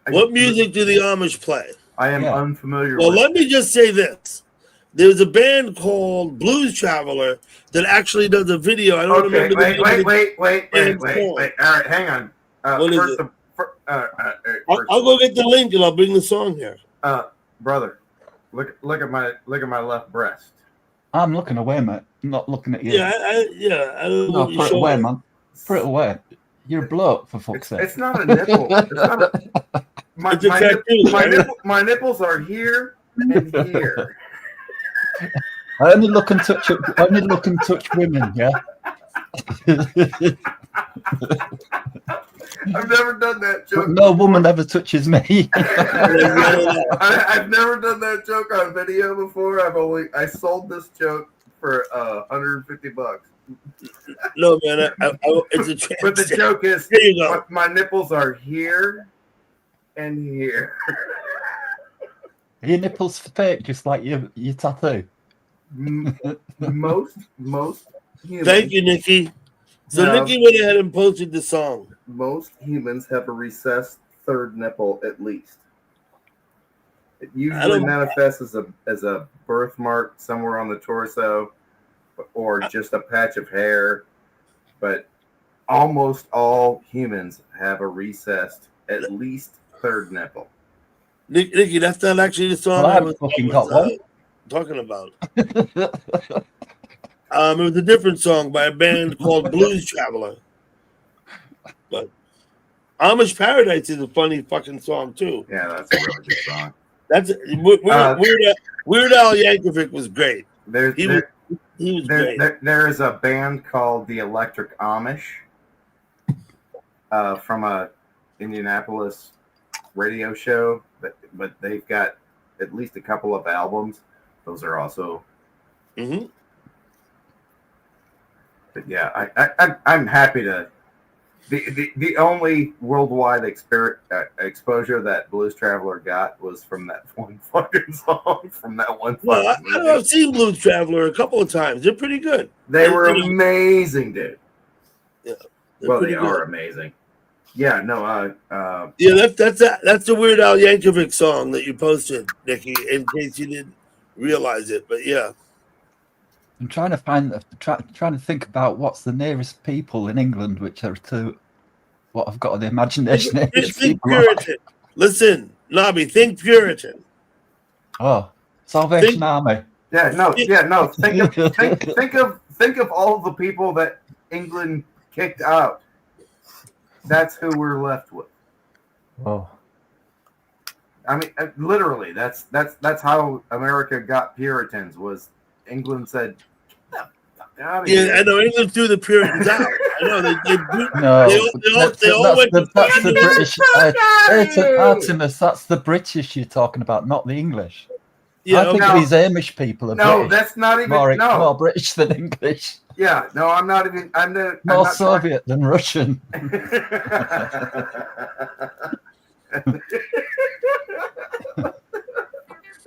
What music do the Amish play? I am Yeah. unfamiliar Well, with. let me just say this. There's a band called Blues Traveler that actually does a video. I don't Okay, remember the name of the wait. band's called. All right, hang on. What is first, it? first, I'll go get the link and I'll bring the song here. brother, look at my left breast. I'm looking away, mate. I'm not looking at you. Yeah, I don't know No, what you put it showed away, me. man. Put it away. You're a bloke, for fuck's sake. It's not a nipple. It's not a, my, It's a my, tattoo, right? my nipples are here and here. I only look and touch women, yeah. I've never done that joke. But no woman ever touches me. I've never done that joke on video before. I sold this joke for $150. No, man, it's a But the joke is, There you go. my nipples are here and here. Are your nipples fake, just like your tattoo? Most humans. Thank you, Nikki. So No. Nikki went ahead and posted the song. Most humans have a recessed third nipple at least. It usually manifests as a birthmark somewhere on the torso or just a patch of hair, but almost all humans have a recessed at least third nipple. Nikki, that's not actually the song Well, I I've was fucking got one. talking about. It was a different song by a band called Blues Traveler. But Amish Paradise is a funny fucking song too. Yeah, that's a really good song. That's Weird Al Yankovic was great. He was great. There is a band called the Electric Amish from a Indianapolis radio show, but they've got at least a couple of albums. Those are also. Mm-hmm. But yeah, I'm happy to The only worldwide exposure that Blues Traveler got was from that one fucking song, from that one Well, fucking movie. I've seen Blues Traveler a couple of times. They're pretty good. They were amazing, dude. Yeah, well, they pretty are good. amazing. Yeah, no, Yeah, that's the Weird Al Yankovic song that you posted, Nikki, in case you didn't realize it. But yeah, I'm trying to trying to think about what's the nearest people in England which are to what I've got on the imagination. think Puritan. Listen, Nobby, think Puritan. Oh, Salvation Army. yeah, no. Think of all the people that England kicked out. That's who we're left with. Oh, I mean, literally, that's how America got Puritans. Was England said, "Get the fuck out of here." Yeah, I know England threw the Puritans out. I know they no, all went to that's the British. you! Artemis, that's the British you're talking about, not the English. Yeah, I think no. these Amish people are No, British. that's not even more British than English. Yeah, no, I'm not even. I'm More not Soviet than Russian.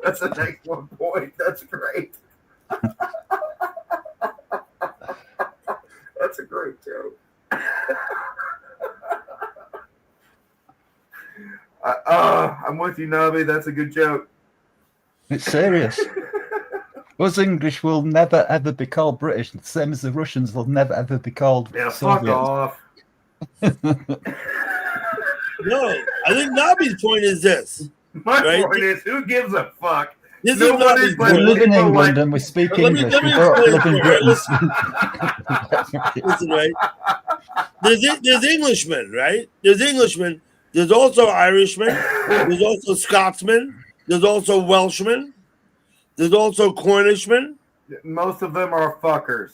That's an excellent point. That's great. That's a great joke. I'm with you, Nobby. That's a good joke. It's serious. Us English will never ever be called British, the same as the Russians will never ever be called Fuck Soviet. off. No, I think Nobby's point is this. My right? point is, who gives a fuck? This is Nobody Nobby's but We live in people England like- and we speak Let me English. We explain don't live in it. Britain. Listen, right? There's Englishmen, right? There's Englishmen. There's also Irishmen. There's also Scotsmen. There's also Welshmen. There's also Cornishmen. Most of them are fuckers.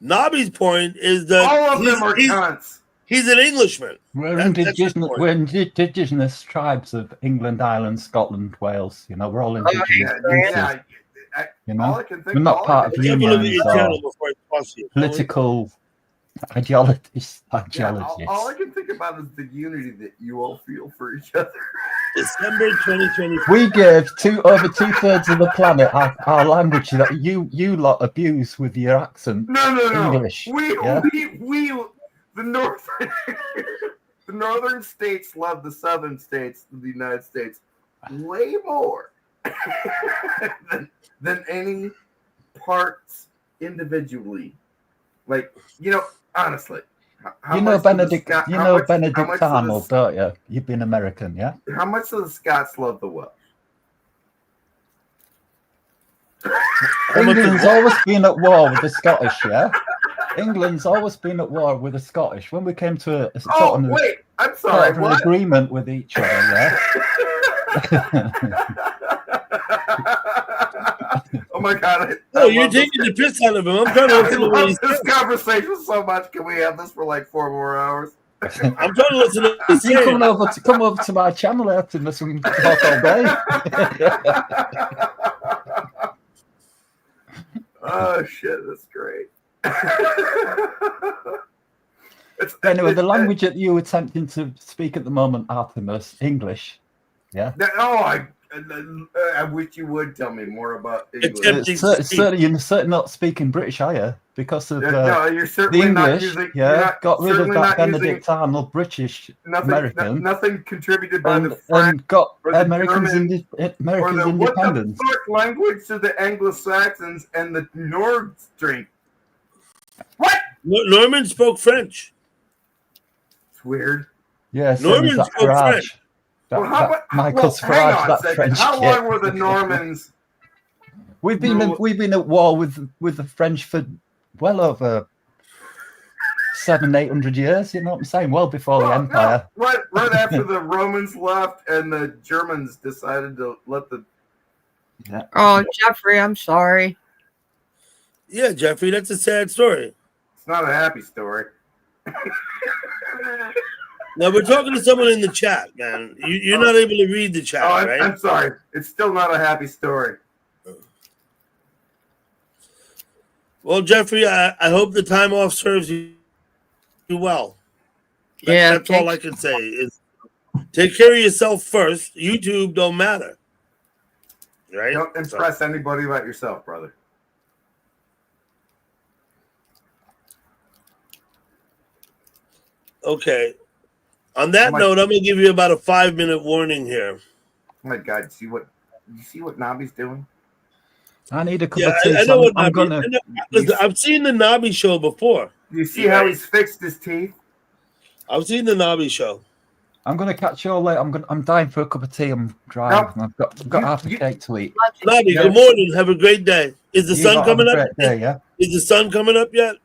Nobby's point is that All of them are cunts. He's an Englishman. We're That's his point. indigenous tribes of England, Ireland, Scotland, Wales. You know, we're all indigenous. Yeah, You all know, I can think- we're not all I part of can think- unions or before I toss you. political ideologies. Yeah, all I can think about is the unity that you all feel for each other. December 2020. We gave over 2/3 of the planet our language that you lot abuse with your accent. No. English. We yeah? the northern states love the southern states of the United States way more than any parts individually. Like, honestly. How You know much do the Benedict. Scot- You how know much- how Benedict much do the- Arnold, don't you? You've been American, yeah. How much do the Scots love the Welsh? England's always been at war with the Scottish, yeah. England's always been at war with the Scottish. When we came to a Oh, wait. I'm sorry. an What? agreement with each other, yeah. Oh my God. Oh, you're taking the piss out of him. I'm trying to I listen to what love he's this conversation so much. Can we have this for like 4 more hours? I'm trying to listen to what he's You saying. come over to my channel after this. We can talk all day. Oh shit, that's great. Anyway, the language that you're attempting to speak at the moment, Artemis, English. Yeah. I wish you would tell me more about English. You're certainly not speaking British, are you? Because of No, you're the certainly not English. using. you're Yeah, not- got rid of certainly that not Benedict Arnold British American. Nothing contributed by the and French got or the Americans German Americans or the what independence. the fuck language to the Anglo-Saxons and the Nord Stream. What? Norman spoke French. It's weird. Yeah, so Norman that spoke Farage. French. Well, Michael hang Farage, on a that second. French How kid. long were the Normans? We've been at war with the French for well over 700-800 years. You know what I'm saying? Well before the Empire. Right after the Romans left and the Germans decided to let the. Yeah. Oh, Jeffrey, I'm sorry. Yeah, Jeffrey, that's a sad story. It's not a happy story. Now we're talking to someone in the chat, man. You're not able to read the chat, right? I'm sorry. It's still not a happy story. Well, Jeffrey, I hope the time off serves you well. Yeah, That's all I can say is take care of yourself first. YouTube don't matter. Right? Don't impress anybody about yourself, brother. Okay. On that Oh my- note, I'm gonna give you about a 5-minute warning here. Oh my God, you see what Nobby's doing? I need a cup Yeah, of tea. I so know what I'm Nobby. gonna. Listen, I've seen the Nobby show before. You see how he's fixed his teeth? I've seen the Nobby show. I'm gonna catch you all later. I'm dying for a cup of tea. I'm driving. I've got half a cake to eat. Nobby, good morning. Have a great day. Is the You sun lot have coming a up? great day, yeah. Is the sun coming up yet?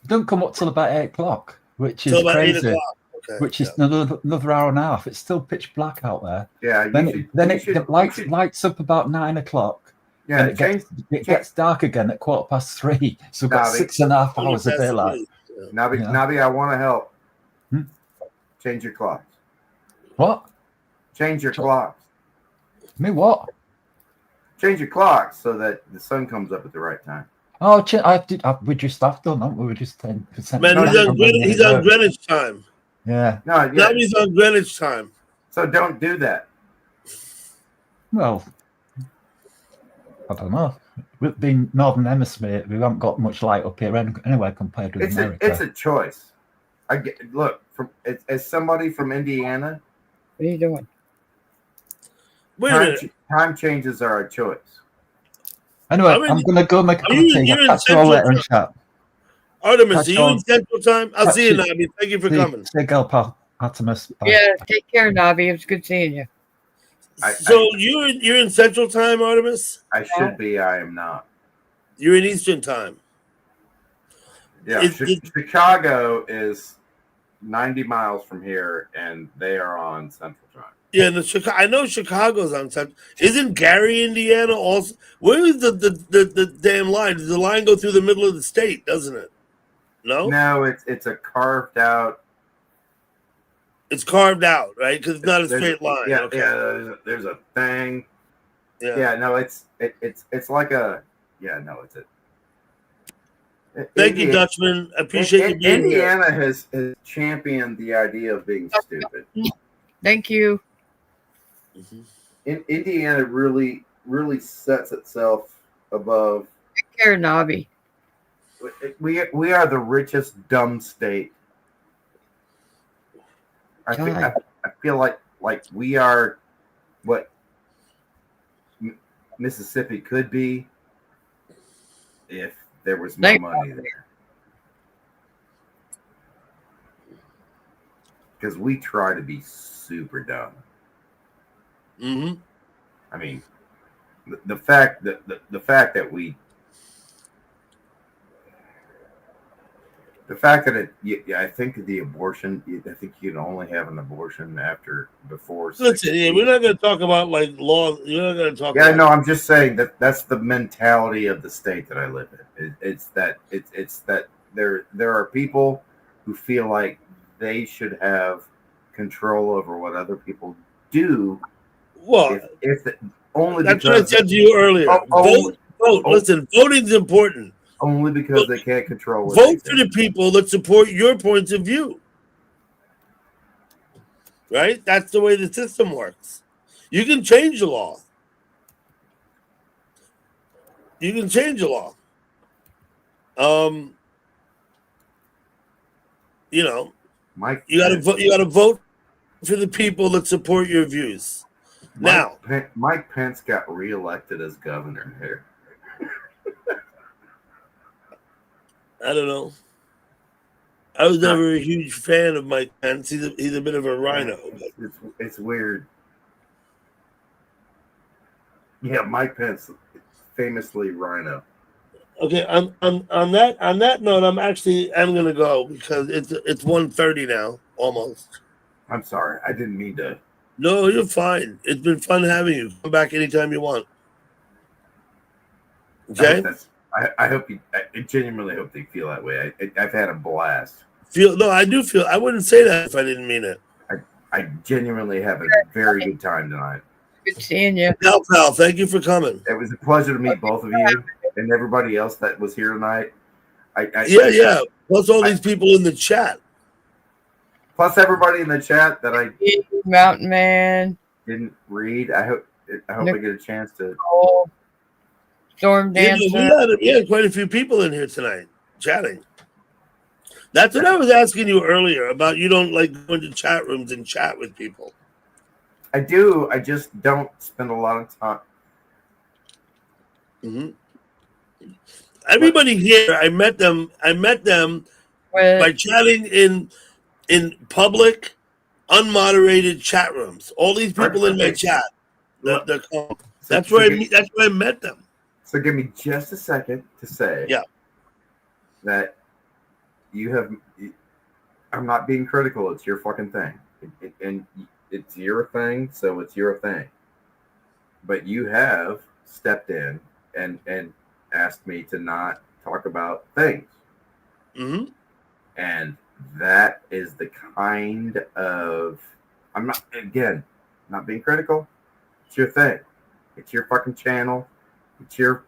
Don't come up till about 8 o'clock, which is Till about 8 crazy. o'clock. Okay. Which is another hour and a half. It's still pitch black out there. Yeah. Then it lights up about 9 o'clock. Yeah, and it gets dark again at 3:15. So we've got Nobby. 6.5 hours of daylight. Nobby, Yeah. Nobby, I want to help. Hmm? Change your clocks. What? Change your clocks. Me what? Change your clocks so that the sun comes up at the right time. Oh, we just have done, haven't we? We were just 10%. Man, he's on Greenwich time. Yeah. No, yeah. Now he's on Greenwich time. So don't do that. Well, I don't know. With being Northern Hemisphere, we haven't got much light up here anyway compared with America. It's a choice. Look, as somebody from Indiana. What are you doing? Wait a minute. Time changes are a choice. Anyway, I'm going to go make a cup of tea. I'll catch you all later and chat. Artemis, are you in Central Time? I'll see you, Catch Nobby. Thank you for See- coming. See you, girl, pal. Artemis. Bye. Yeah, take care, Nobby. It was good seeing you. So you're in Central Time, Artemis? I should be. I am not. You're in Eastern Time. Yeah, Chicago is 90 miles from here, and they are on Central Time. Yeah, I know Chicago's on Central. Isn't Gary, Indiana also? Where is the damn line? Does the line go through the middle of the state, doesn't it? No? No, it's a carved out. It's carved out, right? Because it's not a There's- straight line. Yeah, Okay. yeah. There's a thing. Yeah. Yeah, no, it's like a. Yeah, no, it's a. Thank you, Dutchman. I appreciate you being here. Indiana has championed the idea of being stupid. Thank you. Indiana really sets itself above. Take care, Nobby. We are the richest dumb state. I feel like we are what Mississippi could be if there was more money there. Because we try to be super dumb. Mm-hmm. I mean, the fact that I think the abortion. I think you can only have an abortion before. Listen, yeah, we're not going to talk about like law. You're not going to talk. Yeah, about no, I'm just saying that's the mentality of the state that I live in. It's that there are people who feel like they should have control over what other people do. Well, if only that's what I because said to you earlier. Vote. Listen, voting's important. Only because they can't control what Vote for the people that support your points of view. Right? That's the way the system works. You can change the law. You can change the law. You know, Mike, you gotta vote for the people that support your views. Mike Pence got reelected as governor here. I don't know. I was never a huge fan of Mike Pence. He's a bit of a rhino. But. It's weird. Yeah, Mike Pence, famously rhino. Okay, on that note, I'm gonna go because it's 1:30 now, almost. I'm sorry, I didn't mean to. No, you're fine. It's been fun having you. Come back anytime you want. Okay. I hope you. I genuinely hope they feel that way. I've had a blast. I do feel. I wouldn't say that if I didn't mean it. I genuinely have a very good time tonight. Good seeing you. Pal, thank you for coming. It was a pleasure to meet both of you and everybody else that was here tonight. Yeah. Plus all these people in the chat. Plus, everybody in the chat that I Mountain Man, didn't read. I hope I get a chance to. Storm Yeah, Dancer. we had quite a few people in here tonight chatting. That's what I was asking you earlier about. You don't like going to chat rooms and chat with people. I do. I just don't spend a lot of time. Mm-hmm. Everybody here, I met them by chatting in public, unmoderated chat rooms. All these people in my chat. That's where I met them. So give me just a second to say that you have. I'm not being critical. It's your fucking thing, and it's your thing, so it's your thing. But you have stepped in and asked me to not talk about things. Mm-hmm. And that is the kind of, I'm not being critical. It's your thing. It's your fucking channel. It's your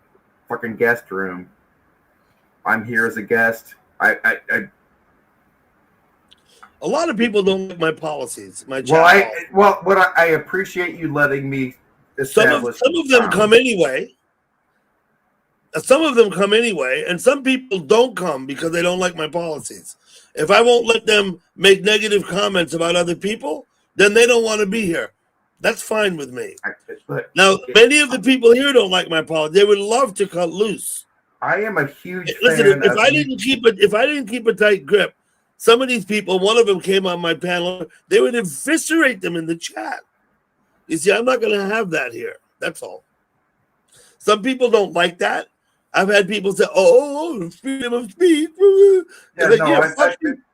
fucking guest room. I'm here as a guest. A lot of people don't like my policies. My I appreciate you letting me establish. Some of them come anyway. Some of them come anyway, and some people don't come because they don't like my policies. If I won't let them make negative comments about other people, then they don't want to be here. That's fine with me. Now, many of the people here don't like my policy. They would love to cut loose. I am a huge Listen, fan if I didn't keep a tight grip, some of these people, one of them came on my panel, they would eviscerate them in the chat. You see, I'm not going to have that here. That's all. Some people don't like that. I've had people say, "Oh, freedom of speech."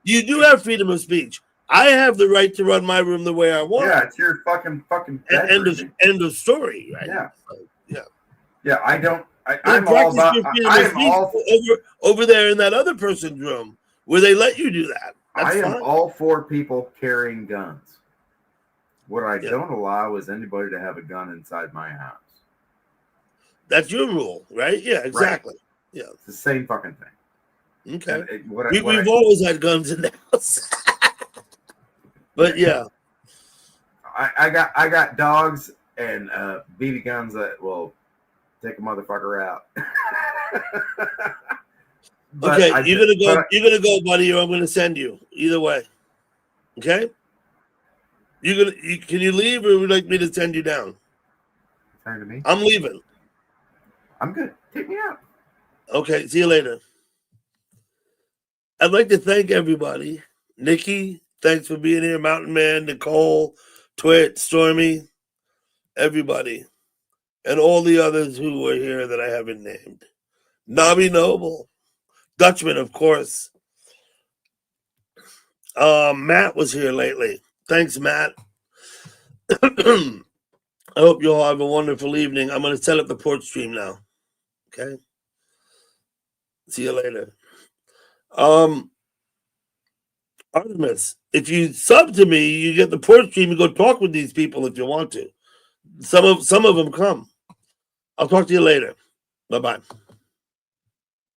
You do have freedom of speech. I have the right to run my room the way I want. Yeah, it's your fucking. End of story, right? Yeah. I don't. I'm practice all your about. freedom of speech over there in that other person's room where they let you do that. That's I am fine. all for people carrying guns. What I don't allow is anybody to have a gun inside my house. That's your rule, right? Yeah, exactly. Right. Yeah, it's the same fucking thing. Okay. We've always had guns in the house, but yeah, I got dogs and BB guns that will take a motherfucker out. Okay, you're gonna go, buddy, or I'm gonna send you. Either way, okay. Can you leave, or would you like me to send you down? Turn to me. I'm leaving. I'm good. Take me out. Okay, see you later. I'd like to thank everybody. Nikki, thanks for being here. Mountain Man, Nicole, Twit, Stormy, everybody, and all the others who were here that I haven't named. Nobby Noble, Dutchman, of course. Matt was here lately. Thanks, Matt. I hope you all have a wonderful evening. I'm going to set up the port stream now. Okay. See you later. Artemis, if you sub to me, you get the port stream. You go talk with these people if you want to. Some of them come. I'll talk to you later. Bye-bye.